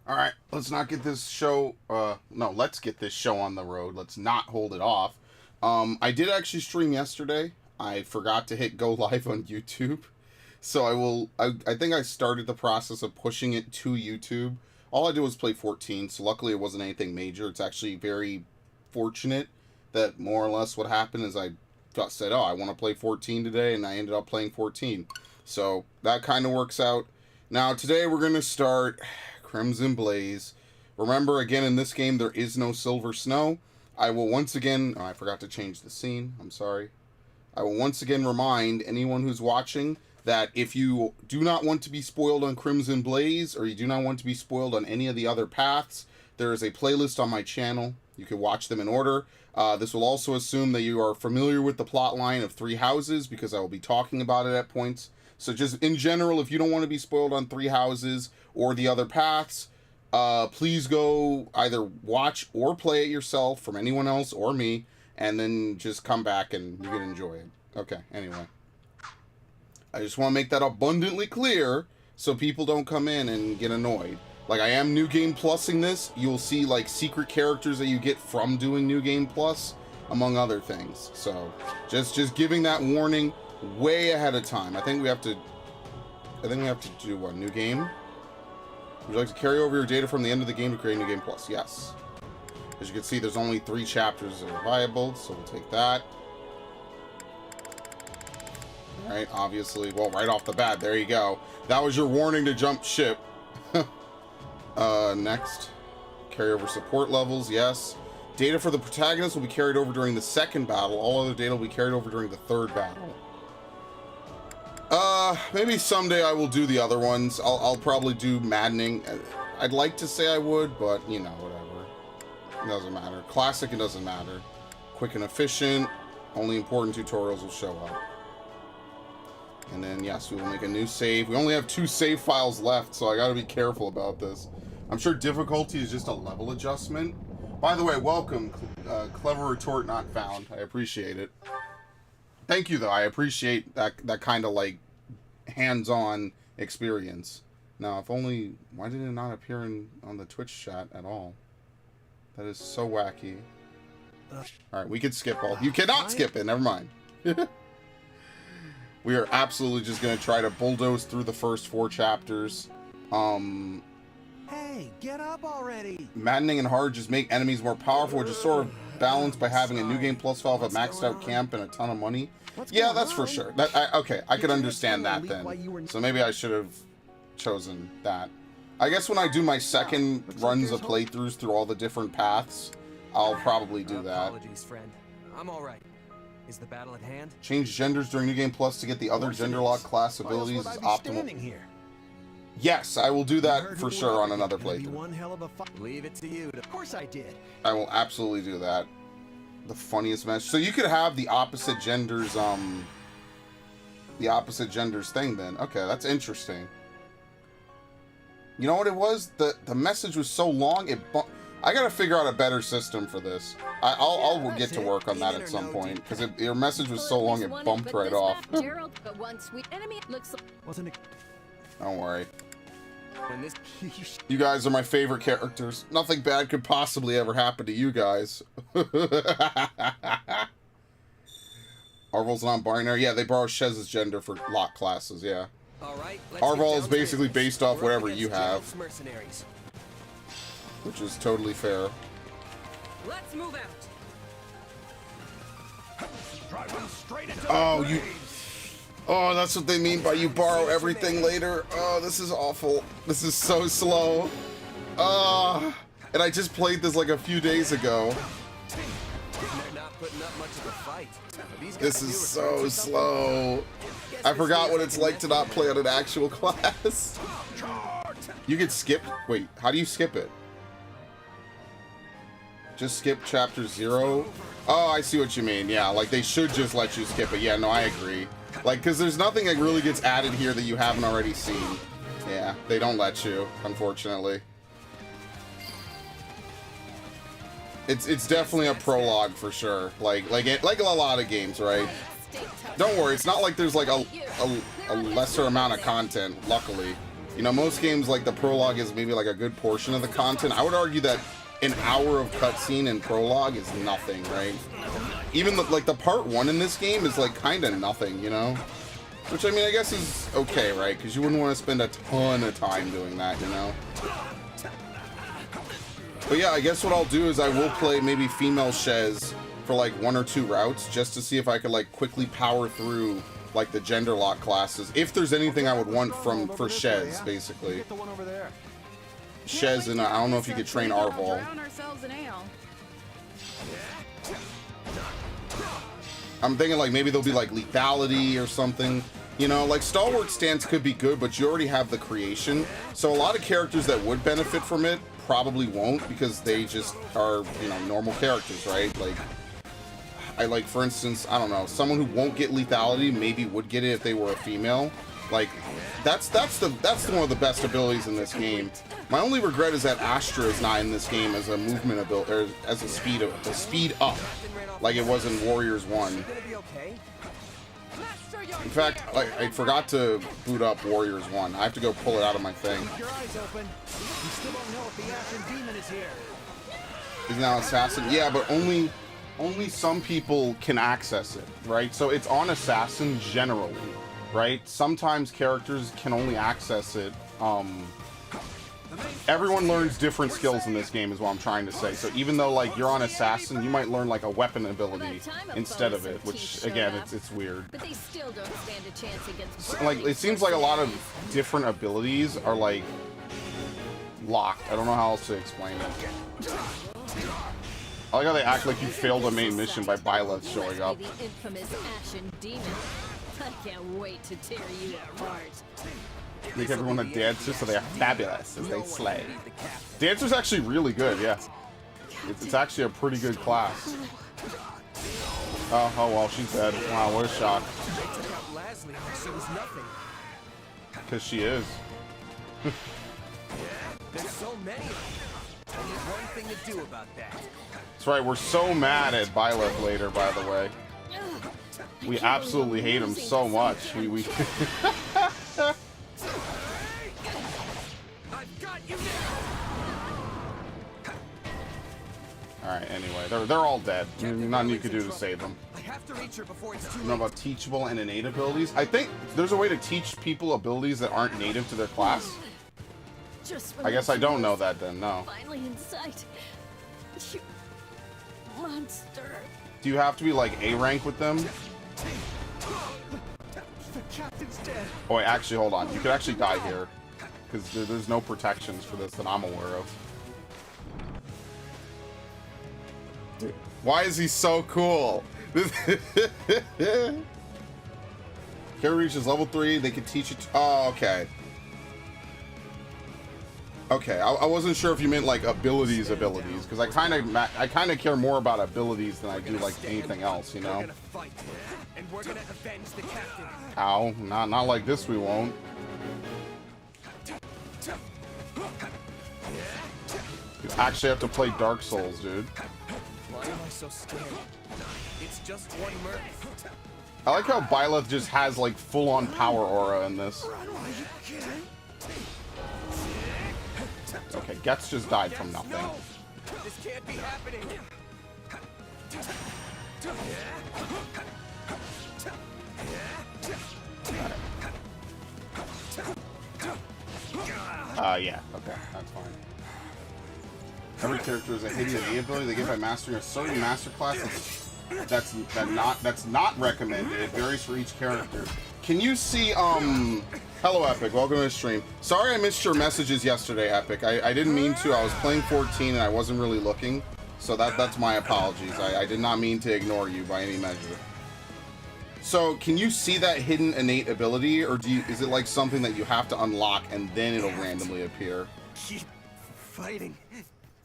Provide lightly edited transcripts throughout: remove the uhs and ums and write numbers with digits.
All right, let's not get this show. No, let's get this show on the road. Let's not hold it off. I did actually stream yesterday. I forgot to hit go live on YouTube, so I will. I think I started the process of pushing it to YouTube. All I did was play 14, so luckily it wasn't anything major. It's actually very fortunate that more or less what happened is I got said, oh, I want to play 14 today, and I ended up playing 14. So that kind of works out. Now today we're gonna start Crimson Blaze. Remember, again, in this game, there is no Silver Snow. I will once again... Oh, I forgot to change the scene. I'm sorry. I will once again remind anyone who's watching that if you do not want to be spoiled on Crimson Blaze, or you do not want to be spoiled on any of the other paths, there is a playlist on my channel. You can watch them in order. This will also assume that you are familiar with the plot line of Three Houses, because I will be talking about it at points. So just in general, if you don't want to be spoiled on Three Houses or the other paths, please go either watch or play it yourself from anyone else or me, and then just come back and you can enjoy it. Okay, anyway. I just want to make that abundantly clear so people don't come in and get annoyed. Like, I am New Game Plusing this. You'll see, like, secret characters that you get from doing New Game Plus, among other things. So, just giving that warning way ahead of time. I think we have to do a new game. Would you like to carry over your data from the end of the game to create New Game Plus? Yes. As you can see, there's only 3 chapters that are viable, so we'll take that. Alright, obviously, well, right off the bat, there you go. That was your warning to jump ship. Next. Carry over support levels, yes. Data for the protagonist will be carried over during the 2nd battle. All other data will be carried over during the 3rd battle. Maybe someday I will do the other ones. I'll probably do maddening. I'd like to say I would, but, you know, whatever. It doesn't matter. Classic, it doesn't matter. Quick and efficient. Only important tutorials will show up. And then, yes, we will make a new save. We only have 2 save files left, so I gotta be careful about this. I'm sure difficulty is just a level adjustment. By the way, welcome. Clever retort not found. I appreciate it. Thank you, though. I appreciate that kind of, like, hands-on experience. Now, if only... Why did it not appear on the Twitch chat at all? That is so wacky. Alright, we could skip all... You cannot skip it! Never mind. We are absolutely just going to try to bulldoze through the first 4 chapters. Hey, get up already! Maddening and hard just make enemies more powerful, which is sort of balanced by having a New Game Plus file with a maxed out camp and a ton of money. Yeah, that's for sure. Okay, I could understand that then. So maybe I should have chosen that. I guess when I do my second runs of playthroughs through all the different paths, I'll probably do that. Apologies, friend. I'm all right. Is the battle at hand? Change genders during New Game Plus to get the other gender lock class abilities is optimal. Yes, I will do that for sure on another playthrough. Leave it to you. Of course I did. I will absolutely do that. The funniest mess. So you could have the opposite genders, thing then. Okay, that's interesting. You know what it was? The message was so long, I gotta figure out a better system for this. I'll get to work on that at some point, because your message was so long it bumped right off. Don't worry. You guys are my favorite characters. Nothing bad could possibly ever happen to you guys. Arval's non-binary. Yeah, they borrow Shez's gender for lock classes, yeah. Arval is basically based off whatever you have. Which is totally fair. Let's move out. Oh, you... Oh, that's what they mean by you borrow everything later. Oh, this is awful. This is so slow. And I just played this like a few days ago. This is so slow. I forgot what it's like to not play on an actual class. You could skip... Wait, how do you skip it? Just skip chapter 0? Oh, I see what you mean. Yeah, like they should just let you skip it. Yeah, no, I agree. Like, because there's nothing that really gets added here that you haven't already seen. Yeah, they don't let you, unfortunately. It's definitely a prologue for sure. Like a lot of games, right? Don't worry, it's not like there's like a lesser amount of content, luckily. You know, most games, like, the prologue is maybe, like, a good portion of the content. I would argue that an hour of cutscene and prologue is nothing, right? Even, like, the part 1 in this game is, like, kind of nothing, you know? Which, I mean, I guess is okay, right? Because you wouldn't want to spend a ton of time doing that, you know? But yeah, I guess what I'll do is I will play maybe female Shez for, like, 1 or 2 routes, just to see if I could, like, quickly power through, like, the gender lock classes. If there's anything I would want for Shez, basically. Shez, and I don't know if you could train Arval. I'm thinking, like, maybe there'll be, like, lethality or something. You know, like, stalwart stance could be good, but you already have the creation. So a lot of characters that would benefit from it probably won't, because they just are, you know, normal characters, right? Like, for instance, I don't know, someone who won't get lethality maybe would get it if they were a female. Like, that's one of the best abilities in this game. My only regret is that Astra is not in this game as a movement ability, or as a speed up, like it was in Warriors 1. In fact, I forgot to boot up Warriors 1. I have to go pull it out of my thing. He's now Assassin. Yeah, but only some people can access it, right? So it's on Assassin generally, right? Sometimes characters can only access it. Everyone learns different skills in this game is what I'm trying to say. So even though, like, you're on Assassin, you might learn, like, a weapon ability instead of it, which, again, it's weird. But they still don't stand a chance against So, like, it seems like a lot of different abilities are, like, locked. I don't know how else to explain it. I like how they act like you failed a main mission by Byleth showing up. The infamous Ashen Demon. I can't wait to tear you apart. Make everyone a dancer so they are fabulous as they slay. Dancer's actually really good, yeah. It's actually a pretty good class. Oh well, she's dead. Wow, what a shock. Because she is. There's so many of them. Only one thing to do about that. That's right, we're so mad at Byleth later, by the way. We absolutely hate him so much. We Alright, anyway, they're all dead. Nothing you could do to save them. I have to reach her before it's too You know about teachable and innate abilities? I think there's a way to teach people abilities that aren't native to their class. I guess I don't know that then, no. Finally in sight. You monster. Do you have to be like A rank with them? The captain's dead. Oh wait, actually, hold on. You could actually die here. Because there's no protections for this that I'm aware of. Dude, why is he so cool? Here reaches level 3, they can teach it. Oh, okay. Okay, I wasn't sure if you meant like abilities, because I kind of care more about abilities than I do like anything else, you know. We're gonna fight, and we're gonna avenge the captain. Ow, not like this, we won't. You actually have to play Dark Souls, dude. Why am I so scared? It's just one mirth. I like how Byleth just has like full-on power aura in this. Okay, Getz just died from nothing. No, this can't be happening. Yeah, okay, that's fine. Every character is a hidden innate ability they get by mastering a certain master class that's not recommended. It varies for each character. Can you see, hello Epic, welcome to the stream. Sorry I missed your messages yesterday, Epic. I didn't mean to. I was playing 14 and I wasn't really looking. So that's my apologies. I did not mean to ignore you by any measure. So, can you see that hidden innate ability, or is it like something that you have to unlock and then it'll randomly appear? Keep fighting.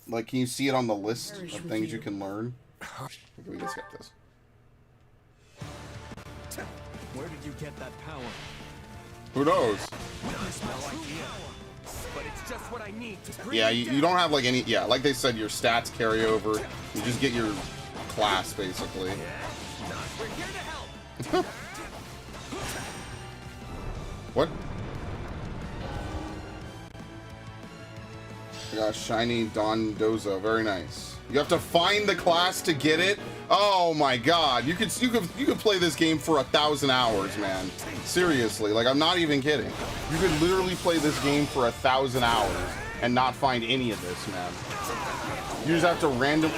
Like, can you see it on the list of things you can learn? Or can we just skip this? Where did you get that power? Who knows? No idea. But it's just what I need to bring Yeah, you you don't have like any. Yeah, like they said, your stats carry over. You just get your class basically. We're here to help. What? got shiny Dondozo. Very nice. You have to find the class to get it. Oh my god. You could play this game for 1,000 hours, man. Seriously, like I'm not even kidding. You could literally play this game for 1,000 hours and not find any of this, man. You just have to random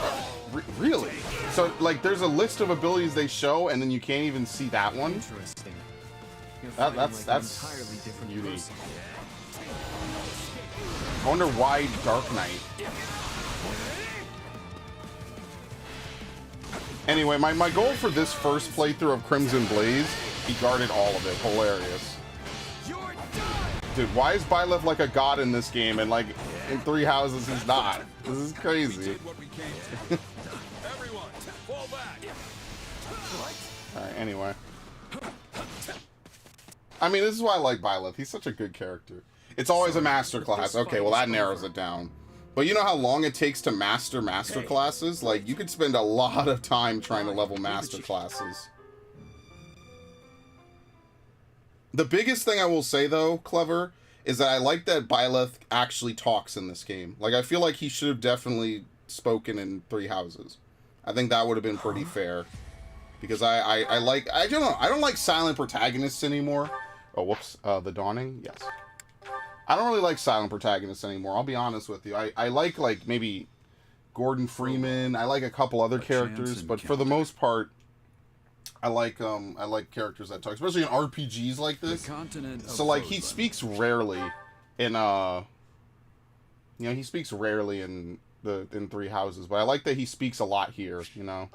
really? So like there's a list of abilities they show and then you can't even see that one? Interesting. That's entirely different unique. person. I wonder why Dark Knight. Anyway, my goal for this first playthrough of Crimson Blaze, he guarded all of it. Hilarious. Dude, why is Byleth like a god in this game and like in Three Houses he's not? This is crazy. Alright, anyway. I mean, this is why I like Byleth. He's such a good character. It's always a master class. Okay, well that narrows it down. But you know how long it takes to master classes? Like, you could spend a lot of time trying to level master classes. The biggest thing I will say, though, Clever, is that I like that Byleth actually talks in this game. Like, I feel like he should have definitely spoken in Three Houses. I think that would have been pretty fair. Because I don't know, I don't like silent protagonists anymore. Oh, whoops, The Dawning? Yes. I don't really like silent protagonists anymore, I'll be honest with you. I like maybe Gordon Freeman, I like a couple other characters, but for the most part, I like characters that talk, especially in RPGs like this. So like he speaks rarely in he speaks rarely in Three Houses, but I like that he speaks a lot here, you know.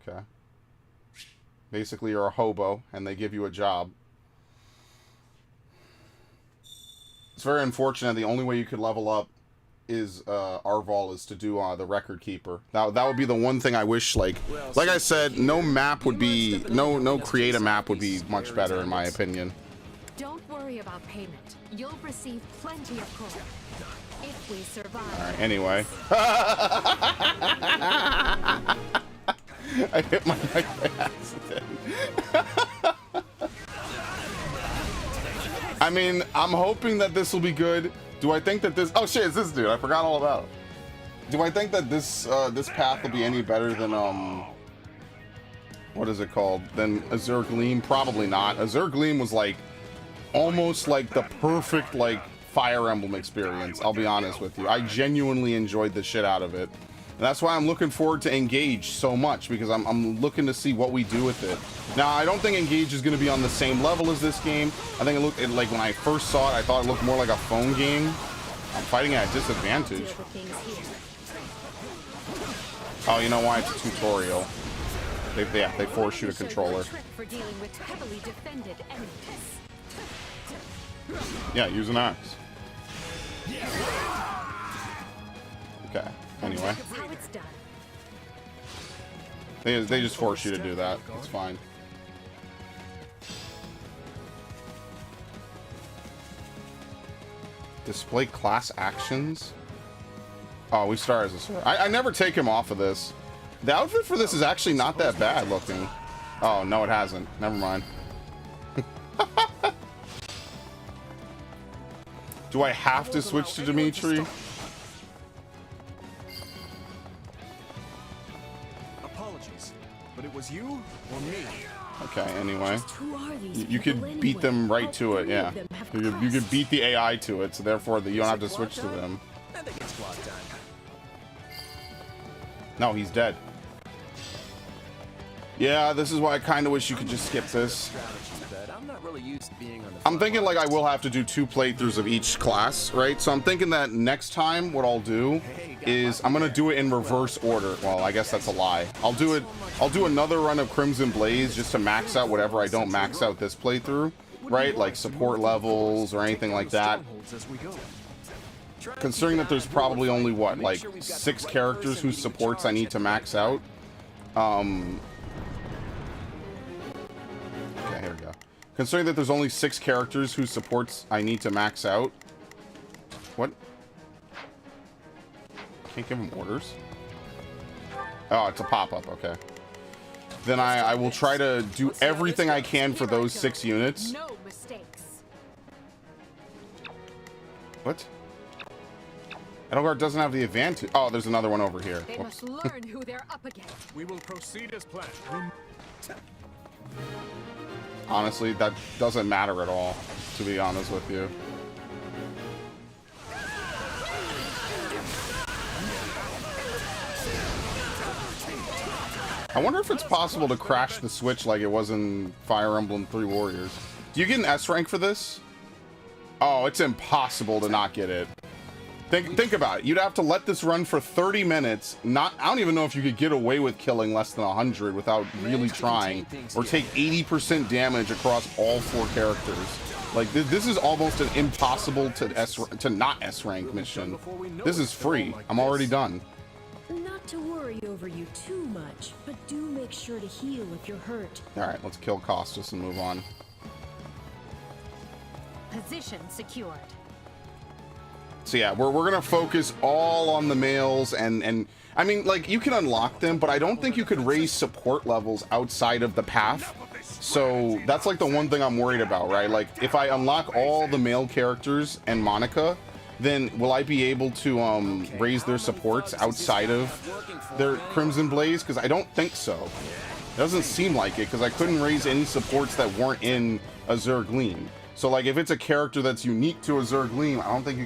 Okay. Basically you're a hobo and they give you a job. It's very unfortunate. The only way you could level up is Arval is to do the Record Keeper. That would be the one thing I wish. Like I said, no map would be no create a map would be much better in my opinion. Don't worry about payment. You'll receive plenty of coin if we survive. All right. Anyway, I hit my mic by accident. I mean, I'm hoping that this will be good. Do I think that this... Oh shit, it's this dude. I forgot all about it. Do I think that this this path will be any better than, what is it called? Than Azure Gleam? Probably not. Azure Gleam was like, almost like the perfect, like, Fire Emblem experience. I'll be honest with you. I genuinely enjoyed the shit out of it. And that's why I'm looking forward to Engage so much, because I'm looking to see what we do with it. Now, I don't think Engage is going to be on the same level as this game. I think like when I first saw it, I thought it looked more like a phone game. I'm fighting at a disadvantage. Oh, you know why? It's a tutorial. They force you to controller. Yeah, use an axe. Okay. Anyway, they just force you to do that. It's fine. Display class actions. Oh, we start as a sword. I never take him off of this. The outfit for this is actually not that bad looking. Oh no, it hasn't. Never mind. Do I have to switch to Dimitri? But it was you or me? Okay, anyway. You could beat them right to it, yeah. You could beat the AI to it, so therefore you don't have to switch to them. I think it's squad time. No, he's dead. Yeah, this is why I kind of wish you could just skip this. I'm thinking like I will have to do 2 playthroughs of each class, right? So I'm thinking that next time what I'll do is I'm gonna do it in reverse order. Well, I guess that's a lie. I'll do another run of Crimson Blaze just to max out whatever I don't max out this playthrough, right? Like support levels or anything like that. Considering that there's probably only what, like 6 characters whose supports I need to max out. Okay, here we go. Considering that there's only 6 characters whose supports I need to max out. What? Can't give them orders? Oh, it's a pop-up, okay. Then I will try to do everything I can for those 6 units. No mistakes. What? Edelgard doesn't have the advantage. Oh, there's another one over here. They Whoops. must learn who they're up against. We will proceed as planned. Honestly, that doesn't matter at all, to be honest with you. I wonder if it's possible to crash the Switch like it was in Fire Emblem 3 Warriors. Do you get an S rank for this? Oh, it's impossible to not get it. Think about it. You'd have to let this run for 30 minutes. I don't even know if you could get away with killing less than 100 without really trying, or take 80% damage across all 4 characters. Like this is almost an impossible to not S rank mission. This is free. I'm already done. Not to worry over you too much, but do make sure to heal if you're hurt. All right, let's kill Costas and move on. Position secured. So yeah, we're gonna focus all on the males, and I mean, like, you can unlock them, but I don't think you could raise support levels outside of the path. So that's like the one thing I'm worried about, right? Like, if I unlock all the male characters and Monica, then will I be able to raise their supports outside of their Crimson Blaze? Because I don't think so. It doesn't seem like it, because I couldn't raise any supports that weren't in Azure Gleam. So like, if it's a character that's unique to Azure Gleam, I don't think you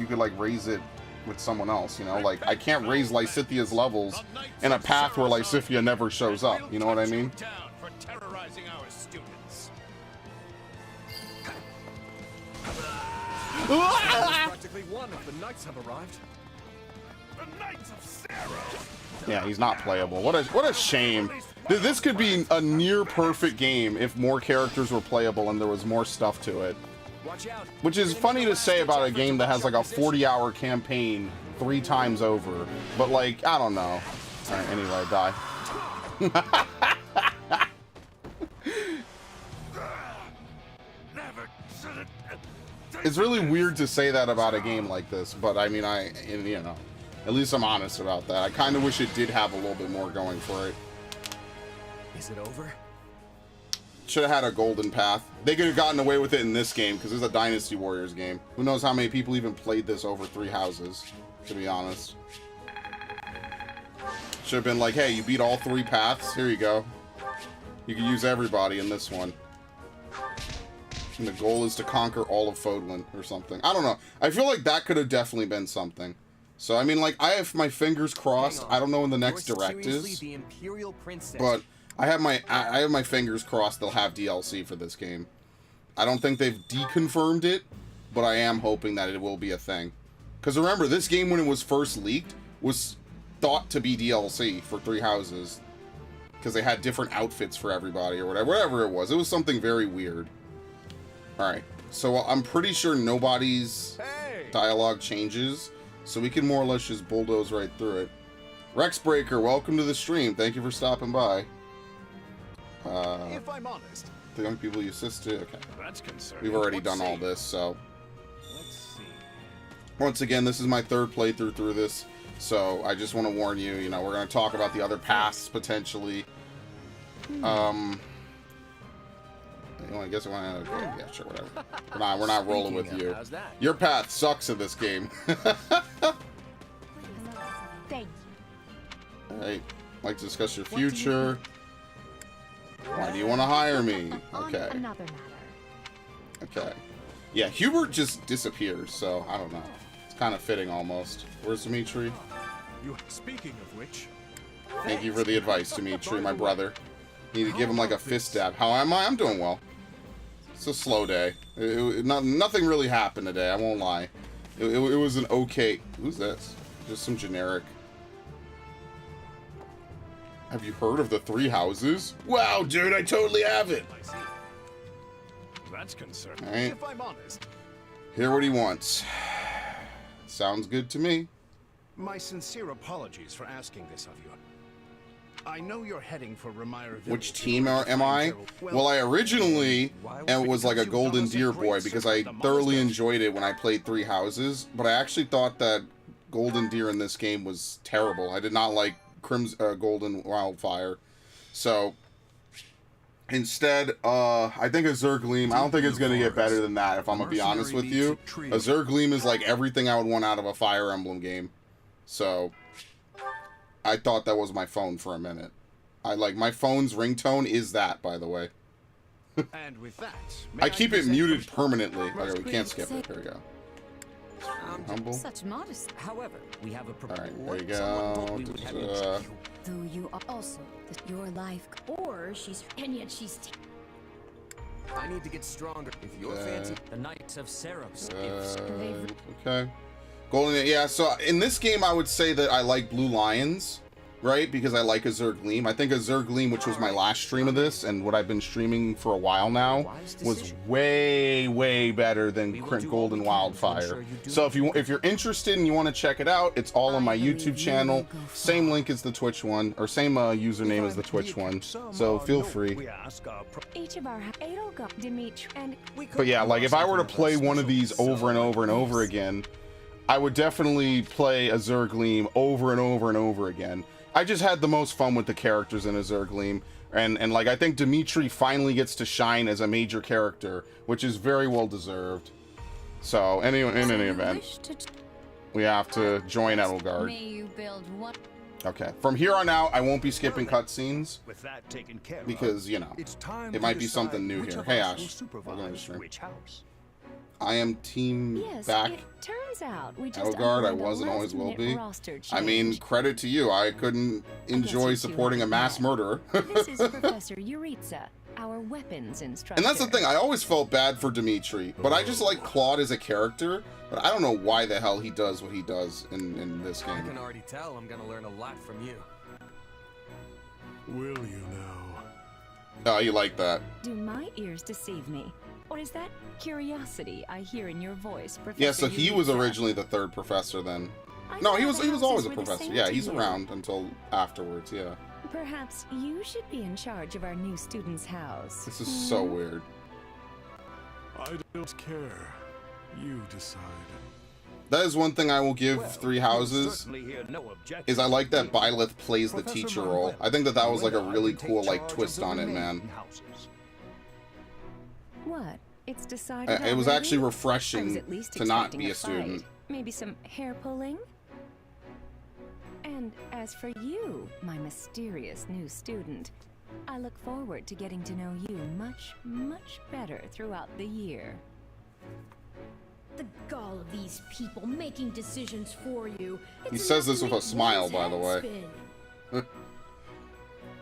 could like raise it with someone else, you know? Like, I can't raise Lysithia's levels in a path where Lysithia never shows up, you know what I mean? Practically one of the knights have arrived. The Knights of Sarah. Yeah, he's not playable. What a shame. This could be a near perfect game if more characters were playable and there was more stuff to it. Which is funny to say about a game that has like a 40-hour campaign 3 times over. But like, I don't know. Alright, anyway, die. It's really weird to say that about a game like this, but I mean, you know, at least I'm honest about that. I kind of wish it did have a little bit more going for it. Is it over? Should have had a golden path. They could have gotten away with it in this game, because it's a Dynasty Warriors game. Who knows how many people even played this over 3 houses, to be honest. Should have been like, hey, you beat all 3 paths, here you go. You can use everybody in this one. And the goal is to conquer all of Fodlan or something. I don't know. I feel like that could have definitely been something. So, I mean, like, I have my fingers crossed. I don't know when the next direct is. But I have my fingers crossed they'll have DLC for this game. I don't think they've deconfirmed it, but I am hoping that it will be a thing. Because remember, this game, when it was first leaked, was thought to be DLC for 3 houses. Because they had different outfits for everybody or whatever it was. It was something very weird. Alright, so I'm pretty sure nobody's dialogue changes, so we can more or less just bulldoze right through it. Rexbreaker, welcome to the stream. Thank you for stopping by. If I'm honest, the young people you assisted. Okay, that's concerning. we've already done all this, so. Let's see. Once again, this is my 3rd playthrough through this, so I just want to warn you, you know, we're going to talk about the other paths, potentially. Well, I guess I want to. Okay, yeah, sure, whatever. We're not rolling with you. Your path sucks in this game. Thank you. Alright, like to discuss your future. Why do you want to hire me? Okay. On another matter. Okay. Yeah, Hubert just disappears, so I don't know. It's kind of fitting almost. Where's Dimitri? Speaking of which, Thank you for the advice, Dimitri, my brother. Need to give him like a fist stab. How am I? I'm doing well. It's a slow day. Nothing really happened today, I won't lie. It was an okay... Who's this? Just some generic... Have you heard of the 3 houses? Wow, dude, I totally haven't! I see. That's concerning. Alright. If I'm honest, Hear what he wants. Sounds good to me. My sincere apologies for asking this of you. I know you're heading for Ramire Village. Which team am I? Well, I originally was like a Golden Deer boy because I thoroughly enjoyed it when I played 3 houses, but I actually thought that Golden Deer in this game was terrible. I did not like Golden Wildfire. So, Instead, I think a Zergleam, I don't think it's going to get better than that, if I'm going to be honest with you. A Zergleam is like everything I would want out of a Fire Emblem game. So, I thought that was my phone for a minute. My phone's ringtone is that, by the way. And with that, I keep it muted permanently. Okay, we can't skip it. Here we go. Humble. Such modesty. However, we have a Alright, there you go. Though you are also your life, or she's, and yet she's. I need to get stronger. If you're fancy, the Knights of Ceros. Okay. Golden, yeah, so in this game I would say that I like Blue Lions, right? Because I like a Zergleam. I think a Zergleam, which was my last stream of this, and what I've been streaming for a while now, was way, way better than Golden Wildfire. So if you're interested and you want to check it out, it's all on my YouTube channel. Same link as the Twitch one, or same username as the Twitch one. So feel free. Each of our Dimitri and But yeah, like if I were to play one of these over and over and over again, I would definitely play a Zergleam over and over and over again. I just had the most fun with the characters in a Zergleam, and like I think Dimitri finally gets to shine as a major character, which is very well deserved. So anyway, in any event, we have to join Edelgard. May you build one. Okay, from here on out, I won't be skipping cutscenes With that taken care of, because you know it's time it to might be decide something new which here. of Hey us Ash, will welcome to the supervise stream. which house. I am team yes, back. it turns out we just Edelgard, I underwent a was and always will last-minute be. roster I mean, change. credit to you. I couldn't enjoy you two supporting a have mass met. murderer. This is Professor Yuritsa, our weapons instructor. And that's the thing, I always felt bad for Dimitri, but I just like Claude as a character, but I don't know why the hell he does what he does in this I game. can already tell I'm gonna learn a lot from you. Will you now? Oh, you like that. Do my ears deceive me? Or is that curiosity I hear in your voice, Professor Yeah, so he was Yuritsa? originally the third professor then. I No, thought he was the always houses a were the professor. same Yeah, to he's you. around until afterwards, yeah. Perhaps you should be in charge of our new student's house. This is so weird. I don't care. You decide. That is one thing I will give Three Houses, Certainly hear no objection. is I like that Byleth plays the Professor teacher Von role. Webb, I think that was like a Whether I really can take cool like charge of twist the on it, man. remaining houses. What? It's decided It was already? actually I was refreshing at least to not expecting be a fight. student. Maybe some hair pulling? And as for you, my mysterious new student, I look forward to getting to know you much, much better throughout the year. The gall of these people making decisions for you. He says this with a smile, by the way.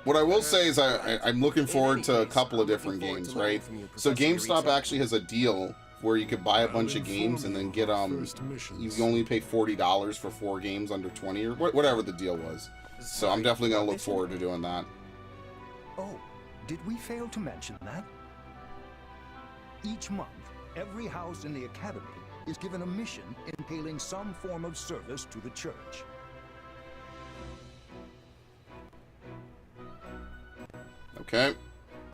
What I will say is I'm looking forward to a couple of different games, right? So GameStop actually has a deal where you could buy a bunch of games and then get you can only pay $40 for 4 games under 20 or whatever the deal was. So I'm definitely gonna look forward to doing that. Oh, did we fail to mention that? Each month, every house in the academy is given a mission entailing some form of service to the church. Okay,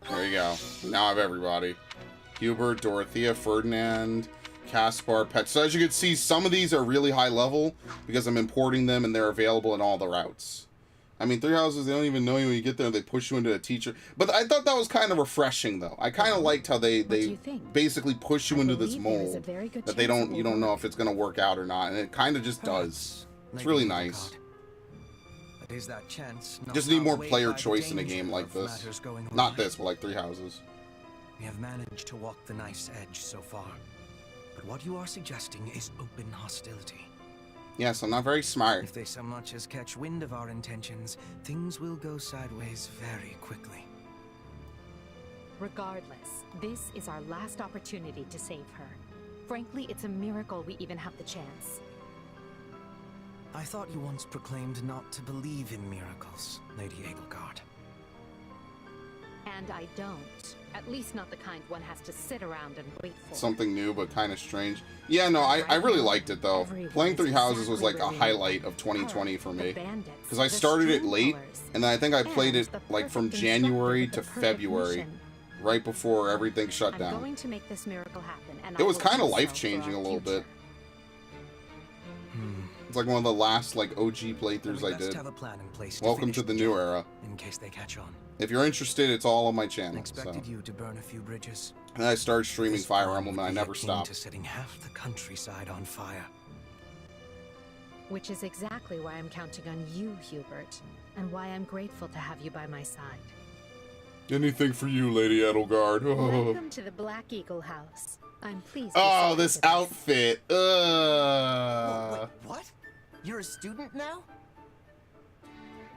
there you go. Now I have everybody. Hubert, Dorothea, Ferdinand, Caspar, Pet. So as you can see, some of these are really high level because I'm importing them and they're available in all the routes. I mean, Three Houses, they don't even know you when you get there. They push you into a teacher. But I thought that was kind of refreshing, though. I kind of liked how they basically push you into this mold that you don't know if it's going to work out or not. And it kind of just does. It's really nice. But is that chance not Just need more outweighed player by the choice in a danger game like of this. matters going Not awry? this, but like Three Houses. We have managed to walk the knife's edge so far. But what you are suggesting is open hostility. Yes, I'm not very smart. If they so much as catch wind of our intentions, things will go sideways very quickly. Regardless, this is our last opportunity to save her. Frankly, it's a miracle we even have the chance. I thought you once proclaimed not to believe in miracles, Lady Edelgard. And I don't. At least not the kind one has to sit around and wait for. Something new, but kind of strange. Yeah, no, I really liked it, though. Playing Three Houses was like a highlight of 2020 for me. Because I started it late, and then I think I played it like from January to February, right before everything shut I'm down. going to make this miracle happen, and It was I will kind of do so life-changing for a our little bit. future. It's like one of the last like OG Then playthroughs we I best did. have a plan in place Welcome finish to the the new job, era. in case they catch on. If you're interested, it's all on my channel. Expected So. you to burn a few bridges. And I started streaming This Fire plan Emblem and would I be never akin stopped. to setting half the countryside on fire. Which is exactly why I'm counting on you, Hubert, and why I'm grateful to have you by my side. Anything for you, Lady Edelgard. Welcome to the Black Eagle House. I'm pleased. Oh, to this see you. outfit. Wait, what? You're a student now?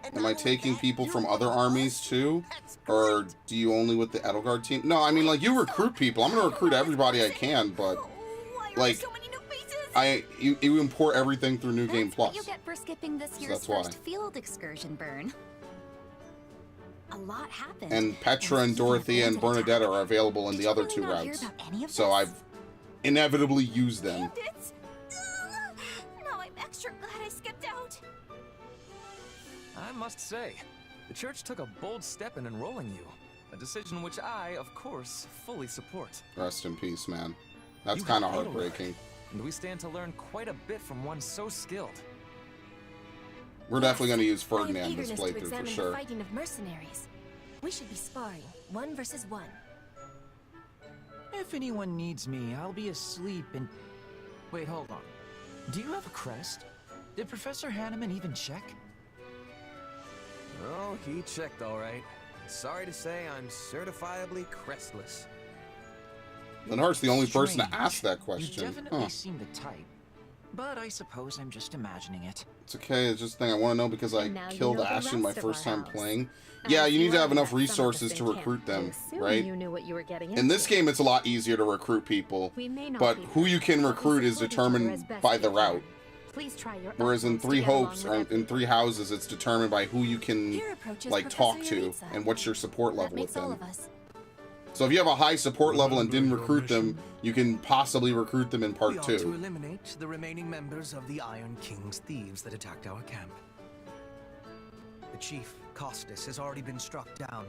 And Am not I only taking that, people you're from one other of armies us? too? That's Or great. do you only with the Edelgard team? No, I mean, like, you recruit people. I'm gonna recruit everybody I can, but, Why are like, there so many new faces? you import everything through New Game That's what Plus. you get for skipping this So year's that's why. first field excursion burn. A lot happened. And Petra and even a Dorothea and bandit attack. Bernadetta are available in Did the you other really two not hear routes. about any of So this? I've inevitably used them. Bandits? Ugh. Now I'm extra glad I skipped out. I must say, the church took a bold step in enrolling you. A decision which I, of course, fully support. Rest in peace, man. That's You kind of have heartbreaking. And we stand to learn quite a bit from one so skilled. We're definitely going to use I have Ferdinand this eagerness to playthrough for examine the sure. fighting of mercenaries. We should be sparring, 1 versus 1. If anyone needs me, I'll be asleep and... Wait, hold on. Do you have a crest? Did Professor Hanneman even check? Oh, he checked all right. Sorry to say, I'm certifiably crestless. Linhart's the only person to Strange. ask that You question. definitely Huh. seem the type. But I suppose I'm just imagining it. It's okay, it's just a thing I want to know because I And now you killed know the Ashton my rest of first our time house. playing. As Yeah, you need to have already enough met some of us resources to in recruit camp, I them, assume right? You knew what you were getting In this into. game, it's a lot easier to recruit people, We may not but be who you can perfect, but we recruit is support each other as determined best by we the can. route. Please try your Whereas in utmost to Three get along Hopes with or in everyone. Three Houses, it's determined by who you can Here approaches like Professor talk to Yaritza. and what's your support That level with makes all them. of us. So if you have a high support level and didn't Remember recruit your them, mission? you can possibly recruit them in We part ought to 2. eliminate the remaining members of the Iron King's thieves that attacked our camp. The chief, Costas, has already been struck down,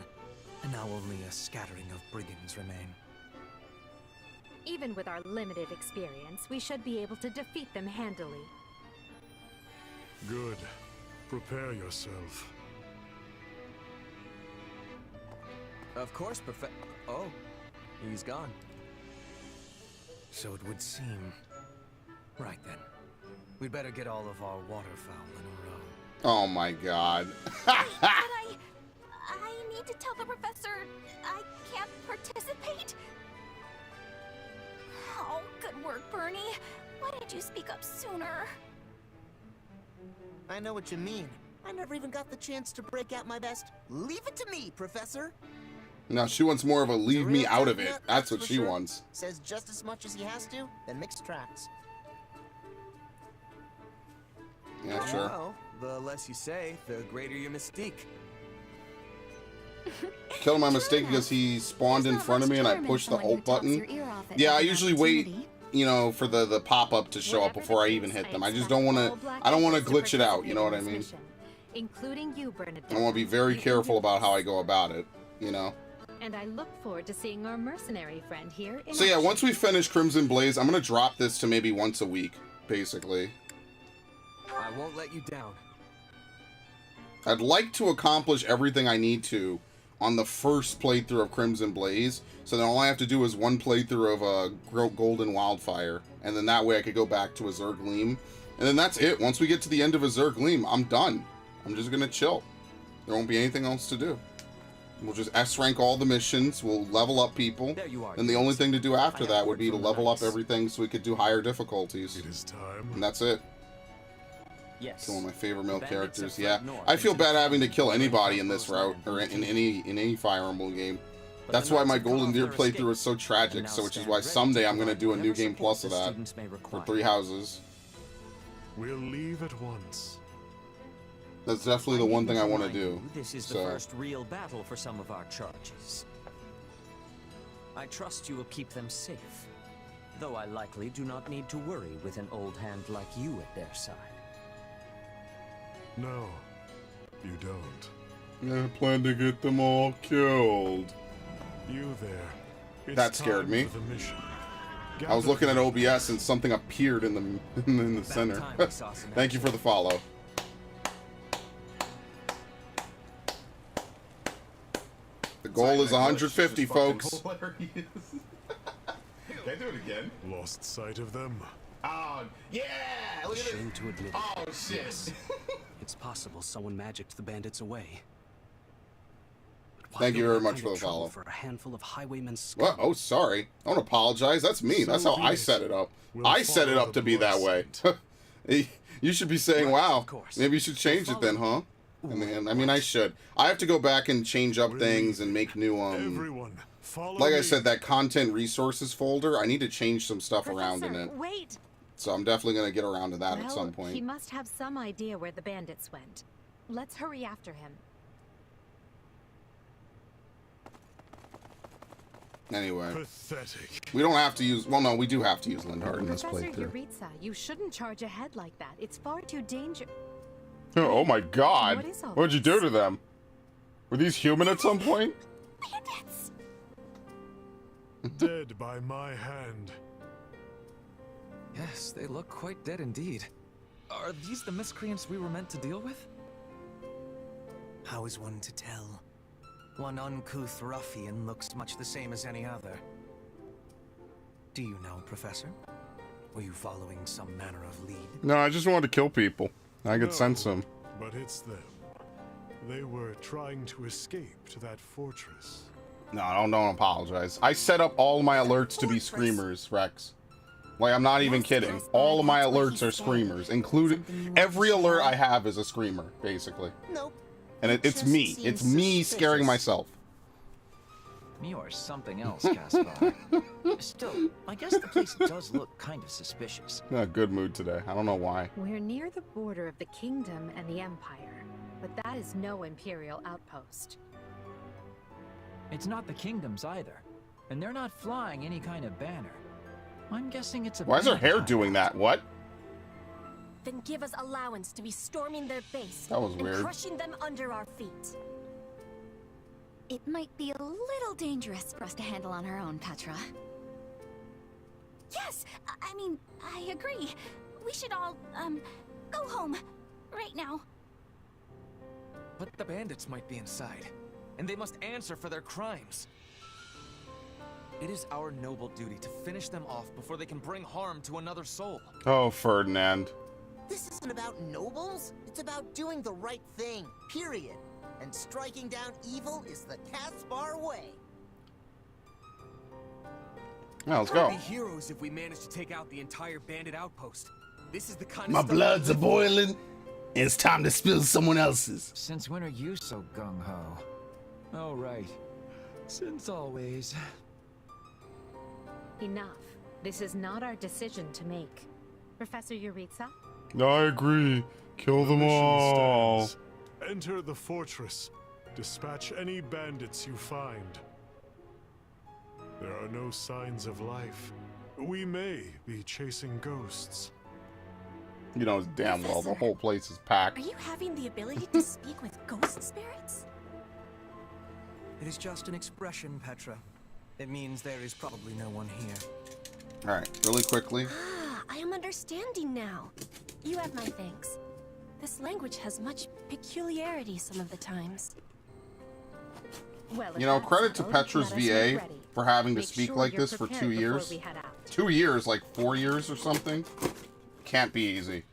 and now only a scattering of brigands remain. Even with our limited experience, we should be able to defeat them handily. Good. Prepare yourself. Of course, Oh, he's gone. So it would seem. Right then. We'd better get all of our waterfowl in a row. Oh my god. But I need to tell the professor I can't participate. Oh, good work, Bernie. Why did you speak up sooner? I know what you mean. I never even got the chance to break out my best. Leave it to me, Professor. Now she wants more of a leave me Real out of tough it. nut, That's what for she sure. wants. Says just as much as he has to, then makes tracks. Yeah, sure. Well, the less you say, the greater your mystique. Killed my mistake because he spawned in front of me and I pushed the alt button. Yeah, I usually wait, you know, for the pop-up to show up Whatever before the I even case, hit them. I just expect don't want all to, Black I don't want to Eagles glitch it out, you know what I participate in mean? this mission, including you, Bernadette. I want to be very You careful can do about how I this. go about it, you know? And I look forward to seeing our mercenary friend here in So yeah, action. once we finish Crimson Blaze, I'm going to drop this to maybe once a week, basically. I won't let you down. I'd like to accomplish everything I need to on the first playthrough of Crimson Blaze, so then all I have to do is one playthrough of Golden Wildfire, and then that way I could go back to Azure Gleam, and then that's it. Once we get to the end of Azure Gleam, I'm done. I'm just gonna chill. There won't be anything else to do. We'll just S-rank all the missions, we'll level up people, There you are, and the only thing to do after I have that would word be to from the level up knights. everything so we could do higher difficulties. It is time. And that's it. Yes. One of my favorite male Bandits characters. have Yeah, fled north I feel into the bad having to forest kill and anybody in outposts this route on or the in any Fire Emblem game. But That's the why knights my have cut Golden off Deer their playthrough escape, is so and tragic. now So which is stand why ready someday to I'm gonna provide do a New whatever Game support Plus of the that students may for require. Three Houses. We'll leave at once. That's definitely the one thing I want to Mind do. you, This is the So first real battle for some of our charges. I trust you will keep them safe, though I likely do not need to worry with an old hand like you at their side. No, you don't. I plan to get them all killed. You there. It's That scared time me. for the mission. I was looking at OBS and something appeared in the center. Thank you for the follow. The goal is 150, folks. Can I do it again? Lost sight of them. Oh, yeah! Look at Shame this. to admit it. Oh, shit. Yes. It's possible someone magicked the bandits away. But why Thank you go very to much that for kind the of trouble follow. For a handful of highwaymen's What? Oh, sorry. I don't apologize. That's me. That's how I set it up. I set it up to be that way. You should be saying, wow, maybe you should change it then, huh? I mean, I should. I have to go back and change up things and make new, like I said, that content resources folder, I need to change some stuff around in it. Wait! So I'm definitely going to get around to that at Well, some point. he must have some idea where the bandits went. Let's hurry after him. Anyway. Pathetic. We don't have to use... Well, no, we do have to use Lindhard in this Professor playthrough. Yuritsa, you shouldn't charge ahead like that. It's far too dangerous. Oh my god. What is all What'd you do to them? Were these human at some point? Bandits! Dead by my hand. Yes, they look quite dead indeed. Are these the miscreants we were meant to deal with? How is one to tell? One uncouth ruffian looks much the same as any other. Do you know, Professor? Were you following some manner of lead? No, I just wanted to kill people. I could No, sense them. But it's them. They were trying to escape to that fortress. No, don't apologize. I set up all my alerts to be screamers, Rex. Like, I'm not even kidding. All of my alerts are screamers, including every alert I have is a screamer, basically. Nope. And it's me. It's me scaring myself. You're something else, Caspar. Still, I guess the place does look kind of suspicious. Not a good mood today. I don't know why. We're near the border of the kingdom and the empire, but that is no imperial outpost. It's not the kingdoms either, and they're not flying any kind of banner. I'm guessing it's a... Why is her hair bandit doing that? What? Then give us allowance to be storming their base That was and weird. crushing them under our feet. It might be a little dangerous for us to handle on our own, Petra. Yes, I mean, I agree. We should all, go home. Right now. But the bandits might be inside, and they must answer for their crimes. It is our noble duty to finish them off before they can bring harm to another soul. Oh, Ferdinand. This isn't about nobles. It's about doing the right thing, period. And striking down evil is the Caspar way. Yeah, let's go. We'll be heroes if we manage to take out the entire bandit outpost. This is the kind My of stuff bloods we are live for. boiling. It's time to spill someone else's. Since when are you so gung-ho? Oh, right. Since always. Enough. This is not our decision to make. Professor Yuritsa? I agree. Kill them all. Stands. Enter the fortress. Dispatch any bandits you find. There are no signs of life. We may be chasing ghosts. You know damn well the whole place is packed. Are you having the ability to speak with ghost spirits? It is just an expression, Petra. It means there is probably no one here. Alright, really quickly. Ah, I am understanding now. You have my thanks. This language has much peculiarity some of the times. Well, You know, credit to Petra's VA for having to speak like this for 2 years. 2 years, like 4 years or something. Can't be easy.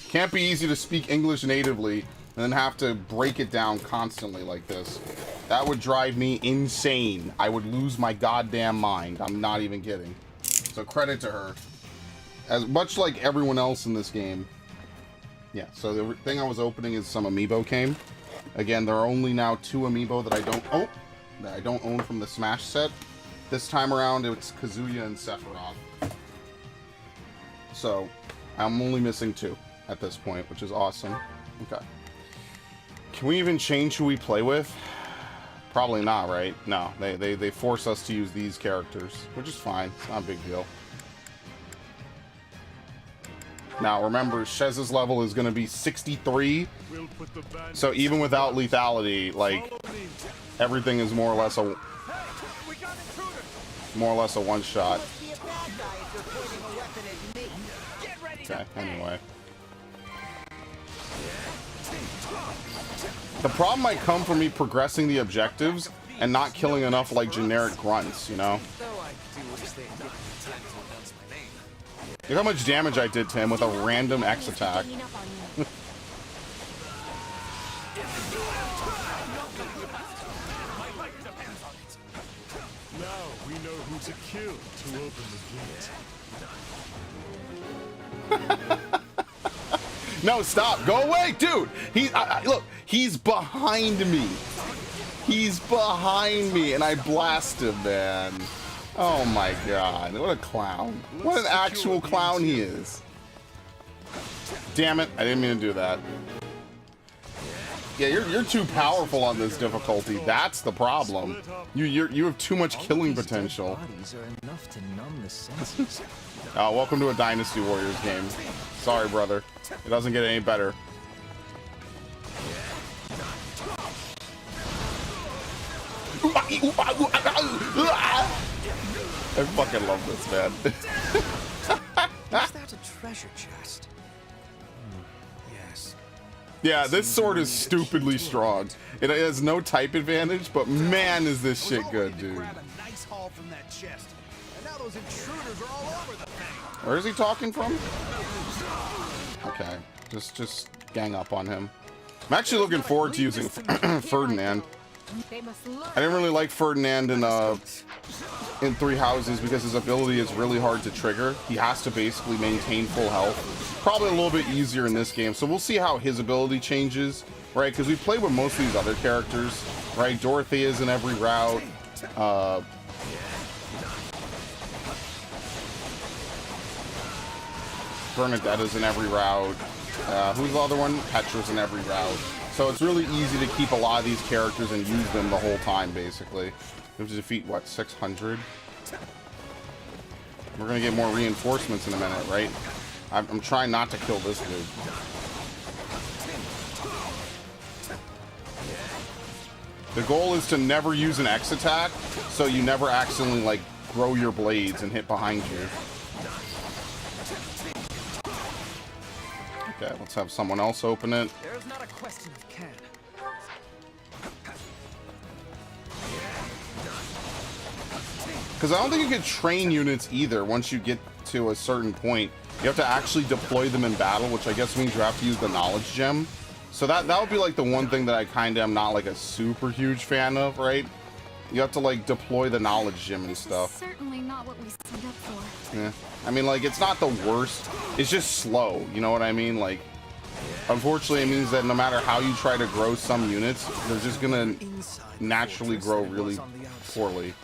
Can't be easy to speak English natively and then have to break it down constantly like this. That would drive me insane. I would lose my goddamn mind. I'm not even kidding. So credit to her. As much like everyone else in this game. Yeah, so the thing I was opening is some amiibo came. Again, there are only now 2 amiibo that I don't own from the Smash set. This time around, it's Kazuya and Sephiroth. So, I'm only missing 2 at this point, which is awesome. Okay. Can we even change who we play with? Probably not, right? No, they force us to use these characters, which is fine. It's not a big deal. Now, remember, Shez's level is going to be 63. So even without lethality, like, everything is more or less a one-shot. Be a bad guy if you're Okay, anyway. The problem might come from me progressing the objectives and not killing enough, like, generic grunts, you know? Look how much damage I did to him with a random X attack. Now we know who to kill to open the gate. No, stop. Go away, dude. Look, he's behind me. He's behind me, and I blast him, man. Oh my god. What a clown. What an actual clown he is. Damn it. I didn't mean to do that. Yeah, you're too powerful on this difficulty. That's the problem. You have too much killing potential. Oh, welcome to a Dynasty Warriors game. Sorry, brother. It doesn't get any better. I fucking love this, man. Is that a treasure chest? Yes. Yeah, this sword is stupidly strong. It has no type advantage, but man, is this shit good, dude. Nice haul from that chest. And now those intruders are all over the thing. Where is he talking from? Okay, just gang up on him. I'm actually looking forward to using Ferdinand. I didn't really like Ferdinand in Three Houses because his ability is really hard to trigger. He has to basically maintain full health. Probably a little bit easier in this game, so we'll see how his ability changes, right? Because we played with most of these other characters, right? Dorothea's in every route. Bernadetta's in every route. Who's the other one? Petra's in every route. So it's really easy to keep a lot of these characters and use them the whole time, basically. We have to defeat, what, 600? We're going to get more reinforcements in a minute, right? I'm trying not to kill this dude. The goal is to never use an X attack, so you never accidentally, like, grow your blades and hit behind you. Okay, let's have someone else open it. There's not a question of can. Because I don't think you can train units either once you get to a certain point. You have to actually deploy them in battle, which I guess means you have to use the knowledge gem. So that would be like the one thing that I kind of am not like a super huge fan of, right? You have to like deploy the knowledge gem and stuff. Certainly not what we signed up for. Yeah. I mean, like, it's not the worst. It's just slow, you know what I mean? Like, unfortunately, it means that no matter how you try to grow some units, they're just gonna naturally grow really poorly.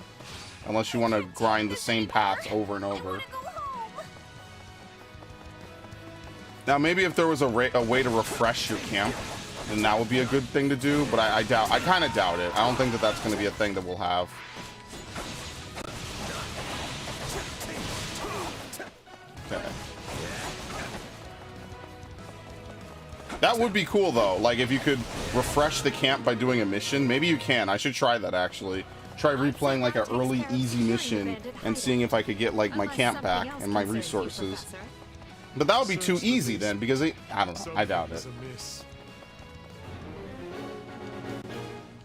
Unless you want to grind the same paths over and over. Now, maybe if there was a way to refresh your camp, then that would be a good thing to do, but I kind of doubt it. I don't think that that's going to be a thing that we'll have. Okay. That would be cool, though. Like, if you could refresh the camp by doing a mission. Maybe you can. I should try that, actually. Try replaying, like, an early, easy mission and seeing if I could get, like, my camp back and my resources. But that would be too easy, then, because I don't know. I doubt it.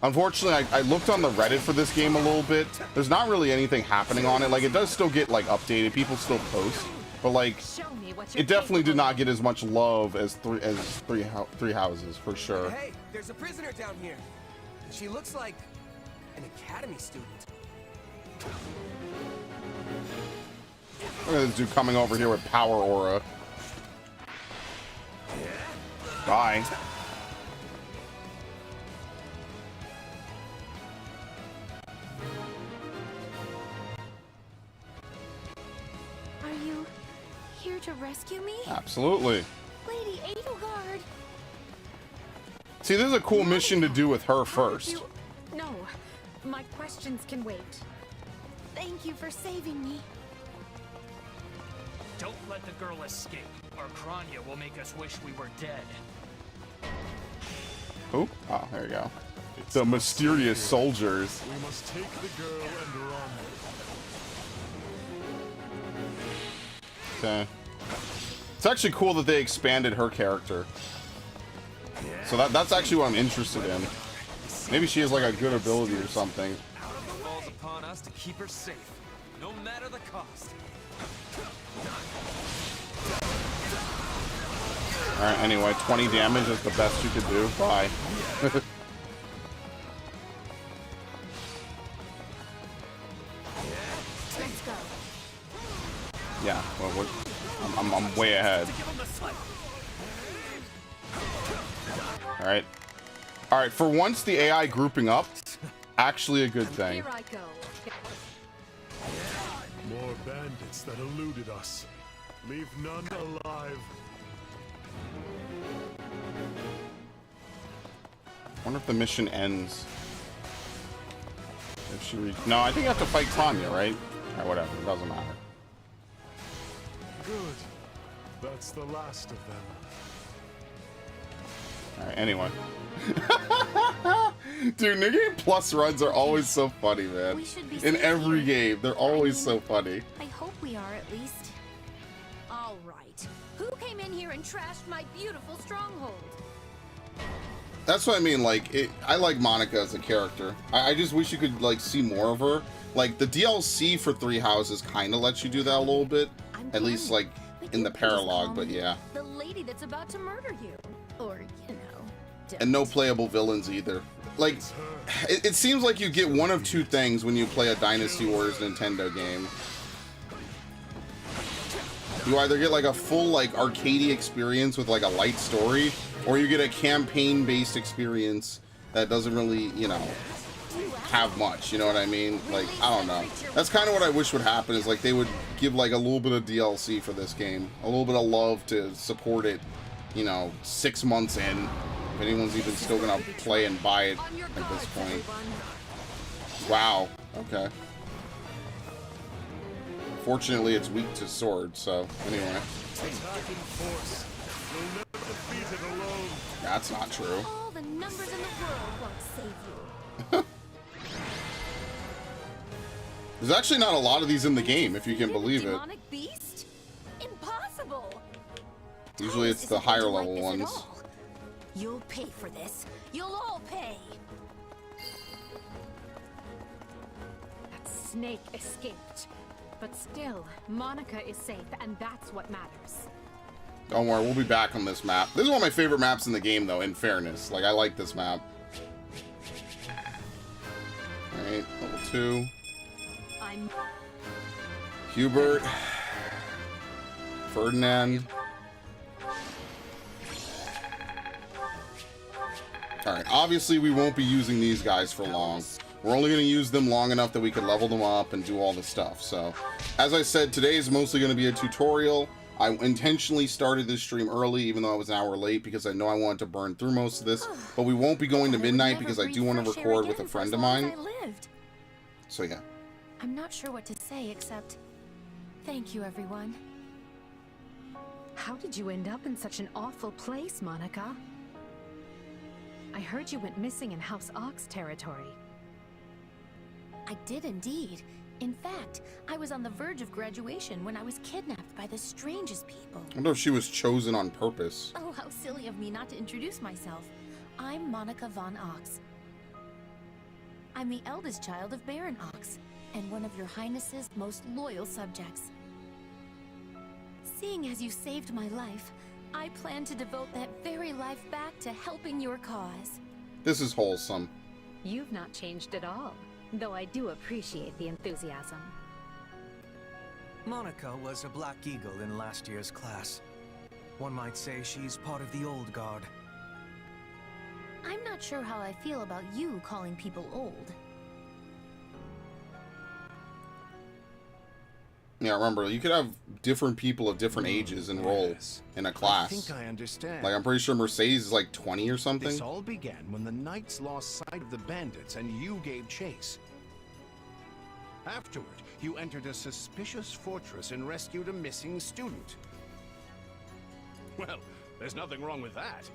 Unfortunately, I looked on the Reddit for this game a little bit. There's not really anything happening on it. Like, it does still get, like, updated. People still post. But, like, it definitely did not get as much love as Three Houses, for sure. Hey, there's a prisoner down here. She looks like an academy student. Look at this dude coming over here with power aura. Bye. Are you here to rescue me? Absolutely. Lady Edelgard. See, this is a cool mission to do with her first. No, my questions can wait. Thank you for saving me. Don't let the girl escape, or Kranya will make us wish we were dead. Who? Oh, there you go. The mysterious soldiers. We must take the girl and run. Okay. It's actually cool that they expanded her character. So that's actually what I'm interested in. Maybe she has like a good ability or something. It falls upon us to keep her safe, no matter the cost. Alright, anyway, 20 damage is the best you could do. Bye. Let's go. Yeah, well, I'm way ahead. Alright. Alright, for once the AI grouping up, actually a good thing. Here I go. More bandits that eluded us. Leave none alive. I wonder if the mission ends. If she no, I think I have to fight Tanya, right? Alright, whatever, it doesn't matter. Good. That's the last of them. Alright, anyway. Dude, New Game Plus runs are always so funny, man. We should be In safe every here. game, they're always so funny. I hope we are at least. All right. Who came in here and trashed my beautiful stronghold? That's what I mean, like, I like Monica as a character. I just wish you could, like, see more of her. Like, the DLC for Three Houses kind of lets you do that a little bit. At least, like, in the paralogue, but yeah. The lady that's about to murder you. Or, you know. And no playable villains either. Like, it seems like you get one of two things when you play a Dynasty Warriors Nintendo game. You either get like a full like arcadey experience with like a light story, or you get a campaign-based experience that doesn't really, you know, have much, you know what I mean? Like, I don't know. That's kind of what I wish would happen, is like they would give like a little bit of DLC for this game. A little bit of love to support it, you know, 6 months in. If anyone's even still gonna play and buy it at this point. Wow. Okay. Fortunately, it's weak to sword, so anyway. That's not true. All the numbers in the world won't save you. There's actually not a lot of these in the game, if you can believe it. Demonic beast? Impossible. Usually it's the higher level ones. You'll pay for this. You'll all pay. That snake escaped. But still, Monica is safe, and that's what matters. Don't worry, we'll be back on this map. This is one of my favorite maps in the game, though, in fairness. Like, I like this map. Alright, level 2. Hubert. Ferdinand. Alright, obviously we won't be using these guys for long. We're only going to use them long enough that we can level them up and do all the stuff. So, as I said, today is mostly going to be a tutorial. I intentionally started this stream early, even though I was an hour late, because I know I wanted to burn through most of this. But we won't be going to midnight because I do want to record with a friend of mine. So yeah. I'm not sure what to say except thank you, everyone. How did you end up in such an awful place, Monica? I heard you went missing in House Ox territory. I did indeed. In fact, I was on the verge of graduation when I was kidnapped by the strangest people. I wonder if she was chosen on purpose. Oh, how silly of me not to introduce myself. I'm Monica von Ox. I'm the eldest child of Baron Ox, and one of your Highness's most loyal subjects. Seeing as you saved my life, I plan to devote that very life back to helping your cause. This is wholesome. You've not changed at all, though I do appreciate the enthusiasm. Monica was a Black Eagle in last year's class. One might say she's part of the old guard. I'm not sure how I feel about you calling people old. Yeah, remember, you could have different people of different ages enroll in a class. I think I understand. Like, I'm pretty sure Mercedes is like 20 or something. This all began when the knights lost sight of the bandits and you gave chase. Afterward, you entered a suspicious fortress and rescued a missing student. Well, there's nothing wrong with that.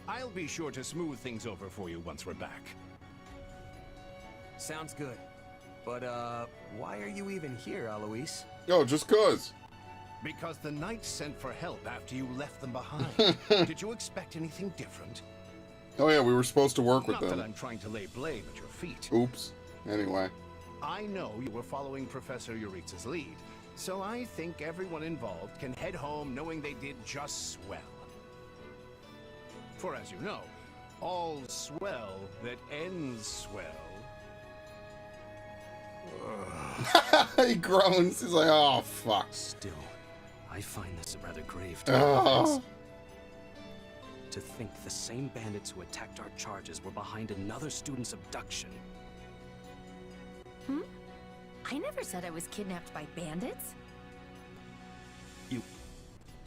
I'll be sure to smooth things over for you once we're back. Sounds good. But, why are you even here, Alois? Yo, just cuz. Because the knights sent for help after you left them behind. Did you expect anything different? Oh yeah, we were supposed to work with Not them. that I'm trying to lay blame at your feet. Oops. Anyway. I know you were following Professor Euritza's lead, so I think everyone involved can head home knowing they did just swell. For as you know, all swell that ends swell. He groans. He's like, oh, fuck. Still, I find this a rather grave Oh. offense. To think the same bandits who attacked our charges were behind another student's abduction. Hmm? I never said I was kidnapped by bandits.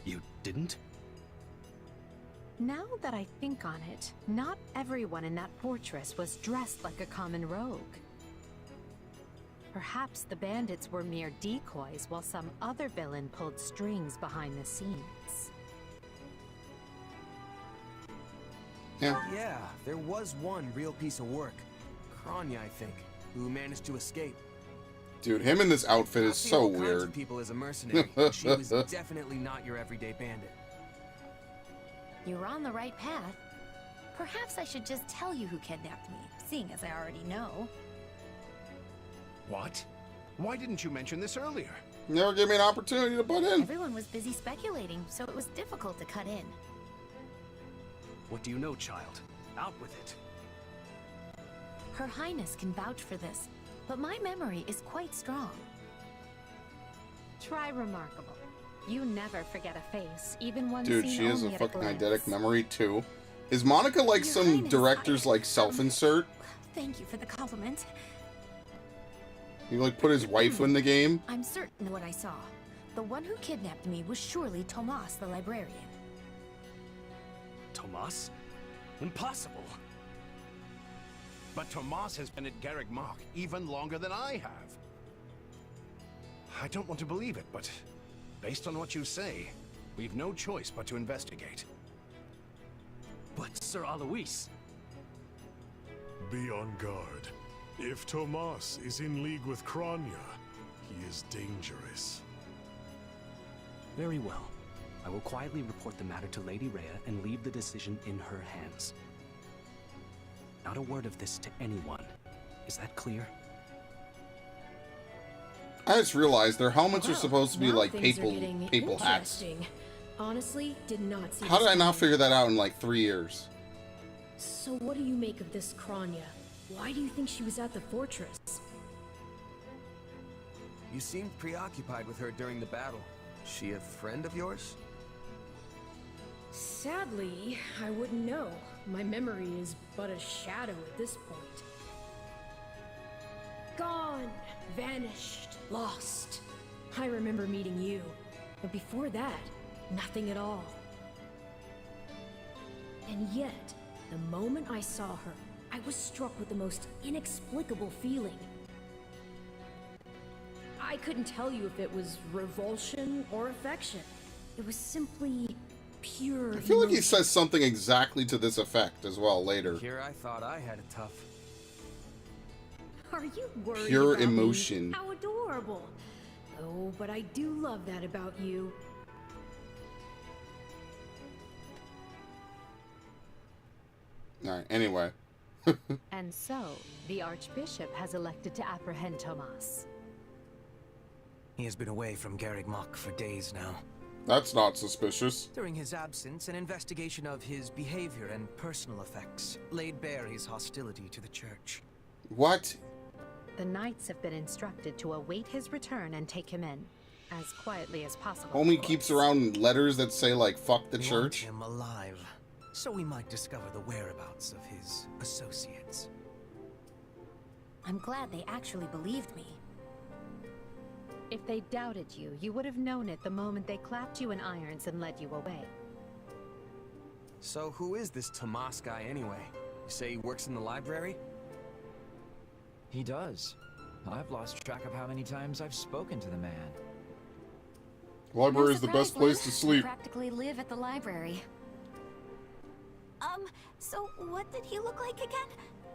You didn't? Now that I think on it, not everyone in that fortress was dressed like a common rogue. Perhaps the bandits were mere decoys while some other villain pulled strings behind the scenes. Yeah, there was one real piece of work. Kranya, I think, who managed to escape. Dude, him in this outfit is I've seen so all kinds weird. of people as a mercenary, and she was definitely not your everyday bandit. You're on the right path. Perhaps I should just tell you who kidnapped me, seeing as I already know. What? Why didn't you mention this earlier? Never gave me an opportunity to butt in. Everyone was busy speculating, so it was difficult to cut in. What do you know, child? Out with it. Her Highness can vouch for this, but my memory is quite strong. Try remarkable. You never forget a face, even one Dude, seen she has a only at fucking glance. eidetic memory too. Is Monica like Your some Highness, director's like self-insert? Thank you for the compliment. He like put his wife in the game? I'm certain of what I saw. The one who kidnapped me was surely Tomas the librarian. Tomas? Impossible. But Tomas has been at Garreg Mach even longer than I have. I don't want to believe it, but based on what you say, we've no choice but to investigate. But Sir Alois... Be on guard. If Tomas is in league with Kranya, he is dangerous. Very well. I will quietly report the matter to Lady Rhea and leave the decision in her hands. Not a word of this to anyone. Is that clear? I just realized their helmets are Well, supposed to be now like things are papal getting hats. interesting. Honestly, did not see How this did I not coming. figure that out in like 3 years? So what do you make of this Kranya? Why do you think she was at the fortress? You seemed preoccupied with her during the battle. She a friend of yours? Sadly, I wouldn't know. My memory is but a shadow at this point. Gone, vanished, lost. I remember meeting you, but before that, nothing at all. And yet, the moment I saw her, I was struck with the most inexplicable feeling. I couldn't tell you if it was revulsion or affection. It was simply pure I feel like he emotion. says something exactly to this effect as well later. Here I thought I had it tough. Are you worried Pure about me? emotion. How adorable. Oh, but I do love that about you. Alright, anyway. And so, the Archbishop has elected to apprehend Tomas. He has been away from Garreg Mach for days now. That's not suspicious. During his absence, an investigation of his behavior and personal effects laid bare his hostility to the church. What? The knights have been instructed to await his return and take him in, as quietly as possible. Homie keeps around letters that say like fuck the We church. want him alive, so we might discover the whereabouts of his associates. I'm glad they actually believed me. If they doubted you, you would have known it the moment they clapped you in irons and led you away. So who is this Tomas guy anyway? You say he works in the library? He does. I've lost track of how many times I've spoken to the man. Library is the surprise, best place Liv. to sleep. I practically live at the library. So what did he look like again?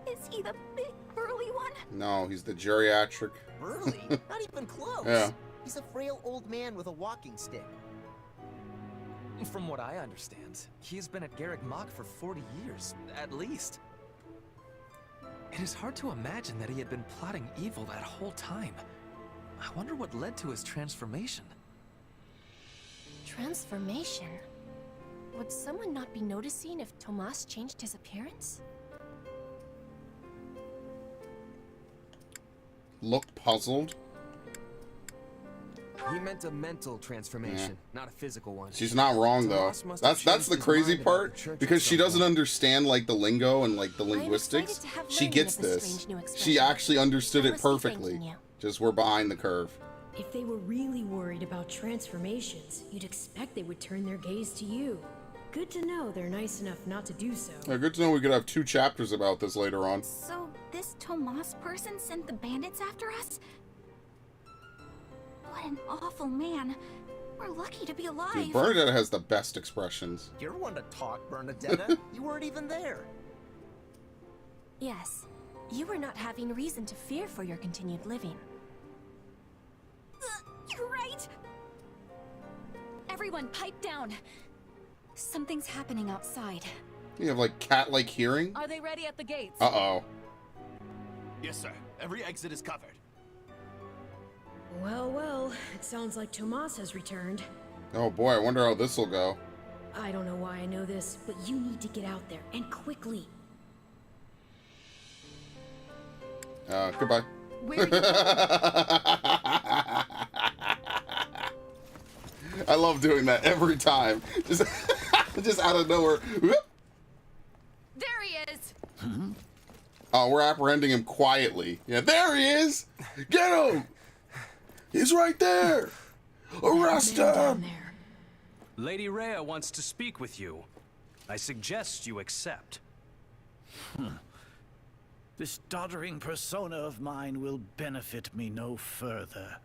Is he the big, burly one? No, he's the geriatric. Burly? Not even close. Yeah. He's a frail old man with a walking stick. From what I understand, he's been at Garreg Mach for 40 years, at least. It is hard to imagine that he had been plotting evil that whole time. I wonder what led to his transformation. Transformation? Would someone not be noticing if Tomas changed his appearance? Look puzzled. He meant a mental transformation, not a physical one. She's not wrong though. Tomas must have That's changed the his crazy mind about the part church because at she some doesn't point. understand like the lingo and like the linguistics. to have She learning gets of this this. strange new She expression. actually understood I it must be perfectly. thanking you. Just we're behind the curve. If they were really worried about transformations, you'd expect they would turn their gaze to you. Good to know they're nice enough not to do so. Yeah, good to know we could have 2 chapters about this later on. So, this Tomas person sent the bandits after us? What an awful man. We're lucky to be alive. Dude, Bernadette has the best expressions. You're one to talk, Bernadetta. You weren't even there. Yes, you were not having reason to fear for your continued living. You're right! Everyone, pipe down. Something's happening outside. You have like cat-like hearing? Are they ready at the gates? Uh-oh. Yes, sir. Every exit is covered. Well, well, it sounds like Tomas has returned. Oh boy, I wonder how this will go. I don't know why I know this, but you need to get out there, and quickly. Goodbye. I love doing that every time. Just out of nowhere. Whoop. There he is! Oh, we're apprehending him quietly. Yeah, there he is! Get him! He's right there! Arrest him! Lady Rhea wants to speak with you. I suggest you accept. This doddering persona of mine will benefit me no further.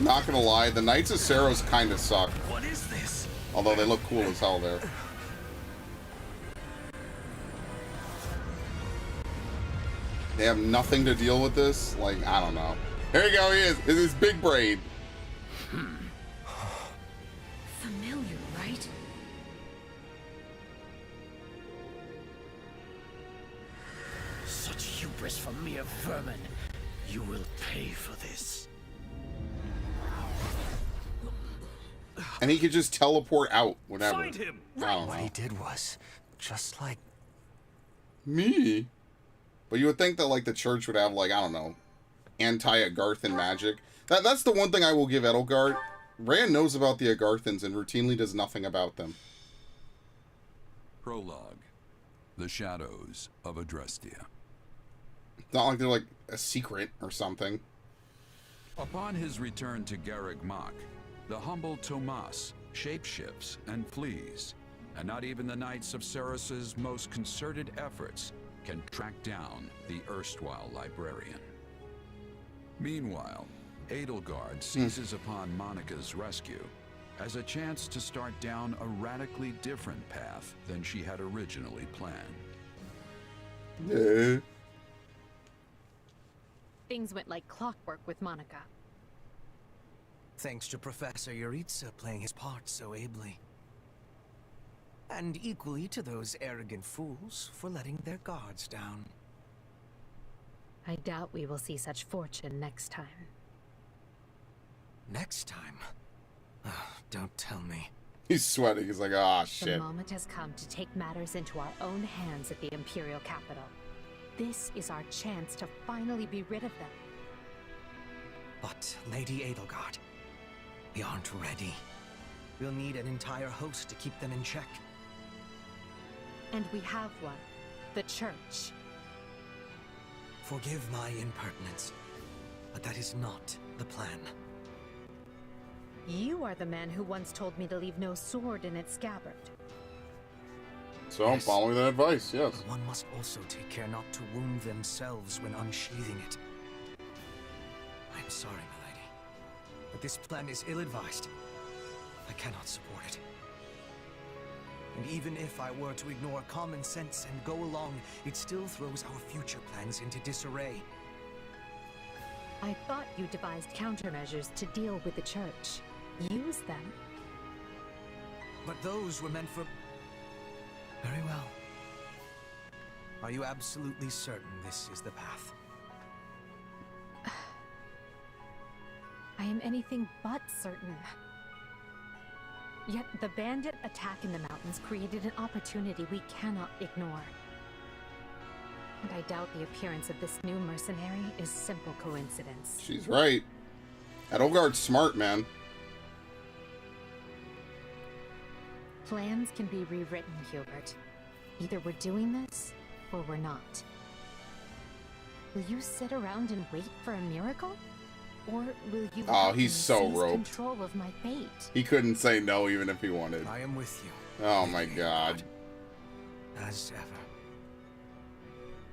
Not gonna lie, the Knights of Saros kind of suck. What is this? Although they look cool as hell there. They have nothing to deal with this? Like, I don't know. Here you go, he is. It's his big braid. Familiar, right? Such hubris from mere vermin. You will pay for this. And he could just teleport out whenever. Find him! I don't What know. he did was just like Me? But you would think that, like, the church would have, like, I don't know, anti-Agarthan magic. That's the one thing I will give Edelgard. Rand knows about the Agarthans and routinely does nothing about them. Prologue. The Shadows of Adrestia. It's not like they're, like, a secret or something. Upon his return to Garreg Mach, the humble Tomas shapeshifts and flees, and not even the Knights of Saros' most concerted efforts can track down the erstwhile librarian. Meanwhile, Edelgard seizes upon Monica's rescue as a chance to start down a radically different path than she had originally planned. Yeah. Things went like clockwork with Monica. thanks to Professor Yuritsa playing his part so ably. And equally to those arrogant fools for letting their guards down. I doubt we will see such fortune next time. Next time? Don't tell me. He's sweating. He's like, ah, The shit. moment has come to take matters into our own hands at the Imperial capital. This is our chance to finally be rid of them. But, Lady Edelgard, we aren't ready. We'll need an entire host to keep them in check. And we have one. The Church. Forgive my impertinence, but that is not the plan. You are the man who once told me to leave no sword in its scabbard. So I'm following that advice, yes. But one must also take care not to wound themselves when unsheathing it. I'm sorry, milady, but this plan is ill-advised. I cannot support it. And even if I were to ignore common sense and go along, it still throws our future plans into disarray. I thought you devised countermeasures to deal with the church. Use them. But those were meant for... Very well. Are you absolutely certain this is the path? I am anything but certain. Yet the bandit attack in the mountains created an opportunity we cannot ignore. And I doubt the appearance of this new mercenary is simple coincidence. She's right. Edelgard's smart, man. Plans can be rewritten, Hubert. Either we're doing this, or we're not. Will you sit around and wait for a miracle? Or will you Oh, he's so seize roped. control of my fate? He couldn't say no even if he wanted. I am with you. Oh my god. As ever.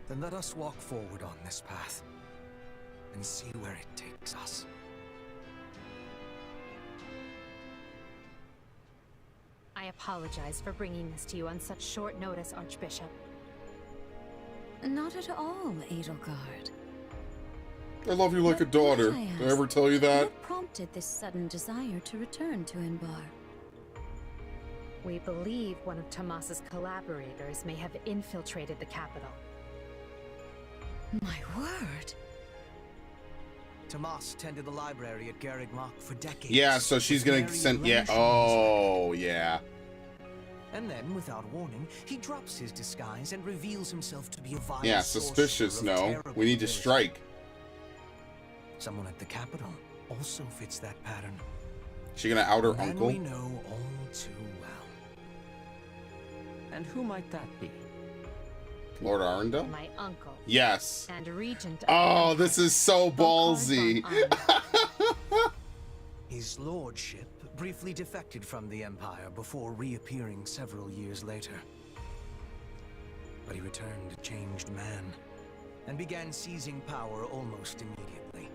Then let us walk forward on this path and see where it takes us. I apologize for bringing this to you on such short notice, Archbishop. Not at all, Edelgard. I love you like a daughter. Did I ever tell you that? What prompted this sudden desire to return to Inbar? We believe one of Tomas's collaborators may have infiltrated the capital. My word! Tomas tended the library at Garreg Mach for decades. Yeah, so she's gonna send... Yeah. Oh, yeah. And then, without warning, he drops his disguise and reveals himself to be a vile Yeah, sorcerer suspicious, of no. terrible We need to ability. strike. Someone at the capital also fits that pattern. She gonna out her And uncle? we know all too well. And who might that be? Lord Arundel? My uncle. Yes. And regent of Oh, the this is so ballsy. His lordship briefly defected from the Empire before reappearing several years later. But he returned a changed man and began seizing power almost immediately.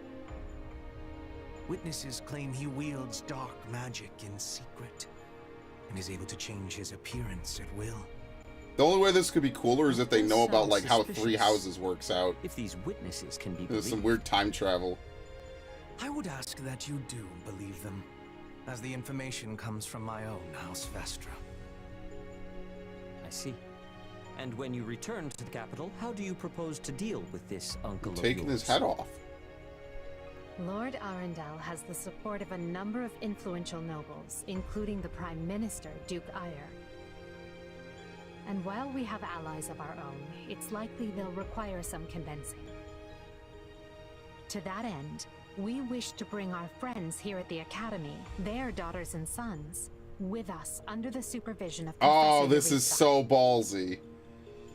Witnesses claim he wields dark magic in secret and is able to change his appearance at will. The only way this could be cooler is if they know about like how Suspicious. Three Houses works out. If these witnesses can be There's some believed. weird time travel. I would ask that you do believe them, as the information comes from my own House Vestra. I see. And when you return to the capital, how do you propose to deal with this uncle of Taking yours? his head off. Lord Arundel has the support of a number of influential nobles, including the Prime Minister, Duke Ayer. And while we have allies of our own, it's likely they'll require some convincing. To that end, we wish to bring our friends here at the Academy, their daughters and sons, with us under the supervision of Oh, Professor this is Eureka. so ballsy.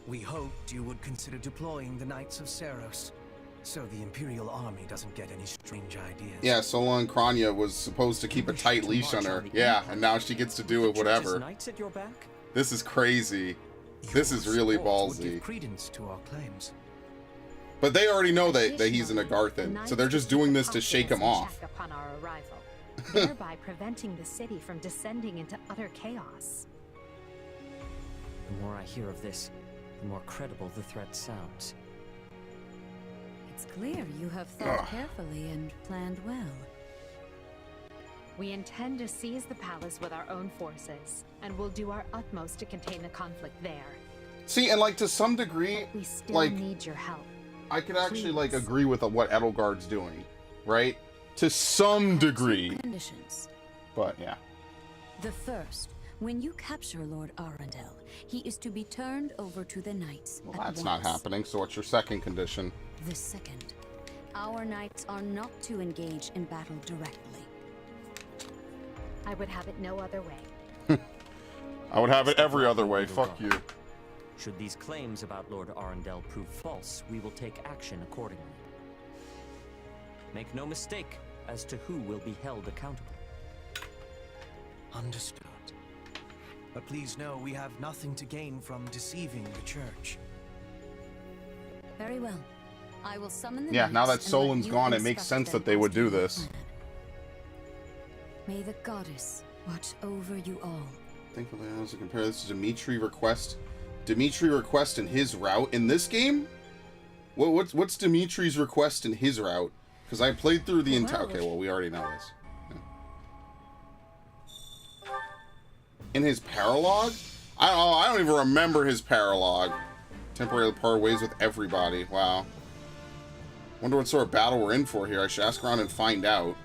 We hoped you would consider deploying the Knights of Seros, so the Imperial Army doesn't get any strange ideas. Yeah, so long Kranya was supposed to keep a tight leash on her. Yeah, and now she gets to do it whatever. Knights at your back? This is crazy. This is really Support would ballsy. give credence to our claims. But they already know that he's an Agarthan, so they're just doing this to shake him off. Check upon our arrival, thereby preventing the city from descending into utter chaos. The more I hear of this, the more credible the threat sounds. It's clear you have thought carefully and planned well. We intend to seize the palace with our own forces, and we'll do our utmost to contain the conflict there. See, and like to some degree, We still like need your help. I could actually like Please. agree with what Edelgard's doing, right? To some degree. Conditions. But yeah. The first, when you capture Lord Arundel, he is to be turned over to the Knights. Well, at that's not once. happening, so what's your second condition? The second, our Knights are not to engage in battle directly. I would have it no other way. I would have it every other way. Fuck you. Should these claims about Lord Arundel prove false, we will take action accordingly. Make no mistake as to who will be held accountable. Understood. But please know we have nothing to gain from deceiving the Church. Very well. I will summon the Yeah, now that Knights and let Solon's you gone, it makes instruct sense them that they would as do to your this. plan. May the goddess watch over you all. Thankfully, I was to compare this to Dimitri request. Dimitri request in his route in this game? What's Dimitri's request in his route? Because I played through the entire... Okay, well, we already know this. Yeah. In his paralogue? I don't even remember his paralogue. Temporarily part ways with everybody. Wow. Wonder what sort of battle we're in for here. I should ask around and find out.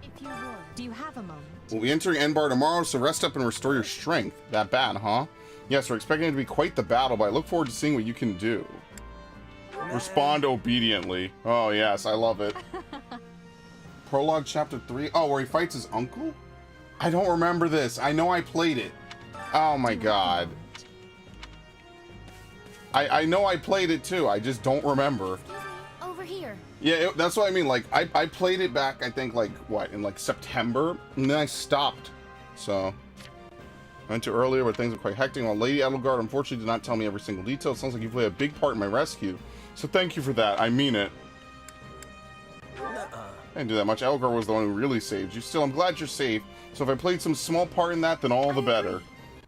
If you would, do you have a moment? We'll be entering Enbar tomorrow, so rest up and restore your strength. That bad, huh? Yes, we're expecting it to be quite the battle, but I look forward to seeing what you can do. Respond obediently. Oh, yes, I love it. Prologue Chapter 3. Oh, where he fights his uncle? I don't remember this. I know I played it. Oh, my God. I know I played it, too. I just don't remember. Over here. Yeah, that's what I mean. Like, I played it back, I think, like, what, in, like, September? And then I stopped. So, I went to earlier, but things were quite hectic. While Lady Edelgard, unfortunately, did not tell me every single detail. It sounds like you played a big part in my rescue. So thank you for that. I mean it. I didn't do that much. Edelgard was the one who really saved you. Still, I'm glad you're safe. So if I played some small part in that, then all the better.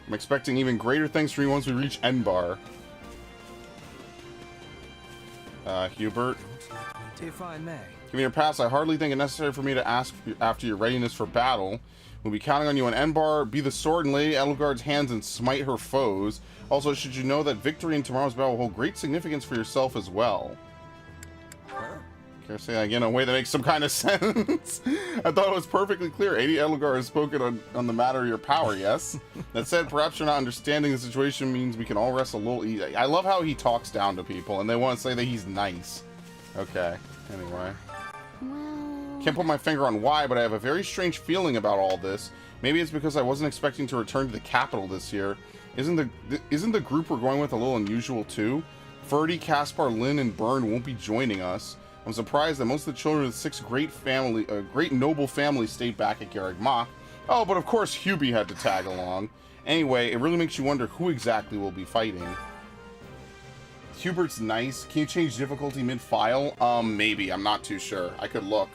I'm expecting even greater things from you once we reach Enbar. Hubert. If I may. Given your past, I hardly think it necessary for me to ask after your readiness for battle. We'll be counting on you on Enbar. Be the sword in Lady Edelgard's hands and smite her foes. Also, should you know that victory in tomorrow's battle will hold great significance for yourself as well. Can I say that again in a way that makes some kind of sense? I thought it was perfectly clear. Lady Edelgard has spoken on the matter of your power, yes? That said, perhaps you're not understanding the situation means we can all rest a little easy. I love how he talks down to people, and they want to say that he's nice. Okay, anyway. Can't put my finger on why, but I have a very strange feeling about all this. Maybe it's because I wasn't expecting to return to the capital this year. Isn't the group we're going with a little unusual too? Ferdy, Caspar, Lynn, and Byrne won't be joining us. I'm surprised that most of the children of the six great noble families stayed back at Garreg Mach. Oh, but of course Hubie had to tag along. Anyway, it really makes you wonder who exactly will be fighting. Hubert's nice. Can you change difficulty mid-file? Maybe. I'm not too sure. I could look.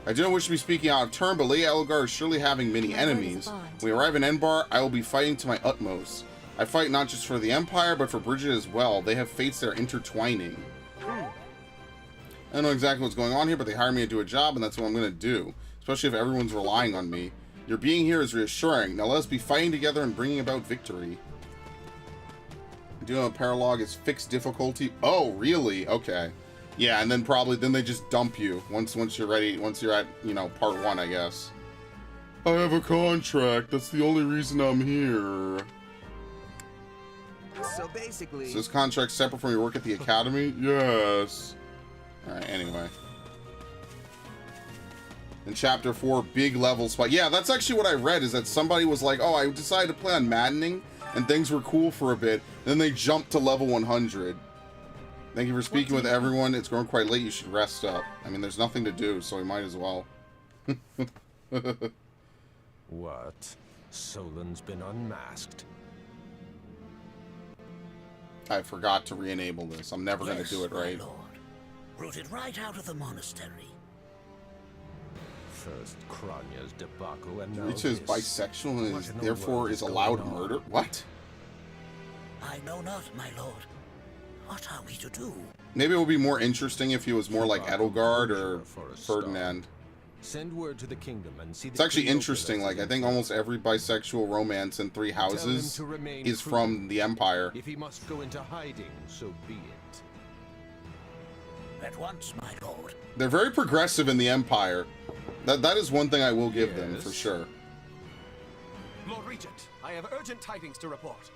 I do not wish to be speaking out of turn, but Lady Edelgard is surely having many enemies. When we arrive in Enbar, I will be fighting to my utmost. I fight not just for the Empire, but for Bridget as well. They have fates that are intertwining. I don't know exactly what's going on here, but they hired me to do a job, and that's what I'm going to do. Especially if everyone's relying on me. Your being here is reassuring. Now let us be fighting together and bringing about victory. I do know a paralogue is fixed difficulty. Oh, really? Okay. Yeah, and then then they just dump you once you're ready, once you're at, you know, part 1, I guess. I have a contract. That's the only reason I'm here. So basically... Is this contract separate from your work at the academy? Yes. Alright, anyway. In chapter 4, big level spike. Yeah, that's actually what I read, is that somebody was like, oh, I decided to play on Maddening, and things were cool for a bit. Then they jumped to level 100. Thank you for speaking with everyone. It's growing quite late. You should rest up. I mean, there's nothing to do, so we might as well. What? Solan's been unmasked. I forgot to re-enable this. I'm never going to do it right. My lord. Rooted right out of the monastery. First Kranya's debacle, and now Rita is bisexual and is, therefore is allowed murder? What? I know not, my lord. What are we to do? Maybe it would be more interesting if he was more like Edelgard or Ferdinand. Send word to the kingdom and see. It's actually interesting. Like, I think almost every bisexual romance in Three Houses is from the Empire. If he must go into hiding, so be it. At once, my lord. They're very progressive in the Empire. That is one thing I will give them for sure. Lord Regent, I have urgent tidings to report.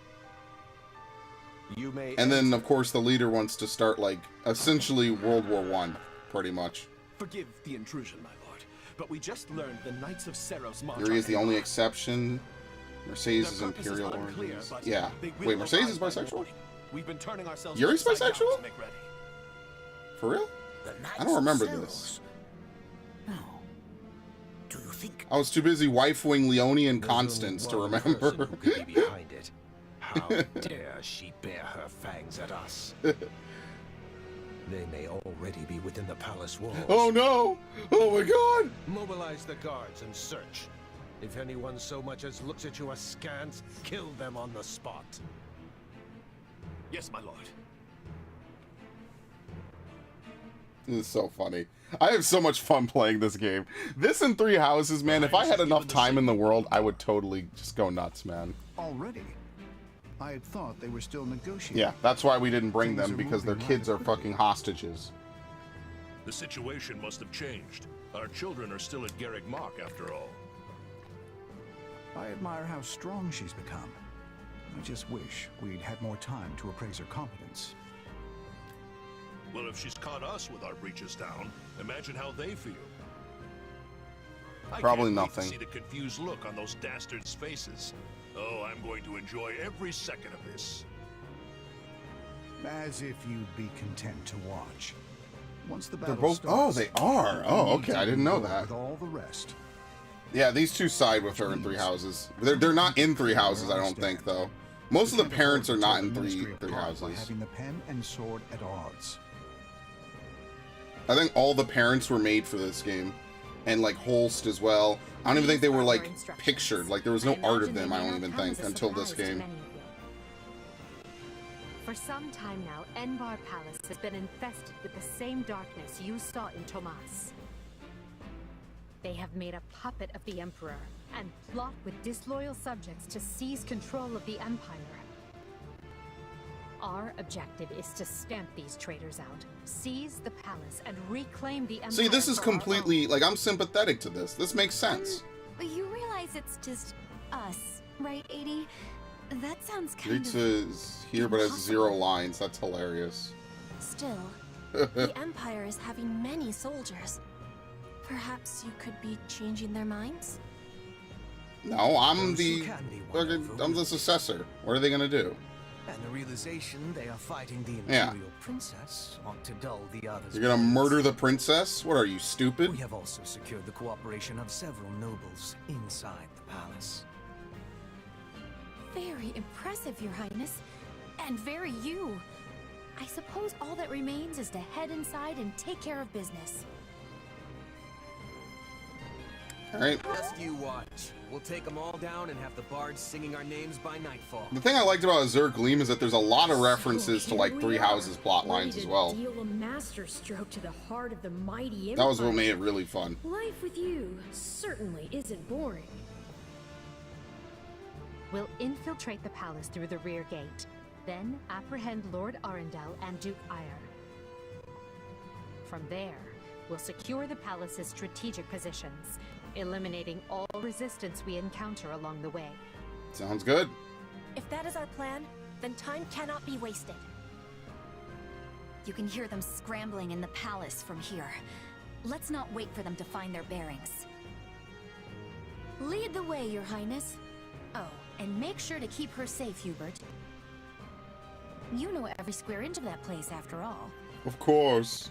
You may. And then, of course, the leader wants to start, like, essentially World War I, pretty much. Forgive the intrusion, my lord, but we just learned the Knights of Seros march. Yuri is the only exception. Mercedes is Imperial Origins. Yeah. Wait, Mercedes is bisexual? We've been turning ourselves Yuri's bisexual? to make ready. For real? I don't remember this. No. Do you think? I was too busy waifuing Leone and Constance to remember. Behind it. How dare she bare her fangs at us? They may already be within the palace walls. Oh no! Oh my god! Mobilize the guards and search. If anyone so much as looks at you askance, kill them on the spot. Yes, my lord. This is so funny. I have so much fun playing this game. This and Three Houses, man, if I had enough time in the world, I would totally just go nuts, man. Already? I had thought they were still negotiating. Yeah, that's why we didn't bring them, because their kids are fucking hostages. The situation must have changed. Our children are still at Garrick Mach, after all. I admire how strong she's become. I just wish we'd had more time to appraise her competence. Well, if she's caught us with our breeches down, imagine how they feel. Probably I can't nothing. wait to see the confused look on those dastards' faces. Oh, I'm going to enjoy every second of this. As if you'd be content to watch. Once the They're battle both. Oh, starts, they are. Oh, okay. I didn't know that. with all the rest. Yeah, these two side with her in Three Houses. They're not in Three Houses, I don't think, though. Most of the parents are not in Three Houses. Having the pen and sword at odds. I think all the parents were made for this game, and like Holst as well. I don't even think they were like pictured. Like there was no art of them. I don't even think until this game. For some time now, Enbar Palace has been infested with the same darkness you saw in Tomas. They have made a puppet of the Emperor and plot with disloyal subjects to seize control of the Empire. Our objective is to stamp these traitors out, seize the palace, and reclaim the Empire. See, this is for our completely like I'm sympathetic to this. This makes sense. You realize it's just us, right, 80? That sounds kind Rita of... is here but has 0 lines. That's hilarious. Still, the Empire is having many soldiers. Perhaps you could be changing their minds? No, I'm the successor. What are they gonna do? And the realization they are fighting the Yeah. Imperial Princess ought to dull the others. You're gonna murder the princess? What are you, stupid? We have also secured the cooperation of several nobles inside the palace. Very impressive, Your Highness. And very you. I suppose all that remains is to head inside and take care of business. Alright. Just you watch. We'll take them all down and have the bards singing our names by nightfall. The thing I liked about Azure Gleam is that there's a lot of references to like Three Houses plot lines as well. Deal a master stroke to the heart of the mighty Empire. That was what made it really fun. Life with you certainly isn't boring. We'll infiltrate the palace through the rear gate, then apprehend Lord Arundel and Duke Ire. From there, we'll secure the palace's strategic positions, eliminating all resistance we encounter along the way. Sounds good. If that is our plan, then time cannot be wasted. You can hear them scrambling in the palace from here. Let's not wait for them to find their bearings. Lead the way, Your Highness. Oh, and make sure to keep her safe, Hubert. You know every square inch of that place, after all. Of course.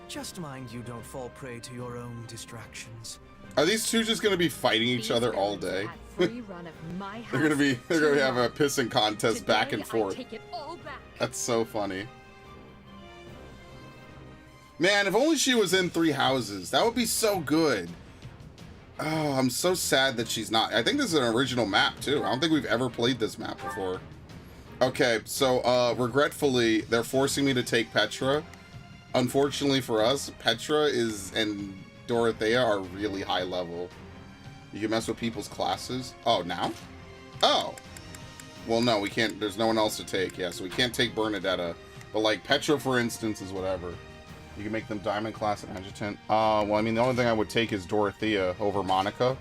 Just mind you don't fall prey to your own distractions. Are these two just gonna be fighting each other all day? they're gonna have a pissing contest back and forth. That's so funny. Man, if only she was in Three Houses. That would be so good. Oh, I'm so sad that she's not. I think this is an original map too. I don't think we've ever played this map before. Okay, so regretfully, they're forcing me to take Petra. Unfortunately for us, Petra and Dorothea are really high level. You can mess with people's classes. Oh, now? Oh. Well, no, we can't. There's no one else to take. Yeah, so we can't take Bernadetta. But, like, Petra, for instance, is whatever. You can make them Diamond class and Adjutant. Well, I mean, the only thing I would take is Dorothea over Monica.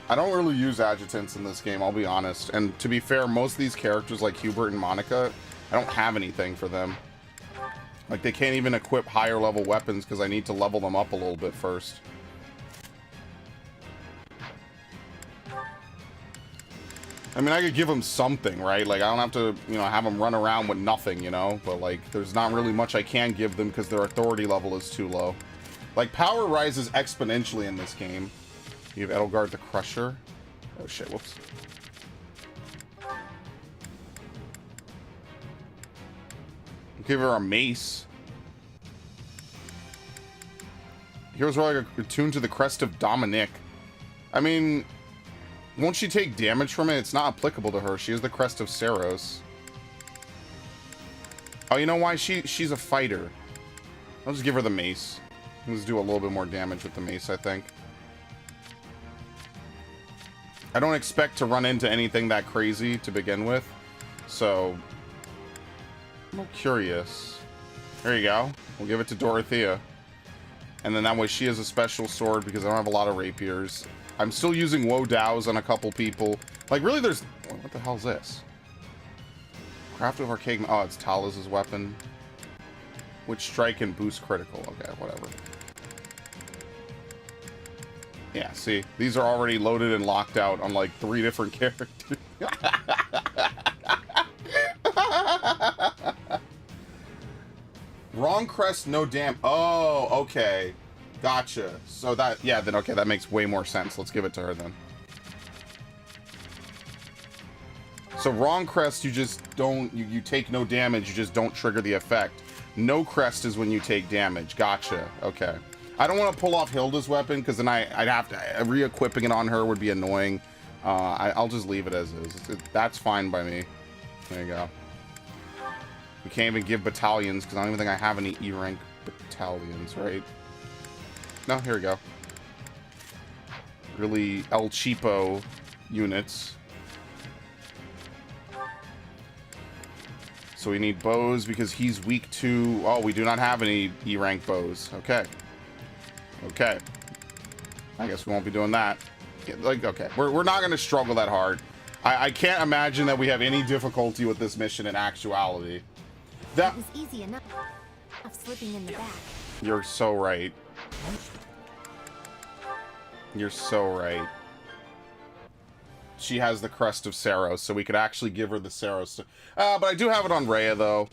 I don't really use Adjutants in this game, I'll be honest. And to be fair, most of these characters, like Hubert and Monica, I don't have anything for them. Like, they can't even equip higher level weapons because I need to level them up a little bit first. I mean, I could give them something, right? Like, I don't have to, you know, have them run around with nothing, you know? But, like, there's not really much I can give them because their authority level is too low. Like, power rises exponentially in this game. You have Edelgard the Crusher. Oh, shit, whoops. Give her a mace. Heroes are like attuned to the crest of Dominic. I mean, won't she take damage from it? It's not applicable to her. She has the crest of Saros. Oh, you know why? She's a fighter. I'll just give her the mace. Let's do a little bit more damage with the mace, I think. I don't expect to run into anything that crazy to begin with, so I'm curious. There you go. We'll give it to Dorothea. And then that way she has a special sword because I don't have a lot of rapiers. I'm still using Woe Dows on a couple people. Like, really, there's... What the hell is this? Craft of Archaic... Oh, it's Tala's weapon. Which strike and boost critical. Okay, whatever. Yeah, see? These are already loaded and locked out on, like, 3 different characters. Wrong crest, no damn... Oh, okay. Gotcha. So that... Yeah, then, okay, that makes way more sense. Let's give it to her, then. So wrong crest, you just don't... You take no damage, you just don't trigger the effect. No crest is when you take damage. Gotcha. Okay. I don't want to pull off Hilda's weapon, because then I'd have to... Re-equipping it on her would be annoying. I'll just leave it as is. That's fine by me. There you go. We can't even give battalions, because I don't even think I have any E-rank battalions, right? No, here we go. Really El Cheapo units. So we need bows because he's weak to... Oh, we do not have any E-rank bows. Okay. Okay. I guess we won't be doing that. Like, okay. We're not going to struggle that hard. I can't imagine that we have any difficulty with this mission in actuality. That... It was easy enough of slipping in the back. You're so right. You're so right. She has the crest of Saros, so we could actually give her the Saros. But I do have it on Rhea, though.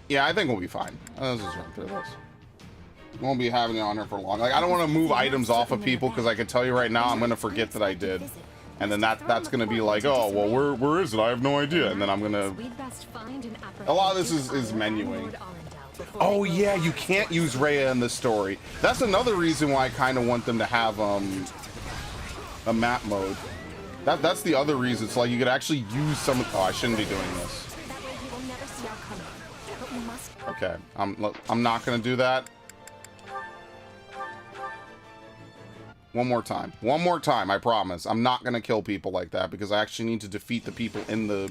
Yeah, I think we'll be fine. Let's just run through this. Won't be having it on her for long. Like, I don't want to move items off of people, because I can tell you right now, I'm going to forget that I did. And then that's going to be like, oh, well, where is it? I have no idea. And then I'm going to... A lot of this is menuing. Oh, yeah, you can't use Rhea in this story. That's another reason why I kind of want them to have a map mode. That's the other reason. It's like you could actually use some... Oh, I shouldn't be doing this. Okay, I'm not going to do that. One more time. One more time, I promise. I'm not going to kill people like that because I actually need to defeat the people in the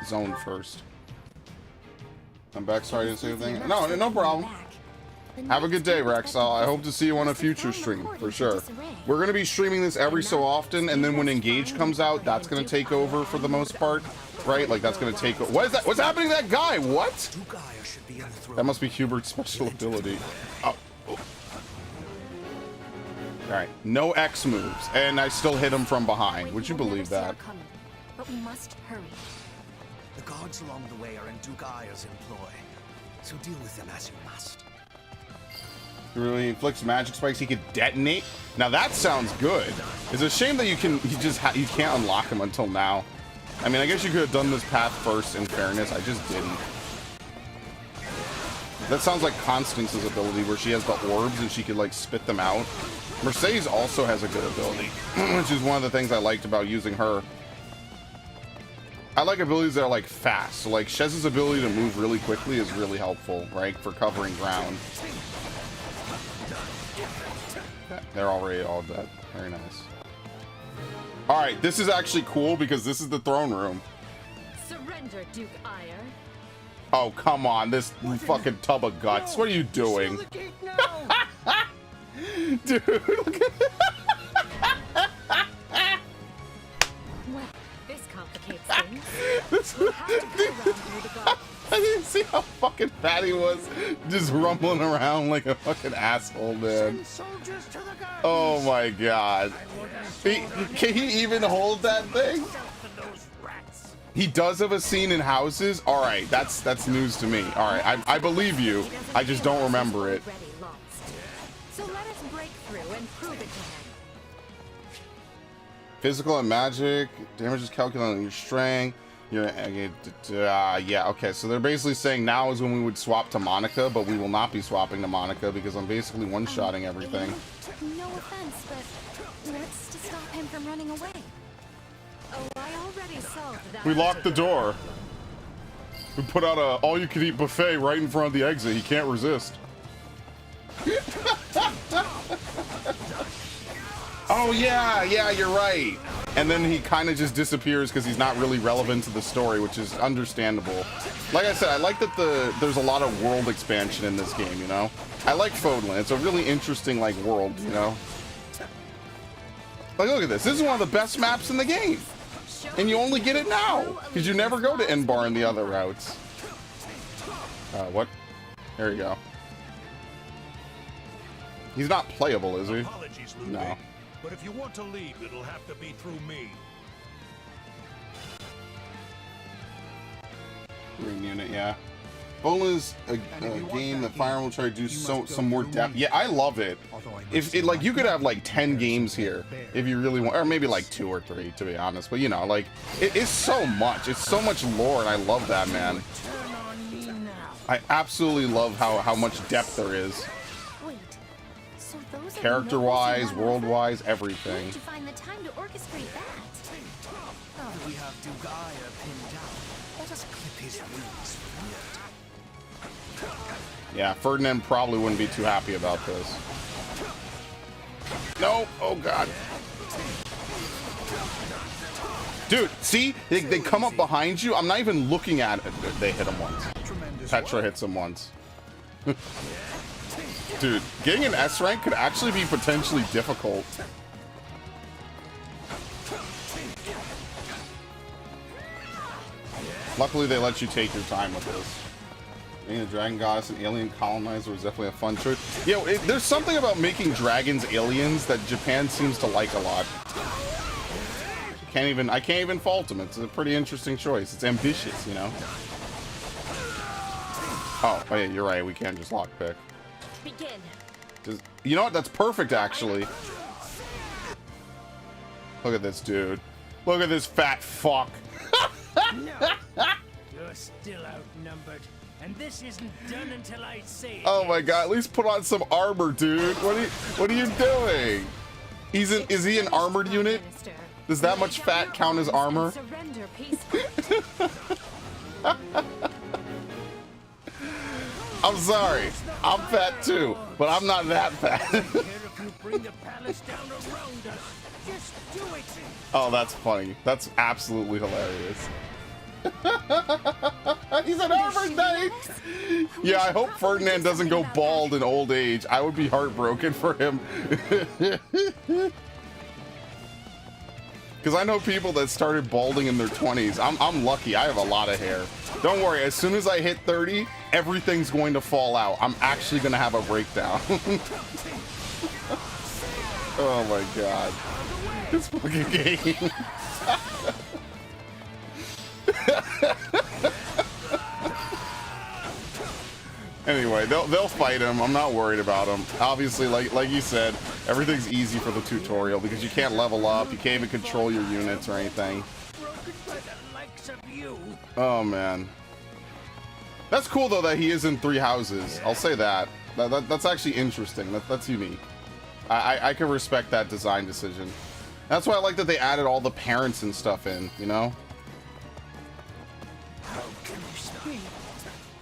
zone first. I'm back. Sorry I didn't say anything. No problem. Have a good day, Rex. I hope to see you on a future stream, for sure. We're going to be streaming this every so often, and then when Engage comes out, that's going to take over for the most part, right? Like, that's going to take... What is that? What's happening to that guy? What? That must be Hubert's special ability. Oh. Alright, no X moves, and I still hit him from behind. Would you believe that? But we must hurry. The guards along the way are in Duke Aya's employ, so deal with them as you must. He really inflicts magic spikes he could detonate. Now that sounds good. It's a shame that you can't unlock him until now. I mean, I guess you could have done this path first. In fairness, I just didn't. That sounds like Constance's ability, where she has the orbs and she could like spit them out. Mercedes also has a good ability, which is one of the things I liked about using her. I like abilities that are like fast. So like Shez's ability to move really quickly is really helpful, right, for covering ground. They're already all dead. Very nice. All right, this is actually cool because this is the throne room. Surrender, Duke Ire. Oh, come on, this fucking tub of guts. What are you doing? Dude, look at Well, this complicates things. We'll have to go around through the garden. I didn't see how fucking fat he was. Just rumbling around like a fucking asshole, man. Oh my god. Can he even hold that thing? He does have a scene in Houses? Alright, that's news to me. Alright, I believe you. I just don't remember it. So let us break through and prove it to him. Physical and magic. Damage is calculated on your strength. Yeah, okay, so they're basically saying now is when we would swap to Monica, but we will not be swapping to Monica because I'm basically one-shotting everything. No offense, but what's to stop him from running away? Oh, I already solved that. We locked the door. We put out a all-you-can-eat buffet right in front of the exit. He can't resist. Oh yeah, you're right. And then he kind of just disappears because he's not really relevant to the story, which is understandable. Like I said, I like that there's a lot of world expansion in this game, you know? I like Fodlan. It's a really interesting, like, world, you know? Like, look at this. This is one of the best maps in the game. And you only get it now, because you never go to Enbar in the other routes. What? There you go. He's not playable, is he? Apologies, Lupe, No. but if you want to leave, it'll have to be through me. Green unit, yeah. Fodlan is a game that Fire will try to do some more depth. Yeah, I love it. If it, like, you could have like 10 games here if you really want, or maybe like 2 or 3 to be honest. But you know, like it's so much. It's so much lore, and I love that, man. I absolutely love how much depth there is. Wait, so those are Character-wise, world-wise, everything. Where did you find the time to orchestrate that? Now that we have Duke Aya pinned down, let us clip his wings from yet. Yeah, Ferdinand probably wouldn't be too happy about this. No! Oh god. Dude, see? They come up behind you. I'm not even looking at it. They hit him once. Petra hits him once. Dude, getting an S rank could actually be potentially difficult. Luckily, they let you take your time with this. Being a dragon goddess and alien colonizer was definitely a fun choice. Yeah, there's something about making dragons aliens that Japan seems to like a lot. I can't even fault them. It's a pretty interesting choice. It's ambitious, you know. Oh yeah, you're right. We can't just lockpick. Begin. You know what? That's perfect, actually. Look at this dude. Look at this fat fuck. No, you're still outnumbered, and this isn't done until I say it. Oh my god! At least put on some armor, dude. What are you doing? Is he an armored unit? Does that much fat count as armor? I'm sorry. I'm fat too, but I'm not that fat. Oh, that's funny. That's absolutely hilarious. He's an armored knight! Yeah, I hope Ferdinand doesn't go bald in old age. I would be heartbroken for him. Because I know people that started balding in their 20s. I'm lucky. I have a lot of hair. Don't worry. As soon as I hit 30, everything's going to fall out. I'm actually going to have a breakdown. Oh my god. This fucking game. Anyway, they'll fight him. I'm not worried about him. Obviously, like you said, everything's easy for the tutorial because you can't level up, you can't even control your units or anything. Oh man, that's cool though that he is in 3 houses. I'll say that. That's actually interesting. That's unique. I can respect that design decision. That's why I like that they added all the parents and stuff in. You know.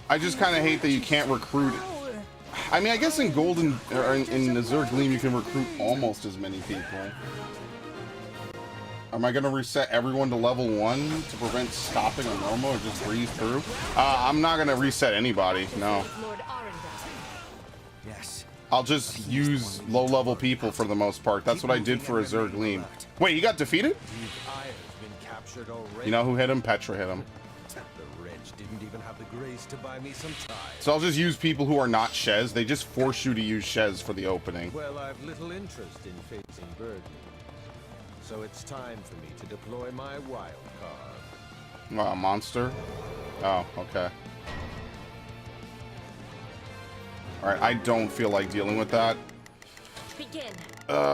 I just kind of hate that you can't recruit. I mean, I guess in Golden or in Azure Gleam you can recruit almost as many people. Am I gonna reset everyone to level 1 to prevent stopping a normal or just breeze through? I'm not gonna reset anybody. No. Yes. I'll just use low-level people for the most part. That's what I did for Azure Gleam. Wait, he got defeated? You know who hit him? Petra hit him. Didn't even have the grace to buy me some time. So I'll just use people who are not Shez. They just force you to use Shez for the opening. Well, I've little interest in facing Birdman, so it's time for me to deploy my wild card. Monster? Oh, okay. Alright, I don't feel like dealing with that. Begin.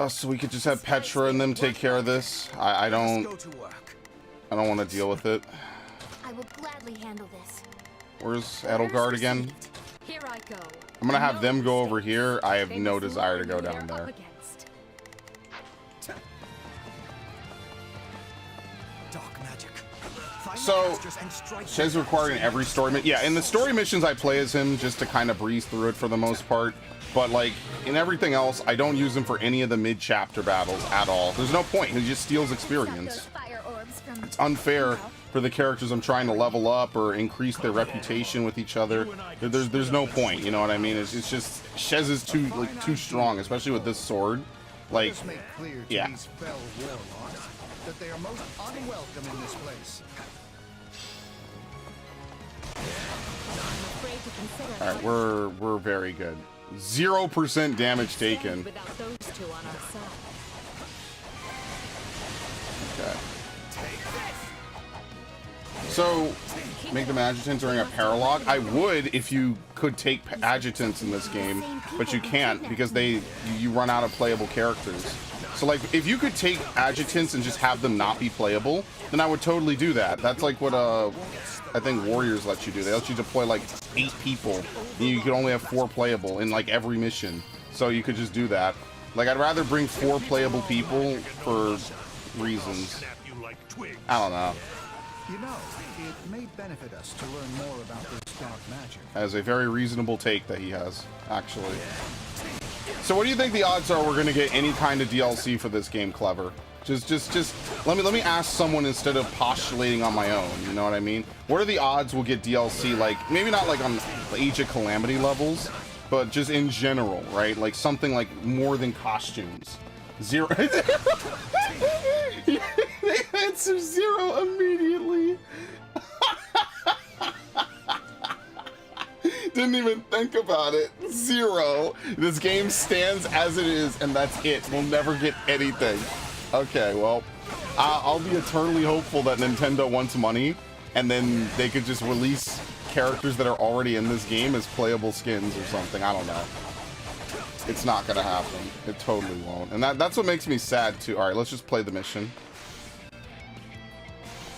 So we could just have Petra and them take care of this. I don't want to deal with it. I will gladly handle this. Where's Edelgard again? Here I go. I'm gonna have them go over here. I have no desire to go down there. Dark magic. So, Shez required in every story mission. Yeah, in the story missions, I play as him just to kind of breeze through it for the most part. But, like, in everything else, I don't use him for any of the mid-chapter battles at all. There's no point. He just steals experience. It's unfair for the characters I'm trying to level up or increase their reputation with each other. There's no point, you know what I mean? It's just, Shez is too strong, especially with this sword. Like, yeah. That they are most unwelcome in this place. Alright, we're very good. 0% damage taken. Okay. So, make them adjutants during a paralog? I would if you could take adjutants in this game, but you can't because you run out of playable characters. So, like, if you could take adjutants and just have them not be playable, then I would totally do that. That's like what I think Warriors let you do. They let you deploy like 8 people, and you could only have 4 playable in like every mission. So you could just do that. Like, I'd rather bring 4 playable people for reasons. I don't know. You know, it may benefit us to learn more about this dark magic. That is a very reasonable take that he has, actually. So what do you think the odds are we're gonna get any kind of DLC for this game, Clever? Just let me ask someone instead of postulating on my own, you know what I mean? What are the odds we'll get DLC, like, maybe not like on the Age of Calamity levels, but just in general, right? Like something like more than costumes. 0. They answer 0 immediately. Didn't even think about it. 0. This game stands as it is, and that's it. We'll never get anything. Okay, well, I'll be eternally hopeful that Nintendo wants money, and then they could just release characters that are already in this game as playable skins or something. I don't know. It's not gonna happen. It totally won't. And that's what makes me sad, too. Alright, let's just play the mission.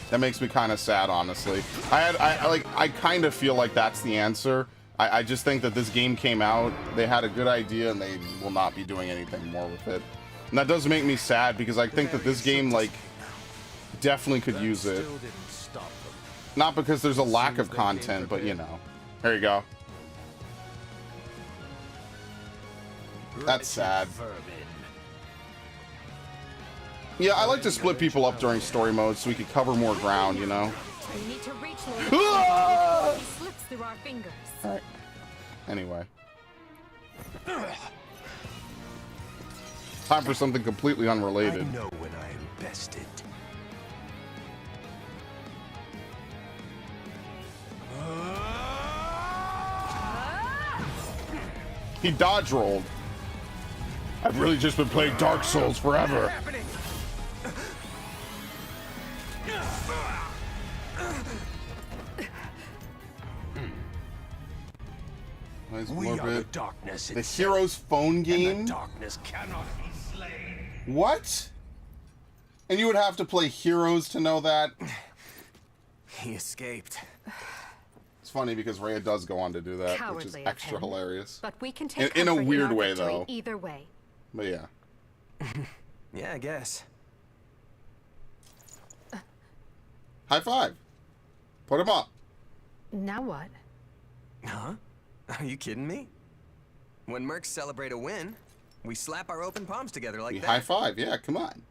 That makes me kind of sad, honestly. I kind of feel like that's the answer. I just think that this game came out, they had a good idea, and they will not be doing anything more with it. And that does make me sad, because I think that this game, like, definitely could use it. Not because there's a lack of content, but, you know. There you go. That's sad. Yeah, I like to split people up during story mode so we could cover more ground, you know? We need to reach Lord. He slips through our fingers. Alright. Anyway. Time for something completely unrelated. I know when I am bested. He dodge rolled. I've really just been playing Dark Souls forever. We are the darkness the Hero's phone game? And the darkness cannot be slain. What? And you would have to play Heroes to know that? He escaped. It's funny because Rhea does go on to do that, Cowardly which is extra hilarious. But we can take in a comfort weird our way, victory though. Either way. But yeah. Yeah, I guess. High five. Put him up. Now what? Huh? Are you kidding me? When Mercs celebrate a win, we slap our open palms together like that. High five, yeah, come on.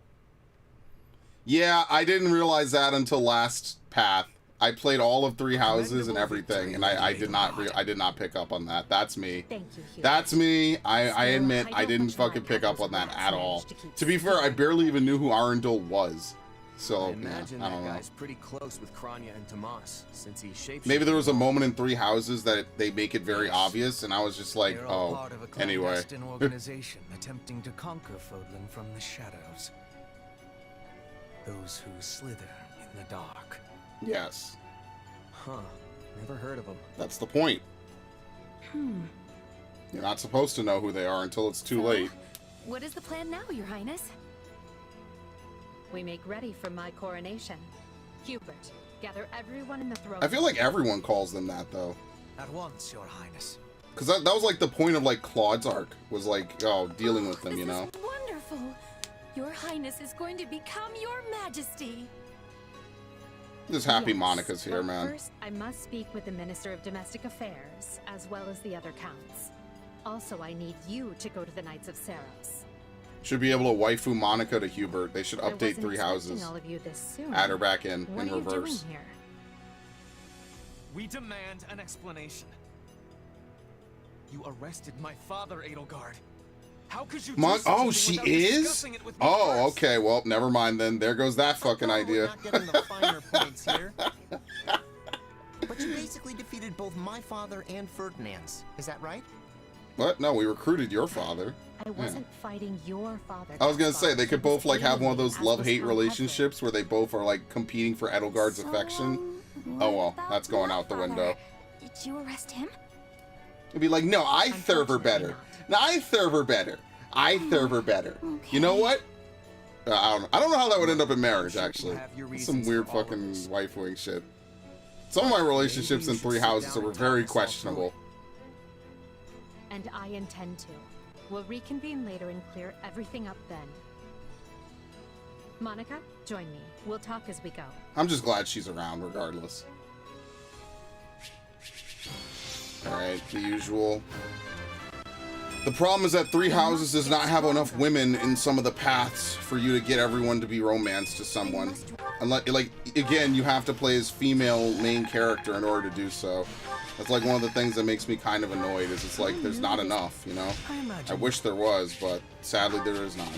Yeah, I didn't realize that until last path. I played all of 3 houses and everything, and I did not pick up on that. That's me. Thank you, Hugh. That's me. I admit I didn't fucking pick up on that at all. To be fair, I barely even knew who Arundel was. So, I imagine I don't that know. guy's pretty close with Kranya and Tomas, since he shaped. Maybe there was a moment in 3 houses that they make it very obvious, and I was just like, They're all oh, part of a anyway. clandestine organization attempting to conquer Fodlan from the shadows. Those who slither in the dark. Yes. Huh. Never heard of them. That's the point. You're not supposed to know who they are until it's too late. What is the plan now, Your Highness? We make ready for my coronation. Hubert, gather everyone in the throne. I feel like everyone calls them that, though. At once, Your Highness. Because that was like the point of like Claude's arc, was like, oh, dealing with them, you know? Wonderful! Your Highness is going to become Your Majesty. Just happy Yes, Monica's here, but man. First, I must speak with the Minister of Domestic Affairs, as well as the other counts. Also, I need you to go to the Knights of Saros. Should be able to waifu Monica to Hubert. They should I update wasn't 3 expecting houses. all of you this soon. Add her back in What are you reverse. doing here? We demand an explanation. You arrested my father, Edelgard. How could you do Oh, something she without is? discussing it with me Oh, first? okay. Well, never mind then. There goes that fucking idea. Not getting the finer points here. But you basically defeated both my father and Ferdinand's. Is that right? What? No, we recruited your father. I wasn't fighting your father. I was gonna say they could both like have one of those As love-hate was relationships where they both are like competing for Edelgard's affection. Oh well, that's going out the window. Did you arrest him? It'd be like, no, I serve her better. No, I serve her better. I serve her better. You know what? I don't know how that would end up in marriage, actually. Some weird fucking waifuing shit. Some of my relationships in 3 houses were very questionable. And I intend to. We'll reconvene later and clear everything up then. Monica, join me. We'll talk as we go. I'm just glad she's around, regardless. Alright, the usual. The problem is that 3 houses does not have enough women in some of the paths for you to get everyone to be romanced to someone. Unless, like, again, you have to play as female main character in order to do so. That's like one of the things that makes me kind of annoyed, is it's like there's not enough, you know? I wish there was, but sadly there is not.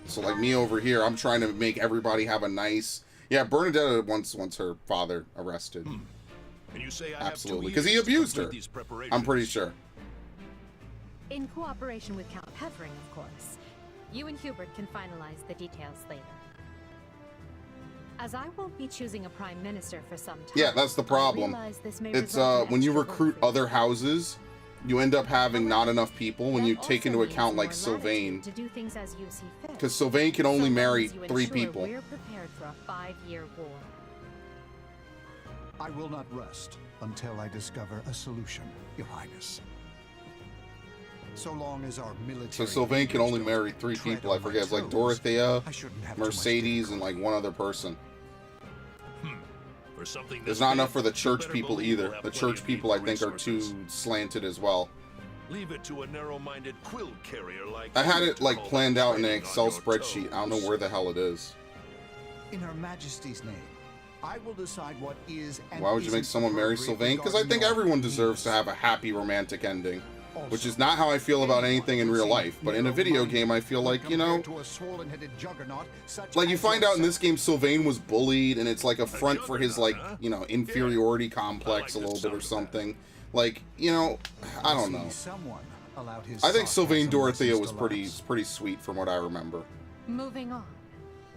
So like me over here, I'm trying to make everybody have a nice... Yeah, Bernadette wants her father arrested. And you say I Absolutely, have 2 because he years to abused her. complete these preparations. I'm pretty sure. In cooperation with Count Hevering, of course. You and Hubert can finalize the details later. As I won't be choosing a prime minister for some time. Yeah, that's the problem. I realize this may It's result in when you extra work recruit for other houses, you end up having not enough people when you take into also account like means more Sylvain. latitude to do things as you see fit. Because Sylvain can only So long marry as you 3 ensure people. We're prepared for a 5-year war. I will not rest until I discover a solution, Your Highness. So long as our military... So Sylvain can only marry 3 people. I forget. It's like Dorothea, Mercedes, and like one other person. For something There's this not big, enough for the you church better people believe we'll either. have The plenty church of people, I people think, are too resources. slanted as well. Leave it to a narrow-minded quill carrier like I had you it to like call planned the out in an training on Excel your spreadsheet. I don't know where the hell it is. In Her Majesty's name, I will decide what is and Why would you make isn't someone marry appropriate Sylvain? Because I think regarding everyone your deserves to have a happy romantic ending. Which is not how I feel about anything in real life. But in a video game, I feel like, you know... to a swollen-headed juggernaut such Like, you as find out in yourself. this game Sylvain was bullied, and it's like a front for his, like, you know, inferiority complex a little bit or something. Like, you know, I don't know. Someone allowed his I think Sylvain sarcasm Dorothea lessons was to pretty sweet from what I remember. Moving on.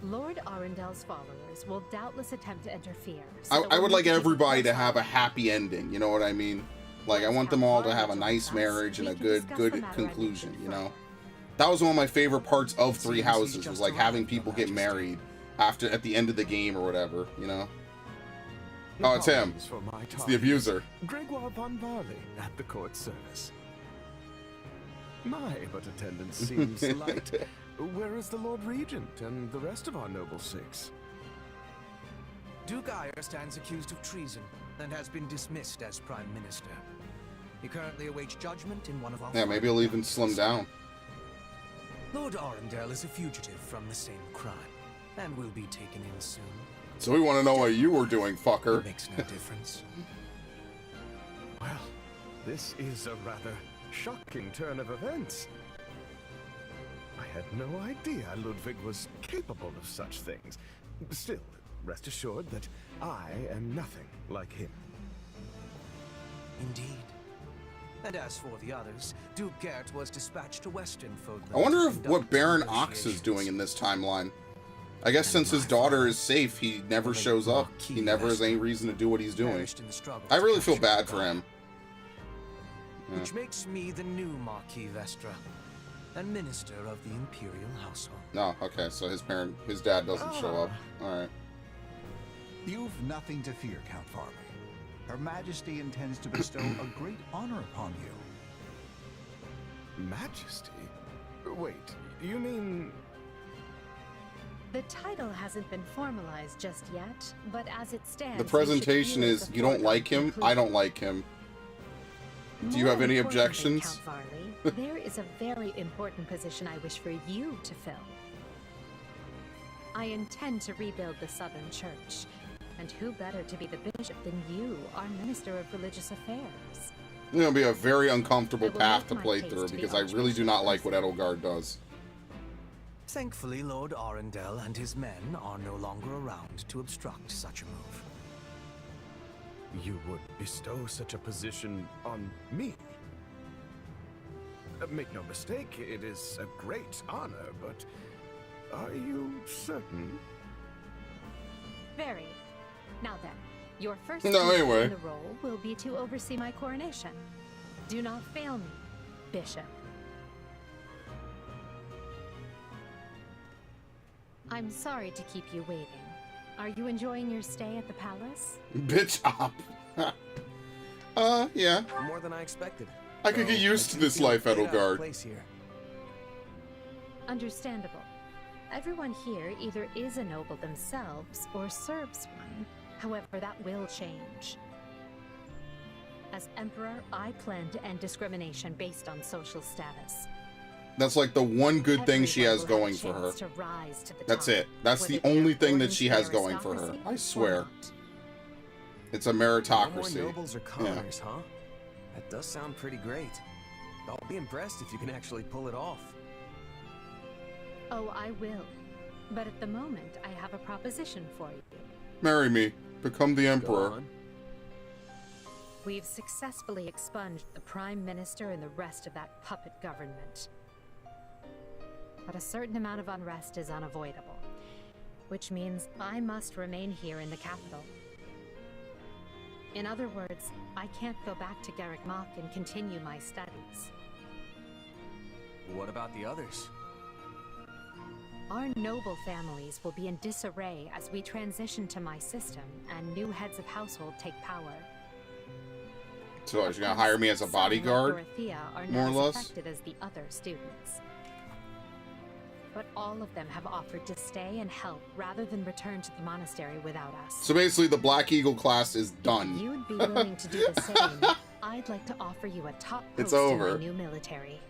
Lord Arundel's followers will doubtless attempt to interfere. I would like everybody to have a happy ending, you know what I mean? Like, I want them all to have a nice marriage and a good conclusion, you know? That was one of my favorite parts of 3 houses, was like having people get married at the end of the game or whatever, you know? Oh, it's him. It's the abuser. Gregoire von Barley at the court service. My, but attendance seems light. Where is the Lord Regent and the rest of our noble 6? Duke Ire stands accused of treason and has been dismissed as Prime Minister. He currently awaits judgment in one of our... Yeah, maybe he'll even slim down. Lord Arundel is a fugitive from the same crime, and will be taken in soon. So we want to know what you were doing, fucker. It makes no difference. Well, this is a rather shocking turn of events. I had no idea Ludwig was capable of such things. Still, rest assured that I am nothing like him. Indeed. And as for the others, Duke Gert was dispatched to Westernfeld. I wonder what Baron Ox is doing in this timeline. I guess since his daughter is safe, he never shows up. He never has any reason to do what he's doing. I really feel bad for him. Which makes me the new Marquis Vestra, and Minister of the Imperial Household. No, okay, so his dad doesn't show up. Alright. You've nothing to fear, Count Farley. Her Majesty intends to bestow a great honor upon you. Majesty? Wait, you mean... The title hasn't been formalized just yet, but as it stands, The presentation is, you don't like him, I don't like him. Do you have any objections? Count Varley, there is a very important position I wish for you to fill. I intend to rebuild the Southern Church, and who better to be the bishop than you, our Minister of Religious Affairs? It's going to be a very uncomfortable path to play through, because I really do not like what Edelgard does. Thankfully, Lord Arundel and his men are no longer around to obstruct such a move. You would bestow such a position on me? Make no mistake, it is a great honor, but are you certain? Very. Now then, your first anyway. in the role will be to oversee my coronation. Do not fail me, Bishop. I'm sorry to keep you waiting. Are you enjoying your stay at the palace? Bitch up. Yeah. More than I expected. I could get used to this life, Edelgard. Understandable. Everyone here either is a noble themselves or serves one. However, that will change. As Emperor, I plan to end discrimination based on social status. That's like the one good thing she has going for her. That's it. That's the only thing that she has going for her. I swear. It's a meritocracy. More nobles or commoners, huh? That does sound pretty great. I'll be impressed if you can actually pull it off. Oh, I will. But at the moment, I have a proposition for you. Marry me. Become the Emperor. We've successfully expunged the Prime Minister and the rest of that puppet government. But a certain amount of unrest is unavoidable, which means I must remain here in the capital. In other words, I can't go back to Garreg Mach and continue my studies. What about the others? Our noble families will be in disarray as we transition to my system and new heads of household take power. So she's gonna hire me as a bodyguard, more or less? Affected as the other students. But all of them have offered to stay and help rather than return to the monastery without us. So basically the Black Eagle class is done. If you'd be willing to do the same, I'd like to offer you a top post in my new military.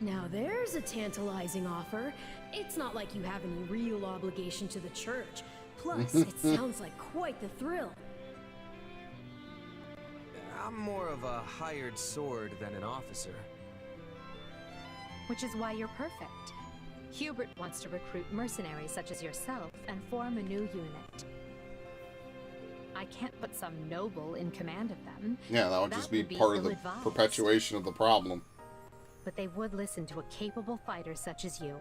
Now there's a tantalizing offer. It's not like you have any real obligation to the church. Plus, it sounds like quite the thrill. I'm more of a hired sword than an officer. Which is why you're perfect. Hubert wants to recruit mercenaries such as yourself and form a new unit. I can't put some noble in command of them. Yeah, that would just be part of the perpetuation of the problem. But they would listen to a capable fighter such as you.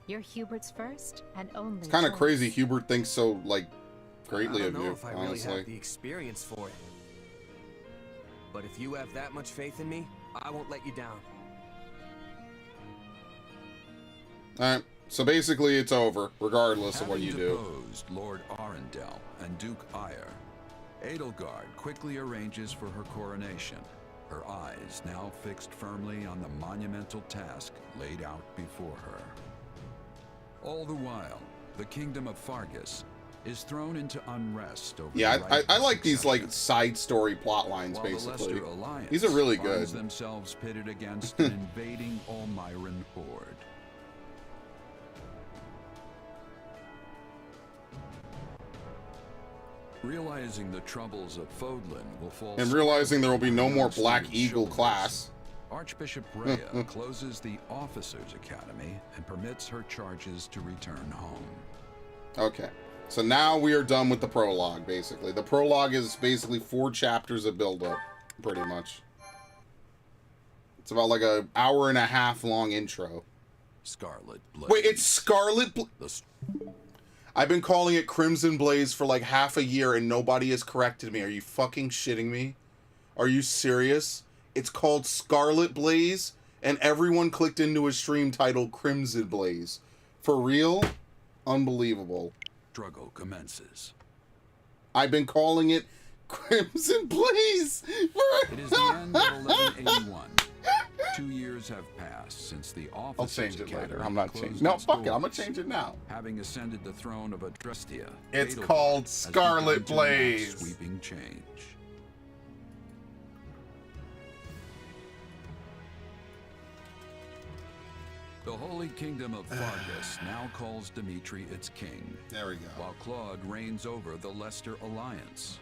You're Hubert's first and only It's kind of choice. crazy Hubert thinks so, like, greatly of you, if I honestly. really have the experience for it. But if you have that much faith in me, I won't let you down. Alright, so basically it's over, regardless of what you do. Deposed Lord Arundel and Duke Ire, Edelgard quickly arranges for her coronation, her eyes now fixed firmly on the monumental task laid out before her. All the while, the kingdom of Fargus is thrown into unrest over I like these like side story plot lines, basically. These are really good. Finds themselves pitted against an invading Almiran horde. Realizing the troubles of Fodlan will fall, And realizing there will be no more Black Eagle class. Archbishop Rhea closes the Officers' Academy and permits her charges to return home. Okay, so now we are done with the prologue, basically. The prologue is basically 4 chapters of build-up, pretty much. It's about like an hour and a half long intro. Scarlet Blaze. Wait, it's Scarlet Blaze? I've been calling it Crimson Blaze for like half a year and nobody has corrected me. Are you fucking shitting me? Are you serious? It's called Scarlet Blaze and everyone clicked into a stream titled Crimson Blaze. For real? Unbelievable. Struggle commences. I've been calling it Crimson Blaze for It is the end of 1181. 2 years have passed since against the I'll officers' change it academy later. I'm not closed changing. No, its fuck it. I'm gonna doors. change it now. Having ascended the throne of Adrestia, It's Edelgard called has Scarlet begun to enact Blaze. Sweeping change. The Holy Kingdom of Fargus now calls Dimitri its king. There we go. While Claude reigns over the Leicester Alliance.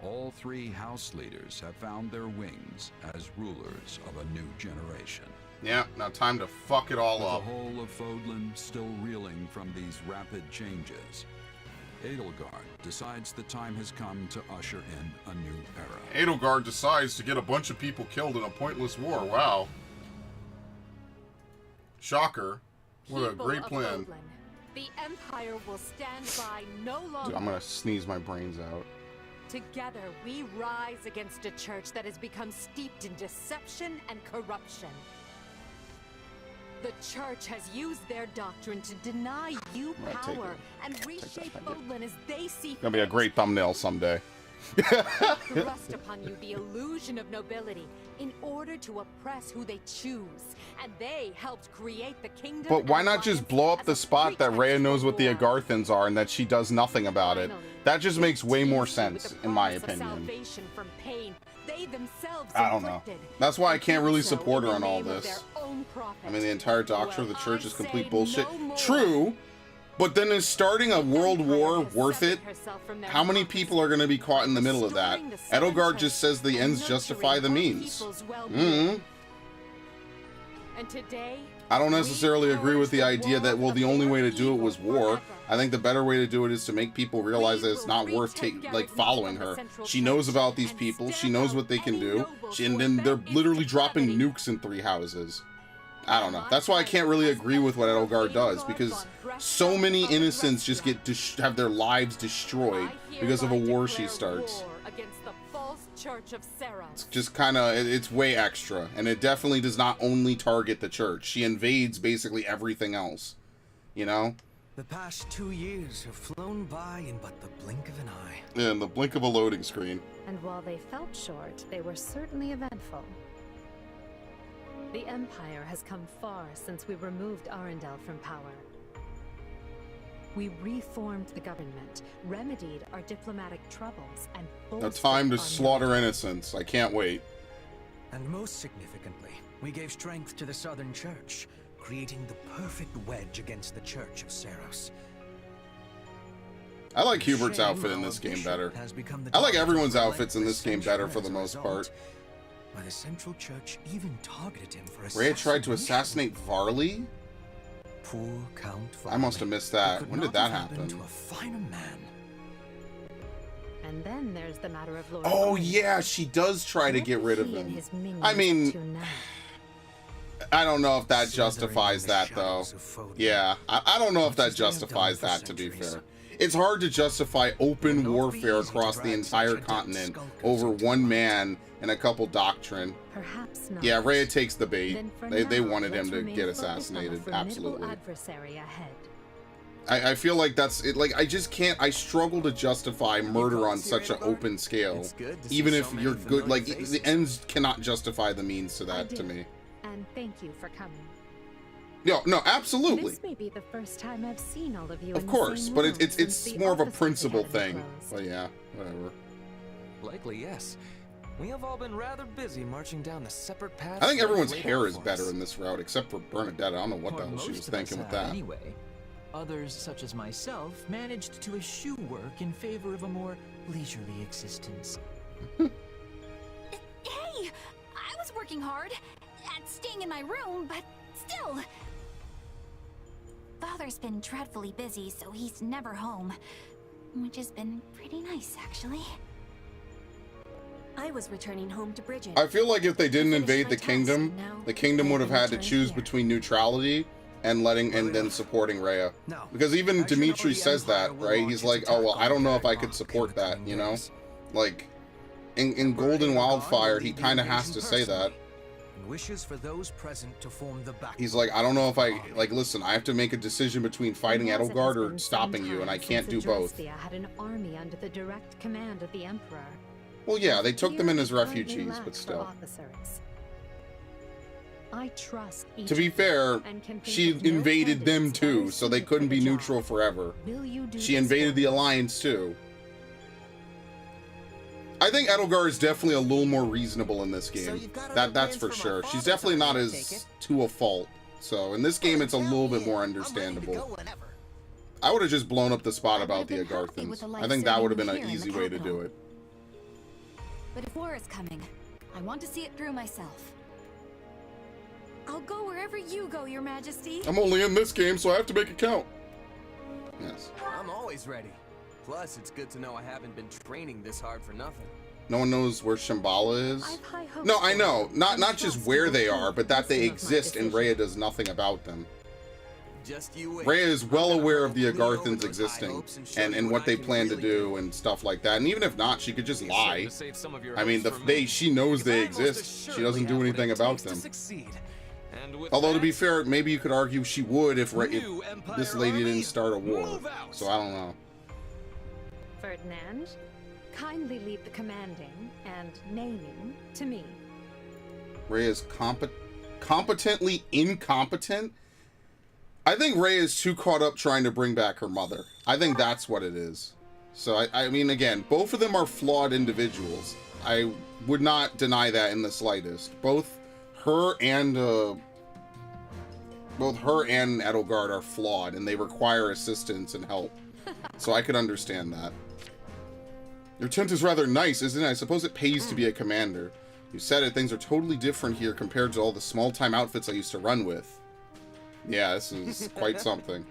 All three house leaders have found their wings as rulers of a new generation. Yeah, now time to fuck it all With up. the whole of Fodlan still reeling from these rapid changes, Edelgard decides the time has come to usher in a new era. Edelgard decides to get a bunch of people killed in a pointless war. Wow. Shocker. What a People great of plan. Fodlan, the Empire will stand by no longer. Dude, I'm gonna sneeze my brains out. Together, we rise against a church that has become steeped in deception and corruption. The church has used their doctrine to deny you I'm gonna take power it. and reshape Fodlan as they see Gonna be a great thumbnail someday. thrust upon you the illusion of nobility in order to oppress who they choose, and they helped create the kingdom. But why and not just alliance blow up as the a spot that Rhea knows what the war. Agarthans are and that she does nothing about it? That just makes way more sense, in my opinion. Salvation from pain they themselves I don't know. inflicted. That's why I can't really So support her in on the all name of this. their own profit. I mean, the entire doctrine of the church I is complete say bullshit. no more. True, but then is starting a world war worth it? How many people are going to be caught in the middle of that? Edelgard just says the ends justify the means. And today, I don't necessarily agree with the idea that, well, the only way to do it was war. I think the better way to do it is to make people realize that it's not worth following her. She knows about these people. She knows what they can do. And then they're literally dropping nukes in 3 houses. I don't know. That's why I can't really agree with what Edelgard does, because so many innocents just get have their lives destroyed because of a war she starts. against the false church of Saros. It's just kind of, it's way extra, and it definitely does not only target the church. She invades basically everything else, you know? The past 2 years have flown by in but the blink of an eye. Yeah, in the blink of a loading screen. And while they felt short, they were certainly eventful. The Empire has come far since we removed Arundel from power. We reformed the government, remedied our diplomatic troubles, and A bolstered time to our slaughter innocents. I can't wait. And most significantly, we gave strength to the Southern Church, creating the perfect wedge against the Church of Saros. I like Hubert's Shame outfit in our this game bishop better. has become the I like target everyone's of outfits in this game better for as the a most result, part. Why the Central Church even targeted him for Rhea tried to assassination. assassinate Varley? Poor Count I must have missed that. could When did not that have happened happen? to a finer man. And then there's the matter of Lord Oh Arundel. yeah, she does try to What get is rid of he and him. his minions I up mean, to now? I don't know if that justifies that though. Yeah, I don't know if that justifies that, to be fair. It's hard to justify open warfare across the entire continent over one man and a couple doctrine. Perhaps not. Yeah, Rhea takes the bait. Then for They now, wanted him let's to remain get focused on a assassinated. formidable Absolutely. adversary ahead. I feel like that's it. Like, I just can't. I struggle to justify murder on such an open scale, It's good to see even so if many you're good. familiar Like, faces. the ends cannot justify the means to I that. do. To me, And thank you for coming. no, absolutely. This may be the first time I've seen all of you. Of in the course, same but room it's since the more of a offices we principle had thing. enclosed. But yeah, whatever. Likely, yes. We have all been rather busy marching down the separate paths. I think that everyone's laid hair out is for better us. in this route, except for Bernadette. I don't know what Or the hell she was most of us thinking with have that. Anyway, others, such as myself, managed to eschew work in favor of a more leisurely existence. Hey! I was working hard at staying in my room, but still. Father's been dreadfully busy, so he's never home. Which has been pretty nice, actually. I was returning home to Bridget. I feel like if they didn't invade the kingdom would have had to choose between neutrality and then supporting Rhea. Because even Dimitri says that, right? He's like, oh, well, I don't know if I could support that, you know? Like, in Golden Wildfire, he kind of has to say that. And wishes for those present to form the back. He's like, I don't know if listen, I have to make a decision between fighting Edelgard or stopping you, and I can't do both. Adrestia had an army under the direct command of the Emperor. Well, yeah, they took them in as Here it currently refugees, lacks but for still. officers. I trust each To be of you fair, and can think she of no invaded them candidates better too, so they suited couldn't for be the job. neutral forever. Will you do She this invaded for the me? Alliance too. I think Edelgard is definitely a little more reasonable in this So game. you've got other That's plans for for my sure. She's father's definitely not army, I take as it? to a fault. So in this game, it's a little bit more understandable. I would have just blown up the spot about the Agarthans. I think that would have been an easy way to do it. But if war is coming, I want to see it through myself. I'll go wherever you go, Your Majesty. I'm only in this game, so I have to make it count. Yes. I'm always ready. Plus, it's good to know I haven't been training this hard for nothing. No one knows where Shambhala is. high hopes No, I for know. you, Not and not just trust where you they will are, but that they listen of my exist, and decision. Rhea does nothing about them. Just you wait. Rhea is well aware of the clean over Agarthans those high existing hopes and show and you what I they can plan to really do and stuff like that. And even if not, she could just Be lie. certain to save some of your I mean, hopes for me, she knows because they I most exist. She assuredly doesn't do have what anything it about takes to them. succeed. And with Although to be that, fair, maybe you could argue she would if New this Empire lady Army, didn't start a war. move out! So I don't know. Ferdinand, kindly leave the commanding and naming to me. Rhea is competently incompetent. I think Rhea is too caught up trying to bring back her mother. I think that's what it is. So I mean, again, both of them are flawed individuals. I would not deny that in the slightest. Both her and Edelgard are flawed, and they require assistance and help. So I could understand that. Your tent is rather nice, isn't it? I suppose it pays to be a commander. You said it, things are totally different here compared to all the small-time outfits I used to run with. Yeah, this is quite something.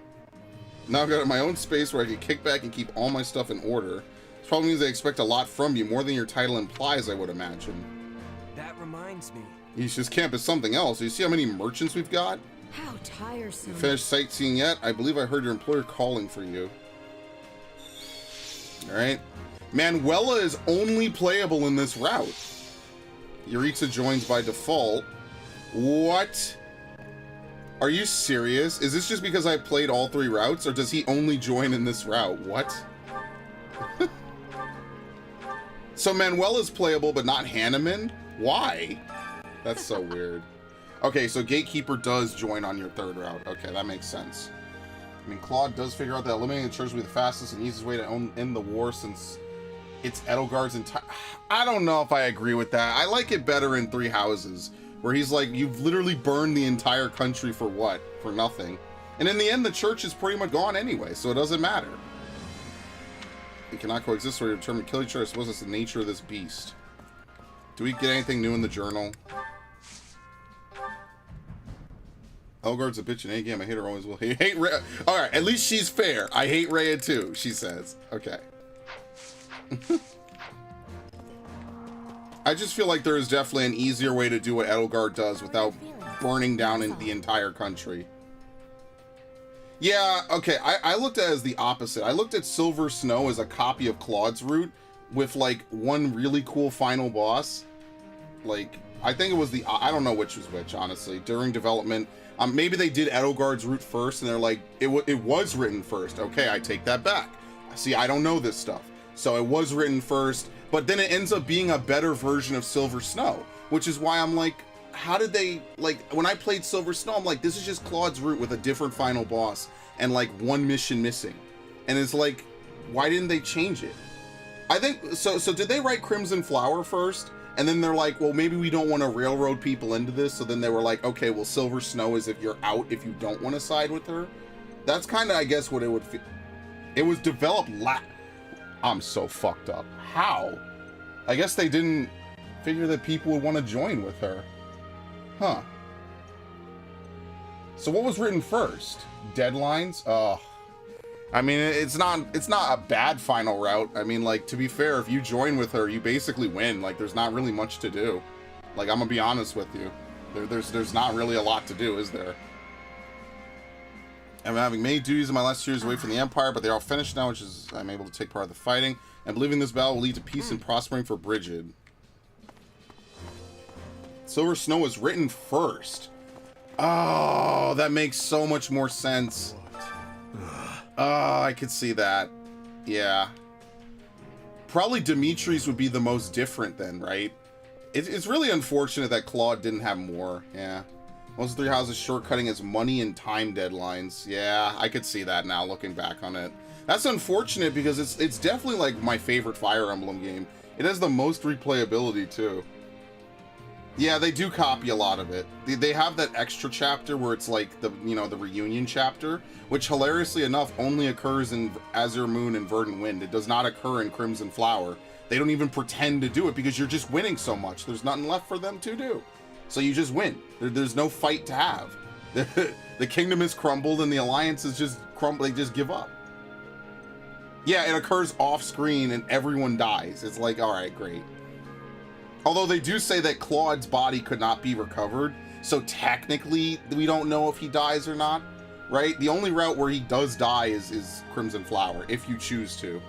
Now I've got my own space where I can kick back and keep all my stuff in order. This probably means they expect a lot from you, more than your title implies, I would imagine. That reminds me. East's camp is something else. You see how many merchants we've got? How tiresome. You finished sightseeing yet? I believe I heard your employer calling for you. Alright. Manuela is only playable in this route. Yuritsa joins by default. What? Are you serious? Is this just because I played all 3 routes, or does he only join in this route? What? So Manuela's playable, but not Hanneman? Why? That's so weird. Okay, so Gatekeeper does join on your 3rd route. Okay, that makes sense. I mean, Claude does figure out that eliminating the church will be the fastest and easiest way to end the war since it's Edelgard's entire... I don't know if I agree with that. I like it better in 3 Houses, where he's like, you've literally burned the entire country for what? For nothing. And in the end, the church is pretty much gone anyway, so it doesn't matter. We cannot coexist or determine to kill each other. I suppose it's the nature of this beast. Do we get anything new in the journal? Edelgard's a bitch in a game. I hate her always will. I hate Rhea. Alright, at least she's fair. I hate Rhea too, she says. Okay. I just feel like there is definitely an easier way to do what Edelgard does without burning down the entire country. Yeah, okay, I looked at it as the opposite. I looked at Silver Snow as a copy of Claude's route with, like, one really cool final boss. Like, I think it was the... I don't know which was which, honestly. During development, maybe they did Edelgard's route first, and they're like, it was written first. Okay, I take that back. See, I don't know this stuff. So it was written first, but then it ends up being a better version of Silver Snow, which is why I'm like, how did they, like, when I played Silver Snow, I'm like, this is just Claude's route with a different final boss and like one mission missing. And it's like, why didn't they change it? I think, so did they write Crimson Flower first? And then they're like, well, maybe we don't want to railroad people into this. So then they were like, okay, well, Silver Snow is if you're out, if you don't want to side with her. That's kind of, I guess, what it would feel. It was developed I'm so fucked up. How? I guess they didn't figure that people would want to join with her. Huh. So what was written first? Deadlines? Oh. I mean, it's not a bad final route. I mean, like, to be fair, if you join with her, you basically win. Like, there's not really much to do. Like, I'm gonna be honest with you. There's not really a lot to do, is there? I'm having many duties in my last years away from the Empire, but they're all finished now, which is I'm able to take part of the fighting. And believing this battle will lead to peace and prospering for Brigid. Silver Snow was written first. Oh, that makes so much more sense. Oh, I could see that. Yeah. Probably Dimitri's would be the most different then, right? It's really unfortunate that Claude didn't have more. Yeah. Most of the 3 houses shortcutting its money and time deadlines. Yeah, I could see that now looking back on it. That's unfortunate because it's definitely like my favorite Fire Emblem game. It has the most replayability too. Yeah, they do copy a lot of it. They have that extra chapter where it's like the reunion chapter, which hilariously enough only occurs in Azure Moon and Verdant Wind. It does not occur in Crimson Flower. They don't even pretend to do it because you're just winning so much. There's nothing left for them to do. So you just win. There's no fight to have. The kingdom is crumbled and the alliance is just crumbled. They just give up. Yeah, it occurs off screen and everyone dies. It's like, all right, great. Although they do say that Claude's body could not be recovered, so technically we don't know if he dies or not, right? The only route where he does die is Crimson Flower, if you choose to.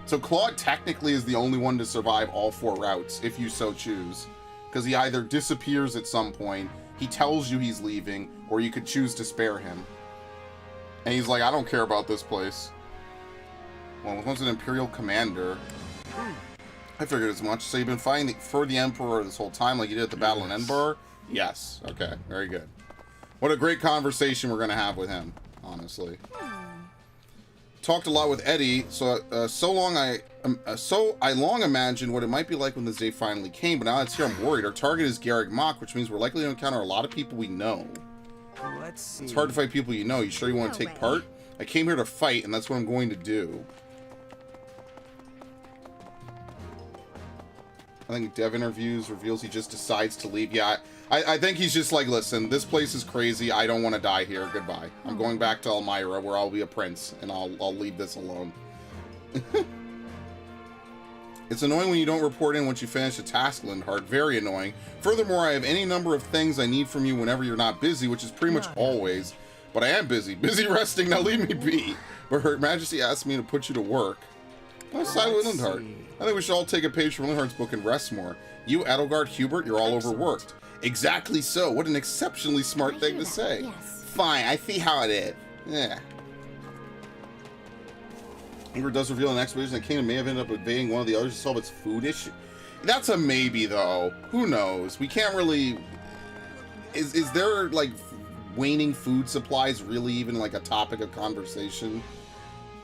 So Claude technically is the only one to survive all 4 routes, if you so choose. Because he either disappears at some point, he tells you he's leaving, or you could choose to spare him. And he's like, I don't care about this place. Well, once an Imperial commander... I figured as much. So you've been fighting for the Emperor this whole time like you did at the Battle in Edinburgh? Yes. Okay, very good. What a great conversation we're going to have with him, honestly. Talked a lot with Eddie, so I long imagined what it might be like when this day finally came, but now it's here, I'm worried. Our target is Garreg Mach, which means we're likely to encounter a lot of people we know. Let's see. It's hard to fight people you know. You sure you want to take part? I came here to fight, and that's what I'm going to do. I think Dev interviews reveals he just decides to leave. Yeah, I think he's just like, listen, this place is crazy. I don't want to die here. Goodbye. I'm going back to Elmira where I'll be a prince and I'll leave this alone. It's annoying when you don't report in once you finish a task, Lindhart. Very annoying. Furthermore, I have any number of things I need from you whenever you're not busy, which is pretty much always. But I am busy. Busy resting. Now leave me be. But Her Majesty asked me to put you to work. Oh, silent Lindhart. I think we should all take a page from Lindhart's book and rest more. You, Edelgard, Hubert, you're all overworked. Exactly so. What an exceptionally smart thing to say. Yes. Fine, I see how it is. Yeah. Hubert does reveal an expedition that Kingdom may have ended up invading one of the others to solve its food issue. That's a maybe, though. Who knows? We can't really... Is there, like, waning food supplies really even, like, a topic of conversation?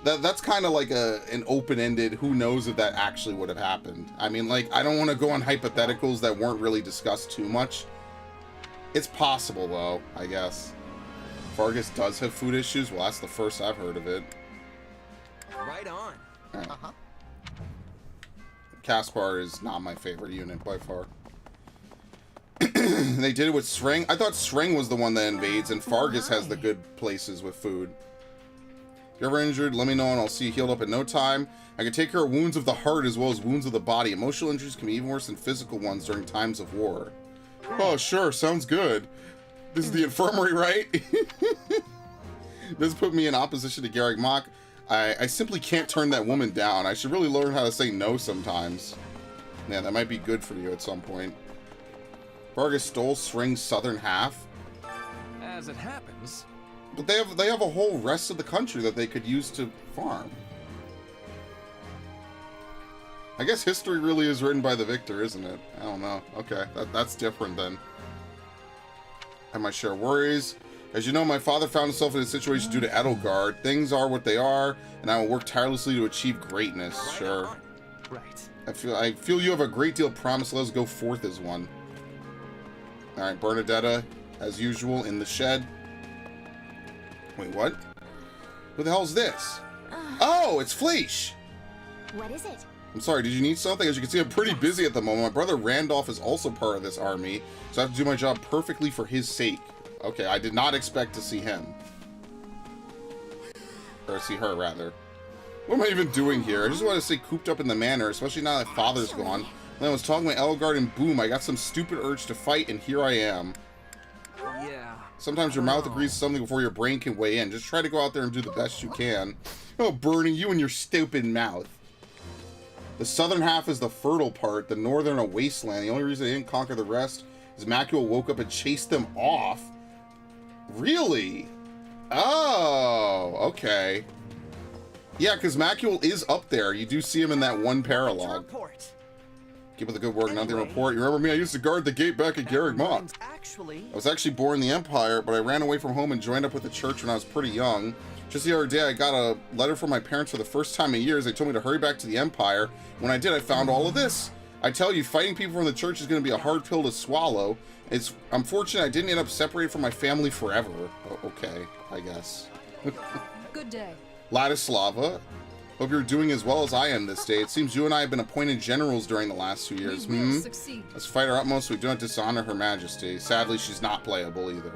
That's kind of like an open-ended, who knows if that actually would have happened. I mean, like, I don't want to go on hypotheticals that weren't really discussed too much. It's possible, though, I guess. Vargas does have food issues? Well, that's the first I've heard of it. Right on. Right. Caspar is not my favorite unit by far. They did it with Sring. I thought Sring was the one that invades, and Fargus has the good places with food. If you're ever injured, let me know and I'll see you healed up in no time. I can take care of wounds of the heart as well as wounds of the body. Emotional injuries can be even worse than physical ones during times of war. Oh, sure. Sounds good. This is the infirmary, right? This put me in opposition to Garreg Mach. I simply can't turn that woman down. I should really learn how to say no sometimes. Yeah, that might be good for you at some point. Vargas stole Sring's southern half. As it happens... But they have a whole rest of the country that they could use to farm. I guess history really is written by the victor, isn't it? I don't know. Okay, that's different then. I have my share of worries. As you know, my father found himself in a situation due to Edelgard. Things are what they are, and I will work tirelessly to achieve greatness. Sure. Right. I feel you have a great deal of promise. Let us go forth as one. All right, Bernadetta, as usual, in the shed. Wait, what? Who the hell's this? Oh, it's Fleesh! What is it? I'm sorry, did you need something? As you can see, I'm pretty busy at the moment. My brother Randolph is also part of this army, so I have to do my job perfectly for his sake. Okay, I did not expect to see him. Or see her, rather. What am I even doing here? I just want to stay cooped up in the manor, especially now that father's gone. When I was talking with Edelgard and boom, I got some stupid urge to fight, and here I am. Yeah. Sometimes your mouth agrees to something before your brain can weigh in. Just try to go out there and do the best you can. Oh, Bernie, you and your stupid mouth. The southern half is the fertile part, the northern a wasteland. The only reason they didn't conquer the rest is Macul woke up and chased them off. Really? Oh, okay. Yeah, because Macul is up there. You do see him in that one paralogue. Keep up the good work, nothing to report. You remember me? I used to guard the gate back at Garrick Mach. I was actually born in the Empire, but I ran away from home and joined up with the church when I was pretty young. Just the other day, I got a letter from my parents for the first time in years. They told me to hurry back to the Empire. When I did, I found all of this. I tell you, fighting people from the church is going to be a hard pill to swallow. It's unfortunate I didn't end up separated from my family forever. Oh, okay, I guess. Good day. Ladislava, hope you're doing as well as I am this day. It seems you and I have been appointed generals during the last 2 years. We will succeed. Let's fight our utmost so we do not dishonor Her Majesty. Sadly, she's not playable either.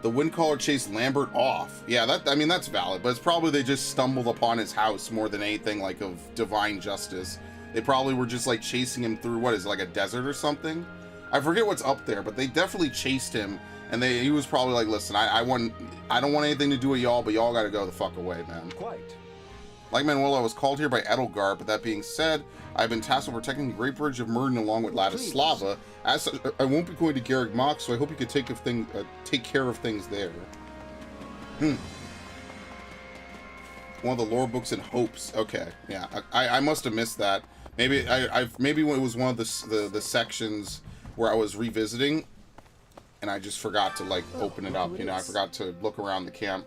The Windcaller chased Lambert off. Yeah, that's valid, but it's probably they just stumbled upon his house more than anything like of divine justice. They probably were just like chasing him through, what is it, like a desert or something? I forget what's up there, but they definitely chased him, and he was probably like, listen, I don't want anything to do with y'all, but y'all gotta go the fuck away, man. Quite. Like Manuel, I was called here by Edelgard, but that being said, I've been tasked with protecting the Great Bridge of Murden along with Ladislava. As such, I won't be going to Garrick Mach, so I hope you could take care of things there. One of the lore books in hopes. Okay, yeah, I must have missed that. Maybe maybe when it was one of the sections where I was revisiting, and I just forgot to like open it up. You know, I forgot to look around the camp.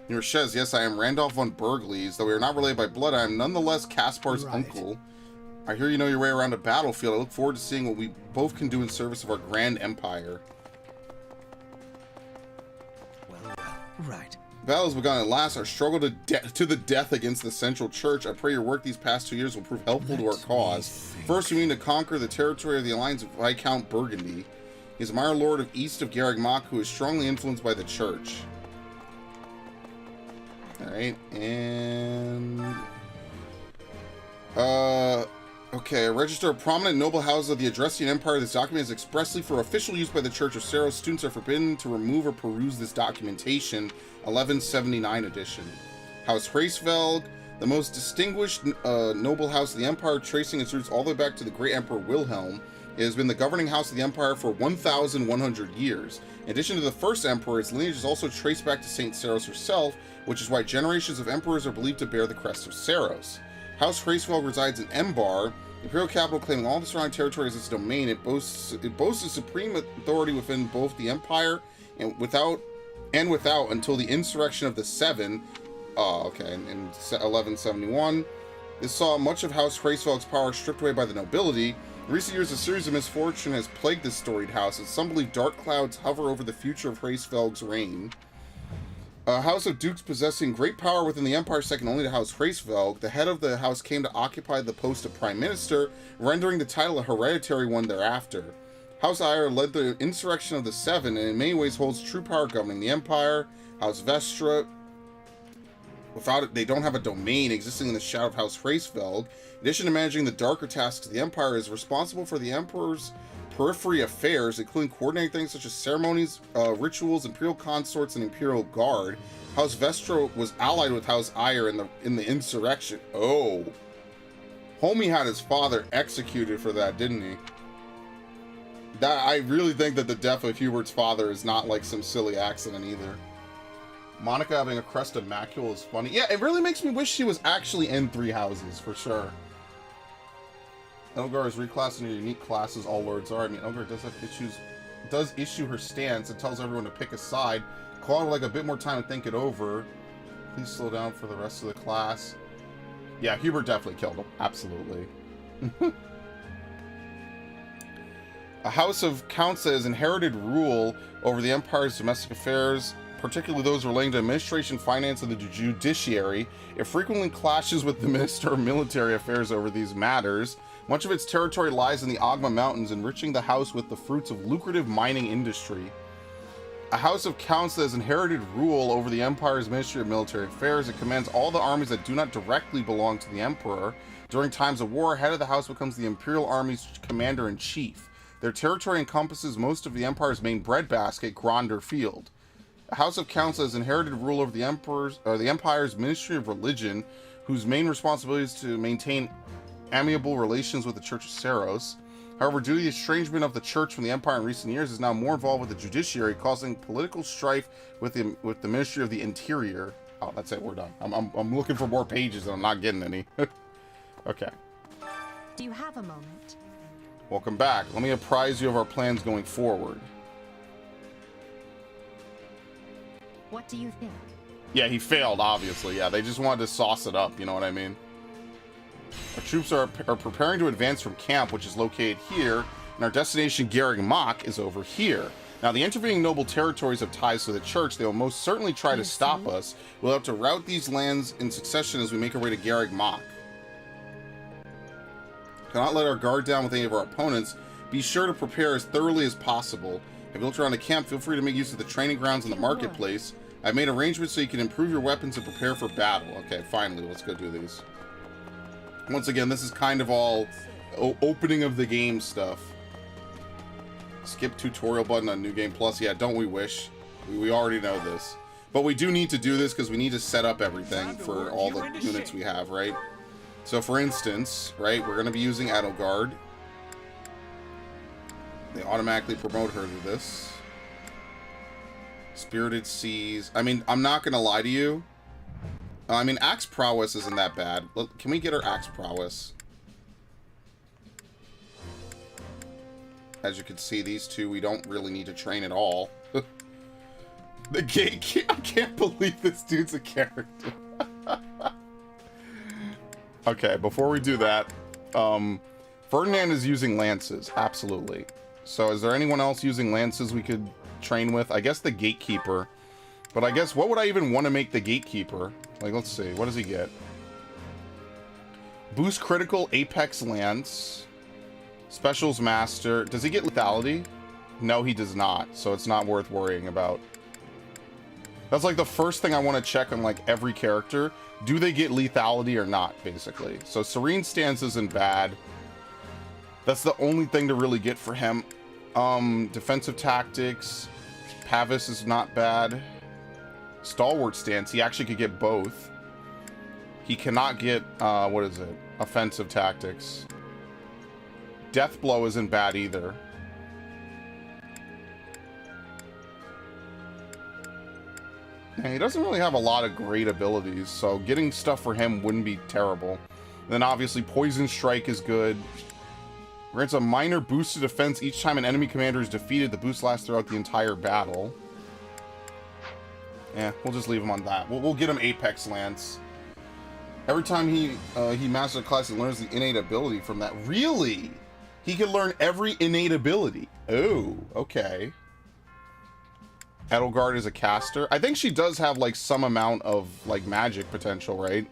Your Shez, yes, I am Randolph von Bergles. Though we are not related by blood, I am nonetheless Caspar's uncle. I hear you know your way around a battlefield. I look forward to seeing what we both can do in service of our grand empire. Well, right. Battle has begun at last. Our struggle to the death against the Central Church. I pray your work these past 2 years will prove helpful to our cause. First, we need to conquer the territory of the Alliance of Viscount Burgundy. He is a minor lord of east of Garrick Mach who is strongly influenced by the church. Alright, and... okay, a register of prominent noble houses of the Adressian Empire. This document is expressly for official use by the Church of Seros. Students are forbidden to remove or peruse this documentation. 1179 edition. House Hraesvelg, the most distinguished noble house of the Empire, tracing its roots all the way back to the great Emperor Wilhelm. It has been the governing house of the Empire for 1,100 years. In addition to the first emperor, its lineage is also traced back to Saint Seros herself, which is why generations of emperors are believed to bear the crest of Seros. House Hraesvelg resides in Embar, the imperial capital, claiming all the surrounding territory as its domain. It boasts a supreme authority within both the Empire and without until the insurrection of the Seven. In 1171. This saw much of House Hraesvelg's power stripped away by the nobility. In recent years, a series of misfortune has plagued this storied house, and some believe dark clouds hover over the future of Hraesvelg's reign. A house of dukes possessing great power within the Empire, second only to House Hraesvelg, the head of the house came to occupy the post of Prime Minister, rendering the title a hereditary one thereafter. House Ayer led the insurrection of the Seven, and in many ways holds true power governing the Empire. House Vestra, without it, they don't have a domain, existing in the shadow of House Hraesvelg. In addition to managing the darker tasks of the Empire, is responsible for the Emperor's periphery affairs, including coordinating things such as ceremonies, rituals, imperial consorts, and imperial guard. House Vestra was allied with House Ayer in the insurrection. Oh, homie had his father executed for that, didn't he? I really think that the death of Hubert's father is not like some silly accident either. Monica having a crest of macula is funny. Yeah, it really makes me wish she was actually in Three Houses, for sure. Elgar is reclassed into unique classes all lords are. I mean, Elgar does issue her stance and tells everyone to pick a side. Claude would like a bit more time to think it over. Please slow down for the rest of the class. Yeah, Hubert definitely killed him. Absolutely. A house of counts that has inherited rule over the Empire's domestic affairs, particularly those relating to administration, finance, and the judiciary. It frequently clashes with the Minister of Military Affairs over these matters. Much of its territory lies in the Agma Mountains, enriching the house with the fruits of lucrative mining industry. A house of counts that has inherited rule over the Empire's Ministry of Military Affairs. It commands all the armies that do not directly belong to the Emperor. During times of war, head of the house becomes the Imperial Army's commander-in-chief. Their territory encompasses most of the Empire's main breadbasket, Gronder Field. A house of counts that has inherited rule over the Empire's Ministry of Religion, whose main responsibility is to maintain amiable relations with the Church of Seros. However, due to the estrangement of the Church from the Empire in recent years, is now more involved with the judiciary, causing political strife with the Ministry of the Interior. Oh, that's it. We're done. I'm looking for more pages and I'm not getting any. Okay. Do you have a moment? Welcome back. Let me apprise you of our plans going forward. What do you think? Yeah, he failed, obviously. Yeah, they just wanted to sauce it up, you know what I mean? Our troops are preparing to advance from camp, which is located here, and our destination, Garreg Mach, is over here. Now, the intervening noble territories have ties to the church. They will most certainly try to stop us. We'll have to route these lands in succession as we make our way to Garreg Mach. Cannot let our guard down with any of our opponents. Be sure to prepare as thoroughly as possible. If you look around the camp, feel free to make use of the training grounds in the marketplace. I've made arrangements so you can improve your weapons and prepare for battle. Okay, finally, let's go do these. Once again, this is kind of all opening of the game stuff. Skip tutorial button on New Game Plus. Yeah, don't we wish? We already know this. But we do need to do this because we need to set up everything for all the units we have, right? So, for instance, right, we're going to be using Edelgard. They automatically promote her to this. Spirited Seas. I mean, I'm not going to lie to you. I mean, Axe Prowess isn't that bad. Look, can we get her Axe Prowess? As you can see, these two, we don't really need to train at all. The gate. I can't believe this dude's a character. Okay, before we do that, Ferdinand is using lances, absolutely. So is there anyone else using lances we could train with? I guess the Gatekeeper. But I guess, what would I even want to make the Gatekeeper? Like, let's see, what does he get? Boost critical Apex Lance. Specials Master. Does he get lethality? No, he does not, so it's not worth worrying about. That's like the first thing I want to check on like every character. Do they get lethality or not, basically? So Serene Stance isn't bad. That's the only thing to really get for him. Defensive Tactics. Pavis is not bad. Stalwart Stance, he actually could get both. He cannot get, what is it? Offensive Tactics. Death Blow isn't bad either. And he doesn't really have a lot of great abilities, so getting stuff for him wouldn't be terrible. And then obviously Poison Strike is good. Grants a minor boost to defense each time an enemy commander is defeated. The boost lasts throughout the entire battle. Yeah, we'll just leave him on that. We'll get him Apex Lance. Every time he masters a class, he learns the innate ability from that. Really? He can learn every innate ability. Oh, okay. Edelgard is a caster. I think she does have like some amount of like magic potential, right?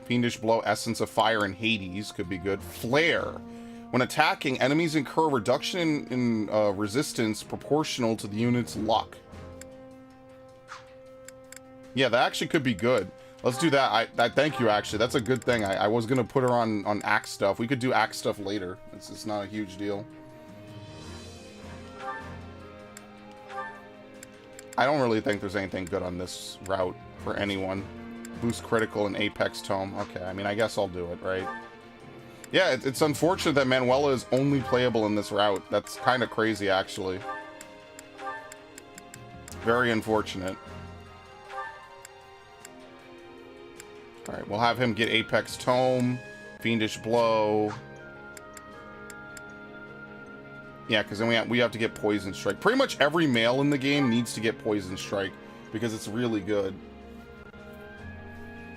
Fiendish Blow, Essence of Fire, and Hades could be good. Flare. When attacking, enemies incur a reduction in resistance proportional to the unit's luck. Yeah, that actually could be good. Let's do that. I thank you, actually. That's a good thing. I was going to put her on axe stuff. We could do axe stuff later. It's not a huge deal. I don't really think there's anything good on this route for anyone. Boost critical and Apex Tome. Okay, I mean, I guess I'll do it, right? Yeah, it's unfortunate that Manuela is only playable in this route. That's kind of crazy, actually. Very unfortunate. Alright, we'll have him get Apex Tome, Fiendish Blow. Yeah, because then we have to get Poison Strike. Pretty much every male in the game needs to get Poison Strike, because it's really good.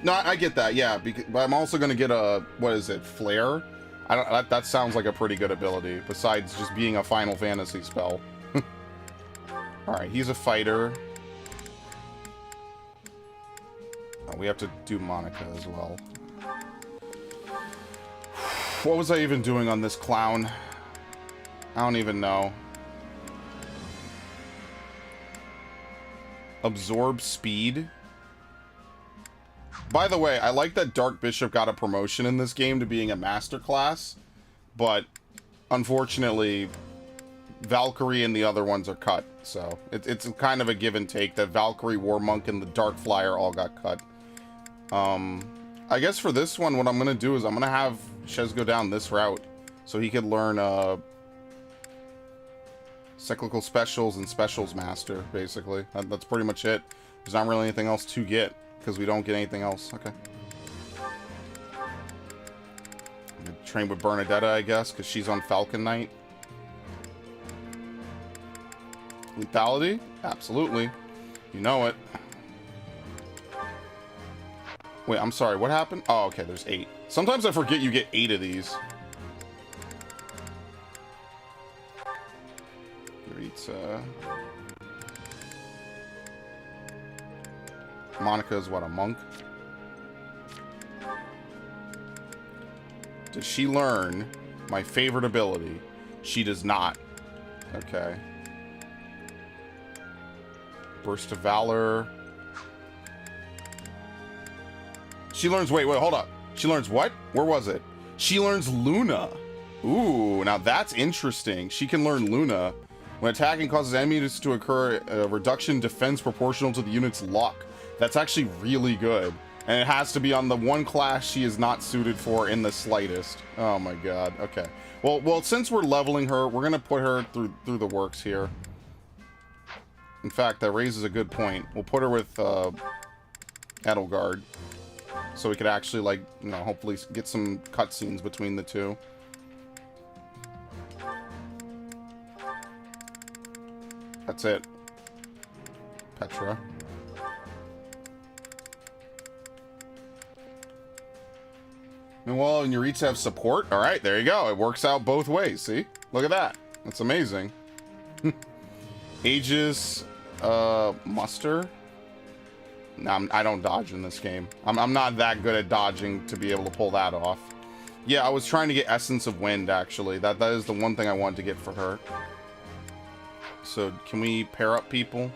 No, I get that, yeah, but I'm also going to get a, what is it, Flare? That sounds like a pretty good ability, besides just being a Final Fantasy spell. Alright, he's a fighter. Oh, we have to do Monica as well. What was I even doing on this clown? I don't even know. Absorb Speed. By the way, I like that Dark Bishop got a promotion in this game to being a master class, but unfortunately, Valkyrie and the other ones are cut. So it's kind of a give and take that Valkyrie, War Monk, and the Dark Flyer all got cut. I guess for this one, what I'm going to do is I'm going to have Shez go down this route so he could learn Cyclical Specials and Specials Master, basically. That's pretty much it. There's not really anything else to get, because we don't get anything else. Okay. Train with Bernadetta, I guess, because she's on Falcon Knight. Lethality? Absolutely. You know it. Wait, I'm sorry, what happened? Oh, okay, there's 8. Sometimes I forget you get 8 of these. Yuritsa. Monica is what, a monk? Does she learn my favorite ability? She does not. Okay. Burst of Valor. She learns, wait, hold up. She learns what? Where was it? She learns Luna. Ooh, now that's interesting. She can learn Luna. When attacking causes enemies to occur a reduction in defense proportional to the unit's luck. That's actually really good. And it has to be on the one class she is not suited for in the slightest. Oh my god. Okay. Well, since we're leveling her, we're gonna put her through the works here. In fact, that raises a good point. We'll put her with Edelgard, so we could actually, like, you know, hopefully get some cutscenes between the two. That's it. Petra. Well, and Yuritsa have support. All right, there you go. It works out both ways. See? Look at that. That's amazing. Aegis, muster. No, I don't dodge in this game. I'm not that good at dodging to be able to pull that off. Yeah, I was trying to get Essence of Wind, actually. That is the one thing I wanted to get for her. So, can we pair up people?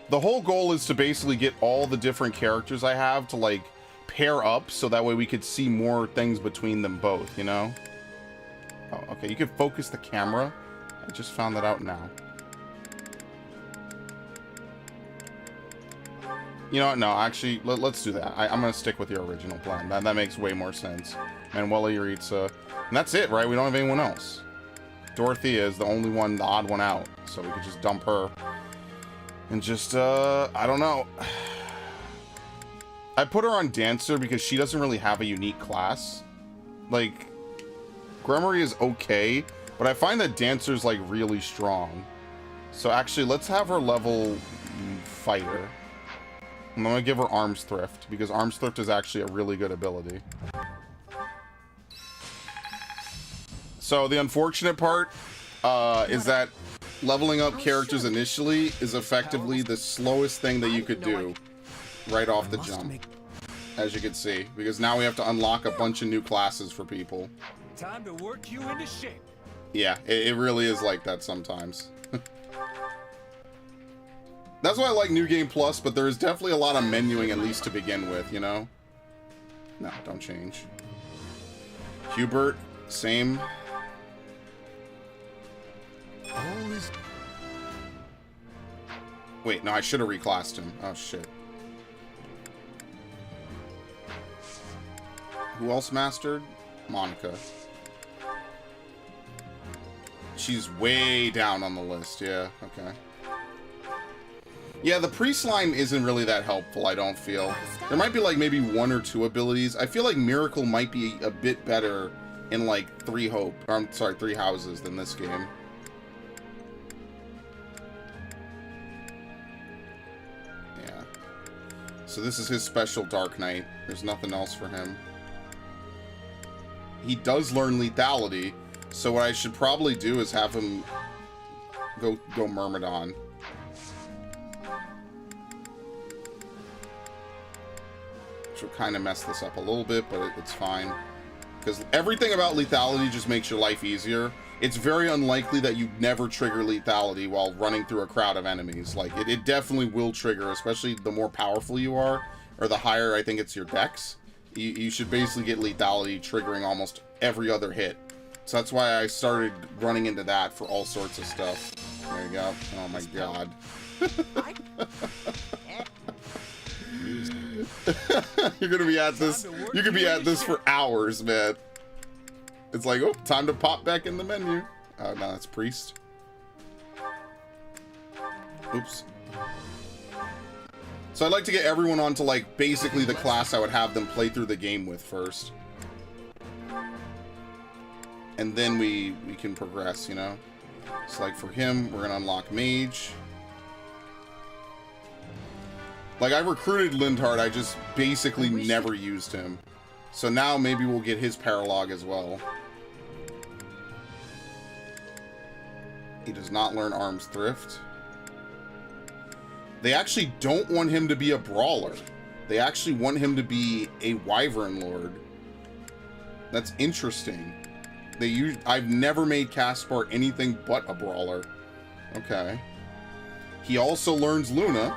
The whole goal is to basically get all the different characters I have to, like, pair up, so that way we could see more things between them both, you know? Oh, okay, you can focus the camera. I just found that out now. You know what? No, actually, let's do that. I'm going to stick with your original plan. That makes way more sense. Manuela, Yuritsa. And that's it, right? We don't have anyone else. Dorothea is the only one, the odd one out. So we could just dump her. And just, I don't know. I put her on Dancer because she doesn't really have a unique class. Like, Gremory is okay, but I find that Dancer's, like, really strong. So actually, let's have her level Fighter. I'm gonna give her Arms Thrift, because Arms Thrift is actually a really good ability. So the unfortunate part is that leveling up characters initially is effectively the slowest thing that you could do right off the jump, as you can see, because now we have to unlock a bunch of new classes for people. Time to work you into shape. Yeah, it really is like that sometimes. That's why I like New Game Plus, but there is definitely a lot of menuing, at least to begin with, you know? No, don't change. Hubert, same. Wait, no, I should have reclassed him. Oh, shit. Who else mastered? Monica. She's way down on the list, yeah, okay. Yeah, the priest line isn't really that helpful, I don't feel. There might be, like, maybe 1 or 2 abilities. I feel like Miracle might be a bit better in, like, 3 Houses than this game. Yeah. So this is his special Dark Knight. There's nothing else for him. He does learn lethality, so what I should probably do is have him go Myrmidon. Which will kind of mess this up a little bit, but it's fine. Because everything about lethality just makes your life easier. It's very unlikely that you never trigger lethality while running through a crowd of enemies. Like, it definitely will trigger, especially the more powerful you are, or the higher I think it's your dex. You should basically get lethality triggering almost every other hit. So that's why I started running into that for all sorts of stuff. There you go. Oh my god. You're gonna be at this. You could be at this for hours, man. It's like, oh, time to pop back in the menu. Oh, no, that's Priest. Oops. So I'd like to get everyone onto, like, basically the class I would have them play through the game with first. and then we can progress, you know? So like for him, we're gonna unlock Mage. Like I recruited Lindhard, I just basically never used him. So now maybe we'll get his paralog as well. He does not learn Arms Thrift. They actually don't want him to be a brawler. They actually want him to be a Wyvern Lord. That's interesting. I've never made Caspar anything but a brawler. Okay. He also learns Luna.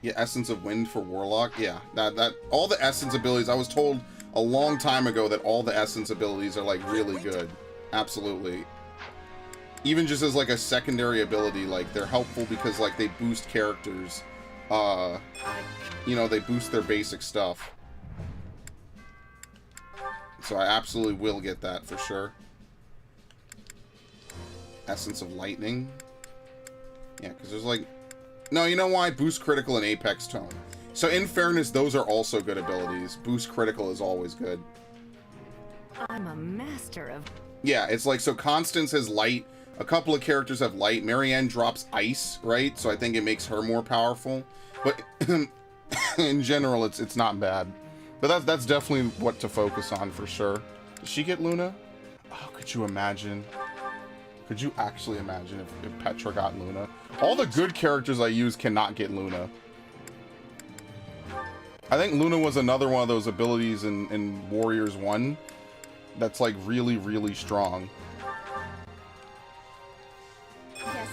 Yeah, Essence of Wind for Warlock. Yeah, that all the Essence abilities. I was told a long time ago that all the Essence abilities are like really good. Absolutely. Even just as like a secondary ability, like they're helpful because like they boost characters. You know, they boost their basic stuff. So I absolutely will get that for sure. Essence of Lightning. Yeah, because there's like... No, you know why? Boost Critical and Apex Tone. So in fairness, those are also good abilities. Boost Critical is always good. I'm a master of... Yeah, it's like, so Constance has Light. A couple of characters have Light. Marianne drops Ice, right? So I think it makes her more powerful. But in general, it's not bad. But that's definitely what to focus on for sure. Does she get Luna? Oh, could you imagine? Could you actually imagine if Petra got Luna? All the good characters I use cannot get Luna. I think Luna was another one of those abilities in Warriors 1 that's like really, really strong. Yes.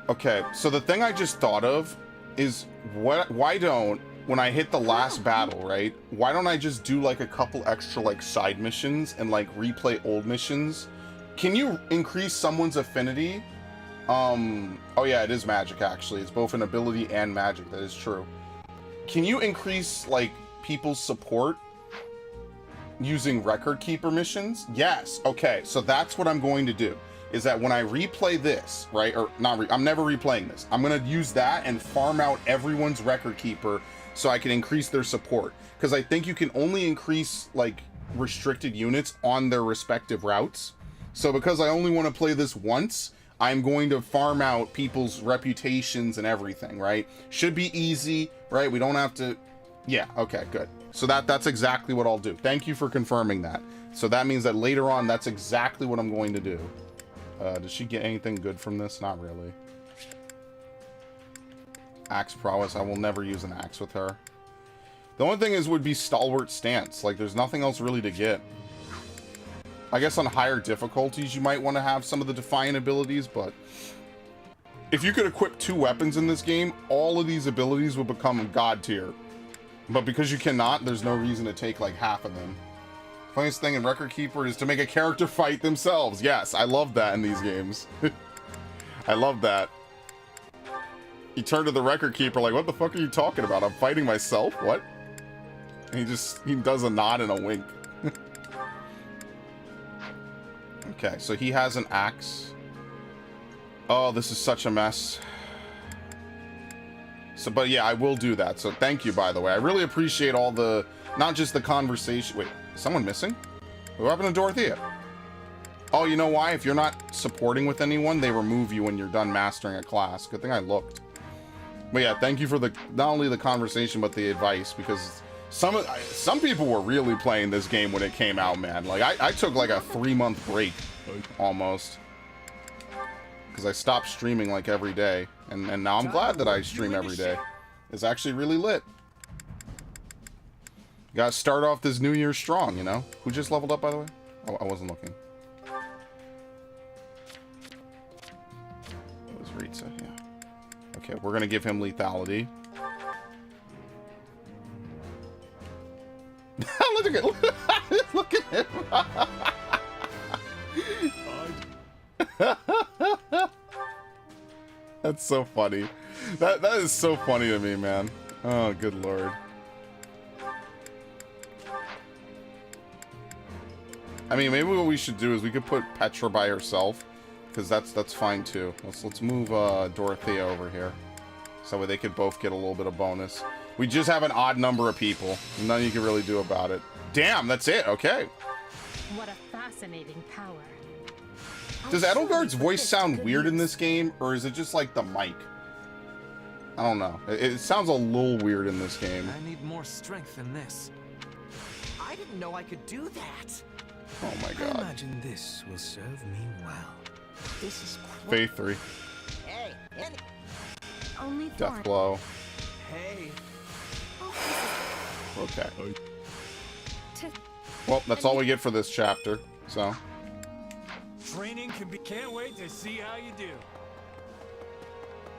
Okay, so the thing I just thought of is why don't, when I hit the last battle, right? Why don't I just do like a couple extra like side missions and like replay old missions? Can you increase someone's affinity? Oh yeah, it is magic actually. It's both an ability and magic, that is true. Can you increase like people's support using record keeper missions? Yes, okay, so that's what I'm going to do. Is that when I replay this, right, or not, I'm never replaying this. I'm gonna use that and farm out everyone's record keeper so I can increase their support. Because I think you can only increase like restricted units on their respective routes. So because I only want to play this once, I'm going to farm out people's reputations and everything, right? Should be easy, right? We don't have to, yeah, okay, good. So that's exactly what I'll do. Thank you for confirming that. So that means that later on, that's exactly what I'm going to do. Does she get anything good from this? Not really. Axe prowess. I will never use an axe with her. The only thing is would be stalwart stance. Like there's nothing else really to get. I guess on higher difficulties you might want to have some of the defiant abilities, but if you could equip 2 weapons in this game, all of these abilities would become god tier. But because you cannot, there's no reason to take like half of them. Funniest thing in Record Keeper is to make a character fight themselves. Yes, I love that in these games. I love that. You turn to the Record Keeper like, what the fuck are you talking about? I'm fighting myself? What? And he does a nod and a wink. Okay, so he has an axe. Oh, this is such a mess. So, but yeah, I will do that. So thank you, by the way. I really appreciate all the, not just the conversation. Wait, is someone missing? What happened to Dorothea? Oh, you know why? If you're not supporting with anyone, they remove you when you're done mastering a class. Good thing I looked. But yeah, thank you for the, not only the conversation, but the advice, because some people were really playing this game when it came out, man. Like, I took like a 3-month break, almost. Because I stopped streaming like every day. And now I'm glad that I stream every day. It's actually really lit. Gotta start off this new year strong, you know? Who just leveled up, by the way? Oh, I wasn't looking. It was Ritza, yeah. Okay, we're gonna give him lethality. Look at look at him. That's so funny. That is so funny to me, man. Oh, good lord. I mean, maybe what we should do is we could put Petra by herself because that's fine too. Let's move Dorothea over here, so they could both get a little bit of bonus. We just have an odd number of people. Nothing you can really do about it. Damn, that's it. Okay. What a fascinating power. Does Edelgard's voice sound weird in this game, or is it just like the mic? I don't know. It sounds a little weird in this game. I need more strength than this. I didn't know I could do that. Oh my I god. imagine this will serve me well. This is Phase 3. Hey, Only Death blow. Hey. Okay. Well, that's all we get for this chapter, so. Training can be. Can't wait to see how you do.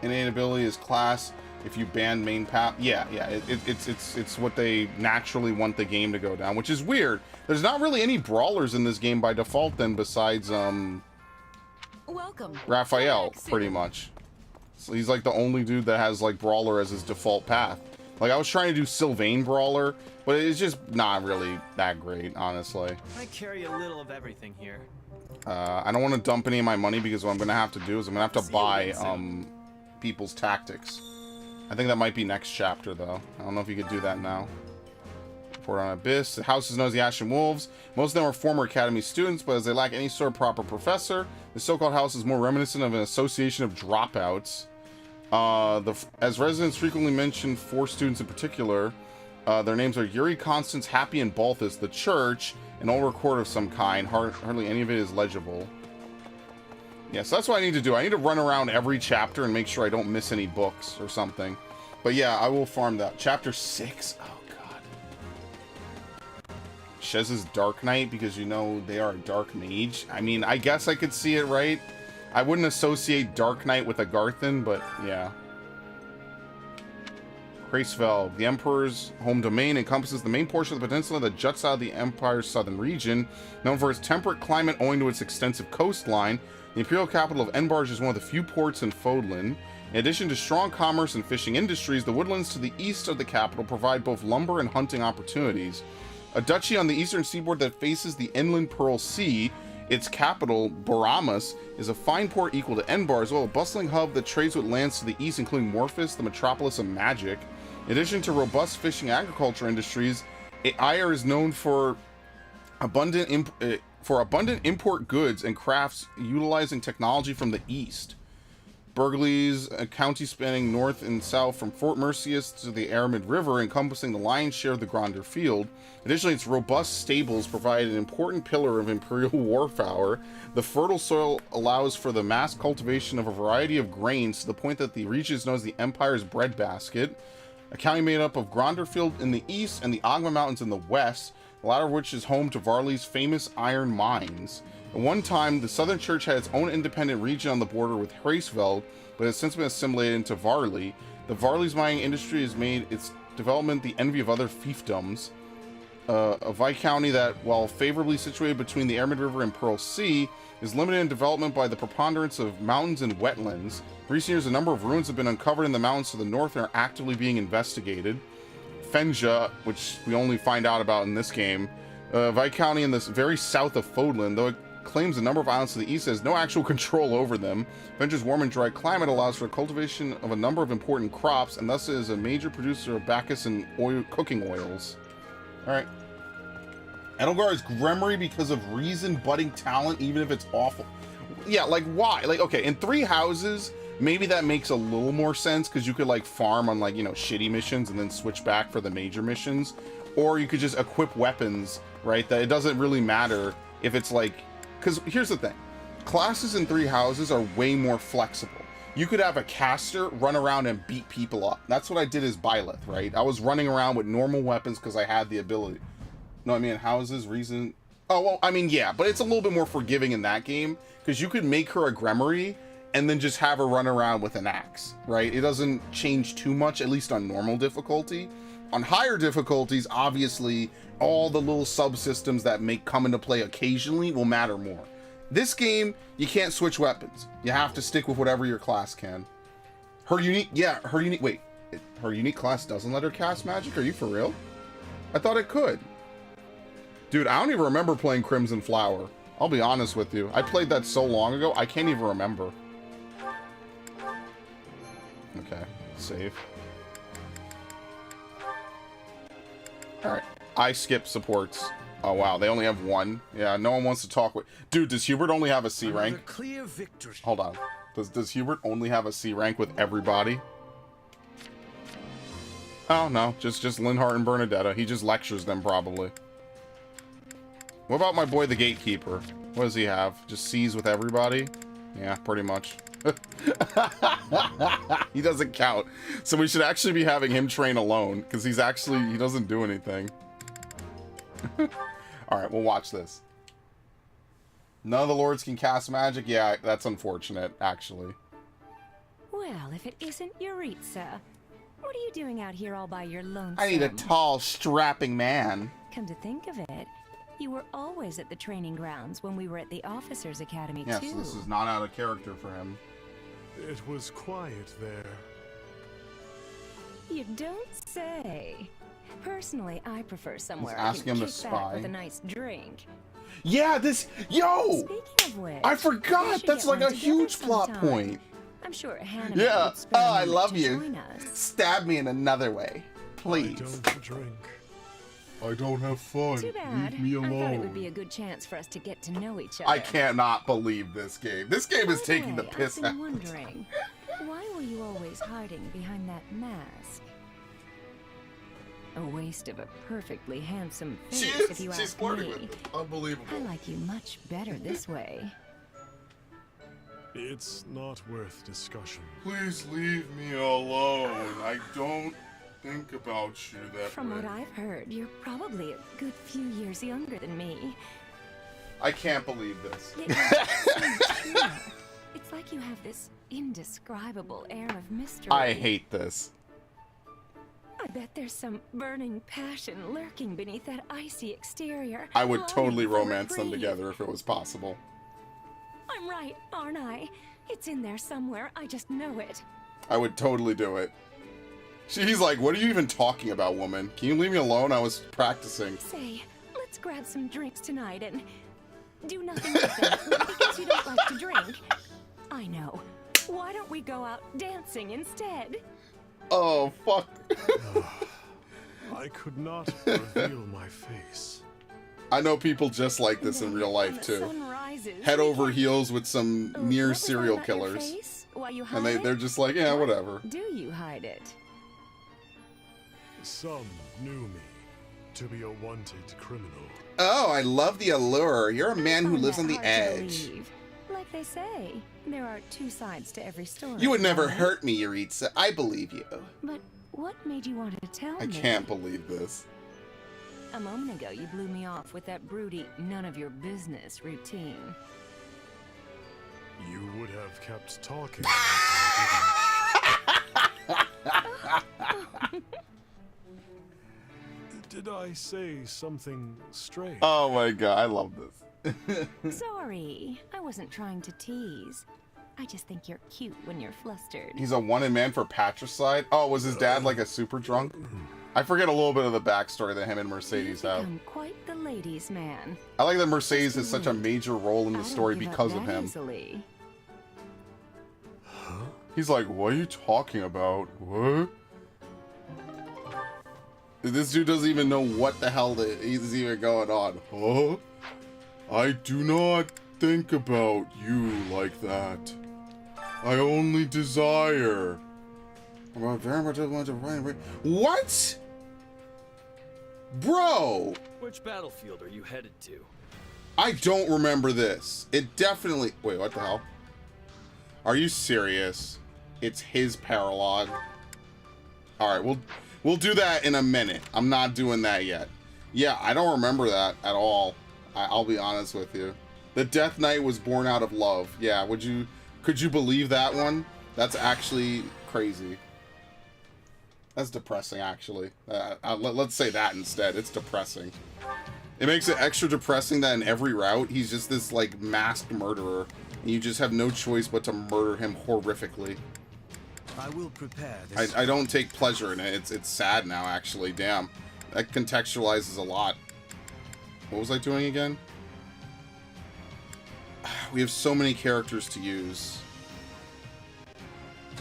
Innate ability is class. If you ban main path, yeah, it's what they naturally want the game to go down, which is weird. There's not really any brawlers in this game by default, then, besides Welcome. Raphael, pretty much. So he's like the only dude that has like brawler as his default path. Like I was trying to do Sylvain brawler, but it's just not really that great, honestly. I carry a little of everything here. I don't want to dump any of my money because what I'm gonna have to do is I'm gonna have to buy people's tactics. I think that might be next chapter though. I don't know if you could do that now. Report on Abyss. The house is known as the Ashen Wolves. Most of them are former academy students, but as they lack any sort of proper professor, the so-called house is more reminiscent of an association of dropouts. As residents frequently mention 4 students in particular, their names are Yuri, Constance, Happy, and Balthus. The church, an old record of some kind. Hardly any of it is legible. Yeah, so that's what I need to do. I need to run around every chapter and make sure I don't miss any books or something. But yeah, I will farm that. Chapter 6. Oh, God. Shez's Dark Knight, because you know they are a dark mage. I mean, I guess I could see it, right? I wouldn't associate Dark Knight with a Garthan, but yeah. Gracevel. The Emperor's home domain encompasses the main portion of the peninsula that juts out of the Empire's southern region. Known for its temperate climate owing to its extensive coastline, the imperial capital of Enbarge is one of the few ports in Fodlan. In addition to strong commerce and fishing industries, the woodlands to the east of the capital provide both lumber and hunting opportunities. A duchy on the eastern seaboard that faces the inland Pearl Sea, its capital, Boramus, is a fine port equal to Enbar, as well as a bustling hub that trades with lands to the east, including Morphus, the metropolis of magic. In addition to robust fishing and agriculture industries, Ayr is known for abundant import goods and crafts utilizing technology from the east. Burgleys, a county spanning north and south from Fort Mercius to the Aramid River, encompassing the lion's share of the Gronder Field. Additionally, its robust stables provide an important pillar of imperial warpower. The fertile soil allows for the mass cultivation of a variety of grains to the point that the region is known as the Empire's breadbasket. A county made up of Gronderfield in the east and the Ogma Mountains in the west, the latter of which is home to Varley's famous iron mines. At one time, the Southern Church had its own independent region on the border with Hraceveld, but has since been assimilated into Varley. The Varley's mining industry has made its development the envy of other fiefdoms. A Viscounty that, while favorably situated between the Aramid River and Pearl Sea, is limited in development by the preponderance of mountains and wetlands. In recent years, a number of ruins have been uncovered in the mountains to the north and are actively being investigated. Fenja, which we only find out about in this game, Viscounty in the very south of Fodlan, though it claims a number of islands to the east, has no actual control over them. Fenja's warm and dry climate allows for the cultivation of a number of important crops, and thus is a major producer of bacchus and cooking oils. Alright. Edelgard's Gremory because of reason, budding talent, even if it's awful. Yeah, like, why? Like, okay, in 3 houses, maybe that makes a little more sense, because you could, like, farm on, like, you know, shitty missions and then switch back for the major missions. Or you could just equip weapons, right? That it doesn't really matter if it's, like... Because here's the thing. Classes in 3 houses are way more flexible. You could have a caster run around and beat people up. That's what I did as Byleth, right? I was running around with normal weapons because I had the ability. No, I mean, houses, reason... Oh, well, I mean, yeah, but it's a little bit more forgiving in that game, because you could make her a Gremory and then just have her run around with an axe, right? It doesn't change too much, at least on normal difficulty. On higher difficulties, obviously, all the little subsystems that may come into play occasionally will matter more. This game, you can't switch weapons. You have to stick with whatever your class can. Her unique class doesn't let her cast magic? Are you for real? I thought it could. Dude, I don't even remember playing Crimson Flower. I'll be honest with you. I played that so long ago, I can't even remember. Okay, save. Alright, I skip supports. Oh wow, they only have one. Yeah, no one wants to talk with... Dude, does Hubert only have a C rank? Clear victory. Hold on. Does Hubert only have a C rank with everybody? Oh, no. Just Linhardt and Bernadetta. He just lectures them, probably. What about my boy, the Gatekeeper? What does he have? Just C's with everybody? Yeah, pretty much. He doesn't count. So we should actually be having him train alone, because he doesn't do anything. Alright, we'll watch this. None of the lords can cast magic? Yeah, that's unfortunate, actually. Well, if it isn't Yuritsa. What are you doing out here all by your lonesome? I need a tall, strapping man. Come to think of it, you were always at the training grounds when we were at the Officers' Academy, Yes, too. this is not out of character for him. It was quiet there. You don't say. Personally, I prefer somewhere He's I asking can him to kick back spy. with a nice drink. Yeah, Yo! Speaking of which, I we forgot! should That's get like one a huge together plot sometime. point. I'm sure Hannah Yeah. would spare Oh, a I moment love to you. join us. Stab me in another way. Please. I don't drink. I don't have fun. Too bad. Leave me I thought it alone. would be a good chance for us to get to know each other. I cannot believe this game. This game is taking the By piss I've been out. wondering, why were you always hiding behind that mask? A waste of a perfectly handsome face, She is. if you She's ask flirting me. with him. Unbelievable. I like you much better this way. It's not worth discussion. Please leave me alone. I don't think about you that From way. what I've heard, you're probably a good few years younger than me. I can't believe this. Yet you're so mature. It's like you have this indescribable air of mystery. I hate this. I bet there's some burning passion lurking beneath that icy exterior. I would longing totally for romance them reprieve. together if it was possible. I'm right, aren't I? It's in there somewhere. I just know it. I would totally do it. She's like, what are you even talking about, woman? Can you leave me alone? I was practicing. Say, let's grab some drinks tonight and do nothing with them because you don't like to drink. I know. Why don't we go out dancing instead? Oh, fuck. I could not reveal my face. I know people just like this in real life, too. Head over heels with some near serial killers. And they're just like, yeah, whatever. Do you hide it? Some knew me to be a wanted criminal. Oh, I love the allure. You're a man who Find lives that on the hard to edge. believe. Like they say, there are two sides to every story. You would never right? hurt me, Yuritsa. I believe you. But what made you want to tell I me? can't believe this. A moment ago, you blew me off with that broody, none of your business routine. You would have kept talking. Did I say something strange? Oh my god, I love this. Sorry, I wasn't trying to tease. I just think you're cute when you're flustered. He's a wanted man for patricide? Oh, was his dad like a super drunk? I forget a little bit of the backstory that him and Mercedes have. Become quite the ladies' man. I like that Mercedes has such a major role in the I don't story give up because of that him. easily. He's like, what are you talking about? What? This dude doesn't even know what the hell is even going on. Huh? I do not think about you like that. I only desire. I very much want to run. What? Bro! Which battlefield are you headed to? I don't remember this. It definitely... Wait, what the hell? Are you serious? It's his paralogue. Alright, we'll do that in a minute. I'm not doing that yet. Yeah, I don't remember that at all. I'll be honest with you. The Death Knight was born out of love. Yeah, could you believe that one? That's actually crazy. That's depressing, actually. Let's say that instead. It's depressing. It makes it extra depressing that in every route, he's just this, like, masked murderer. And you just have no choice but to murder him horrifically. I will prepare this. I don't take pleasure in it. It's sad now, actually. Damn. That contextualizes a lot. What was I doing again? We have so many characters to use.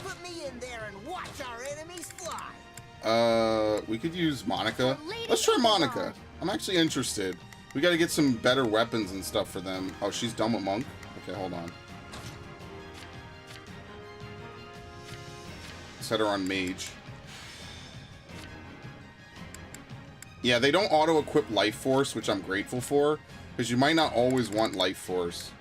Put me in there and watch our enemies fly. We could use Monica. Let's try Monica. I'm actually interested. We gotta get some better weapons and stuff for them. Oh, she's done with Monk? Okay, hold on. Set her on Mage. Yeah, they don't auto-equip Life Force, which I'm grateful for, because you might not always want Life Force.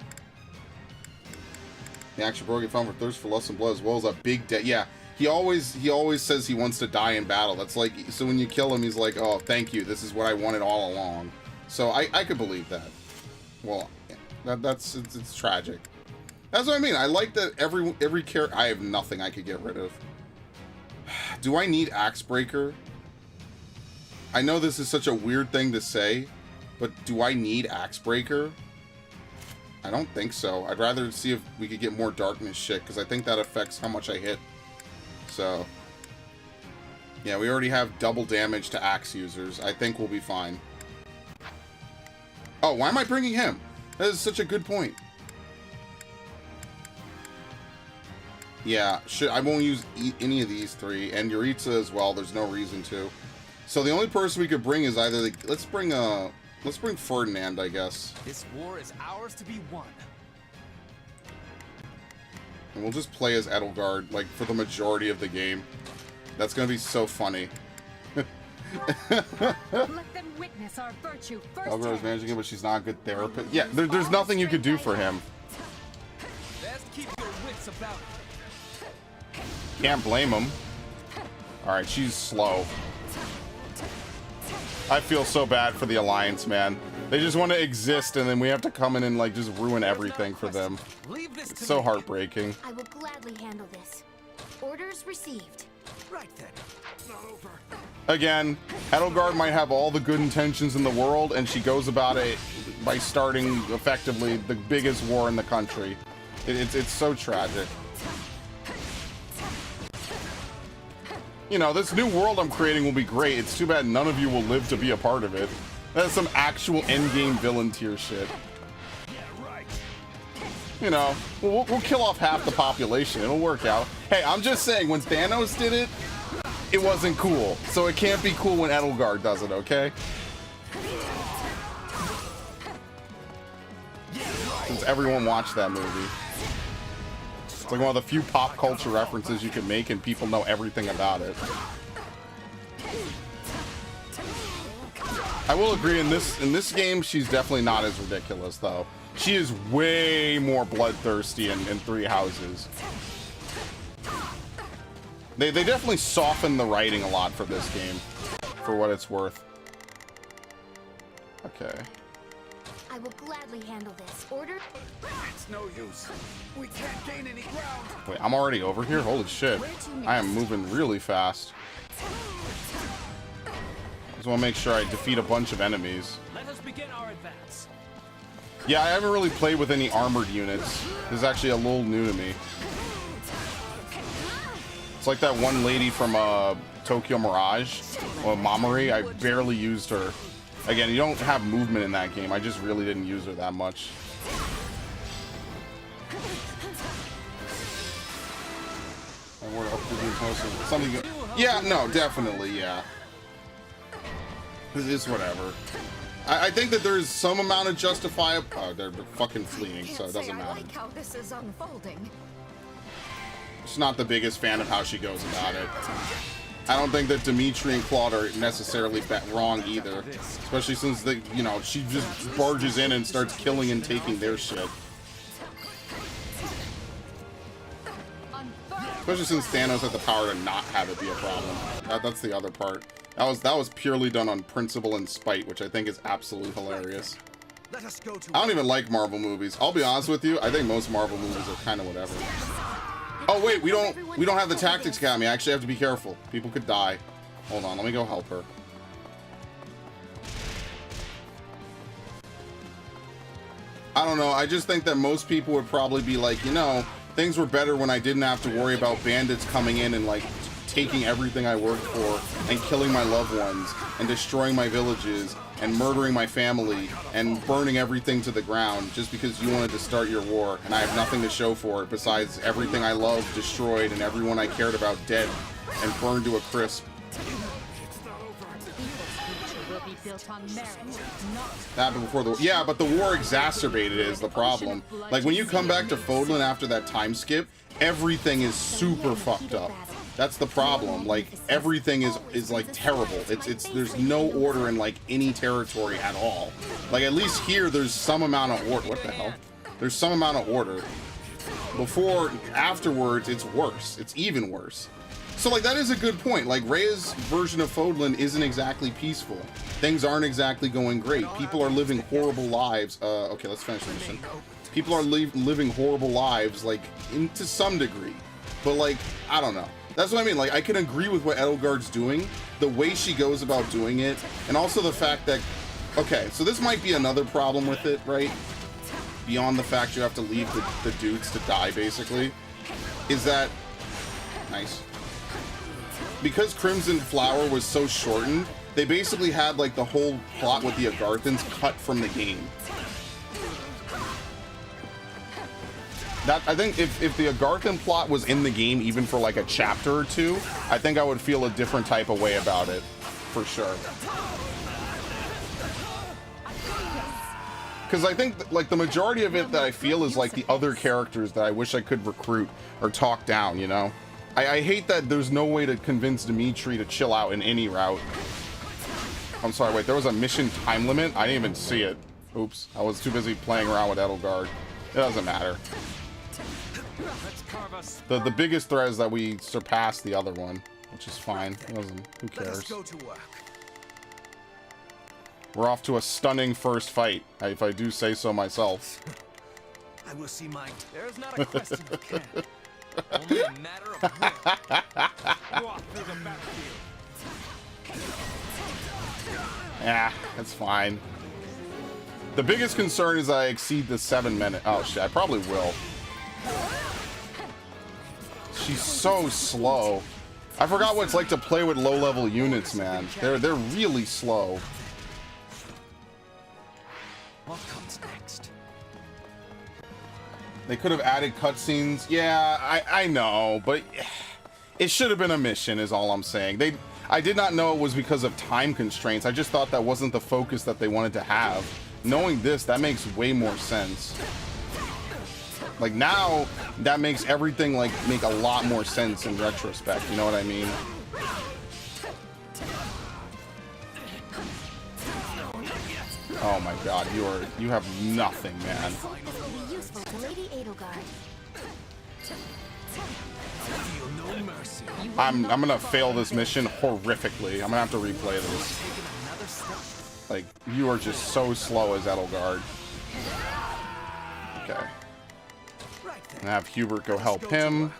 The action broken found for thirst for lust and blood, as well as a big debt. Yeah, he always says he wants to die in battle. That's like, so when you kill him, he's like, oh, thank you. This is what I wanted all along. So I could believe that. Well, it's tragic. That's what I mean. I like that every character. I have nothing I could get rid of. Do I need Axebreaker? I know this is such a weird thing to say, but do I need Axebreaker? I don't think so. I'd rather see if we could get more darkness shit, because I think that affects how much I hit. So, yeah, we already have double damage to axe users. I think we'll be fine. Oh, why am I bringing him? That is such a good point. Yeah, I won't use any of these three, and Yuritsa as well. There's no reason to. So the only person we could bring is either let's bring Ferdinand, I guess. This war is ours to be won. And we'll just play as Edelgard, like, for the majority of the game. That's gonna be so funny. Let them witness our virtue first. Edelgard's managing it, but she's not a good therapist. Yeah, there's nothing you could do for him. Best keep your wits about it. Can't blame him. Alright, she's slow. I feel so bad for the Alliance, man. They just want to exist, and then we have to come in and, like, just ruin everything for them. It's so heartbreaking. I will gladly handle this. Orders received. Right then. Not over. Again, Edelgard might have all the good intentions in the world, and she goes about it by starting, effectively, the biggest war in the country. It's so tragic. You know, this new world I'm creating will be great. It's too bad none of you will live to be a part of it. That's some actual endgame villain tier shit. You know, we'll kill off half the population. It'll work out. Hey, I'm just saying, when Thanos did it, it wasn't cool. So it can't be cool when Edelgard does it, okay? Since everyone watched that movie. It's like one of the few pop culture references you can make and people know everything about it. I will agree, in this game, she's definitely not as ridiculous, though. She is way more bloodthirsty in Three Houses. They definitely soften the writing a lot for this game, for what it's worth. Okay. I will gladly handle this. Order? It's no use. We can't gain any ground. Wait, I'm already over here? Holy shit. I am moving really fast. Just want to make sure I defeat a bunch of enemies. Let us begin our advance. Yeah, I haven't really played with any armored units. This is actually a little new to me. It's like that one lady from Tokyo Mirage, Mamori. I barely used her. Again, you don't have movement in that game. I just really didn't use her that much. And we're up to the closer. Something. Yeah, no, definitely, yeah. It's whatever. I think that there's some amount of justifiable. Oh, they're fucking fleeing, so it doesn't matter. I like how this is unfolding. Just not the biggest fan of how she goes about it. I don't think that Dimitri and Claude are necessarily wrong either, especially since she just barges in and starts killing and taking their shit. Especially since Thanos had the power to not have it be a problem. That's the other part. That was purely done on principle and spite, which I think is absolutely hilarious. I don't even like Marvel movies. I'll be honest with you. I think most Marvel movies are kind of whatever. Oh wait, we don't have the Tactics Academy. I actually have to be careful. People could die. Hold on, let me go help her. I don't know. I just think that most people would probably be like, you know, things were better when I didn't have to worry about bandits coming in and like taking everything I worked for and killing my loved ones and destroying my villages and murdering my family and burning everything to the ground just because you wanted to start your war, and I have nothing to show for it besides everything I loved destroyed and everyone I cared about dead and burned to a crisp. That happened before the war. Yeah, but the war exacerbated it is the problem. Like, when you come back to Fodlan after that time skip, everything is super fucked up. That's the problem. Like, everything is like terrible. It's there's no order in like any territory at all. Like, at least here there's some amount of order. What the hell? There's some amount of order. Afterwards, it's worse. It's even worse. So, like, that is a good point. Like, Rhea's version of Fodlan isn't exactly peaceful. Things aren't exactly going great. People are living horrible lives. Okay, let's finish the mission. People are living horrible lives, like, to some degree. But, like, I don't know. That's what I mean. Like, I can agree with what Edelgard's doing, the way she goes about doing it, and also the fact that... Okay, so this might be another problem with it, right? Beyond the fact you have to leave the dudes to die, basically. Is that... Nice. Because Crimson Flower was so shortened, they basically had like the whole plot with the Agarthans cut from the game. That, I think if the Agarthan plot was in the game even for like a chapter or two, I think I would feel a different type of way about it, for sure. Because I think like the majority of it that I feel is like the other characters that I wish I could recruit or talk down, you know? I hate that there's no way to convince Dimitri to chill out in any route. I'm sorry, wait, there was a mission time limit? I didn't even see it. Oops, I was too busy playing around with Edelgard. It doesn't matter. The biggest threat is that we surpassed the other one, which is fine. Who cares? We're off to a stunning first fight, if I do say so myself. I will see mine. There is not a question you can. Only a matter of will. Walk through the battlefield. Yeah, that's fine. The biggest concern is I exceed the 7 minute. Oh shit, I probably will. She's so slow. I forgot what it's like to play with low-level units, man. They're really slow. What comes next? They could have added cutscenes. Yeah, I know, but it should have been a mission is all I'm saying. I did not know it was because of time constraints. I just thought that wasn't the focus that they wanted to have. Knowing this, that makes way more sense. Like now, that makes everything like make a lot more sense in retrospect. You know what I mean? Oh my god, you have nothing, man. I'm gonna fail this mission horrifically. I'm gonna have to replay this. Like, you are just so slow as Edelgard. Okay. And have Hubert go help him.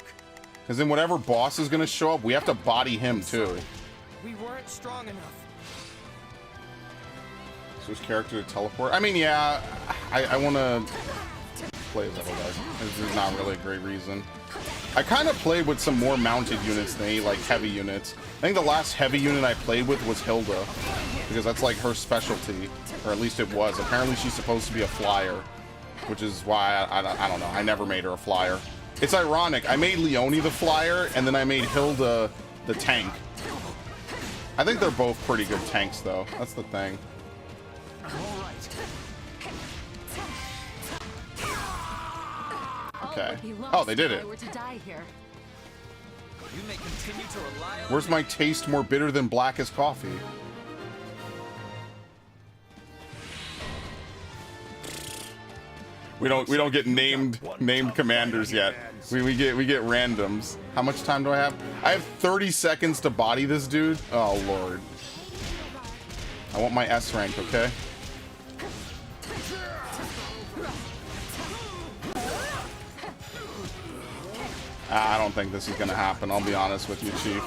Because then whatever boss is gonna show up, we have to body him too. We weren't strong enough. Switch character to teleport. I mean, yeah, I want to play as Edelgard. There's not really a great reason. I kind of played with some more mounted units than any, like, heavy units. I think the last heavy unit I played with was Hilda, because that's, like, her specialty, or at least it was. Apparently she's supposed to be a flyer, which is why, I don't know, I never made her a flyer. It's ironic, I made Leonie the flyer, and then I made Hilda the tank. I think they're both pretty good tanks, though. That's the thing. Okay. Oh, they did it. Where's my taste more bitter than black as coffee? We don't get named commanders yet. We get randoms. How much time do I have? I have 30 seconds to body this dude. Oh lord. I want my S rank, okay? I don't think this is gonna happen, I'll be honest with you, Chief.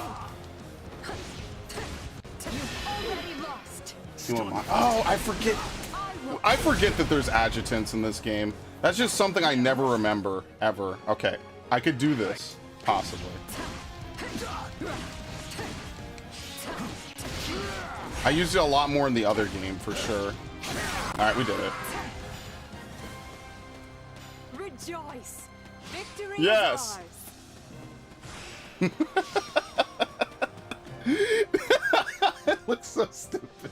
Oh, I forget that there's adjutants in this game. That's just something I never remember, ever. Okay, I could do this, possibly. I used it a lot more in the other game, for sure. Alright, we did it. Rejoice! Victory Yes! is It looks so stupid.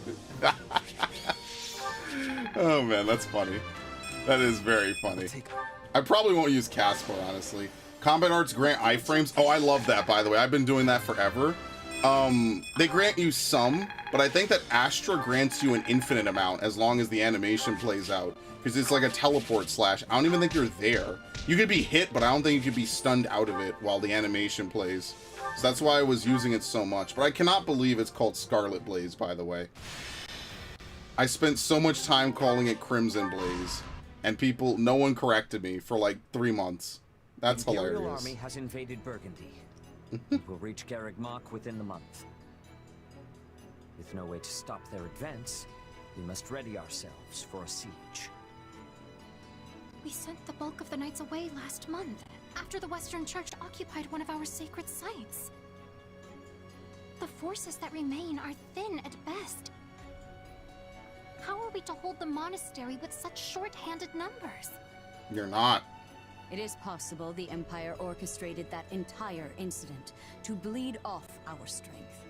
Oh man, that's funny. That is very funny. I probably won't use Caspar, honestly. Combat arts grant iframes. Oh, I love that, by the way. I've been doing that forever. They grant you some, but I think that Astra grants you an infinite amount as long as the animation plays out. Because it's like a teleport slash. I don't even think you're there. You could be hit, but I don't think you could be stunned out of it while the animation plays. So that's why I was using it so much. But I cannot believe it's called Scarlet Blaze, by the way. I spent so much time calling it Crimson Blaze. And no one corrected me for like 3 months. That's hilarious. The Imperial army has invaded Burgundy. It will reach Garreg Mach within the month. With no way to stop their advance, we must ready ourselves for a siege. We sent the bulk of the knights away last month, after the Western Church occupied one of our sacred sites. The forces that remain are thin at best. How are we to hold the monastery with such short-handed numbers? You're not. It is possible the Empire orchestrated that entire incident to bleed off our strength.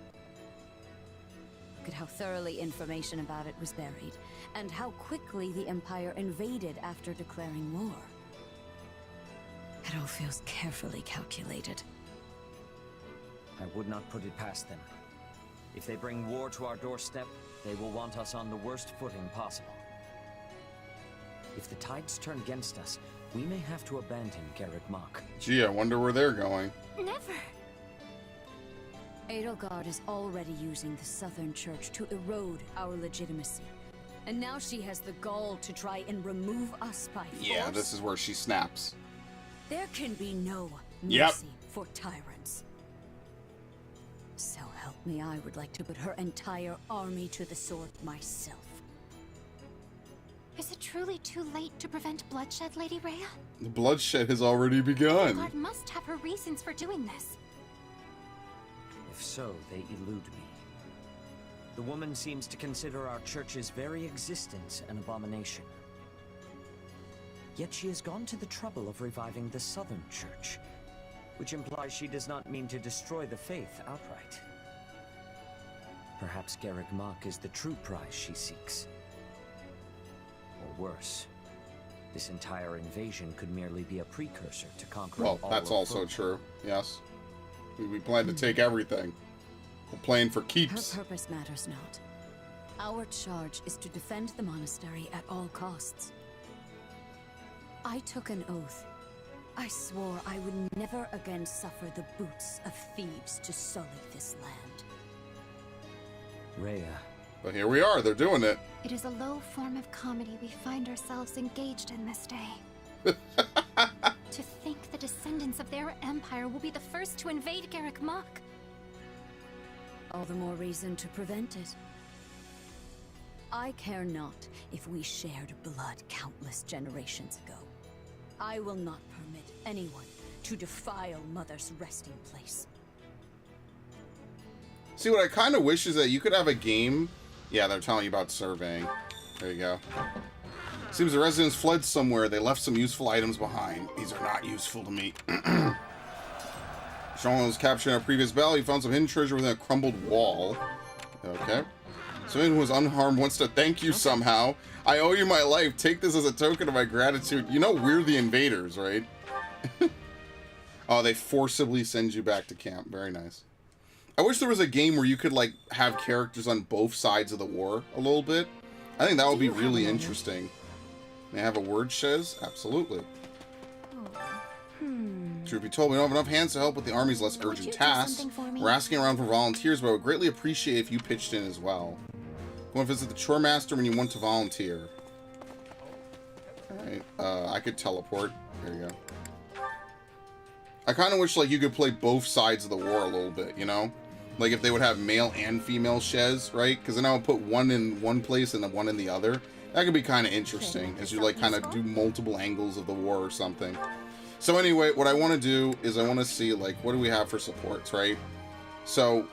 Look at how thoroughly information about it was buried, and how quickly the Empire invaded after declaring war. It all feels carefully calculated. I would not put it past them. If they bring war to our doorstep, they will want us on the worst footing possible. If the tides turn against us, we may have to abandon Garreg Mach. Gee, I wonder where they're going. Never! Edelgard is already using the Southern Church to erode our legitimacy. And now she has the gall to try and remove us by force. Yeah, this is where she snaps. There can be no Yep. mercy for tyrants. So help me, I would like to put her entire army to the sword myself. Is it truly too late to prevent bloodshed, Lady Rhea? The bloodshed has already begun. God must have her reasons for doing this. If so, they elude me. The woman seems to consider our church's very existence an abomination. Yet she has gone to the trouble of reviving the Southern Church, which implies she does not mean to destroy the faith outright. Perhaps Garreg Mach is the true prize she seeks. Or worse, this entire invasion could merely be a precursor to conquering Well, all that's of also Rome. true. Yes. We plan to take everything. We're playing for keeps. Her purpose matters not. Our charge is to defend the monastery at all costs. I took an oath. I swore I would never again suffer the boots of thieves to sully this land. Rhea. But here we are, they're doing it. It is a low form of comedy we find ourselves engaged in this day. To think the descendants of their empire will be the first to invade Garreg Mach. All the more reason to prevent it. I care not if we shared blood countless generations ago. I will not permit anyone to defile Mother's resting place. See, what I kind of wish is that you could have a game. Yeah, they're telling you about surveying. There you go. Seems the residents fled somewhere. They left some useful items behind. These are not useful to me. Sean was captured in a previous battle. He found some hidden treasure within a crumbled wall. Okay. Someone who was unharmed wants to thank you somehow. I owe you my life. Take this as a token of my gratitude. You know we're the invaders, right? Oh, they forcibly send you back to camp. Very nice. I wish there was a game where you could, like, have characters on both sides of the war a little bit. I think that would be really interesting. May I have a word, Shez? Absolutely. Truth be told, we don't have enough hands to help with the army's less urgent tasks. We're asking around for volunteers, but I would greatly appreciate if you pitched in as well. Go and visit the chore master when you want to volunteer. Alright, I could teleport. There you go. I kind of wish, like, you could play both sides of the war a little bit, you know? Like, if they would have male and female Shez, right? Because then I would put one in one place and then one in the other. That could be kind of interesting, as you, like, kind of do multiple angles of the war or something. So anyway, what I want to do is I want to see, like, what do we have for supports, right? So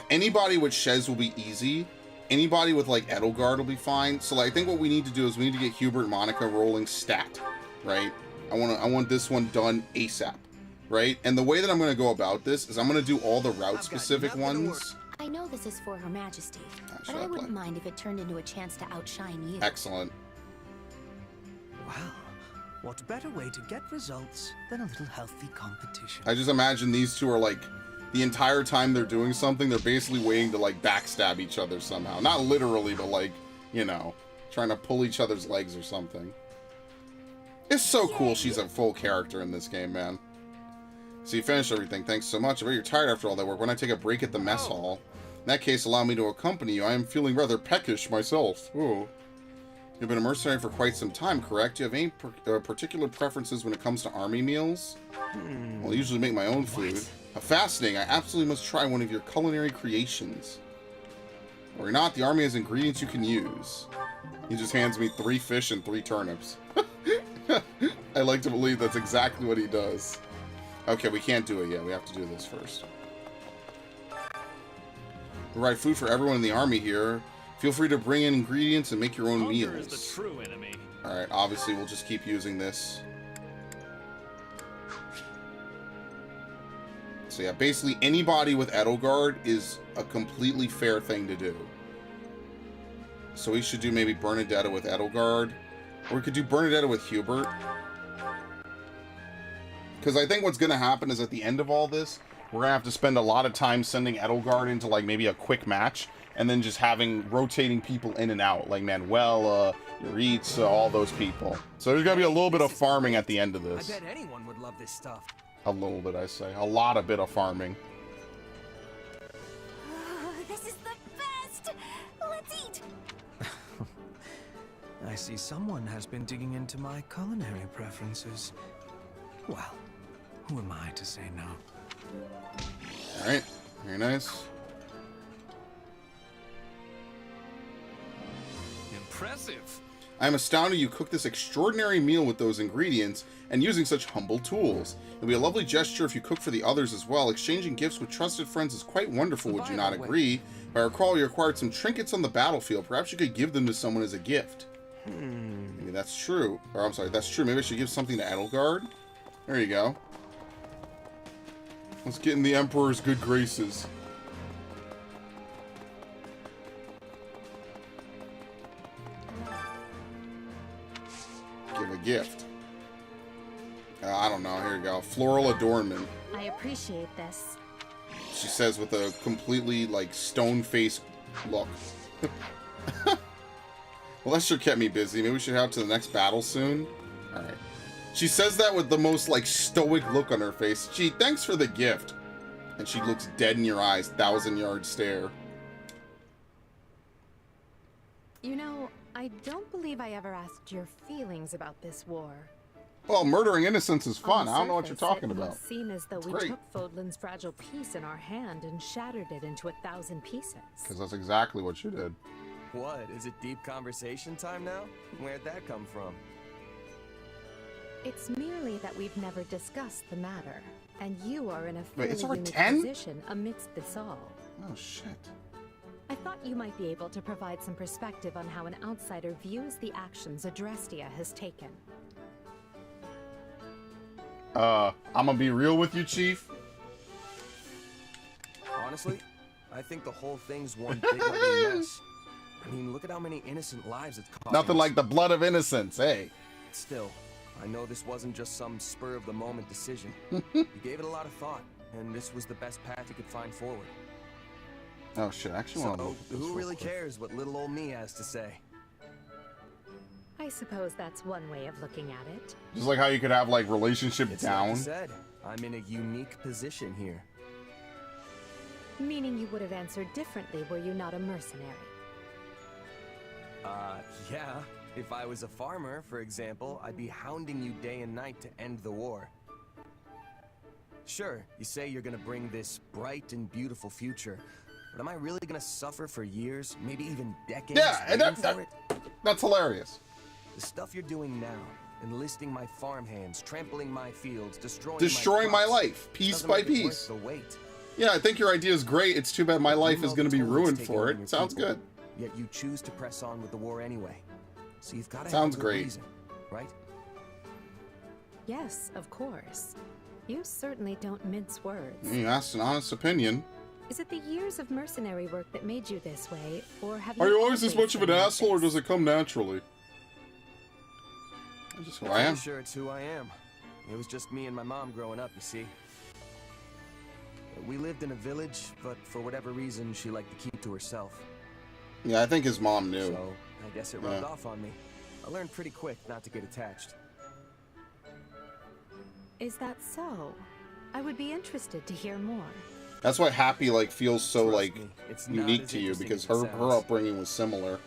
anybody with Shez will be easy. Anybody with like Edelgard will be fine. So like, I think what we need to do is we need to get Hubert and Monica rolling stat, right? I want this one done ASAP, right? And the way that I'm going to go about this is I'm going to do all the route specific ones. I know this is for Her Majesty, but I wouldn't mind if it turned into a chance to outshine you. Excellent. Well, what better way to get results than a little healthy competition? I just imagine these two are like, the entire time they're doing something, they're basically waiting to like backstab each other somehow. Not literally, but like, you know, trying to pull each other's legs or something. It's so cool she's a full character in this game, man. So you finished everything. Thanks so much. I bet you're tired after all that work. When I take a break at the mess hall, in that case, allow me to accompany you. I am feeling rather peckish myself. Ooh. You've been a mercenary for quite some time, correct? Do you have any particular preferences when it comes to army meals? Well, I usually make my own food. Fascinating. I absolutely must try one of your culinary creations. Or not, the army has ingredients you can use. He just hands me 3 fish and 3 turnips. I like to believe that's exactly what he does. Okay, we can't do it yet. We have to do this first. Provide food for everyone in the army here. Feel free to bring in ingredients and make your own meals. Is the true enemy. Alright, obviously we'll just keep using this. So yeah, basically anybody with Edelgard is a completely fair thing to do. So we should do maybe Bernadetta with Edelgard. Or we could do Bernadetta with Hubert. Because I think what's going to happen is at the end of all this, we're going to have to spend a lot of time sending Edelgard into like maybe a quick match. And then just having rotating people in and out. Like Manuela, Yuritsa, all those people. So there's going to be a little bit of farming at the end of this. I bet anyone would love this stuff. A little bit, I say. A lot of bit of farming. Oh, this is the best! Let's eat! I see someone has been digging into my culinary preferences. Well, who am I to say no? Alright, very nice. Impressive. I am astounded you cooked this extraordinary meal with those ingredients and using such humble tools. It would be a lovely gesture if you cook for the others as well. Exchanging gifts with trusted friends is quite wonderful, would you not agree? If I recall, you acquired some trinkets on the battlefield. Perhaps you could give them to someone as a gift. Maybe that's true. Or, I'm sorry, that's true. Maybe I should give something to Edelgard? There you go. Let's get in the Emperor's good graces. Give a gift. I don't know. Here you go. Floral adornment. I appreciate this. She says with a completely, like, stone-faced look. Well, that sure kept me busy. Maybe we should head out to the next battle soon. Alright. She says that with the most, like, stoic look on her face. Gee, thanks for the gift. And she looks dead in your eyes. 1,000-yard stare. You know, I don't believe I ever asked your feelings about this war. Well, murdering innocents is fun. I don't know what you're surface, talking it will about. seem as though It's we great. took Fodlan's fragile piece in our hand and shattered it into 1,000 pieces. Because that's exactly what you did. What? Is it deep conversation time now? Where'd that come from? It's merely that we've never discussed the matter, and you are in a Wait, it's fairly over unique 10? position amidst this all. Oh, shit. I thought you might be able to provide some perspective on how an outsider views the actions Adrestia has taken. I'm gonna be real with you, Chief. Honestly, I think the whole thing's one big ugly mess. I mean, look at how many innocent lives it's cost. Nothing like the blood of innocence, hey. Still, I know this wasn't just some spur-of-the-moment decision. You gave it a lot of thought, and this was the best path you could find forward. Oh shit, I actually want to So, look at this who real really quick. cares what little old me has to say? I suppose that's one way of looking at it. Just like how you could have, like, relationship It's down. like you said, I'm in a unique position here. Meaning you would have answered differently were you not a mercenary. Yeah. If I was a farmer, for example, I'd be hounding you day and night to end the war. Sure, you say you're gonna bring this bright and beautiful future, but am I really gonna suffer for years, maybe even decades? Yeah, and waiting that's hilarious. The stuff you're doing now, enlisting my farmhands, trampling my fields, destroying Destroying my crops, life, piece doesn't by make it worth piece. the wait. Yeah, I think your idea is great. It's too bad my life is going to be ruined for it. Sounds good. Yet you choose to press on with the war anyway. So you've got to Sounds have a good great. reason, right? Yes, of course. You certainly don't mince words. You asked an honest opinion. Is it the years of mercenary work that made you this way, or have Are you always this much of an been like asshole, or this? does it come naturally? That's just who I am. I'm sure it's who I am. It was just me and my mom growing up, you see. We lived in a village, but for whatever reason, she liked to keep to herself. Yeah, I think his mom knew. So, I guess it rubbed off on me. I learned pretty quick not to get attached. Is that so? I would be interested to hear more. That's why Happy like feels so Trust like me, it's not unique as to you, interesting because as it her sounds. upbringing was similar.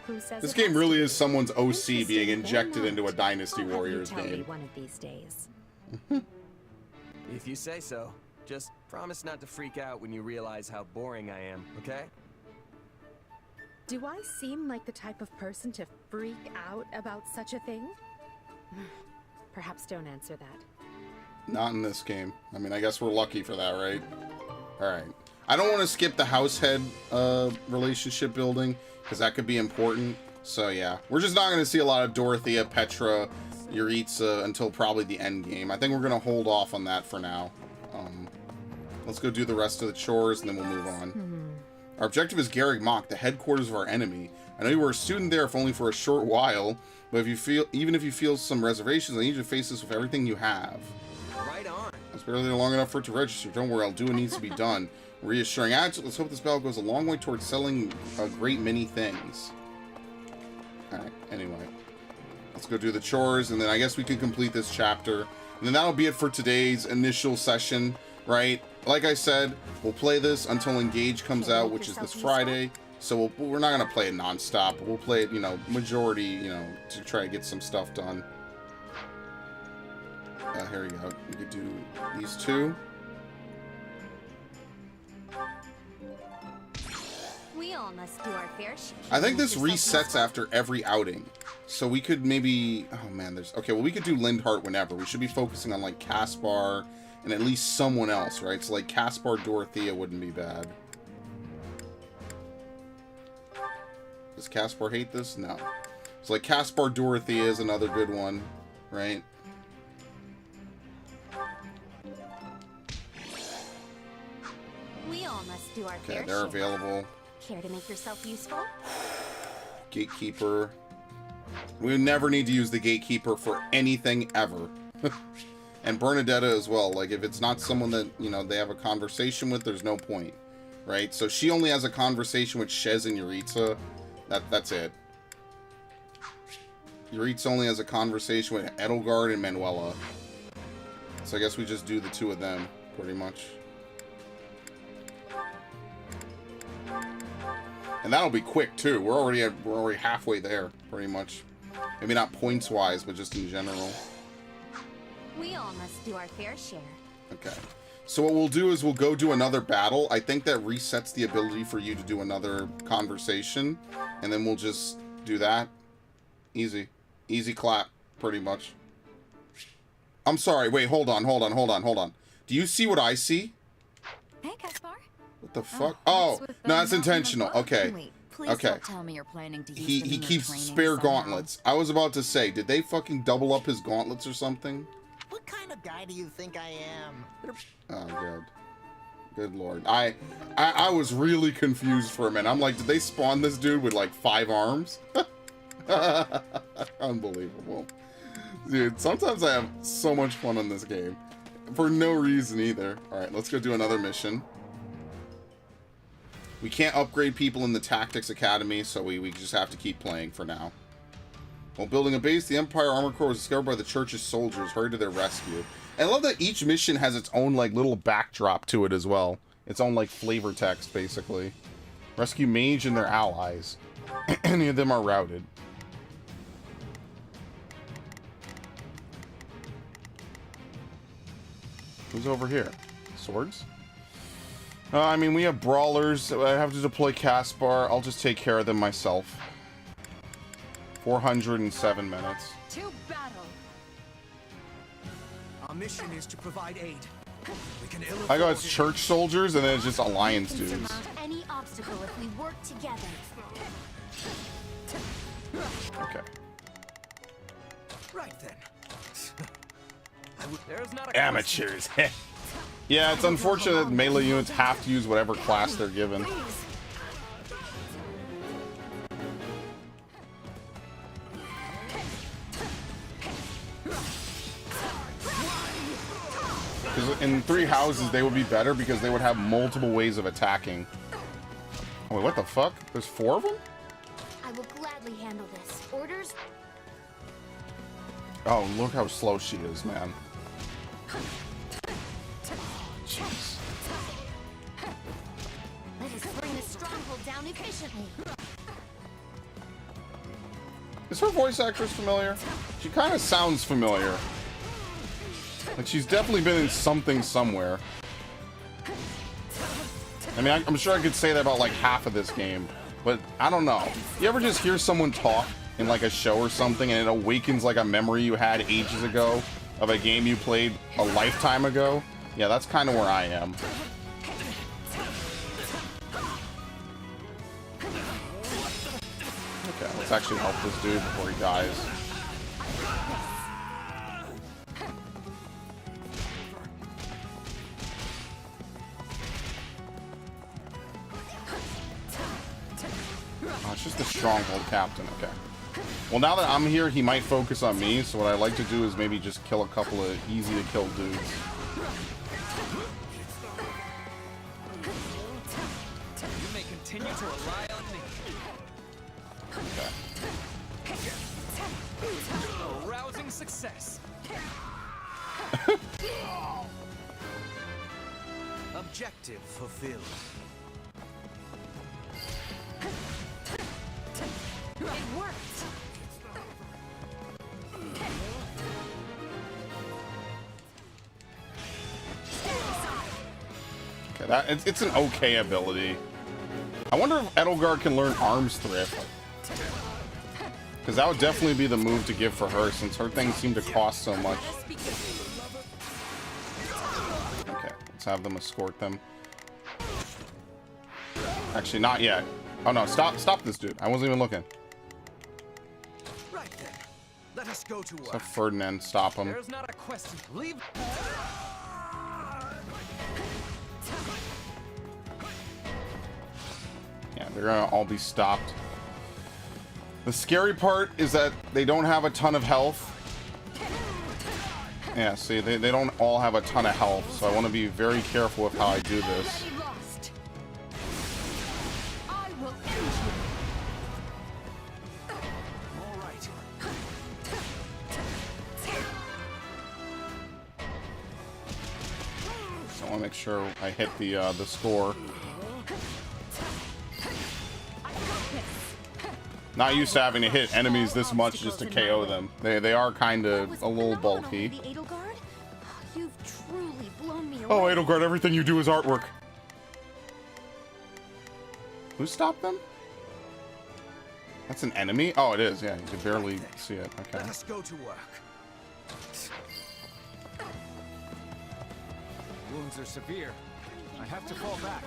Who says This it game has really to is be? someone's OC Interesting being or injected not, into a Dynasty I'll have you Warriors tell me game. one of these days. If you say so, just promise not to freak out when you realize how boring I am, okay? Do I seem like the type of person to freak out about such a thing? Perhaps don't answer that. Not in this game. I mean, I guess we're lucky for that, right? Alright. I don't want to skip the house head relationship building, because that could be important. So yeah, we're just not going to see a lot of Dorothea, Petra, Yuritsa until probably the end game. I think we're going to hold off on that for now. Let's go do the rest of the chores, and then we'll move on. Our objective is Garreg Mach, the headquarters of our enemy. I know you were a student there, if only for a short while, but even if you feel some reservations, I need you to face this with everything you have. Right on. It's barely there long enough for it to register. Don't worry, I'll do what needs to be done. Reassuring attitude. Let's hope this battle goes a long way towards selling a great many things. Alright, anyway. Let's go do the chores, and then I guess we can complete this chapter. And then that'll be it for today's initial session, right? Like I said, we'll play this until Engage comes out, which is this Friday. So we're not going to play it non-stop. We'll play it, you know, majority, you know, to try to get some stuff done. Here we go. We could do these two. We all must do our fair share. I think this resets after every outing. So we could maybe... Oh, man, there's... Okay, well, we could do Lindhart whenever. We should be focusing on, like, Caspar and at least someone else, right? So, like, Caspar, Dorothea wouldn't be bad. Does Caspar hate this? No. So, like, Caspar, Dorothea is another good one, right? We all must do our Okay, fair they're share. available. Care to make yourself useful? Gatekeeper. We never need to use the Gatekeeper for anything ever. And Bernadetta as well. Like, if it's not someone that, you know, they have a conversation with, there's no point. Right? So she only has a conversation with Shez and Yuritsa. That's it. Yuritsa only has a conversation with Edelgard and Manuela. So I guess we just do the two of them, pretty much. And that'll be quick too. We're already halfway there, pretty much. Maybe not points wise, but just in general. We all must do our fair share. Okay. So what we'll do is we'll go do another battle. I think that resets the ability for you to do another conversation, and then we'll just do that. Easy. Easy clap, pretty much. I'm sorry. Wait, hold on. Do you see what I see? Hey, Caspar. What the fuck? Oh, no, that's intentional. Okay. Wait, please Okay. don't tell me you're planning to use them He in your keeps training spare somehow. gauntlets. I was about to say, did they fucking double up his gauntlets or something? What kind of guy do you think I am? Oh, God. Good lord. I was really confused for a minute. I'm like, did they spawn this dude with like 5 arms? Unbelievable. Dude, sometimes I have so much fun on this game. For no reason either. Alright, let's go do another mission. We can't upgrade people in the Tactics Academy, so we just have to keep playing for now. While building a base, the Empire Armor Corps was discovered by the Church's soldiers. Hurry to their rescue. And I love that each mission has its own, like, little backdrop to it as well. Its own, like, flavor text, basically. Rescue Mage and their allies. Any of them are routed. Who's over here? Swords? I mean, we have brawlers. I have to deploy Caspar. I'll just take care of them myself. 407 minutes. To battle. Our mission is to provide aid. I go, it's church soldiers, and then it's just alliance We can dudes. surmount any obstacle if we work together. Okay. Right then. There's not a Amateurs. Yeah, it's unfortunate that melee units have to use whatever class they're given. Because in 3 houses, they would be better because they would have multiple ways of attacking. Oh, wait, what the fuck? There's 4 of them? I will gladly handle this. Orders? Oh, look how slow she is, man. Jeez. Let us bring the stronghold down efficiently. Is her voice actress familiar? She kind of sounds familiar. Like, she's definitely been in something somewhere. I mean, I'm sure I could say that about, like, half of this game. But, I don't know. You ever just hear someone talk in, like, a show or something, and it awakens, like, a memory you had ages ago of a game you played a lifetime ago? Yeah, that's kind of where I am. Okay, let's actually help this dude before he dies. Oh, it's just the stronghold captain, okay. Well, now that I'm here, he might focus on me, so what I like to do is maybe just kill a couple of easy-to-kill dudes. You may continue to rely on me. Okay. A rousing success. Objective fulfilled. It worked. Okay, it's an okay ability. I wonder if Edelgard can learn Arms Thrift. Because that would definitely be the move to give for her, since her things seem to cost so much. Okay, let's have them escort them. Actually, not yet. Oh no, stop this dude. I wasn't even looking. Right then. Let us go to Let's work. have Ferdinand stop him. There's not a question. Leave. Yeah, they're gonna all be stopped. The scary part is that they don't have a ton of health. Yeah, see, they don't all have a ton of health, so I want to be very careful with how I do this. I will end you. All right. So I want to make sure I hit the score. Not used to having to hit enemies this much just to KO them. They are kind of a little bulky. The Edelgard? You've truly blown me away. Oh, Edelgard, everything you do is artwork. Who stopped them? That's an enemy? Oh, it is. Yeah, you can barely see it. Okay. Let us go to work. Wounds are severe. I have to fall back.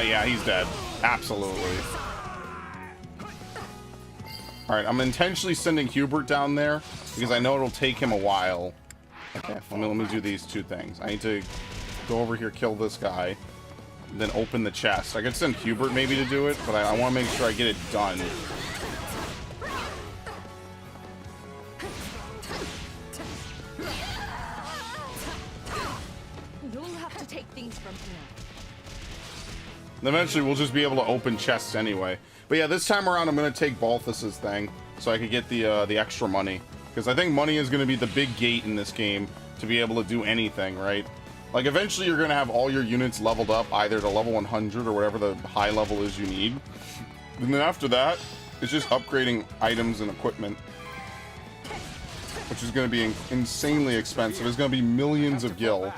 Yeah, he's dead. Absolutely. Alright, I'm intentionally sending Hubert down there because I know it'll take him a while. Okay, let me do these 2 things. I need to go over here, kill this guy, and then open the chest. I could send Hubert maybe to do it, but I want to make sure I get it done. You'll have to take things from here. And eventually we'll just be able to open chests anyway. But yeah, this time around I'm going to take Balthus's thing so I could get the extra money. Because I think money is going to be the big gate in this game to be able to do anything, right? Like, eventually you're going to have all your units leveled up either to level 100 or whatever the high level is you need. And then after that, it's just upgrading items and equipment. Which is going to be insanely expensive. It's going to be millions of gil.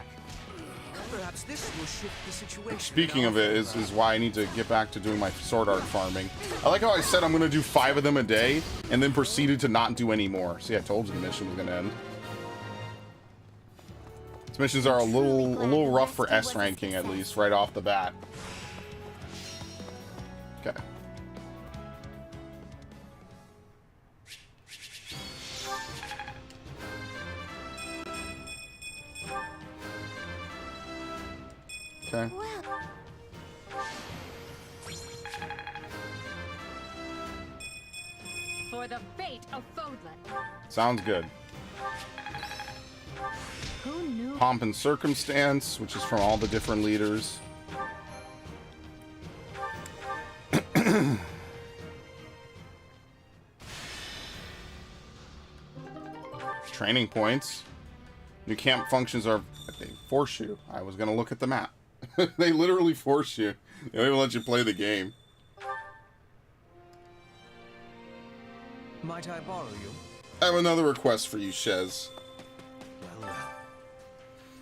Perhaps this will shift the situation. Speaking of it, is why I need to get back to doing my sword art farming. I like how I said I'm going to do 5 of them a day, and then proceeded to not do any more. See, I told you the mission was going to end. These missions are a little rough for S ranking, at least, right off the bat. Okay. Okay. For the fate of Fodlan. Sounds good. Who knew? Pomp and Circumstance, which is from all the different leaders. Training points. New camp functions are, they force you. I was going to look at the map. They literally force you. They don't even let you play the game. Might I borrow you? I have another request for you, Shez.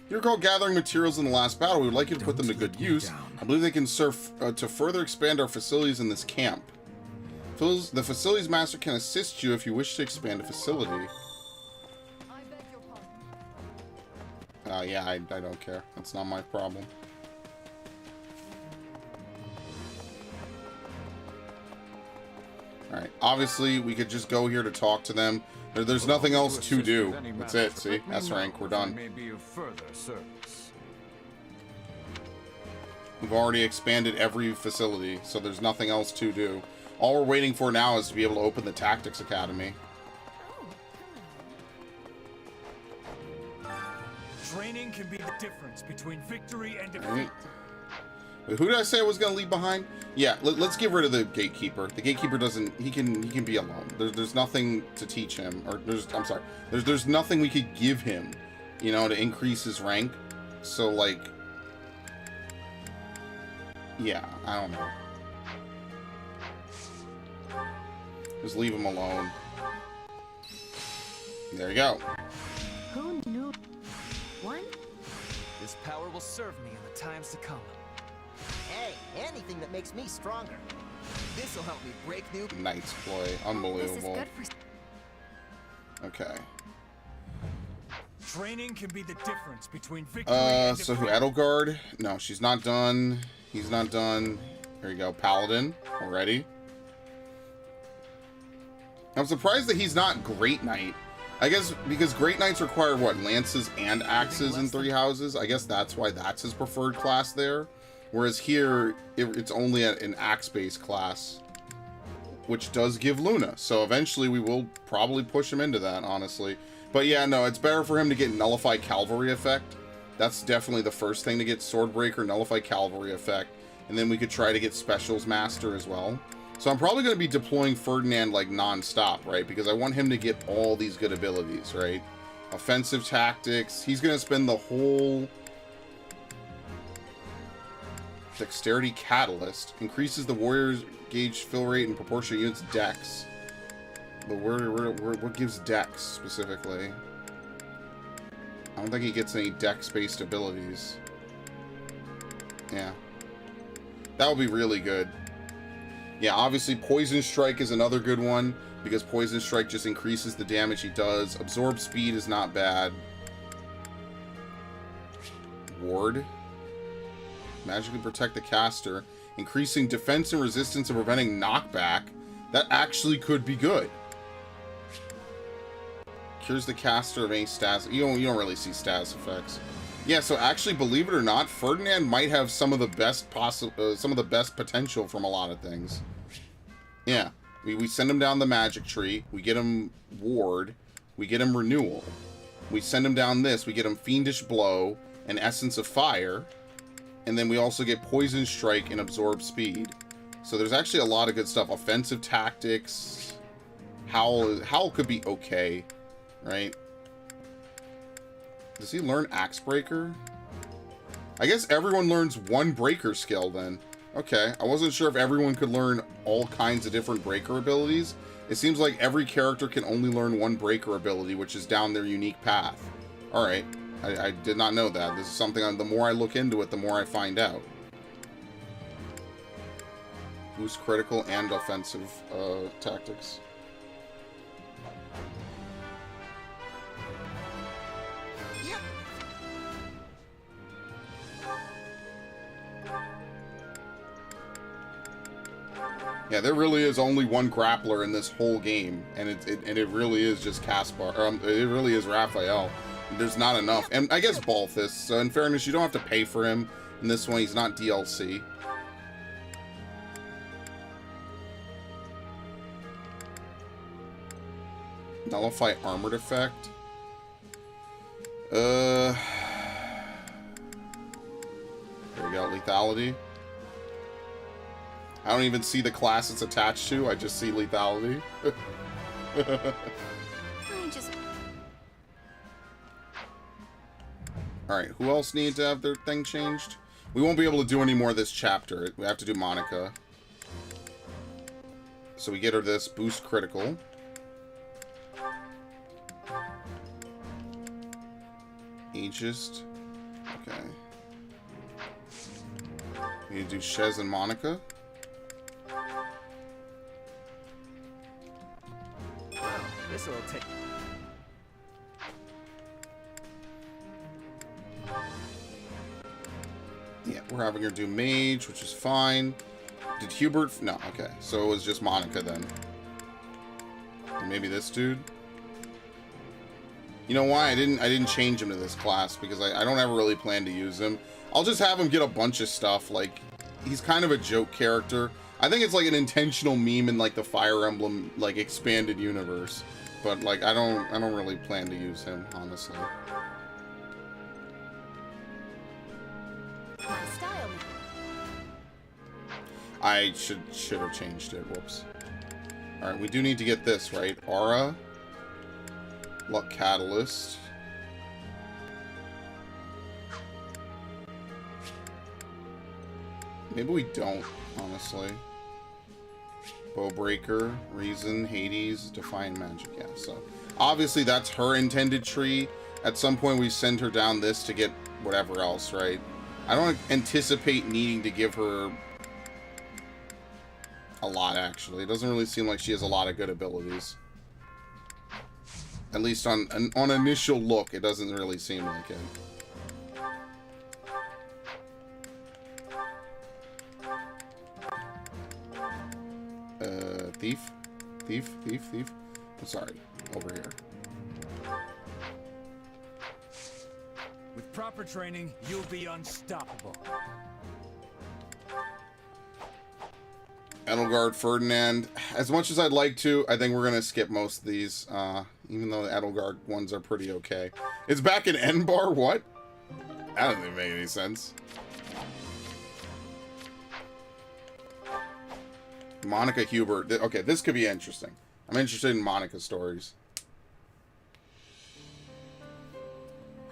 You recall gathering materials in the last battle. We would like you to put them to good use. I believe they can serve to further expand our facilities in this camp. The facilities master can assist you if you wish to expand a facility. Yeah, I don't care. That's not my problem. Alright, obviously we could just go here to talk to them. There's nothing else to do. That's it, see? S rank, we're done. We've already expanded every facility, so there's nothing else to do. All we're waiting for now is to be able to open the Tactics Academy. Training can be the difference between victory and defeat. Right. Wait, who did I say I was going to leave behind? Yeah, let's get rid of the Gatekeeper. The Gatekeeper doesn't... He can be alone. There's nothing to teach him. Or I'm sorry. There's nothing we could give him, you know, to increase his rank. So, like... Yeah, I don't know. Just leave him alone. There you go. Who knew? One? This power will serve me in the times to come. Hey, anything that makes me stronger. This'll help me break new... Knight's Play. Unbelievable. Okay. Training can be the difference between victory and so defeat. who? Edelgard? No, she's not done. He's not done. Here you go. Paladin. Already. I'm surprised that he's not Great Knight. I guess because Great Knights require, what, lances and axes in 3 houses? I guess that's why that's his preferred class there. Whereas here, it's only an axe-based class, which does give Luna. So eventually we will probably push him into that, honestly. But yeah, no, it's better for him to get Nullify Cavalry effect. That's definitely the first thing to get, Swordbreaker, Nullify Cavalry effect. And then we could try to get Specials Master as well. So I'm probably going to be deploying Ferdinand like non-stop, right? Because I want him to get all these good abilities, right? Offensive tactics. He's going to spend the whole... Dexterity Catalyst. Increases the warrior's gauge fill rate and proportion units dex. But what gives dex specifically? I don't think he gets any dex-based abilities. Yeah. That would be really good. Yeah, obviously Poison Strike is another good one, because Poison Strike just increases the damage he does. Absorb Speed is not bad. Ward. Magically protect the caster. Increasing defense and resistance and preventing knockback. That actually could be good. Cures the caster of any stats. You don't really see stats effects. Yeah, so actually, believe it or not, Ferdinand might have some of the best potential from a lot of things. Yeah, we send him down the magic tree. We get him Ward. We get him Renewal. We send him down this. We get him Fiendish Blow and Essence of Fire. And then we also get Poison Strike and Absorb Speed. So there's actually a lot of good stuff. Offensive Tactics. Howl could be okay, right? Does he learn Axe Breaker? I guess everyone learns one breaker skill then. Okay, I wasn't sure if everyone could learn all kinds of different breaker abilities. It seems like every character can only learn one breaker ability, which is down their unique path. Alright. I did not know that. This is something, the more I look into it, the more I find out. Boost critical and offensive tactics. Yeah, there really is only one grappler in this whole game, and it really is just Caspar. It really is Raphael. There's not enough, and I guess Balthus. So in fairness, you don't have to pay for him in this one. He's not DLC. Nullify armored effect. There we go. Lethality. I don't even see the class it's attached to. I just see lethality. Alright, who else needs to have their thing changed? We won't be able to do any more of this chapter. We have to do Monica. So we get her this boost critical. Aegist. Okay. We need to do Shez and Monica. This'll take. Yeah, we're having her do Mage, which is fine. Did Hubert? No, okay. So it was just Monica then. And maybe this dude. You know why I didn't change him to this class, because I don't ever really plan to use him. I'll just have him get a bunch of stuff. Like, he's kind of a joke character. I think it's like an intentional meme in like the Fire Emblem like expanded universe. But like I don't really plan to use him, honestly. My style. I should have changed it. Whoops. Alright, we do need to get this, right? Aura. Luck Catalyst. Maybe we don't, honestly. Bowbreaker, Reason, Hades, Define Magic. Yeah, so obviously that's her intended tree. At some point we send her down this to get whatever else, right? I don't anticipate needing to give her a lot, actually. It doesn't really seem like she has a lot of good abilities. At least on initial look, it doesn't really seem like it. Thief. I'm sorry. Over here. With proper training, you'll be unstoppable. Edelgard, Ferdinand. As much as I'd like to, I think we're going to skip most of these. Even though the Edelgard ones are pretty okay. It's back in N-Bar? What? That doesn't make any sense. Monica Hubert. Okay, this could be interesting. I'm interested in Monica's stories.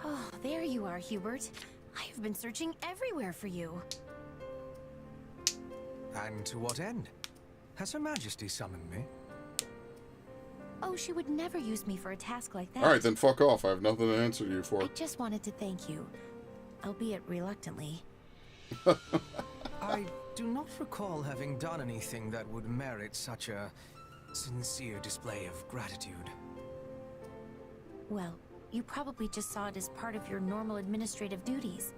Oh, there you are, Hubert. I have been searching everywhere for you. And to what end? Has Her Majesty summoned me? Oh, she would never use me for a task like that. Alright, then fuck off. I have nothing to answer you for. I just wanted to thank you, albeit reluctantly. I do not recall having done anything that would merit such a sincere display of gratitude. Well, you probably just saw it as part of your normal administrative duties.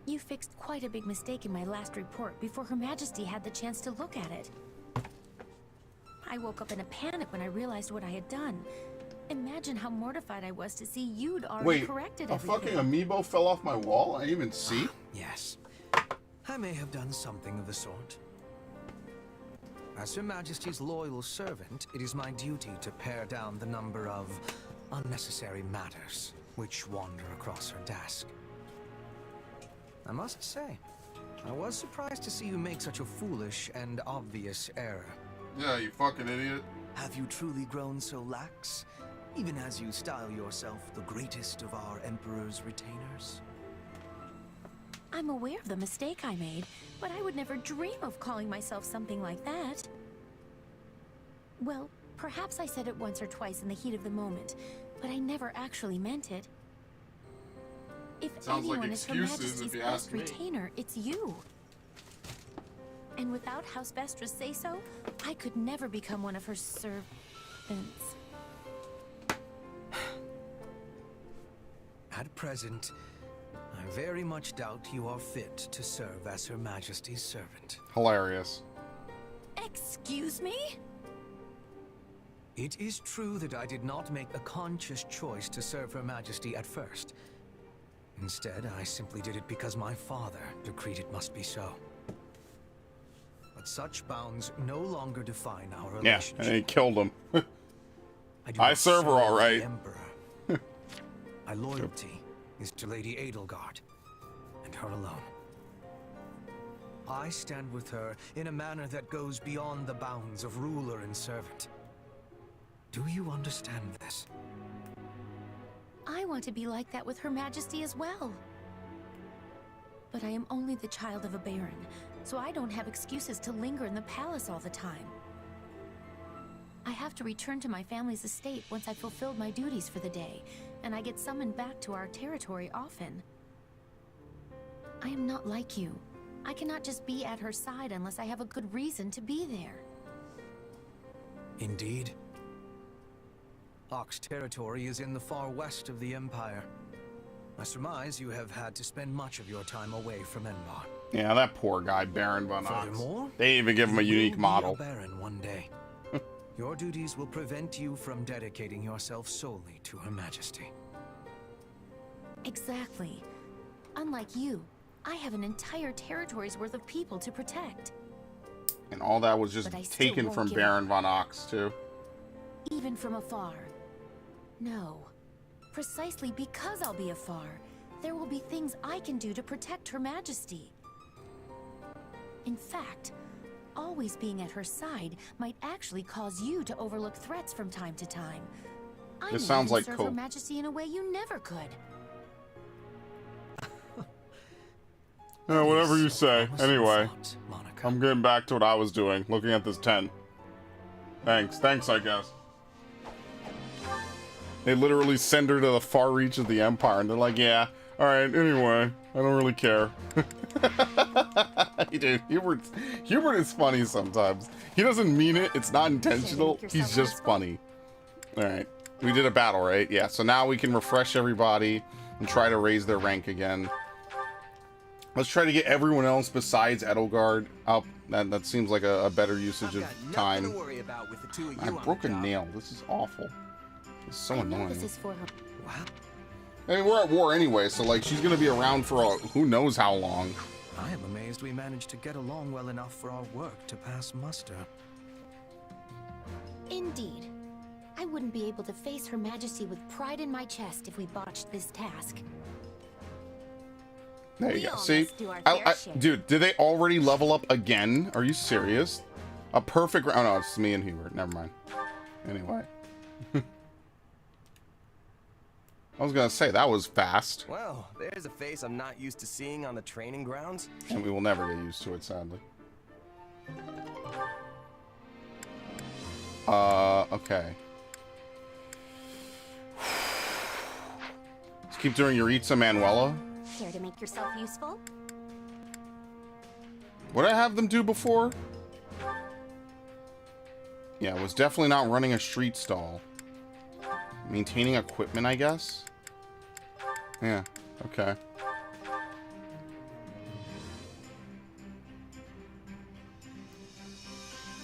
You fixed quite a big mistake in my last report before Her Majesty had the chance to look at it. I woke up in a panic when I realized what I had done. Imagine how mortified I was to see you'd already corrected everything. Fucking amiibo fell off my wall? I didn't even see? Yes. I may have done something of the sort. As Her Majesty's loyal servant, it is my duty to pare down the number of unnecessary matters which wander across her desk. I must say, I was surprised to see you make such a foolish and obvious error. Yeah, you fucking idiot. Have you truly grown so lax, even as you style yourself the greatest of our Emperor's retainers? I'm aware of the mistake I made, but I would never dream of calling myself something like that. Well, perhaps I said it once or twice in the heat of the moment, but I never actually meant it. If Sounds like anyone is Her excuses, Majesty's if you best ask me. retainer, it's you. And without House Vestra's say-so, I could never become one of her servants. At present, I very much doubt you are fit to serve as Her Majesty's servant. Hilarious. Excuse me? It is true that I did not make a conscious choice to serve Her Majesty at first. Instead, I simply did it because my father decreed it must be so. But such bounds no longer define our Yeah, relationship. and he killed him. do I not serve her all the right. Emperor. My loyalty is to Lady Edelgard, and her alone. I stand with her in a manner that goes beyond the bounds of ruler and servant. Do you understand this? I want to be like that with Her Majesty as well. But I am only the child of a baron, so I don't have excuses to linger in the palace all the time. I have to return to my family's estate once I've fulfilled my duties for the day, and I get summoned back to our territory often. I am not like you. I cannot just be at her side unless I have a good reason to be there. Indeed. Ox territory is in the far west of the Empire. I surmise you have had to spend much of your time away from Enbar. Yeah, that poor guy, Baron von Ox. Furthermore, They even give him a you unique will be model. a baron one day. Your duties will prevent you from dedicating yourself solely to Her Majesty. Exactly. Unlike you, I have an entire territory's worth of people to protect. And all that was just But I still taken won't from give Baron von Ox, too. Even from afar. No. Precisely because I'll be afar, there will be things I can do to protect Her Majesty. In fact, always being at her side might actually cause you to overlook threats from time to time. I This may sounds even like serve cool. Her Majesty in a way you never could. Yeah, whatever you say. Anyway, I'm getting back to what I was doing, looking at this tent. Thanks, I guess. They literally send her to the far reach of the Empire, and they're like, yeah, alright, anyway, I don't really care. Dude, Hubert is funny sometimes. He doesn't mean it, it's not intentional, he's just funny. Alright, we did a battle, right? Yeah, so now we can refresh everybody and try to raise their rank again. Let's try to get everyone else besides Edelgard up. That seems like a better usage of time. I broke a nail. This is awful. It's so annoying. This is for her. I mean, we're at war anyway, so like she's gonna be around for who knows how long. I am amazed we managed to get along well enough for our work to pass muster. Indeed. I wouldn't be able to face Her Majesty with pride in my chest if we botched this task. There you go. See, dude, did they already level up again? Are you serious? A perfect. Oh no, it's me and Hubert. Never mind. Anyway, I was gonna say that was fast. Well, there's a face I'm not used to seeing on the training grounds. And we will never get used to it, sadly. Okay. Let's keep doing Yuritsa Manuela. Care to make yourself useful? What did I have them do before? Yeah, it was definitely not running a street stall. Maintaining equipment, I guess? Yeah, okay.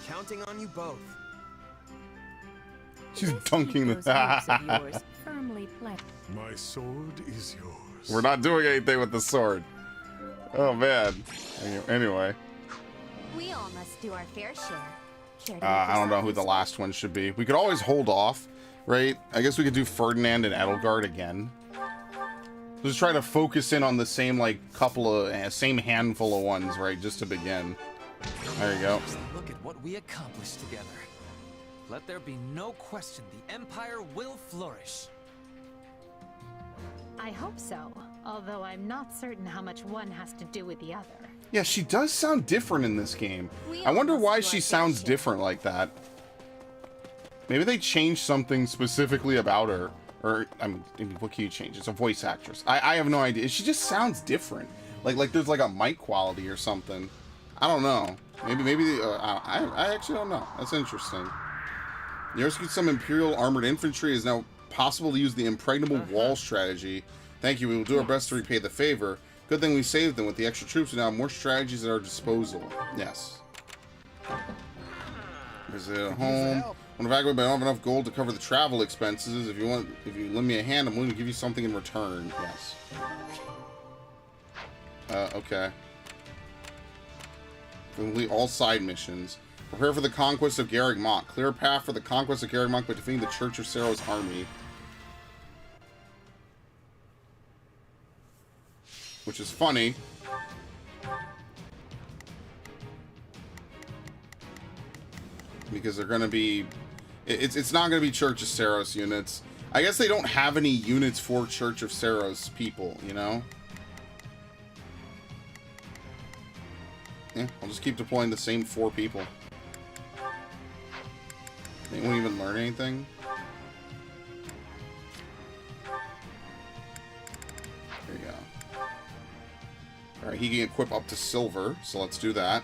Counting on you both. She's dunking the... Firmly planted. My sword is yours. We're not doing anything with the sword. Oh, man. Anyway. We all must do our fair share. I don't know who the last one should be. We could always hold off, right? I guess we could do Ferdinand and Edelgard again. Just try to focus in on the same, like, couple of... same handful of ones, right? Just to begin. There you go. Look at what we accomplished together. Let there be no question the Empire will flourish. I hope so, although I'm not certain how much one has to do with the other. Yeah, she does sound different in this game. I wonder why she sounds different like that. Maybe they changed something specifically about her. Or, I mean, what can you change? It's a voice actress. I have no idea. She just sounds different. Like there's like a mic quality or something. I don't know. Maybe I actually don't know. That's interesting. You rescued some Imperial armored infantry. It is now possible to use the impregnable wall strategy. Thank you. We will do our best to repay the favor. Good thing we saved them. With the extra troops, we now have more strategies at our disposal. Yes. Visit at home. When evacuated, but I don't have enough gold to cover the travel expenses. If you lend me a hand, I'm willing to give you something in return. Yes. Okay. Complete all side missions. Prepare for the conquest of Garreg Mach. Clear a path for the conquest of Garreg Mach by defeating the Church of Sero's army. Which is funny. Because they're going to be... It's not going to be Church of Seros units. I guess they don't have any units for Church of Seros people, you know? Yeah, I'll just keep deploying the same 4 people. They won't even learn anything. There you go. Alright, he can equip up to silver, so let's do that.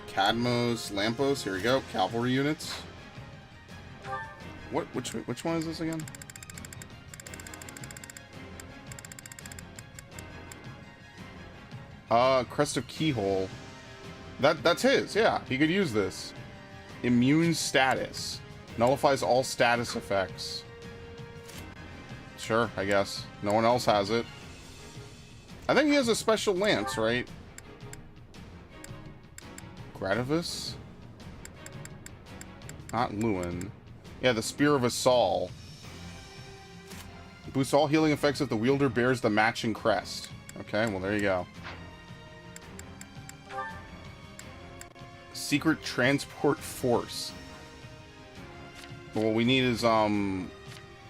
Cadmos, Lampos, here we go. Cavalry units. Which one is this again? Crest of Keyhole. That's his, yeah. He could use this. Immune status. Nullifies all status effects. Sure, I guess. No one else has it. I think he has a special lance, right? Gradavis? Not Lewin. Yeah, the Spear of Assault. Boosts all healing effects if the wielder bears the matching crest. Okay, well there you go. Secret Transport Force. But what we need is,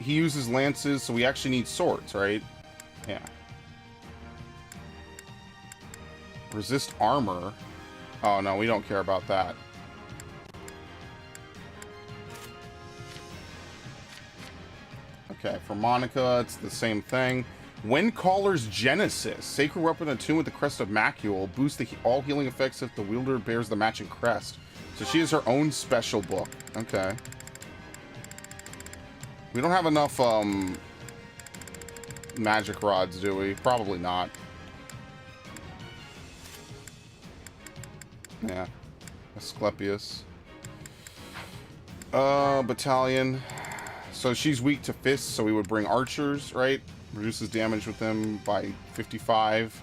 he uses lances, so we actually need swords, right? Yeah. Resist armor. Oh, no, we don't care about that. Okay, for Monica, it's the same thing. Windcaller's Genesis. Sacred weapon attuned with the crest of Macule. Boosts all healing effects if the wielder bears the matching crest. So she has her own special book. Okay. We don't have enough, magic rods, do we? Probably not. Yeah. Asclepius. Battalion. So she's weak to fists, so we would bring archers, right? Reduces damage with them by 55.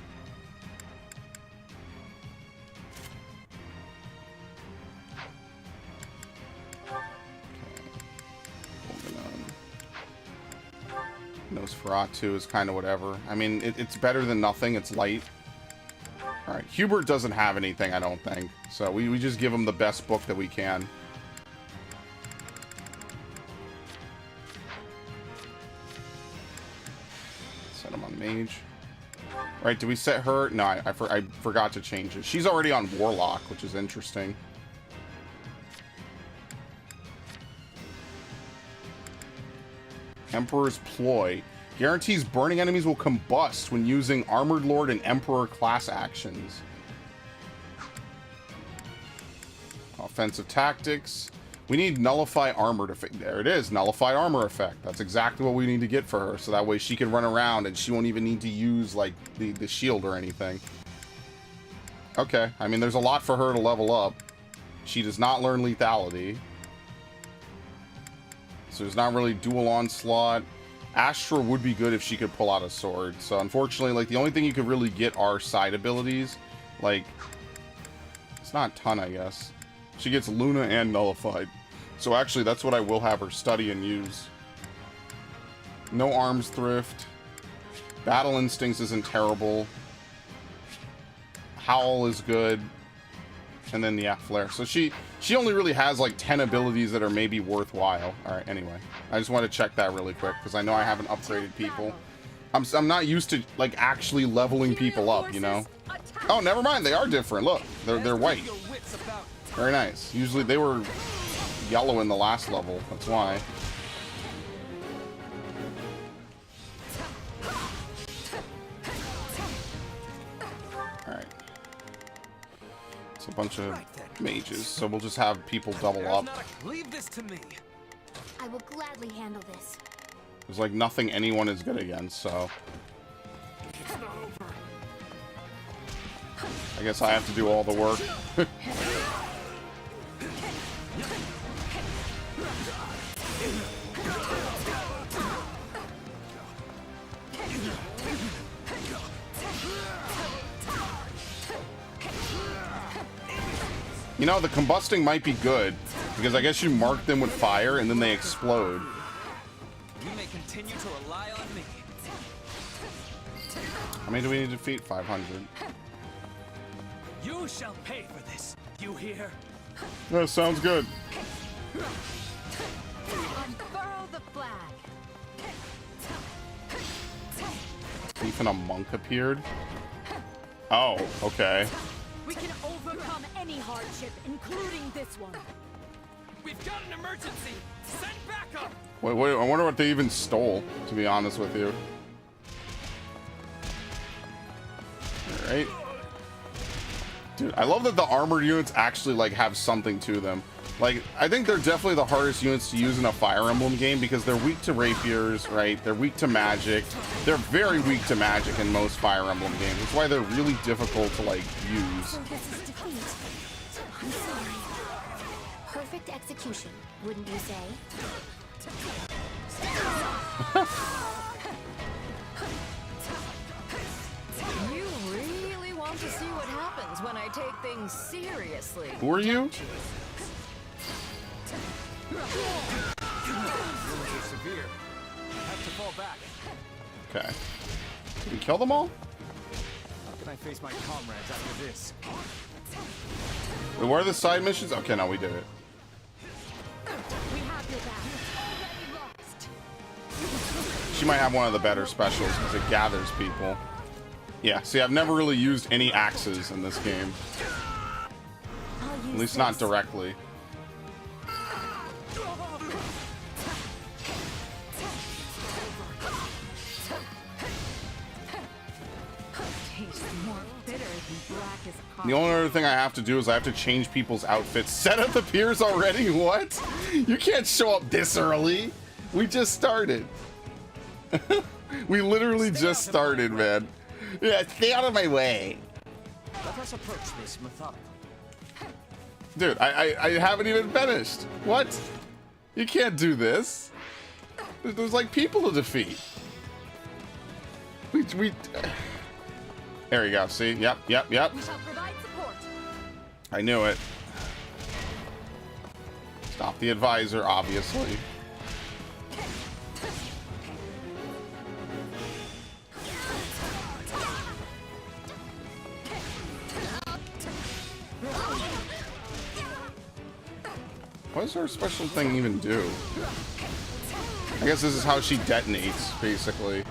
Nosferatu is kind of whatever. I mean, it's better than nothing. It's light. Alright, Hubert doesn't have anything, I don't think. So we just give him the best book that we can. Set him on Mage. Right, did we set her? No, I forgot to change it. She's already on Warlock, which is interesting. Emperor's Ploy. Guarantees burning enemies will combust when using Armored Lord and Emperor class actions. Offensive Tactics. We need Nullify Armored Effect. There it is. Nullify Armor Effect. That's exactly what we need to get for her. So that way she can run around and she won't even need to use, like, the shield or anything. Okay. I mean, there's a lot for her to level up. She does not learn Lethality. So there's not really dual onslaught. Astra would be good if she could pull out a sword. So unfortunately, like, the only thing you could really get are side abilities. Like, it's not a ton, I guess. She gets Luna and Nullified. So actually, that's what I will have her study and use. No Arms Thrift. Battle Instincts isn't terrible. Howl is good. And then, yeah, Flare. So she only really has, like, 10 abilities that are maybe worthwhile. Alright, anyway. I just want to check that really quick, because I know I haven't upgraded people. I'm not used to, like, actually leveling people up, you know? Oh, never mind. They are different. Look. They're white. Very nice. Usually they were yellow in the last level. That's why. Alright. It's a bunch of mages, so we'll just have people double up. Leave this to me. I will gladly handle this. There's like nothing anyone is good against, so... I guess I have to do all the work. You know, the combusting might be good, because I guess you mark them with fire and then they explode. You may continue to rely on me. How many do we need to defeat? 500. You shall pay for this. You hear? That sounds good. Unfurl the flag. Even a monk appeared? Oh, okay. We can overcome any hardship, including this one. We've got an emergency. Send backup. Wait, I wonder what they even stole, to be honest with you. Alright. Dude, I love that the armored units actually, like, have something to them. Like, I think they're definitely the hardest units to use in a Fire Emblem game because they're weak to rapiers, right? They're weak to magic. They're very weak to magic in most Fire Emblem games. That's why they're really difficult to, like, use. So this is defeat. I'm sorry. Perfect execution, wouldn't you say? You really want to see what happens when I take things seriously. Who are you? Severe. Have to fall back. Okay. Did we kill them all? How can I face my comrades after this? Wait, what are the side missions? Okay, no, we did it. We have your back. Already lost. She might have one of the better specials because it gathers people. Yeah, see, I've never really used any axes in this game. At least not directly. The only other thing I have to do is I have to change people's outfits. Set up appears already? What? You can't show up this early. We just started. We literally just started, man. Yeah, stay out of my way. Let us approach this methodically. Dude, I haven't even finished. What? You can't do this. There's like people to defeat. We There you go, see? Yep. We shall provide support. I knew it. Stop the advisor, obviously. What does her special thing even do? I guess this is how she detonates, basically.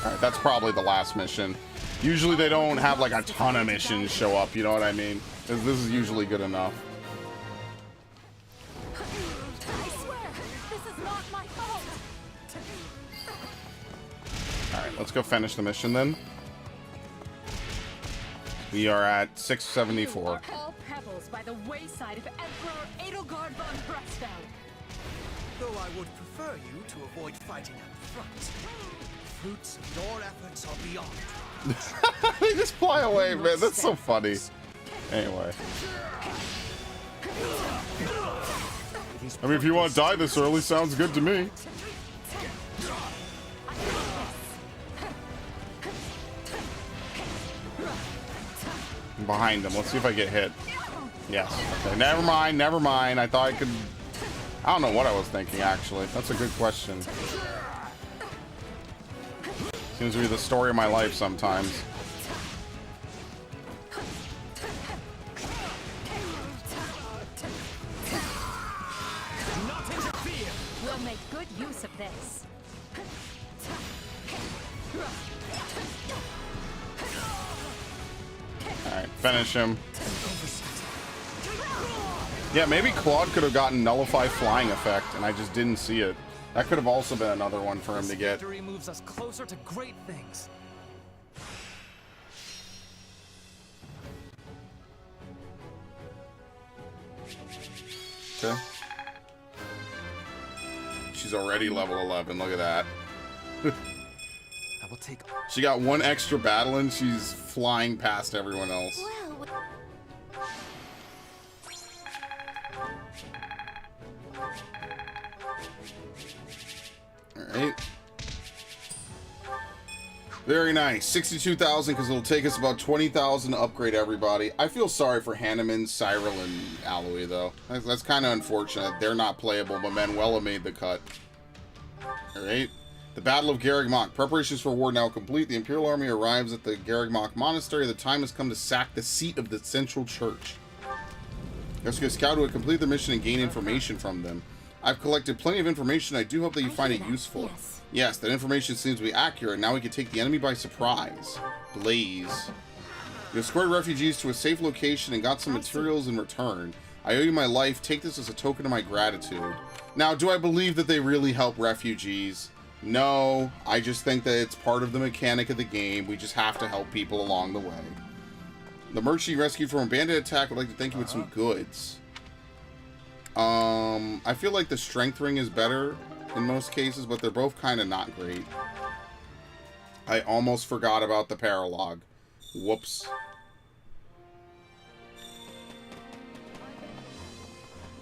Alright, that's probably the last mission. Usually they don't have like a ton of missions show up, you know what I mean? This is usually good enough. I swear, this is not my fault. Alright, let's go finish the mission then. We are at 674. All pebbles by the wayside of Emperor Edelgard von Brestfeld. Though I would prefer you to avoid fighting at the front. The fruits of your efforts are beyond. They just fly away, man. That's so funny. Anyway. I mean, if you want to die this early, sounds good to me. I'm behind them. Let's see if I get hit. Yes. Okay. Never mind. I thought I could... I don't know what I was thinking, actually. That's a good question. Seems to be the story of my life sometimes. Do not interfere. We'll make good use of this. Alright, finish him. Yeah, maybe Claude could have gotten Nullify Flying Effect, and I just didn't see it. That could have also been another one for him to get. Victory moves us closer to great things. Okay. She's already level 11. Look at that. I will take. She got one extra battle and she's flying past everyone else. Alright. Very nice. 62,000 because it'll take us about 20,000 to upgrade everybody. I feel sorry for Hanneman, Cyril, and Aloy, though. That's kind of unfortunate. They're not playable, but Manuela made the cut. Alright. The Battle of Garreg Mach. Preparations for war now complete. The Imperial Army arrives at the Garreg Mach Monastery. The time has come to sack the seat of the Central Church. Rescue a scout who would complete the mission and gain information from them. I've collected plenty of information. I do hope that you find it useful. Yes, that information seems to be accurate. Now we can take the enemy by surprise. Blaze. You escorted refugees to a safe location and got some materials in return. I owe you my life. Take this as a token of my gratitude. Now, do I believe that they really help refugees? No, I just think that it's part of the mechanic of the game. We just have to help people along the way. The merchant you rescued from a bandit attack would like to thank you with some goods. I feel like the strength ring is better in most cases, but they're both kind of not great. I almost forgot about the paralog. Whoops.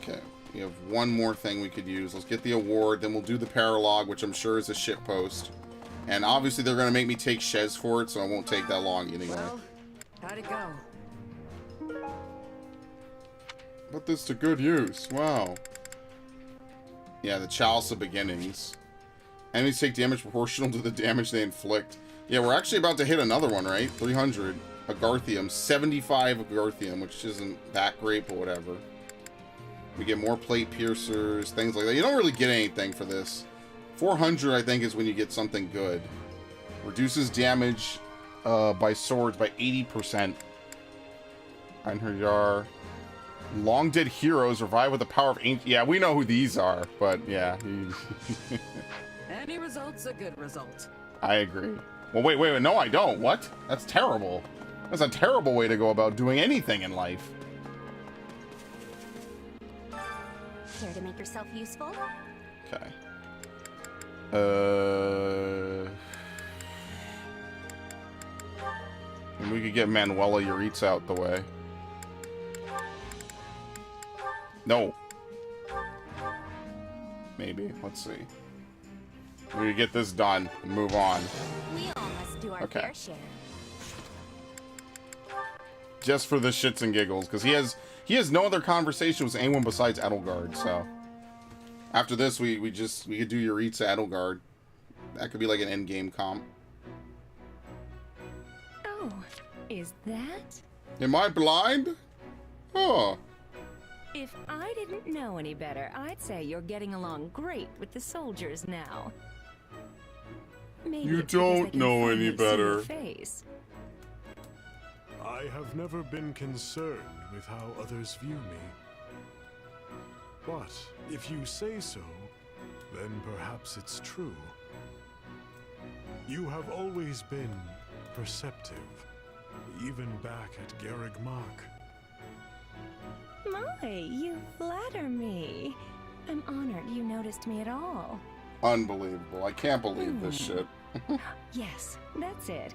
Okay, we have one more thing we could use. Let's get the award, then we'll do the paralog, which I'm sure is a shitpost. And obviously they're going to make me take Shez for it, so it won't take that long anyway. Well, how'd it go? Put this to good use. Wow. Yeah, the Chalice of Beginnings. Enemies take damage proportional to the damage they inflict. Yeah, we're actually about to hit another one, right? 300. Agarthium. 75 Agarthium, which isn't that great, but whatever. We get more plate piercers, things like that. You don't really get anything for this. 400, I think, is when you get something good. Reduces damage by swords by 80%. Einherjar. Long dead heroes revive with the power of ancient. Yeah, we know who these are, but yeah. Any result's a good result. I agree. Well, wait, no, I don't. What? That's terrible. That's a terrible way to go about doing anything in life. Care to make yourself useful? Okay. And we could get Manuela Yuritsa out the way. No. Maybe. Let's see. We can get this done and move on. We all must do our fair share. Just for the shits and giggles, because he has no other conversation with anyone besides Edelgard. So after this, we could do Yuritsa Edelgard. That could be like an end game comp. Oh, is that? Am I blind? Oh. If I didn't know any better, I'd say you're getting along great with the soldiers now. Maybe You it's because don't they can know finally any see your better. face. I have never been concerned with how others view me. But if you say so, then perhaps it's true. You have always been perceptive, even back at Garreg Mach. My, you flatter me. I'm honored you noticed me at all. Unbelievable. I can't believe this shit. Yes, that's it.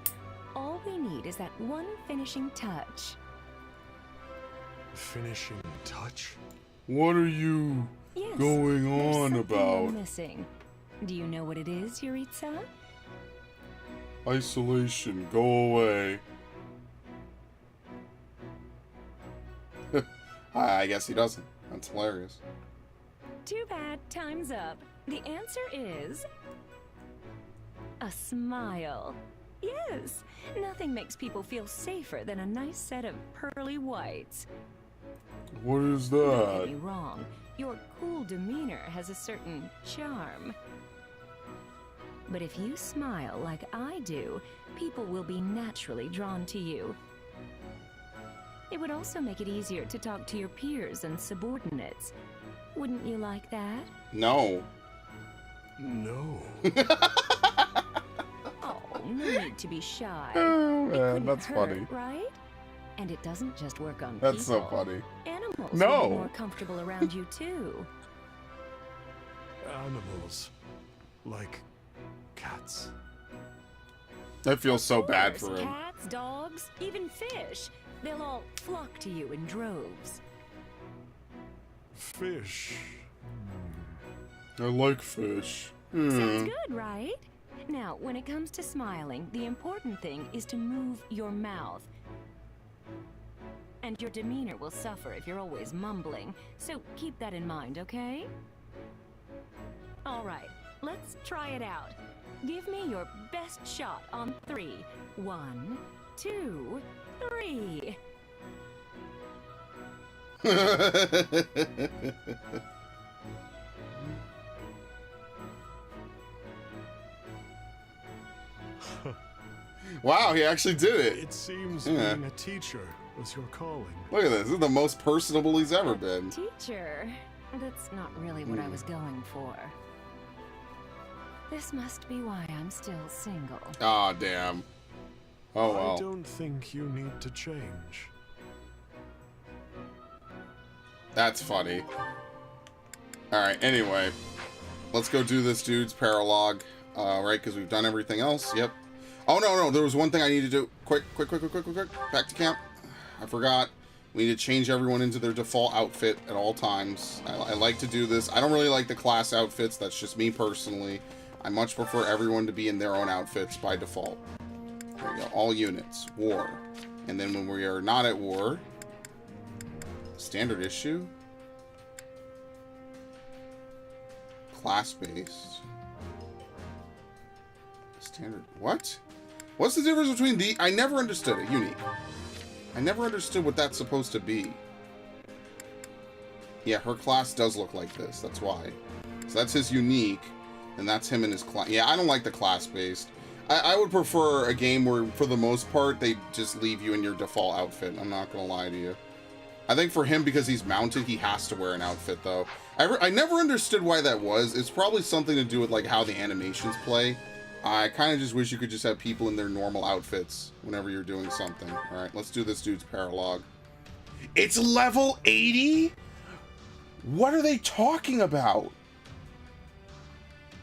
All we need is that one finishing touch. Finishing touch? What are you Yes, going there's on something about? you're missing. Do you know what it is, Yuritsa? Isolation. Go away. I guess he doesn't. That's hilarious. Too bad, time's up. The answer is... a smile. Yes, nothing makes people feel safer than a nice set of pearly whites. What is Don't get me that? wrong, your cool demeanor has a certain charm. But if you smile like I do, people will be naturally drawn to you. It would also make it easier to talk to your peers and subordinates. Wouldn't you like that? No. No. Oh, no need to be shy. Oh, It man, couldn't that's hurt, funny. right? And it doesn't just work on That's so people. funny. Animals No. will be more comfortable around you too. Animals. Like cats. I feel so bad Of for course, him. Cats, dogs, even fish. They'll all flock to you in droves. Fish. I like fish. Sounds good, right? Now, when it comes to smiling, the important thing is to move your mouth. And your demeanor will suffer if you're always mumbling, so keep that in mind, okay? All right, let's try it out. Give me your best shot on 3. 1, 2, 3. Wow, he actually did it. It seems Yeah. being a teacher was your calling. Look at this. This is the most personable he's ever been. Teacher, that's not really what I was going for. This must be why I'm still single. Aw, damn. Oh, I well. don't think you need to change. That's funny. Alright, anyway. Let's go do this dude's paralog. Right, because we've done everything else. Yep. Oh, no. There was one thing I need to do. Quick. Back to camp. I forgot. We need to change everyone into their default outfit at all times. I like to do this. I don't really like the class outfits. That's just me personally. I much prefer everyone to be in their own outfits by default. There we go. All units. War. And then when we are not at war... Standard issue? Class-based. Standard... What? What's the difference between the... I never understood it. Unique. I never understood what that's supposed to be. Yeah, her class does look like this. That's why. So that's his unique. And that's him in his class. Yeah, I don't like the class-based. I would prefer a game where, for the most part, they just leave you in your default outfit. I'm not going to lie to you. I think for him, because he's mounted, he has to wear an outfit, though. I never understood why that was. It's probably something to do with, like, how the animations play. I kind of just wish you could just have people in their normal outfits whenever you're doing something. Alright, let's do this dude's paralog. It's level 80? What are they talking about?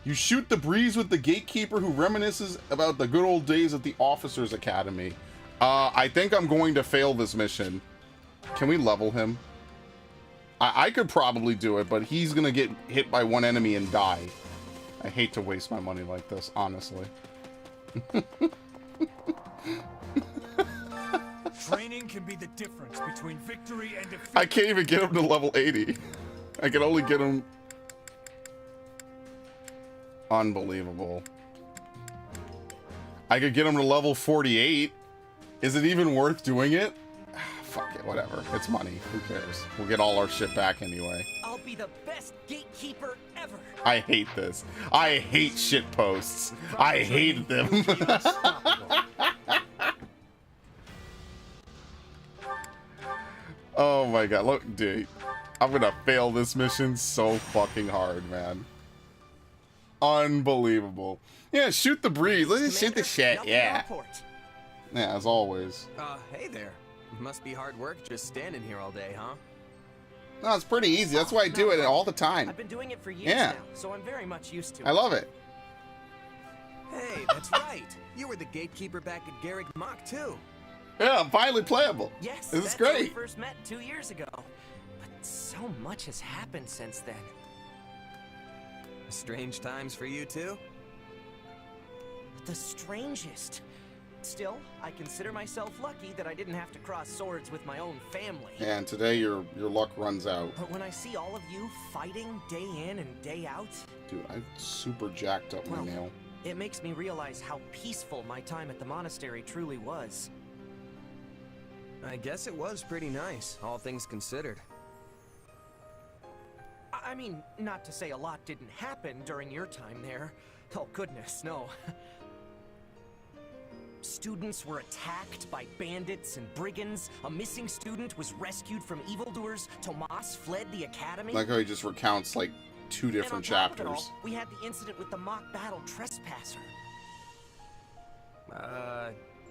You shoot the breeze with the gatekeeper who reminisces about the good old days at the Officers Academy. I think I'm going to fail this mission. Can we level him? I could probably do it, but he's going to get hit by one enemy and die. I hate to waste my money like this, honestly. Training can be the difference between victory and defeat. I can't even get him to level 80. I can only get him... Unbelievable. I could get him to level 48. Is it even worth doing it? Fuck it, whatever. It's money. Who cares? We'll get all our shit back anyway. I'll be the best gatekeeper ever. I hate this. I hate shit posts. I hate them. Oh my god, look, dude. I'm gonna fail this mission so fucking hard, man. Unbelievable. Yeah, shoot the breeze. Let's just shoot the shit, yeah. Yeah, as always. Hey there. Must be hard work just standing here all day, huh? No, it's pretty easy. That's why I do it all the time. I've been doing it for years Yeah. now, so I'm very much used to it. I love it. Hey, that's right. You were the gatekeeper back at Garrick Mach, too. Yeah, I'm finally playable. Yes, This is that's where we great. first met 2 years ago. But so much has happened since then. Strange times for you, too? The strangest. Still, I consider myself lucky that I didn't have to cross swords with my own family. And today your luck runs out. But when I see all of you fighting day in and day out, Dude, I super jacked up my nail. it makes me realize how peaceful my time at the monastery truly was. I guess it was pretty nice, all things considered. I mean, not to say a lot didn't happen during your time there. Oh goodness, no. Students were attacked by bandits and brigands. A missing student was rescued from evildoers. Tomas fled the academy. Like how he just recounts like 2 different and on top of it chapters. all, we had the incident with the mock battle trespasser.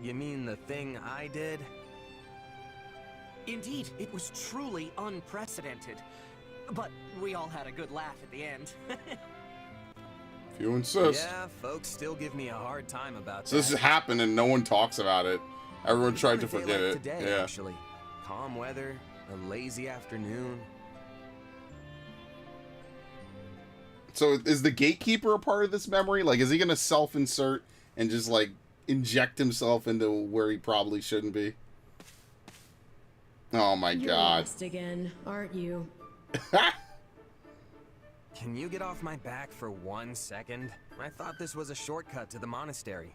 You mean the thing I did? Indeed, it was truly unprecedented. But we all had a good laugh at the end. If you insist. Yeah, folks still give me a hard time about So this has happened and no one talks about it. Everyone tried to forget it. Today, Yeah. actually. Calm weather, a lazy afternoon. So is the gatekeeper a part of this memory? Like, is he gonna self-insert and just like inject himself into where he probably shouldn't be? Oh my You're god. lost again, aren't you? Can you get off my back for 1 second? I thought this was a shortcut to the monastery.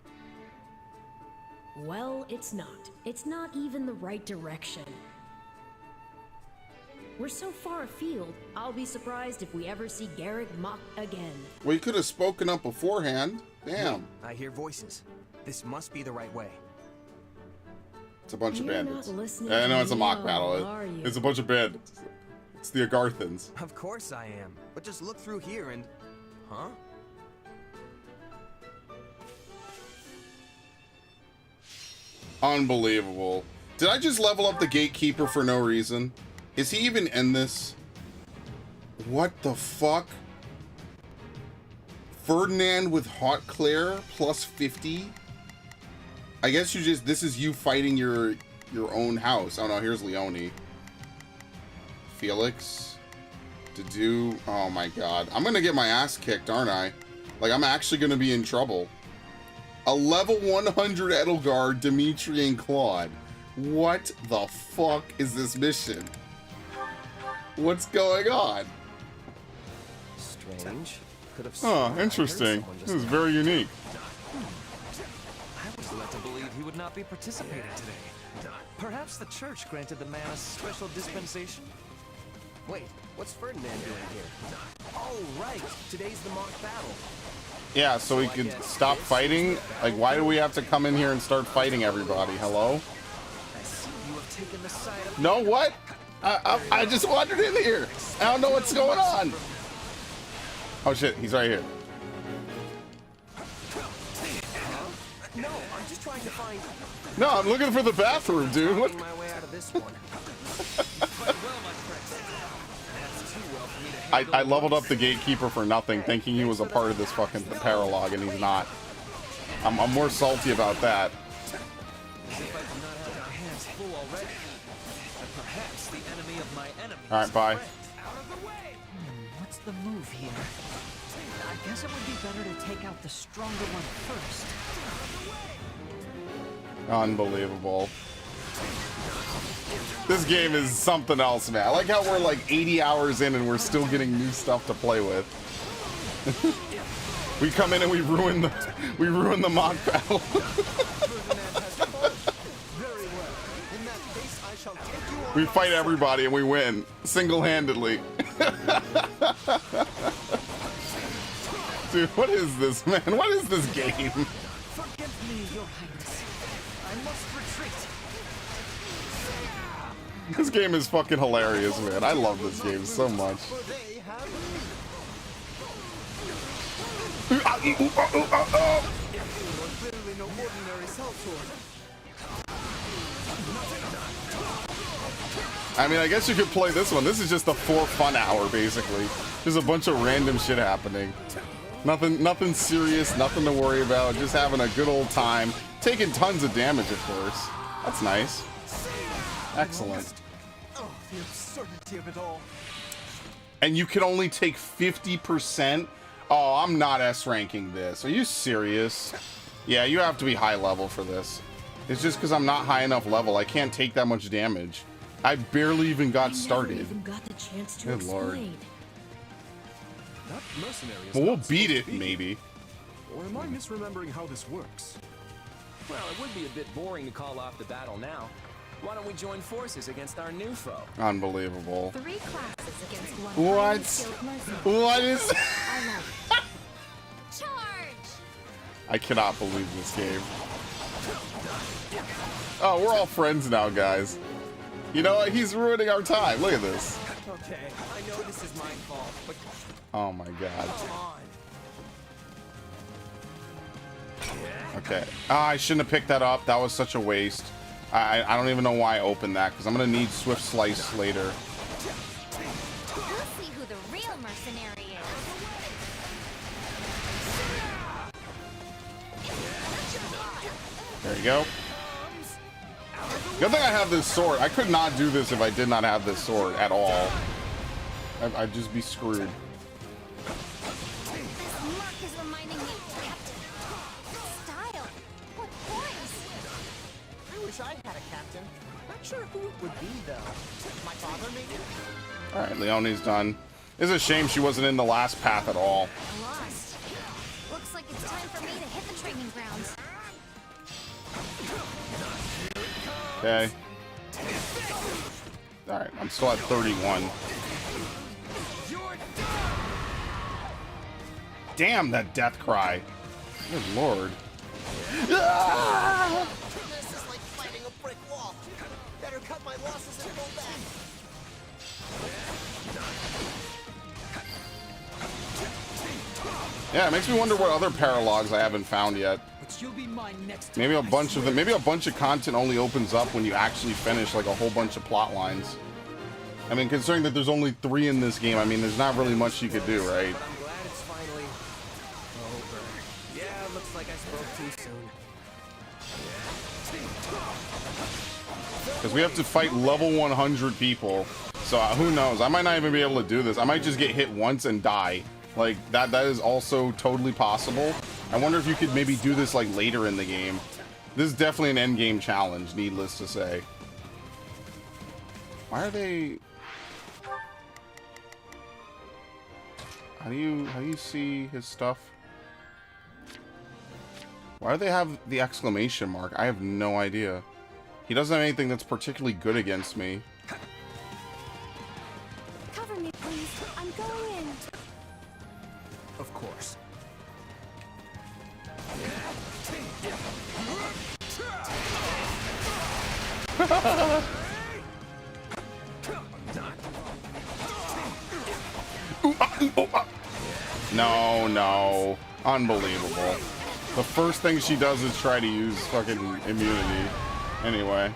Well, it's not. It's not even the right direction. We're so far afield, I'll be surprised if we ever see Garrick Mach again. Well, you could have spoken up beforehand. Damn. I hear voices. This must be the right way. It's a bunch of You're bandits. not listening I know to it's a me mock at battle. all, are you? It's a bunch of bandits. It's the Agarthans. Of course I am. But just look through here and... Huh? Unbelievable. Did I just level up the gatekeeper for no reason? Is he even in this? What the fuck? Ferdinand with Hot Claire plus 50? I guess you just, this is you fighting your own house. Oh no, here's Leone. Felix. To do, oh my god. I'm gonna get my ass kicked, aren't I? Like, I'm actually gonna be in trouble. A level 100 Edelgard, Dimitri, and Claude. What the fuck is this mission? What's going on? Strange. Could have Oh, interesting. This is very unique. I was led to believe he would not be participating today. Perhaps the church granted the man a special dispensation? Wait, what's Ferdinand doing here? Oh, right. Today's the mock battle. Yeah, so we could stop fighting? Like, why do we have to come in here and start fighting everybody? Hello? I see you have taken the side of... No, what? I just wandered in here. I don't know what's going on. Oh shit, he's right here. No, I'm just trying to find... No, I'm looking for the bathroom, dude. What? my way out of this one. I leveled up the gatekeeper for nothing, thinking he was a part of this fucking paralog, and he's not. I'm more salty about that. Alright, bye. What's the move here? I guess it would be better to take out the stronger one first. Unbelievable. This game is something else, man. I like how we're like 80 hours in and we're still getting new stuff to play with. We come in and we ruin the mock battle. We fight everybody and we win single-handedly. Dude, what is this, man? What is this game? Forgive me, Your Highness. I must retreat. This game is fucking hilarious, man. I love this game so much. I mean, I guess you could play this one. This is just a for fun hour, basically. There's a bunch of random shit happening. Nothing serious, nothing to worry about. Just having a good old time. Taking tons of damage, of course. That's nice. Excellent. Oh, the absurdity of it all. And you can only take 50%? Oh, I'm not S-ranking this. Are you serious? Yeah, you have to be high level for this. It's just because I'm not high enough level. I can't take that much damage. I barely even got started. Even got the chance to Good lord. explain. That mercenary is Well, we'll not beat supposed it, to be maybe. here. Or am I misremembering how this works? Well, it would be a bit boring to call off the battle now. Why don't we join forces against our new foe? Unbelievable. 3 classes against 1 What? highly skilled mercenary. What is... I love it. Charge! I cannot believe this game. Oh, we're all friends now, guys. You know what? He's ruining our time. Look at this. Okay, I know this is my fault, but Oh my god. come on. Okay. Ah, I shouldn't have picked that up. That was such a waste. I don't even know why I opened that, because I'm going to need Swift Slice later. We'll see who the real mercenary is. There you go. Good thing I have this sword. I could not do this if I did not have this sword at all. I'd just be screwed. This mark is reminding me of Captain. Style. What poise. I wish I had a captain. Not sure who it would be, though. My father, maybe? Alright, Leonie's done. It's a shame she wasn't in the last path at all. Lost. Looks like it's time for me to hit the training grounds. Okay. Alright, I'm still at 31. Damn, that death cry. Good lord. This is like fighting a brick wall. Better cut my losses and pull back. Yeah, it makes me wonder what other paralogs I haven't found yet. But you'll be mine next time. Maybe a bunch of them. Maybe a bunch of content only opens up when you actually finish like a whole bunch of plot lines. I mean, considering that there's only 3 in this game, I mean, there's not really much you could do, right? I'm glad it's finally over. Yeah, looks like I spoke too soon. Because we have to fight level 100 people. So who knows? I might not even be able to do this. I might just get hit once and die. Like, that is also totally possible. I wonder if you could maybe do this, like, later in the game. This is definitely an endgame challenge, needless to say. Why are they... How do you see his stuff? Why do they have the exclamation mark? I have no idea. He doesn't have anything that's particularly good against me. Cover me, please. I'm going in. Of course. No, no. Unbelievable. The first thing she does is try to use fucking immunity. Anyway.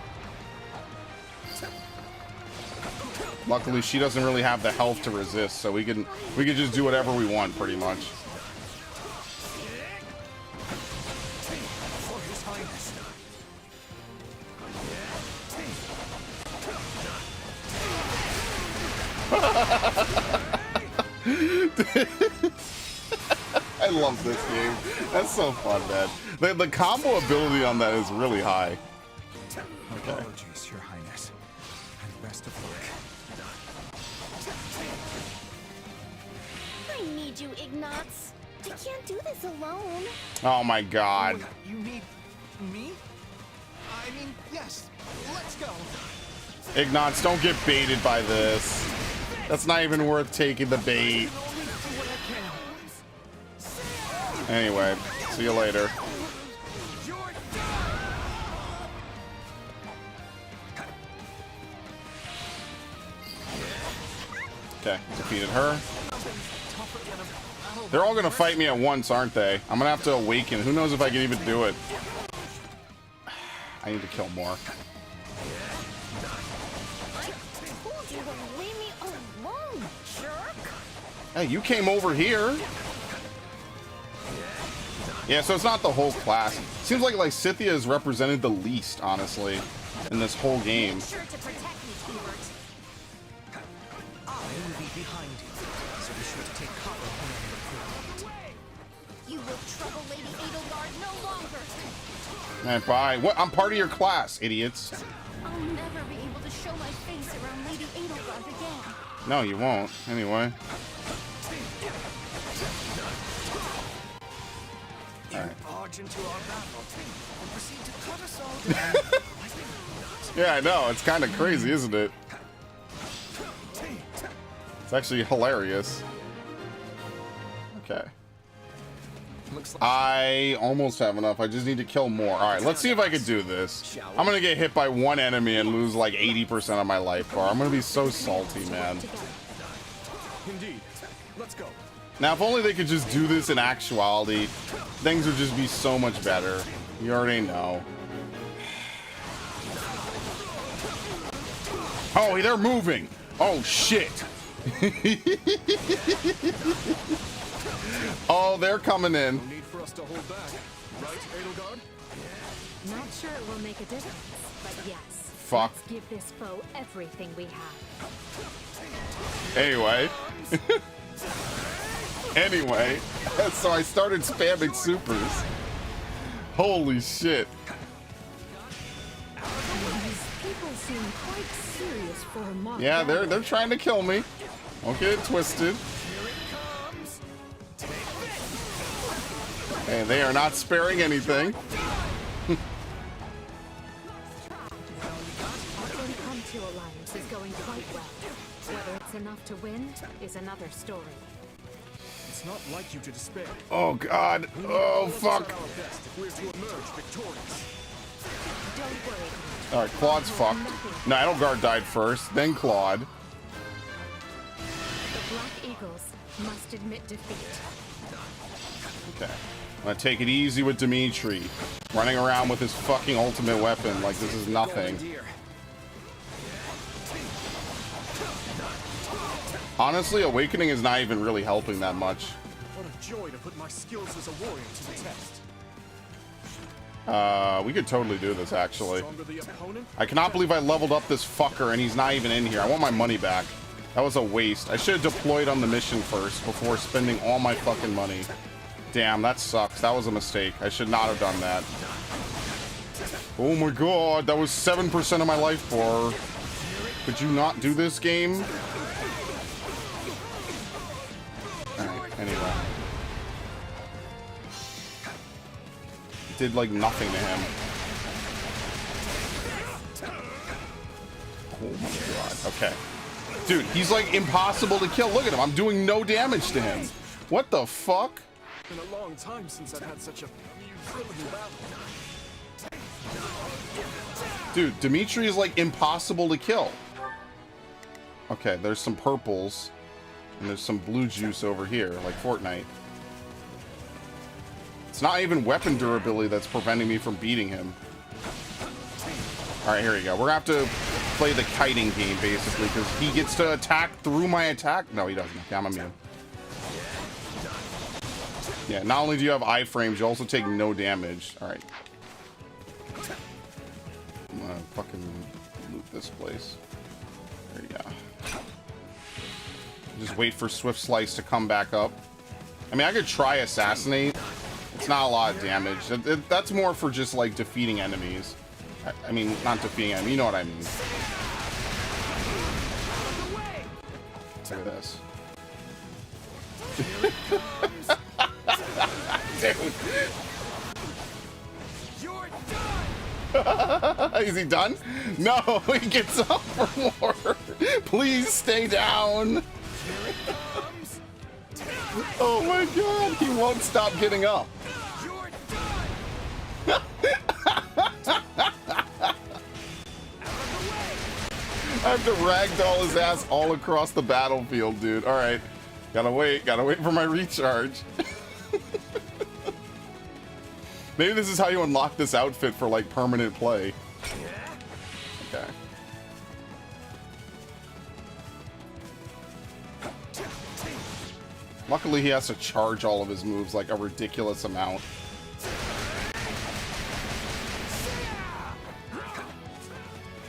Luckily, she doesn't really have the health to resist, so we can just do whatever we want, pretty much. For His Highness. I love this game. That's so fun, man. The combo ability on that is really high. Okay. Apologies, Your Highness, and best of luck. I need you, Ignatz. I can't do this alone. Oh my god. Wait, you need me? I mean, yes. Let's go. Ignatz, don't get baited by this. That's not even worth taking the bait. Anyway, see you later. Okay, defeated her. They're all gonna fight me at once, aren't they? I'm gonna have to awaken. Who knows if I can even do it? I need to kill more. Told you to leave me alone, jerk. Hey, you came over here. Yeah, so it's not the whole class. Seems like Scythia is represented the least, honestly, in this whole game. Sure to protect me, Hubert. I will be behind you, so be sure to take cover whenever you're. You will trouble Lady Edelgard no longer. Man, bye. What? I'm part of your class, idiots. I'll never be able to show my face around Lady Edelgard again. No, you won't. Anyway. Alright. Barge into our battle and proceed to cut us all down. Yeah, I know. It's kind of crazy, isn't it? It's actually hilarious. Okay. I almost have enough. I just need to kill more. Alright, let's see if I can do this. I'm gonna get hit by one enemy and lose like 80% of my life bar. I'm gonna be so salty, man. Indeed. Let's go. Now, if only they could just do this in actuality, things would just be so much better. You already know. Oh, they're moving. Oh, shit. Oh, they're coming in. No need for us to hold back, right, Edelgard? Not sure it will make a difference, but yes. Fuck. Let's give this foe everything we have. Anyway. Anyway. So I started spamming supers. Holy shit. People seem quite serious for a mock Yeah, battle. they're trying to kill me. Don't get it twisted. And they are not sparing anything. Our impromptu alliance is going quite well. Whether it's enough to win is another story. It's not like you to despair. Oh god. Oh fuck. If we're to emerge victorious. Don't worry. Alright, Claude's fucked. No, Edelgard died first, then Claude. The Black Eagles must admit defeat. Okay. I'm gonna take it easy with Dimitri. Running around with his fucking ultimate weapon like this is nothing. Honestly, Awakening is not even really helping that much. What a joy to put my skills as a warrior to the test. We could totally do this, actually. Stronger the opponent? I cannot believe I leveled up this fucker and he's not even in here. I want my money back. That was a waste. I should have deployed on the mission first before spending all my fucking money. Damn, that sucks. That was a mistake. I should not have done that. Oh my god, that was 7% of my life bar. Could you not do this game? Alright, anyway. Did like nothing to him. Oh my god. Okay. Dude, he's like impossible to kill. Look at him. I'm doing no damage to him. What the fuck? Been a long time since I've had such a thrilling battle. Dude, Dimitri is like impossible to kill. Okay, there's some purples. And there's some blue juice over here, like Fortnite. It's not even weapon durability that's preventing me from beating him. Alright, here we go. We're gonna have to play the kiting game, basically, because he gets to attack through my attack. No, he doesn't. Okay, I'm immune. Yeah, not only do you have iframes, you also take no damage. Alright. I'm gonna fucking loot this place. There you go. Just wait for Swift Slice to come back up. I mean, I could try Assassinate. It's not a lot of damage. That's more for just, like, defeating enemies. I mean, not defeating enemies. You know what I mean. Look at this. Dude. Is he done? No, he gets up for more. Please stay down. Oh my god, he won't stop getting up. I have to ragdoll his ass all across the battlefield, dude. Alright. Gotta wait for my recharge. Maybe this is how you unlock this outfit for, like, permanent play. Okay. Luckily, he has to charge all of his moves, like, a ridiculous amount.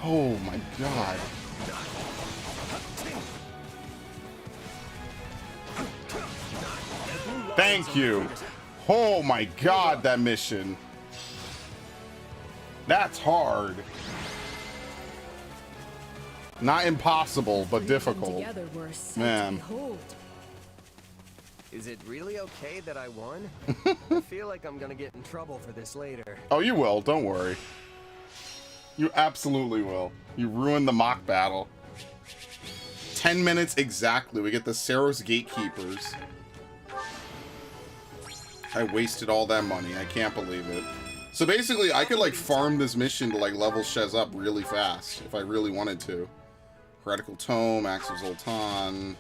Oh my god. Thank you. Oh my god, that mission. That's hard. Not impossible, but difficult. Man. Is it really okay that I won? I feel like I'm gonna get in trouble for this later. Oh, you will. Don't worry. You absolutely will. You ruined the mock battle. 10 minutes exactly. We get the Saros Gatekeepers. I wasted all that money. I can't believe it. So basically, I could, like, farm this mission to, like, level Shez up really fast, if I really wanted to. Heretical Tome, Axe of Zoltan.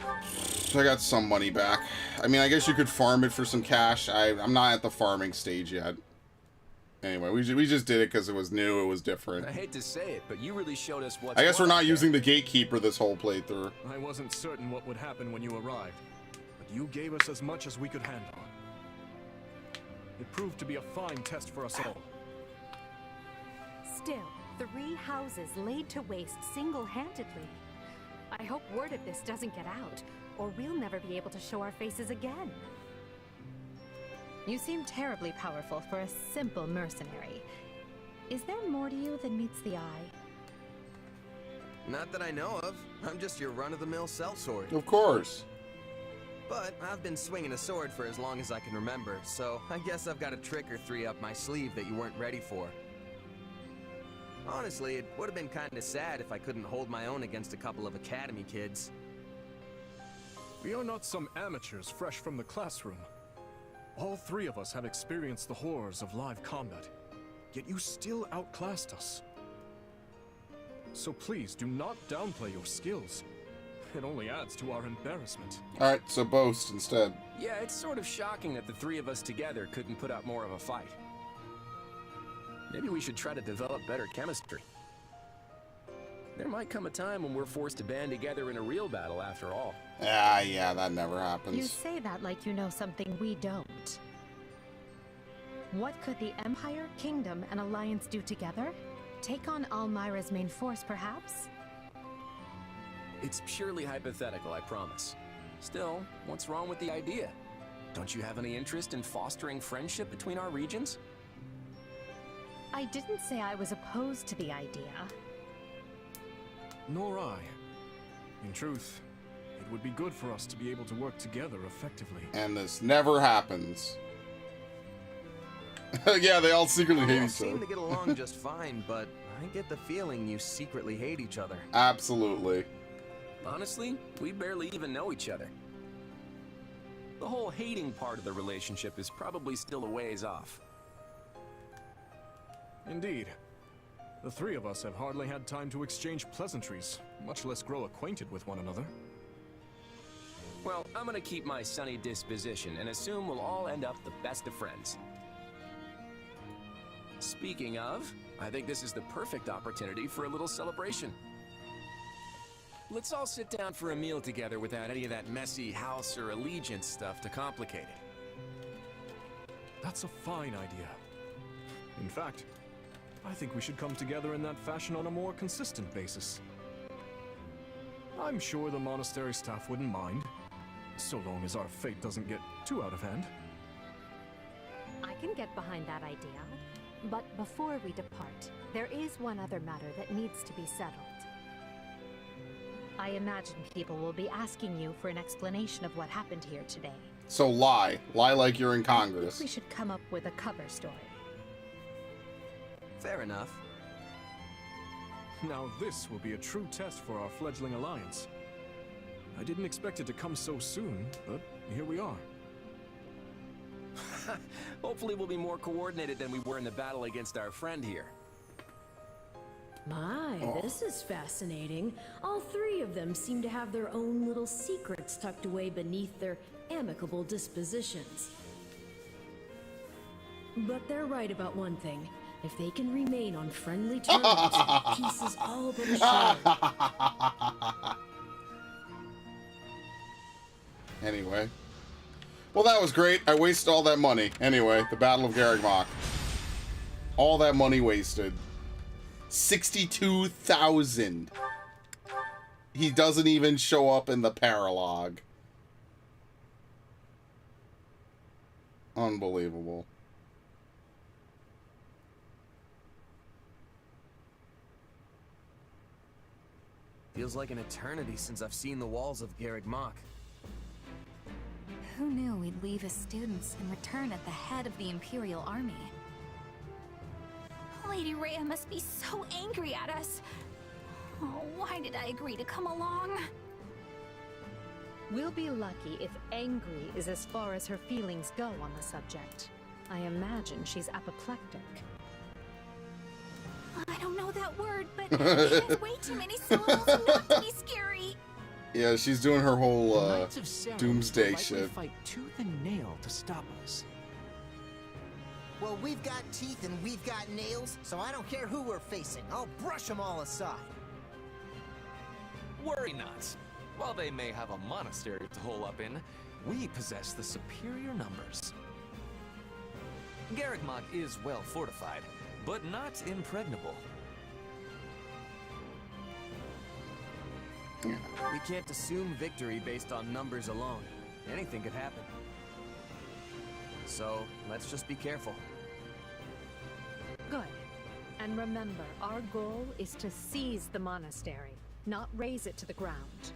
I got some money back. I mean, I guess you could farm it for some cash. I'm not at the farming stage yet. Anyway, we just did it because it was new, it was different. I hate to say it, but you really showed us what's I guess we're what not out using the Gatekeeper this whole playthrough. I wasn't certain what would happen when you arrived, but you gave us as much as we could handle. It proved to be a fine test for us all. Still, 3 houses laid to waste single-handedly. I hope word of this doesn't get out, or we'll never be able to show our faces again. You seem terribly powerful for a simple mercenary. Is there more to you than meets the eye? Not that I know of. I'm just your run-of-the-mill sellsword. Of course. But I've been swinging a sword for as long as I can remember, so I guess I've got a trick or 3 up my sleeve that you weren't ready for. Honestly, it would have been kinda sad if I couldn't hold my own against a couple of academy kids. We are not some amateurs fresh from the classroom. All 3 of us have experienced the horrors of live combat, yet you still outclassed us. So please do not downplay your skills. It only adds to our embarrassment. Alright, so boast instead. Yeah, it's sort of shocking that the 3 of us together couldn't put up more of a fight. Maybe we should try to develop better chemistry. There might come a time when we're forced to band together in a real battle after all. Yeah, that never happens. You say that like you know something we don't. What could the Empire, Kingdom, and Alliance do together? Take on Almyra's main force, perhaps? It's purely hypothetical, I promise. Still, what's wrong with the idea? Don't you have any interest in fostering friendship between our regions? I didn't say I was opposed to the idea. Nor I. In truth, it would be good for us to be able to work together effectively. And this never happens. Yeah, they all secretly hate each seem other. to get along just fine, but I get the feeling you secretly hate each other. Absolutely. Honestly, we barely even know each other. The whole hating part of the relationship is probably still a ways off. Indeed. The 3 of us have hardly had time to exchange pleasantries, much less grow acquainted with one another. Well, I'm gonna keep my sunny disposition and assume we'll all end up the best of friends. Speaking of, I think this is the perfect opportunity for a little celebration. Let's all sit down for a meal together without any of that messy house or allegiance stuff to complicate it. That's a fine idea. In fact, I think we should come together in that fashion on a more consistent basis. I'm sure the monastery staff wouldn't mind, so long as our fate doesn't get too out of hand. I can get behind that idea. But before we depart, there is one other matter that needs to be settled. I imagine people will be asking you for an explanation of what happened here today. So lie. Lie like you're in I Congress. think we should come up with a cover story. Fair enough. Now this will be a true test for our fledgling alliance. I didn't expect it to come so soon, but here we are. Hopefully we'll be more coordinated than we were in the battle against our friend here. My, this is fascinating. All 3 of them seem to have their own little secrets tucked away beneath their amicable dispositions. But they're right about one thing. If they can remain on friendly terms, peace is all but assured. Anyway. Well, that was great. I wasted all that money. Anyway, the Battle of Garreg Mach. All that money wasted. 62,000. He doesn't even show up in the paralog. Unbelievable. Feels like an eternity since I've seen the walls of Garreg Mach. Who knew we'd leave as students and return at the head of the Imperial Army? Lady Rhea must be so angry at us. Oh, why did I agree to come along? We'll be lucky if angry is as far as her feelings go on the subject. I imagine she's apoplectic. I don't know that word, but it has way too many syllables not to be scary. Yeah, she's doing her whole Knights of Ceremony doomsday will likely shit. fight tooth and nail to stop us. Well, we've got teeth and we've got nails, so I don't care who we're facing. I'll brush them all aside. Worry not. While they may have a monastery to hole up in, we possess the superior numbers. Garrigmok is well fortified, but not impregnable. We can't assume victory based on numbers alone. Anything could happen. So, let's just be careful. Good. And remember, our goal is to seize the monastery, not raze it to the ground.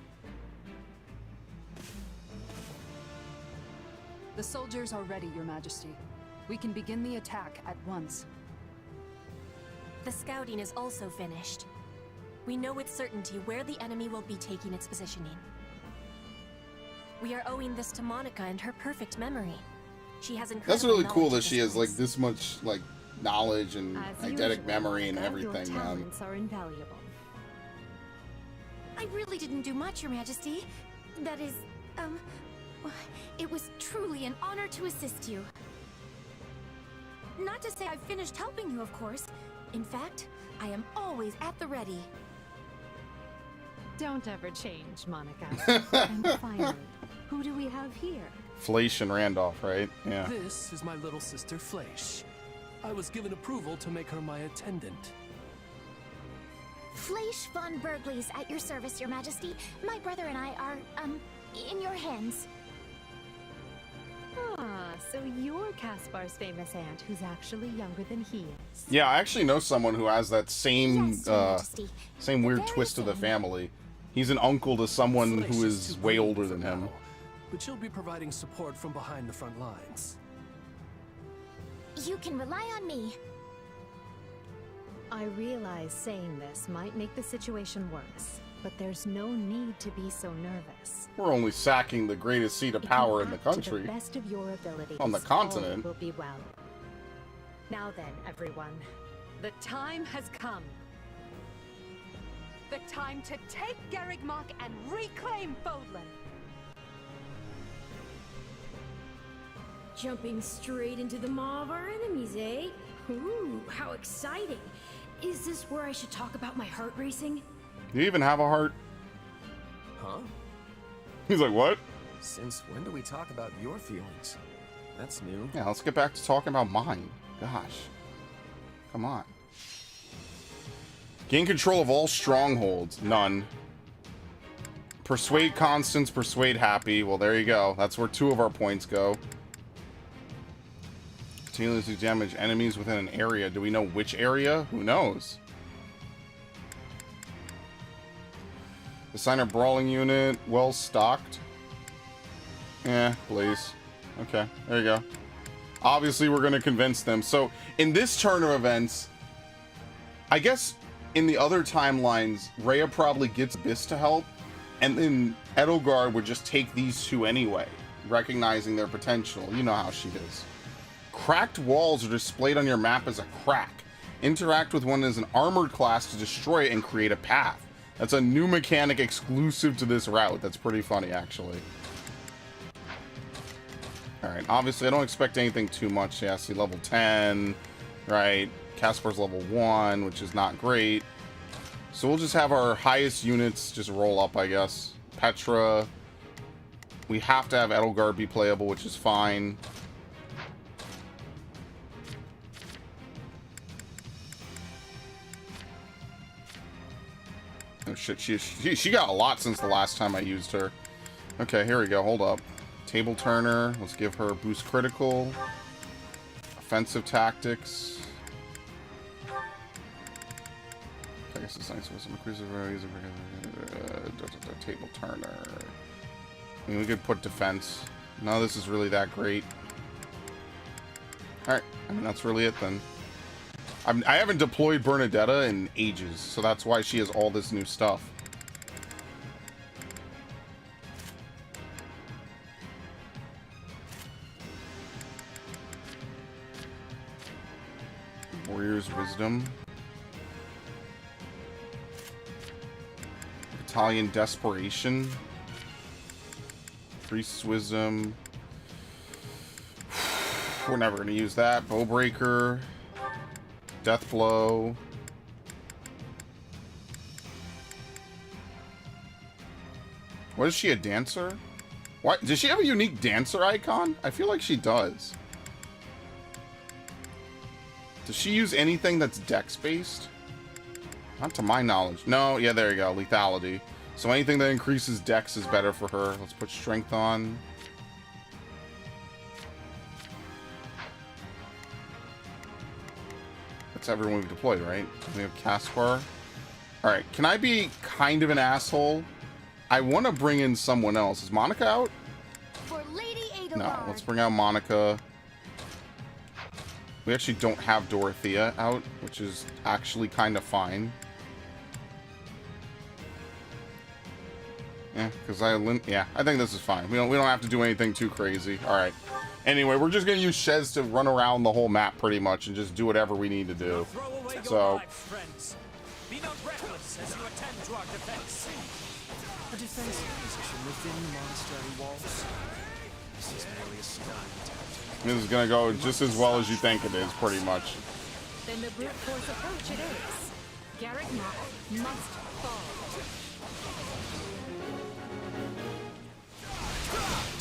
The soldiers are ready, Your Majesty. We can begin the attack at once. The scouting is also finished. We know with certainty where the enemy will be taking its positioning. We are owing this to Monica and her perfect memory. She has incredible That's really cool knowledge that of she this has like place. this much like knowledge and As eidetic usual, memory and Monica, everything, your man. talents are invaluable. I really didn't do much, Your Majesty. That is, it was truly an honor to assist you. Not to say I've finished helping you, of course. In fact, I am always at the ready. Don't ever change, Monica. And finally, who do we have here? Fleisch and Randolph, right? Yeah. This is my little sister Fleisch. I was given approval to make her my attendant. Fleisch von Bergley's at your service, Your Majesty. My brother and I are, in your hands. Ah, so you're Caspar's famous aunt, who's actually younger than he is. Yeah, I actually know someone who has that same Yes, Your Majesty. same weird twist of the family. He's an uncle to someone who is way older than him. But she'll be providing support from behind the front lines. You can rely on me. I realize saying this might make the situation worse, but there's no need to be so nervous. We're only sacking the greatest seat of power in the Act to country. the best of your abilities, On the continent. all will be well. Now then, everyone, the time has come. The time to take Garrigmok and reclaim Fodlan. Jumping straight into the maw of our enemies, eh? Ooh, how exciting. Is this where I should talk about my heart racing? Do you even have a heart? Huh? He's like, what? Since when do we talk about your feelings? That's new. Yeah, let's get back to talking about mine. Gosh. Come on. Gain control of all strongholds. None. Persuade Constance, persuade Happy. Well, there you go. That's where 2 of our points go. Continuously damage enemies within an area. Do we know which area? Who knows? Assign a brawling unit. Well stocked. Yeah, please. Okay, there you go. Obviously, we're going to convince them. So, in this turn of events, I guess in the other timelines, Rhea probably gets Abyss to help, and then Edelgard would just take these 2 anyway, recognizing their potential. You know how she is. Cracked walls are displayed on your map as a crack. Interact with one as an armored class to destroy it and create a path. That's a new mechanic exclusive to this route. That's pretty funny, actually. Alright, obviously I don't expect anything too much. Yeah, see, level 10, right? Caspar's level 1, which is not great. So we'll just have our highest units just roll up, I guess. Petra. We have to have Edelgard be playable, which is fine. Oh shit, she got a lot since the last time I used her. Okay, here we go, hold up. Table turner, let's give her boost critical. Offensive tactics. I guess it's nice with some increase of table turner. I mean, we could put defense. No, this is really that great. Alright, I mean, that's really it then. I haven't deployed Bernadetta in ages, so that's why she has all this new stuff. Warrior's Wisdom. Battalion Desperation. Priest's Wisdom. We're never going to use that. Bowbreaker. Death Blow. What is she, a dancer? Why does she have a unique dancer icon? I feel like she does. Does she use anything that's dex based? Not to my knowledge. No, yeah, there you go. Lethality. So anything that increases dex is better for her. Let's put strength on. That's everyone we've deployed, right? We have Caspar. Alright, can I be kind of an asshole? I want to bring in someone else. Is Monica out? For Lady Adelard. No, let's bring out Monica. We actually don't have Dorothea out, which is actually kind of fine. Yeah, because I think this is fine. We don't have to do anything too crazy. All right. Anyway, we're just gonna use Shez to run around the whole map pretty much and just do whatever we need to do. So. Be not reckless as you attend to our defense. A defensive position within the monastery walls. This is merely a stunning tactic. This is gonna go just as well as you think it is, pretty much. Then the brute force approach it is. Garrett Mach must fall.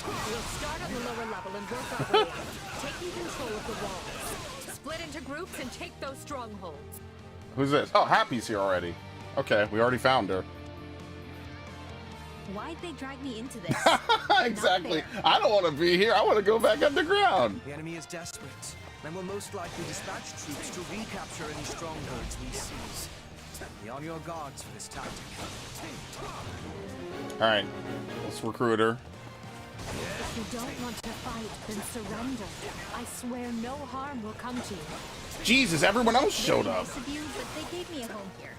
We'll start at the lower level and work our way up, taking control of the walls. Split into groups and take those strongholds. Who's this? Oh, Happy's here already. Okay, we already found her. Why'd they drag me into this? Exactly. I don't want to be here. I want to go back underground. The enemy is desperate, and will most likely dispatch troops to recapture any strongholds we seize. Be on your guards for this tactic. Alright, let's recruit her. If you don't want to fight, then surrender. I swear no harm will come to you. Jesus, everyone else showed up. Nice of you, but they gave me a home here.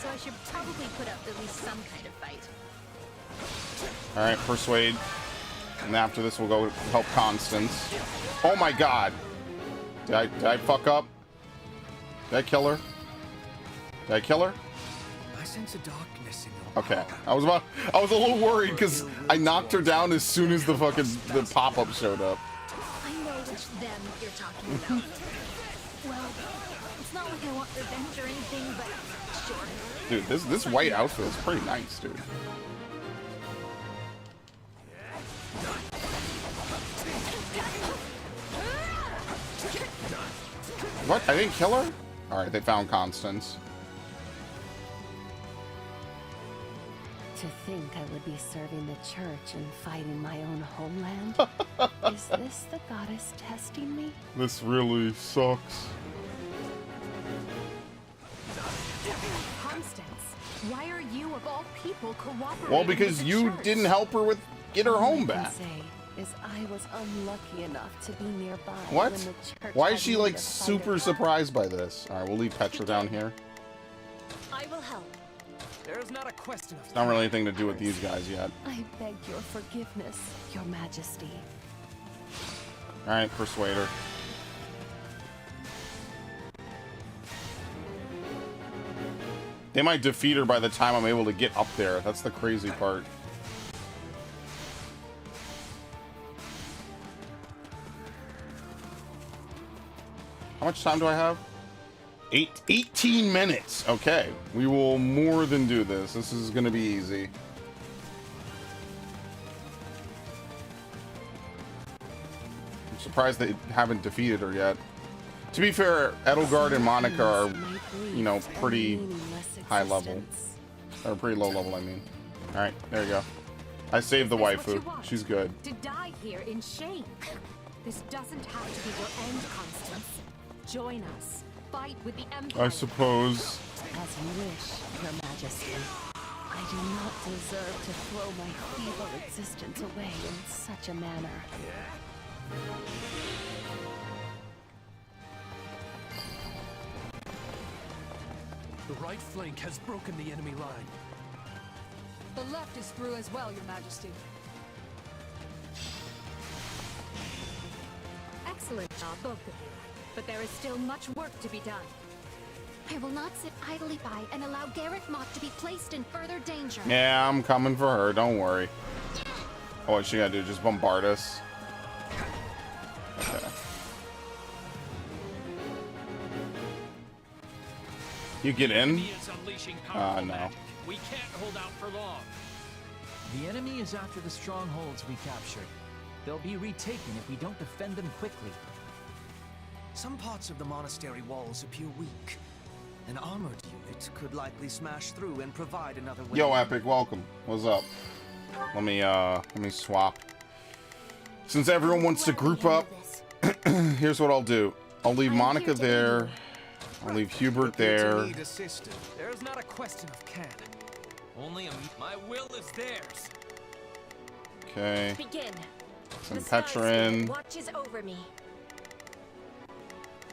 So I should probably put up at least some kind of fight. Alright, Persuade. And after this, we'll go help Constance. Oh my god. Did I fuck up? Did I kill her? Did I kill her? I sense a darkness in your Okay. I was a little worried because I knocked her down as soon as the pop-up showed up. I know which them you're talking about. Well, it's not like I want revenge or anything, but sure. Dude, this white outfit is pretty nice, dude. What? I didn't kill her? Alright, they found Constance. To think I would be serving the church and fighting my own homeland? Is this the goddess testing me? This really sucks. Constance, why are you of all people cooperating? Well, because you didn't help her with get her home back. All I can say is I was unlucky enough to be nearby. What? When the church Why had is she need like of super fighters. surprised by this? Alright, we'll leave Petra down here. I will help. There is not a question of It's not really anything to do with these guys yet. I beg your forgiveness, your majesty. Alright, persuade her. They might defeat her by the time I'm able to get up there. That's the crazy part. How much time do I have? 18 minutes. Okay. We will more than do this. This is going to be easy. I'm surprised they haven't defeated her yet. To be fair, Edelgard and Monica are, you know, pretty high level. Or pretty low level, I mean. Alright, there you go. I saved the Is this what waifu. you want? She's good. To die here in shame. This doesn't have to be your end, Constance. Join us. Fight with the Empire. I suppose. As you wish, your majesty. I do not deserve to throw my feeble existence away in such a manner. The right flank has broken the enemy line. The left is through as well, your majesty. Excellent job, both of you. But there is still much work to be done. I will not sit idly by and allow Garrett Mott to be placed in further danger. Yeah, I'm coming for her. Don't worry. Oh, what's she gotta do? Just bombard us? Okay. You get in? No. We can't hold out for long. The enemy is after the strongholds we captured. They'll be retaken if we don't defend them quickly. Some parts of the monastery walls appear weak. An armored unit could likely smash through and provide another way. Yo, Epic, welcome. What's up? Let me swap. Since everyone wants to group up, here's what I'll do. I'll leave Monica there. I'll leave Hubert there. There's not a question of can. Only my will is theirs. Okay. Begin. Some Petra in. Watches over me.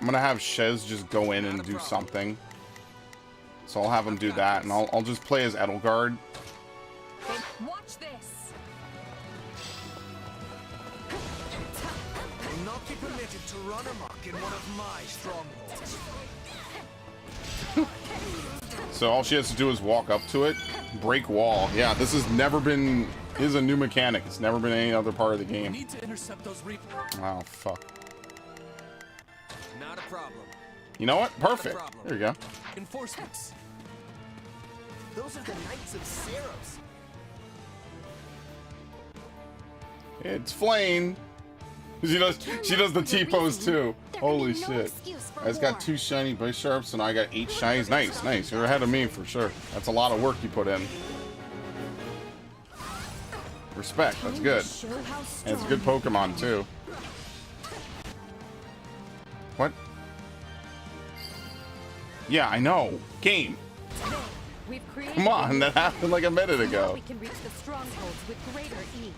I'm gonna have Shez just go in and do something. So I'll have him do that, and I'll just play as Edelgard. Watch this. Will not be permitted to run amok in one of my strongholds. So all she has to do is walk up to it, break wall. Yeah, this has never been. This is a new mechanic. It's never been any other part of the game. Need to intercept those Oh fuck. Not a problem. You know what? Perfect. There you go. Enforcements. Those are the Knights of Saros. It's Flame. She does the T-pose too. Holy shit. I just got 2 shiny base sharps and I got 8 shinies. Nice, nice. You're ahead of me for sure. That's a lot of work you put in. Respect, that's good. And it's a good Pokemon too. What? Yeah, I know. Game. Come on, that happened like a minute ago. We can reach the strongholds with greater ease.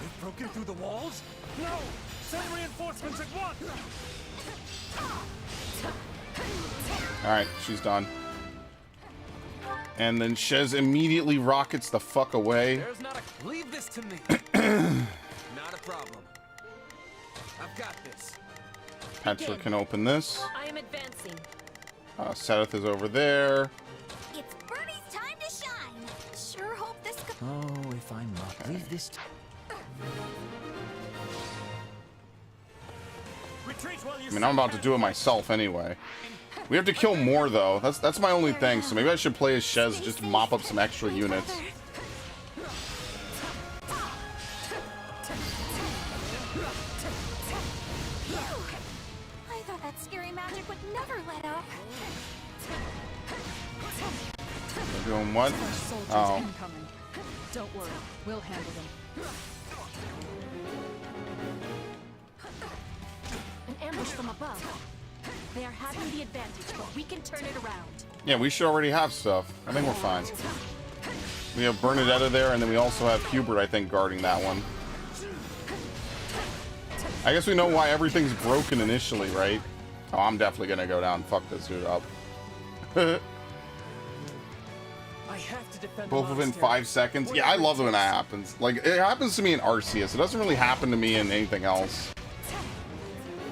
They've broken through the walls? No! Send reinforcements at once! Alright, she's done. And then Shez immediately rockets the fuck away. There's not a leave this to me. Not a problem. I've got this. Petra can open this. I am advancing. Seth is over there. It's Birdie's time to shine. Sure hope this could. Oh, if I must leave this. I mean, I'm about to do it myself anyway. We have to kill more though. That's my only thing. So maybe I should play as Shez, just mop up some extra units. I thought that scary magic would never let up. We're doing what? Soldiers Oh. incoming. Don't worry, we'll handle them. An ambush from above. They are having the advantage, but we can turn it around. Yeah, we should already have stuff. I think we're fine. We have Bernadetta there, and then we also have Hubert, I think, guarding that one. I guess we know why everything's broken initially, right? Oh, I'm definitely gonna go down and fuck this dude up. I have to defend Both within 5 seconds. Yeah, I love it when that happens. Like, it happens to me in Arceus. It doesn't really happen to me in anything else.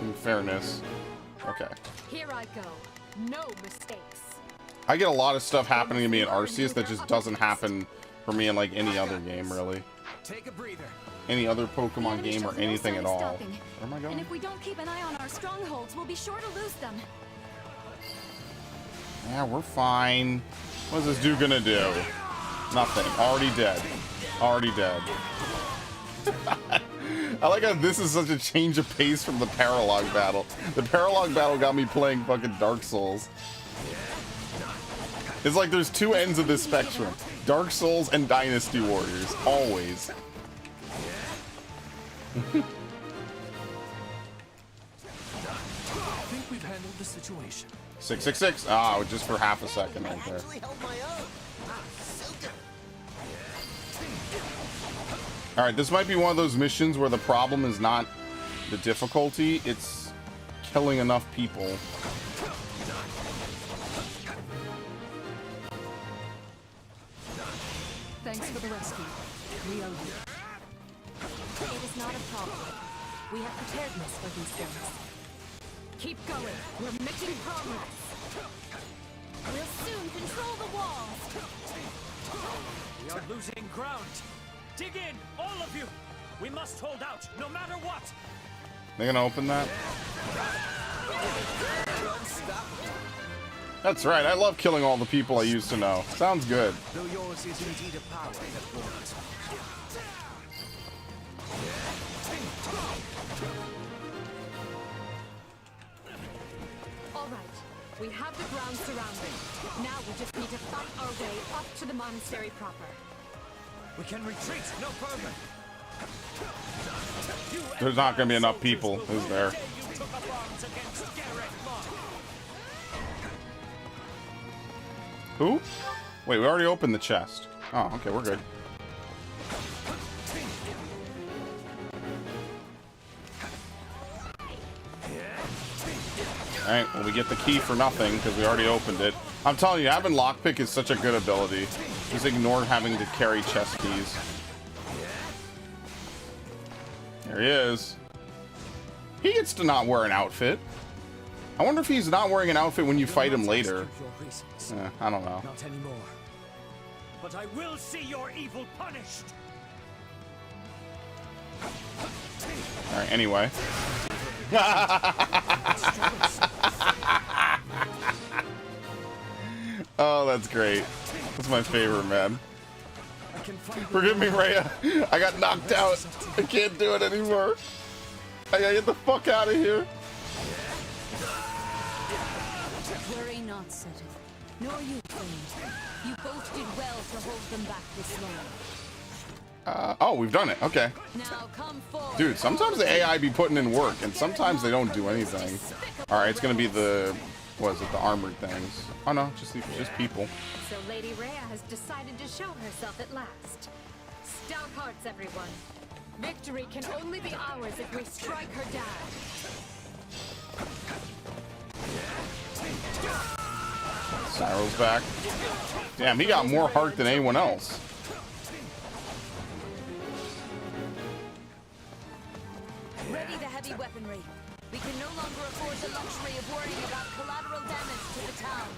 In fairness. Okay. Here I go. No mistakes. I get a lot of stuff happening to me in Arceus that just doesn't happen for me in, like, any other game, really. Take a breather. Any other Pokemon game or anything at all. Where am I And going? if we don't keep an eye on our strongholds, we'll be sure to lose them. Yeah, we're fine. What's this dude gonna do? Nothing. Already dead. Already dead. I like how this is such a change of pace from the Paralog battle. The Paralog battle got me playing fucking Dark Souls. It's like there's 2 ends of this spectrum. Dark Souls and Dynasty Warriors. Always. I think we've handled the situation. 666. Ah, just for half a second right there. Alright, this might be one of those missions where the problem is not the difficulty, it's killing enough people. Thanks for the rescue. We owe you. It is not a problem. We have preparedness for these things. Keep going. We're making progress. ground. Dig in, all of you. We must hold out, no matter what. They gonna open that? That's right. I love killing all the people I used to know. Sounds good. Though yours is indeed a power that warrants. All right, we have the ground surrounded. Now we just need to fight our way up to the monastery proper. We can retreat no further. There's not gonna be enough people, is there? You took up arms against Garrett Mock. Who? Wait, we already opened the chest. Oh, okay, we're good. Alright, well, we get the key for nothing because we already opened it. I'm telling you, having lockpick is such a good ability. Just ignore having to carry chest keys. There he is. He gets to not wear an outfit. I wonder if he's not wearing an outfit when you fight him later. I don't know. Not anymore. But I will see your evil punished. Alright, anyway. Oh, that's great. That's my favorite, man. Forgive me, Rhea. I got knocked out. I can't do it anymore. I gotta get the fuck out of here. Worry not, Seth. Nor you, friend. You both did well to hold them back this long. Oh, we've done it. Okay. Now come forward. Dude, sometimes the AI be putting in work, and sometimes they don't do anything. Alright, it's gonna be the... What is it? The armored things. Oh no, just people. So Lady Rhea has decided to show herself at last. Stout hearts, everyone. Victory can only be ours if we strike her down. Cyril's back. Damn, he got more heart than anyone else. Ready the heavy weaponry. We can no longer afford the luxury of worrying about collateral damage to the town.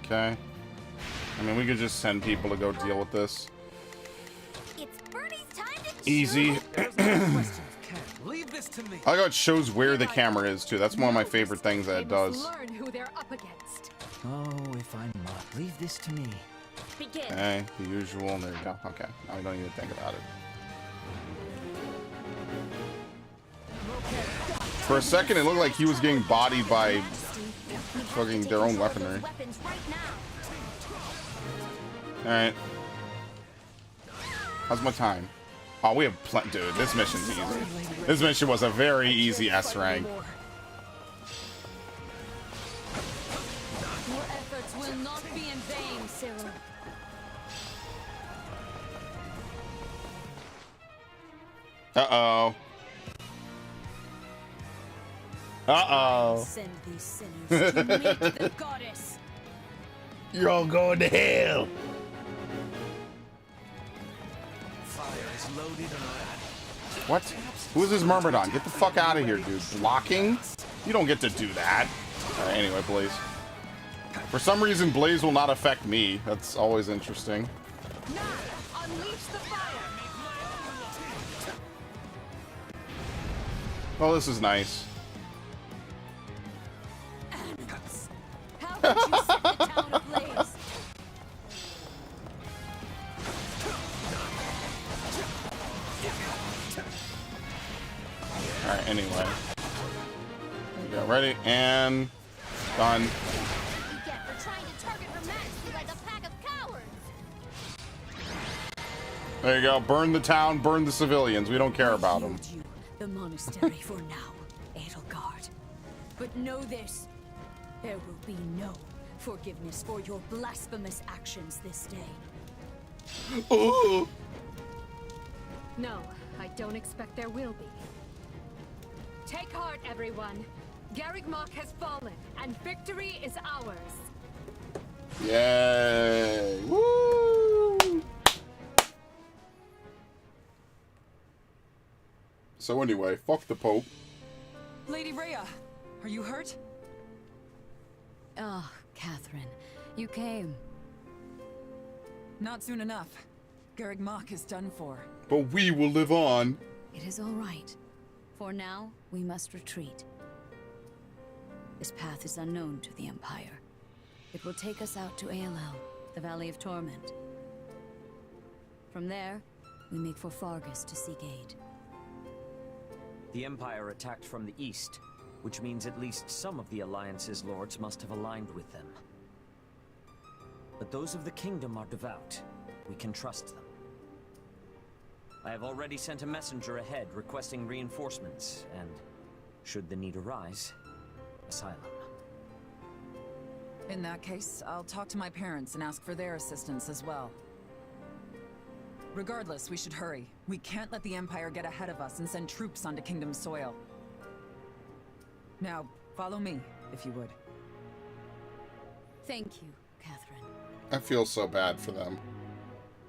Okay. I mean, we could just send people to go deal with this. It's Bernie's time to Easy. Leave this to me. I like how it shows where the camera is, too. That's one of my favorite things that it does. Learn who they're up against. Oh, if I'm not. Leave this to me. begin. Okay, the usual. There you go. Okay, now we don't even think about it. For a second, it looked like he was getting bodied by fucking their own weaponry. Alright. How's my time? Oh, we have plenty. Dude, this mission's easy. This mission was a very easy S rank. Your efforts will not be in vain, Cyril. Uh-oh. Uh-oh. Send these sinners to meet the goddess. You're all going to hell. Fire is loaded and ready. What? Who is this Myrmidon? Get the fuck out of here, dude. Blocking? You don't get to do that. Alright, anyway, Blaze. For some reason, Blaze will not affect me. That's always interesting. Now, unleash the fire. Oh, this is nice. How could you set the town ablaze? Alright, anyway. There we go. Ready? And... done. You get for trying to target Her Majesty like a pack of cowards. There you go. Burn the town, burn the civilians. We don't care about them. You, the monastery for now, Edelgard. But know this, there will be no forgiveness for your blasphemous actions this day. Ooh. No, I don't expect there will be. Take heart, everyone. Garrigmok has fallen, and victory is ours. Yay! Woo! So anyway, fuck the Pope. Lady Rhea, are you hurt? Ah, Catherine, you came. Not soon enough. Garreg Mach is done for. But we will live on. It is all right. For now, we must retreat. This path is unknown to the Empire. It will take us out to ALL, the Valley of Torment. From there, we make for Fargus to seek aid. The Empire attacked from the east, which means at least some of the Alliance's lords must have aligned with them. But those of the Kingdom are devout. We can trust them. I have already sent a messenger ahead requesting reinforcements, and, should the need arise, asylum. In that case, I'll talk to my parents and ask for their assistance as well. Regardless, we should hurry. We can't let the Empire get ahead of us and send troops onto Kingdom soil. Now, follow me, if you would. Thank you, Catherine. I feel so bad for them.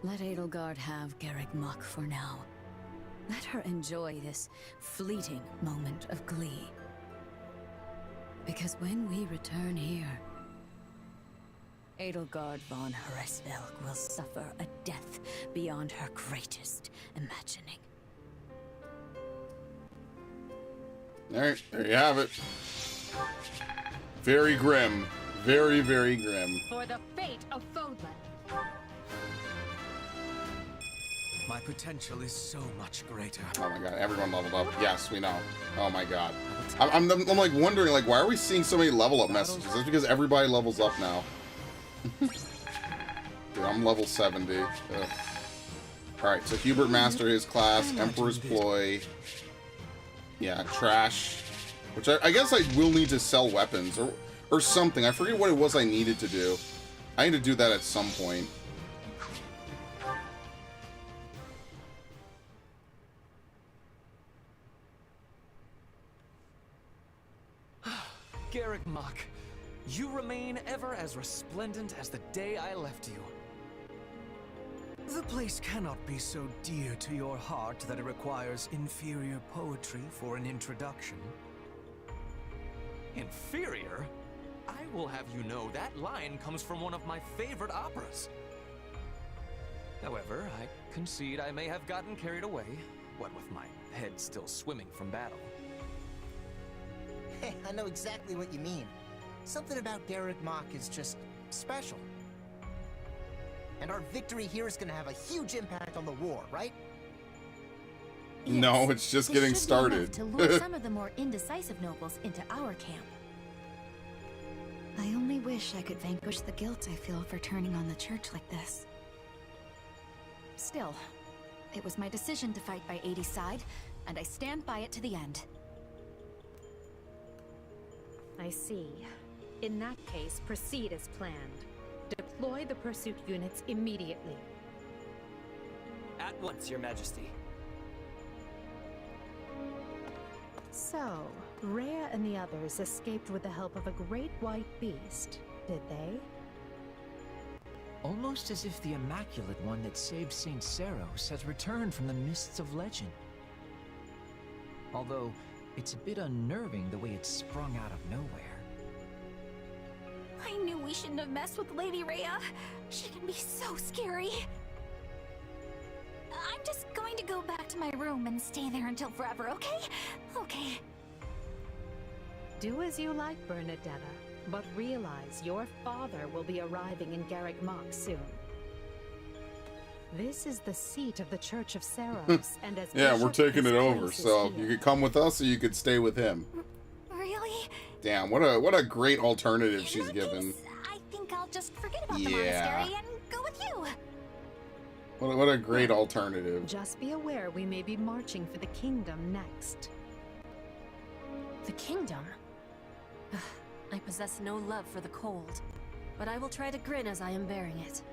Let Edelgard have Garreg Mach for now. Let her enjoy this fleeting moment of glee. Because when we return here, Edelgard von Hresvelg will suffer a death beyond her greatest imagining. Alright, there you have it. Very grim. Very, very grim. For the fate of Fodlan. My potential is so much greater. Oh my god, everyone leveled up. Yes, we know. Oh my god. I'm like wondering, like, why are we seeing so many level up messages? That's because everybody levels up now. Dude, I'm level 70. Alright, so Hubert mastered his class, Emperor's Ploy. Yeah, Trash. Which I guess I will need to sell weapons or something. I forget what it was I needed to do. I need to do that at some point. Garreg Mach, you remain ever as resplendent as the day I left you. The place cannot be so dear to your heart that it requires inferior poetry for an introduction. Inferior? I will have you know that line comes from one of my favorite operas. However, I concede I may have gotten carried away, what with my head still swimming from battle. Hey, I know exactly what you mean. Something about Garreg Mach is just special. And our victory here is going to have a huge impact on the war, right? No, it's just getting started. To lure some of the more indecisive nobles into our camp. I only wish I could vanquish the guilt I feel for turning on the church like this. Still, it was my decision to fight by 80's side, and I stand by it to the end. I see. In that case, proceed as planned. Deploy the pursuit units immediately. At once, Your Majesty. So, Rhea and the others escaped with the help of a great white beast, did they? Almost as if the Immaculate One that saved Saint Seros has returned from the mists of legend. Although, it's a bit unnerving the way it sprung out of nowhere. I knew we shouldn't have messed with Lady Rhea. She can be so scary. I'm just going to go back to my room and stay there until forever, okay? Okay. Do as you like, Bernadetta, but realize your father will be arriving in Garreg Mach soon. This is the seat of the Church of Seros, and as yeah, we're taking it over, place is so here. you could come with us or you could stay with him. Really? Damn, what a great alternative she's given. I think I'll just forget about the Yeah. monastery and go with you. What a great alternative. Just be aware we may be marching for the kingdom next. The kingdom? I possess no love for the cold, but I will try to grin as I am bearing it.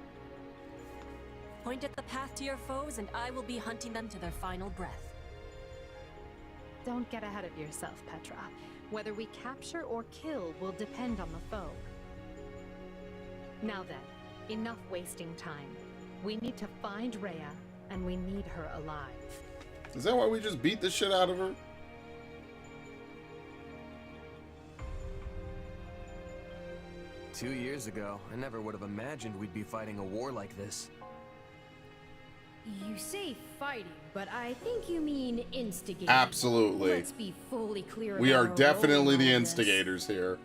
Point at the path to your foes, and I will be hunting them to their final breath. Don't get ahead of yourself, Petra. Whether we capture or kill will depend on the foe. Now then, enough wasting time. We need to find Rhea, and we need her alive. Is that why we just beat the shit out of her? "2 years ago, I never would have imagined we'd be fighting a war like this. You say fighting, but I think you mean instigating. Absolutely. Let's be fully clear We about are our definitely role in the all this. instigators here.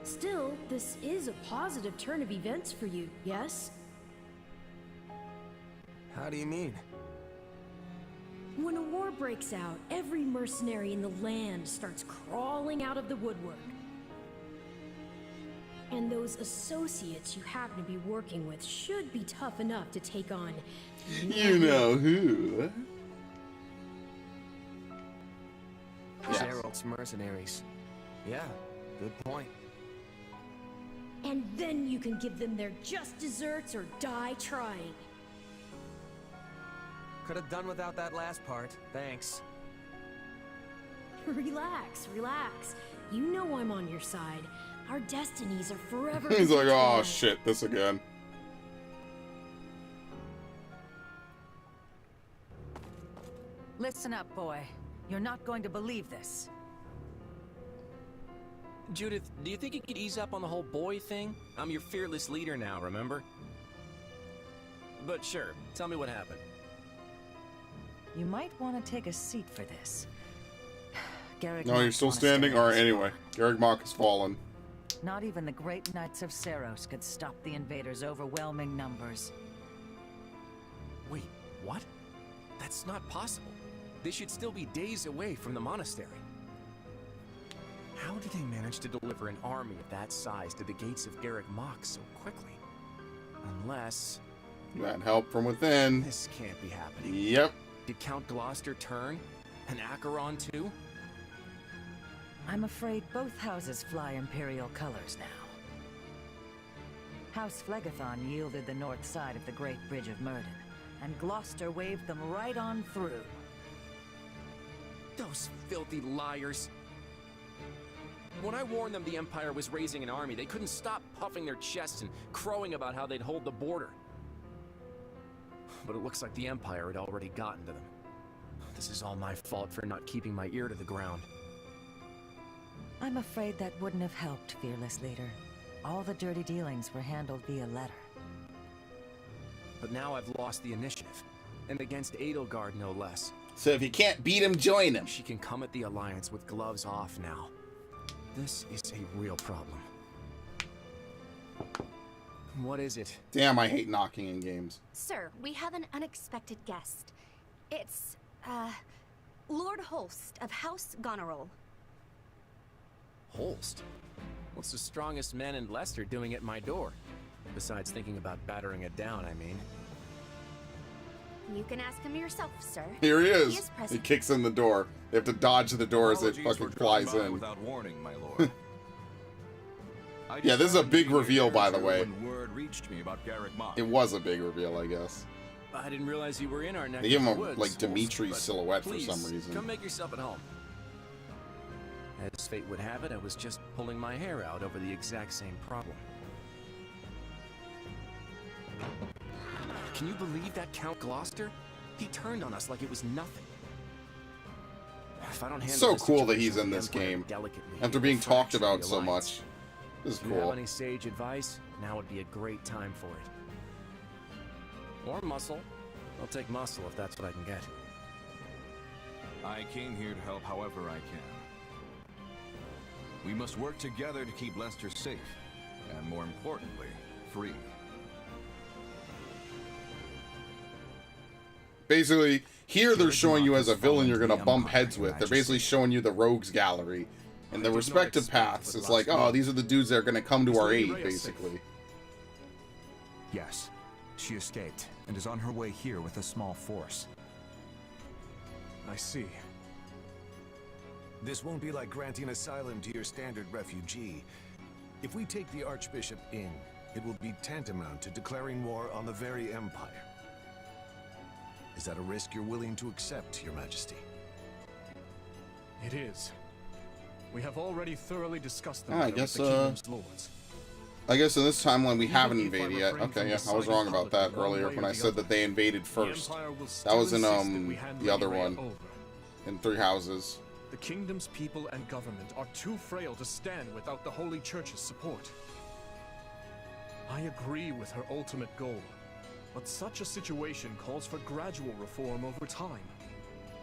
Still, this is a positive turn of events for you, yes? How do you mean? When a war breaks out, every mercenary in the land starts crawling out of the woodwork. And those associates you happen to be working with should be tough enough to take on. You know who? Geralt's mercenaries. Yeah, good point. And then you can give them their just desserts or die trying. Could have done without that last part. Thanks. Relax, relax. You know I'm on your side. Our destinies are forever. He's like, oh intertwined." shit, this again. Listen up, boy. You're not going to believe this. Judith, do you think you could ease up on the whole boy thing? I'm your fearless leader now, remember? But sure, tell me what happened. You might want to take a seat for this. Garrick No, you're Mock's still standing? monastery Alright, is anyway. Garrick Mock has fallen. Not even the great knights of Seros could stop the invaders' overwhelming numbers. Wait, what? That's not possible. They should still be days away from the monastery. How did they manage to deliver an army of that size to the gates of Garrick Mock so quickly? Unless... You had help from within. This can't be happening. Yep. Did Count Gloucester turn? And Acheron too? I'm afraid both houses fly Imperial colors now. House Phlegethon yielded the north side of the Great Bridge of Myrden, and Gloucester waved them right on through. Those filthy liars! When I warned them the Empire was raising an army, they couldn't stop puffing their chests and crowing about how they'd hold the border. But it looks like the Empire had already gotten to them. This is all my fault for not keeping my ear to the ground. I'm afraid that wouldn't have helped, fearless leader. All the dirty dealings were handled via letter. But now I've lost the initiative, and against Edelgard no less. So if you can't beat him, join him. She can come at the Alliance with gloves off now. This is a real problem. What is it? Damn, I hate knocking in games. Sir, we have an unexpected guest. It's, Lord Holst of House Goneril. Holst? What's the strongest man in Leicester doing at my door? Besides thinking about battering it down, I mean. You can ask him yourself, sir. Here he He is. is He present. kicks in the door. They have to dodge the door as it fucking flies in. Without warning, my lord. Yeah, this is a big reveal, by the way. When word reached me about Garrick Mock. It was a big reveal, I guess. I didn't realize you were in our neck They give of him the a, woods, like, Holst, Dimitri's but silhouette for please, some reason. Come make yourself at home. As fate would have it, I was just pulling my hair out over the exact same problem. Can you believe that Count Gloucester? He turned on us like it was nothing. If I don't handle So this cool that situation he's in with this the Empire game. delicately, After it being will talked fracture about the so alliance. much. This is If you have cool. any sage advice, now would be a great time for it. Or muscle. I'll take muscle if that's what I can get. I came here to help however I can. We must work together to keep Leicester safe, and more importantly, free. Basically, here they're showing you as a villain you're gonna bump heads with. They're basically showing you the rogues gallery. And the respective paths. It's like, oh, these are the dudes that are gonna come to our aid, basically. Yes. She escaped, and is on her way here with a small force. I see. This won't be like granting asylum to your standard refugee. If we take the Archbishop in, it will be tantamount to declaring war on the very Empire. Is that a risk you're willing to accept, Your Majesty? It is. We have already thoroughly discussed the I matter with guess, the Kingdom's lords. I guess in this timeline we haven't Even if I invaded yet. refrain Okay, from yeah, I was deciding wrong about that publicly one earlier way when or I the said other, that they invaded the first. Empire will That still was in insist that we hand the other Lady Rhea one. over. In Three Houses. The Kingdom's people and government are too frail to stand without the Holy Church's support. I agree with her ultimate goal, But such a situation calls for gradual reform over time.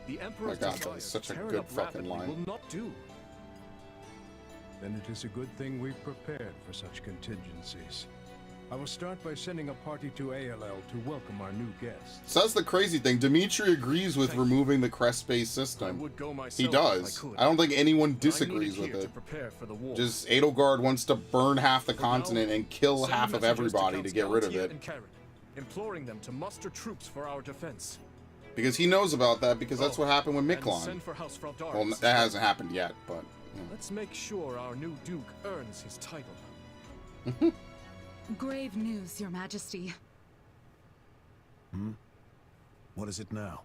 The Emperor's God, that desire is such to a tear it good up fucking rapidly line. will not do. Then it is a good thing we've prepared for such contingencies. I will start by sending a party to ALL to welcome our new guests. So that's the crazy thing. Dimitri agrees with removing the crest-based system. I would go myself He if does. I could. I don't think anyone But I disagrees needed with here it. to prepare for the war. Just Edelgard wants to burn half the For now, continent and kill send half of messengers everybody to Counts get rid of Galatea it. and Karen, imploring them to muster troops for our defense. Because he knows about that, because that's what happened with And Miklon. send for House Fraldarius Well, as that hasn't happened yet, but... Let's make sure our new Duke earns his title. Grave news, Your Majesty. What is it now?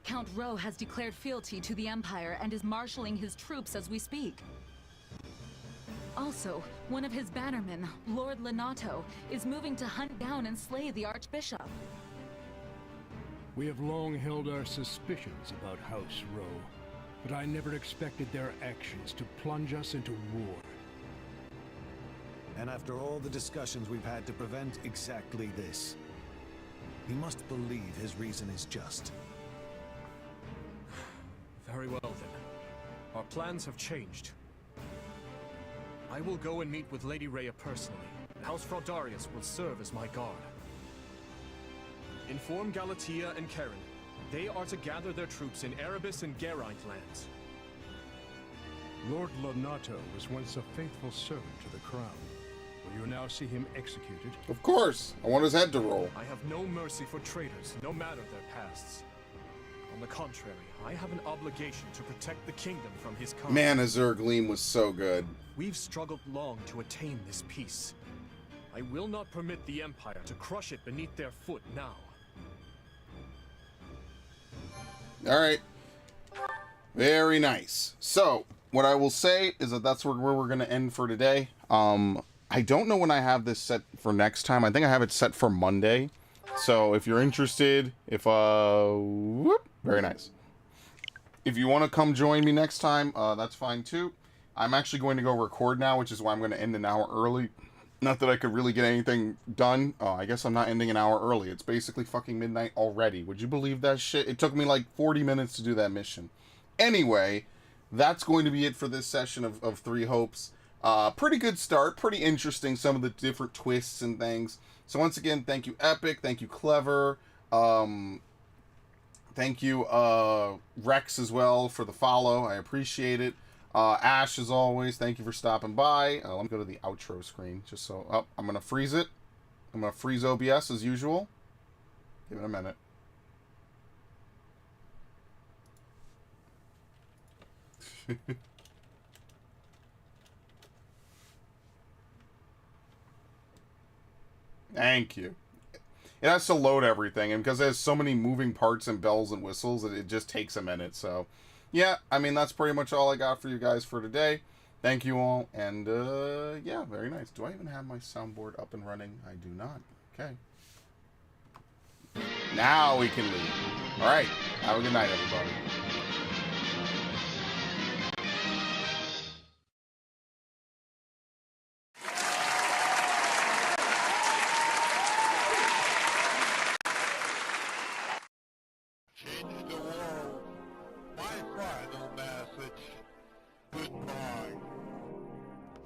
Count Rowe has declared fealty to the Empire and is marshaling his troops as we speak. Also, one of his bannermen, Lord Lenato, is moving to hunt down and slay the Archbishop. We have long held our suspicions about House Rowe, but I never expected their actions to plunge us into war. And after all the discussions we've had to prevent exactly this, he must believe his reason is just. Very well then. Our plans have changed. I will go and meet with Lady Rhea personally. House Fraldarius will serve as my guard. Inform Galatea and Karen. They are to gather their troops in Erebus and Geraint lands. Lord Lenato was once a faithful servant to the crown. Will you now see him executed? Of course! I want his head to roll. I have no mercy for traitors, no matter their pasts. On the contrary, I have an obligation to protect the kingdom from his conquest. Man, Azure Gleam was so good. We've struggled long to attain this peace. I will not permit the Empire to crush it beneath their foot now. Alright. Very nice. So, what I will say is that that's where we're going to end for today. I don't know when I have this set for next time. I think I have it set for Monday. So, if you're interested, very nice. If you want to come join me next time, that's fine too. I'm actually going to go record now, which is why I'm going to end an hour early. Not that I could really get anything done. I guess I'm not ending an hour early. It's basically fucking midnight already. Would you believe that shit? It took me like 40 minutes to do that mission. Anyway, that's going to be it for this session of Three Hopes. Pretty good start. Pretty interesting, some of the different twists and things. So once again, thank you, Epic. Thank you, Clever. Thank you, Rex, as well, for the follow. I appreciate it. Ash, as always, thank you for stopping by. Let me go to the outro screen, just so... Oh, I'm going to freeze it. I'm going to freeze OBS, as usual. Give it a minute. Thank you. It has to load everything, and because it has so many moving parts and bells and whistles, it just takes a minute. So, yeah, I mean, that's pretty much all I got for you guys for today. Thank you all, and, yeah, very nice. Do I even have my soundboard up and running? I do not. Okay. Now we can leave. All right. Have a good night, everybody.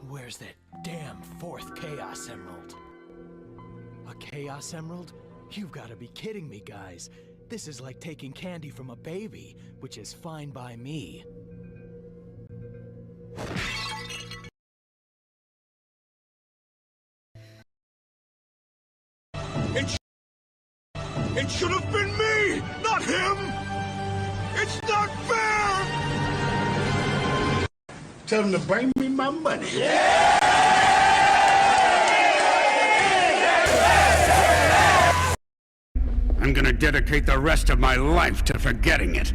Where's that damn fourth Chaos Emerald? A Chaos Emerald? You've got to be kidding me, guys. This is like taking candy from a baby, which is fine by me. It should have been me, not him! It's not fair! Tell him to bring me my money. I'm gonna dedicate the rest of my life to forgetting it.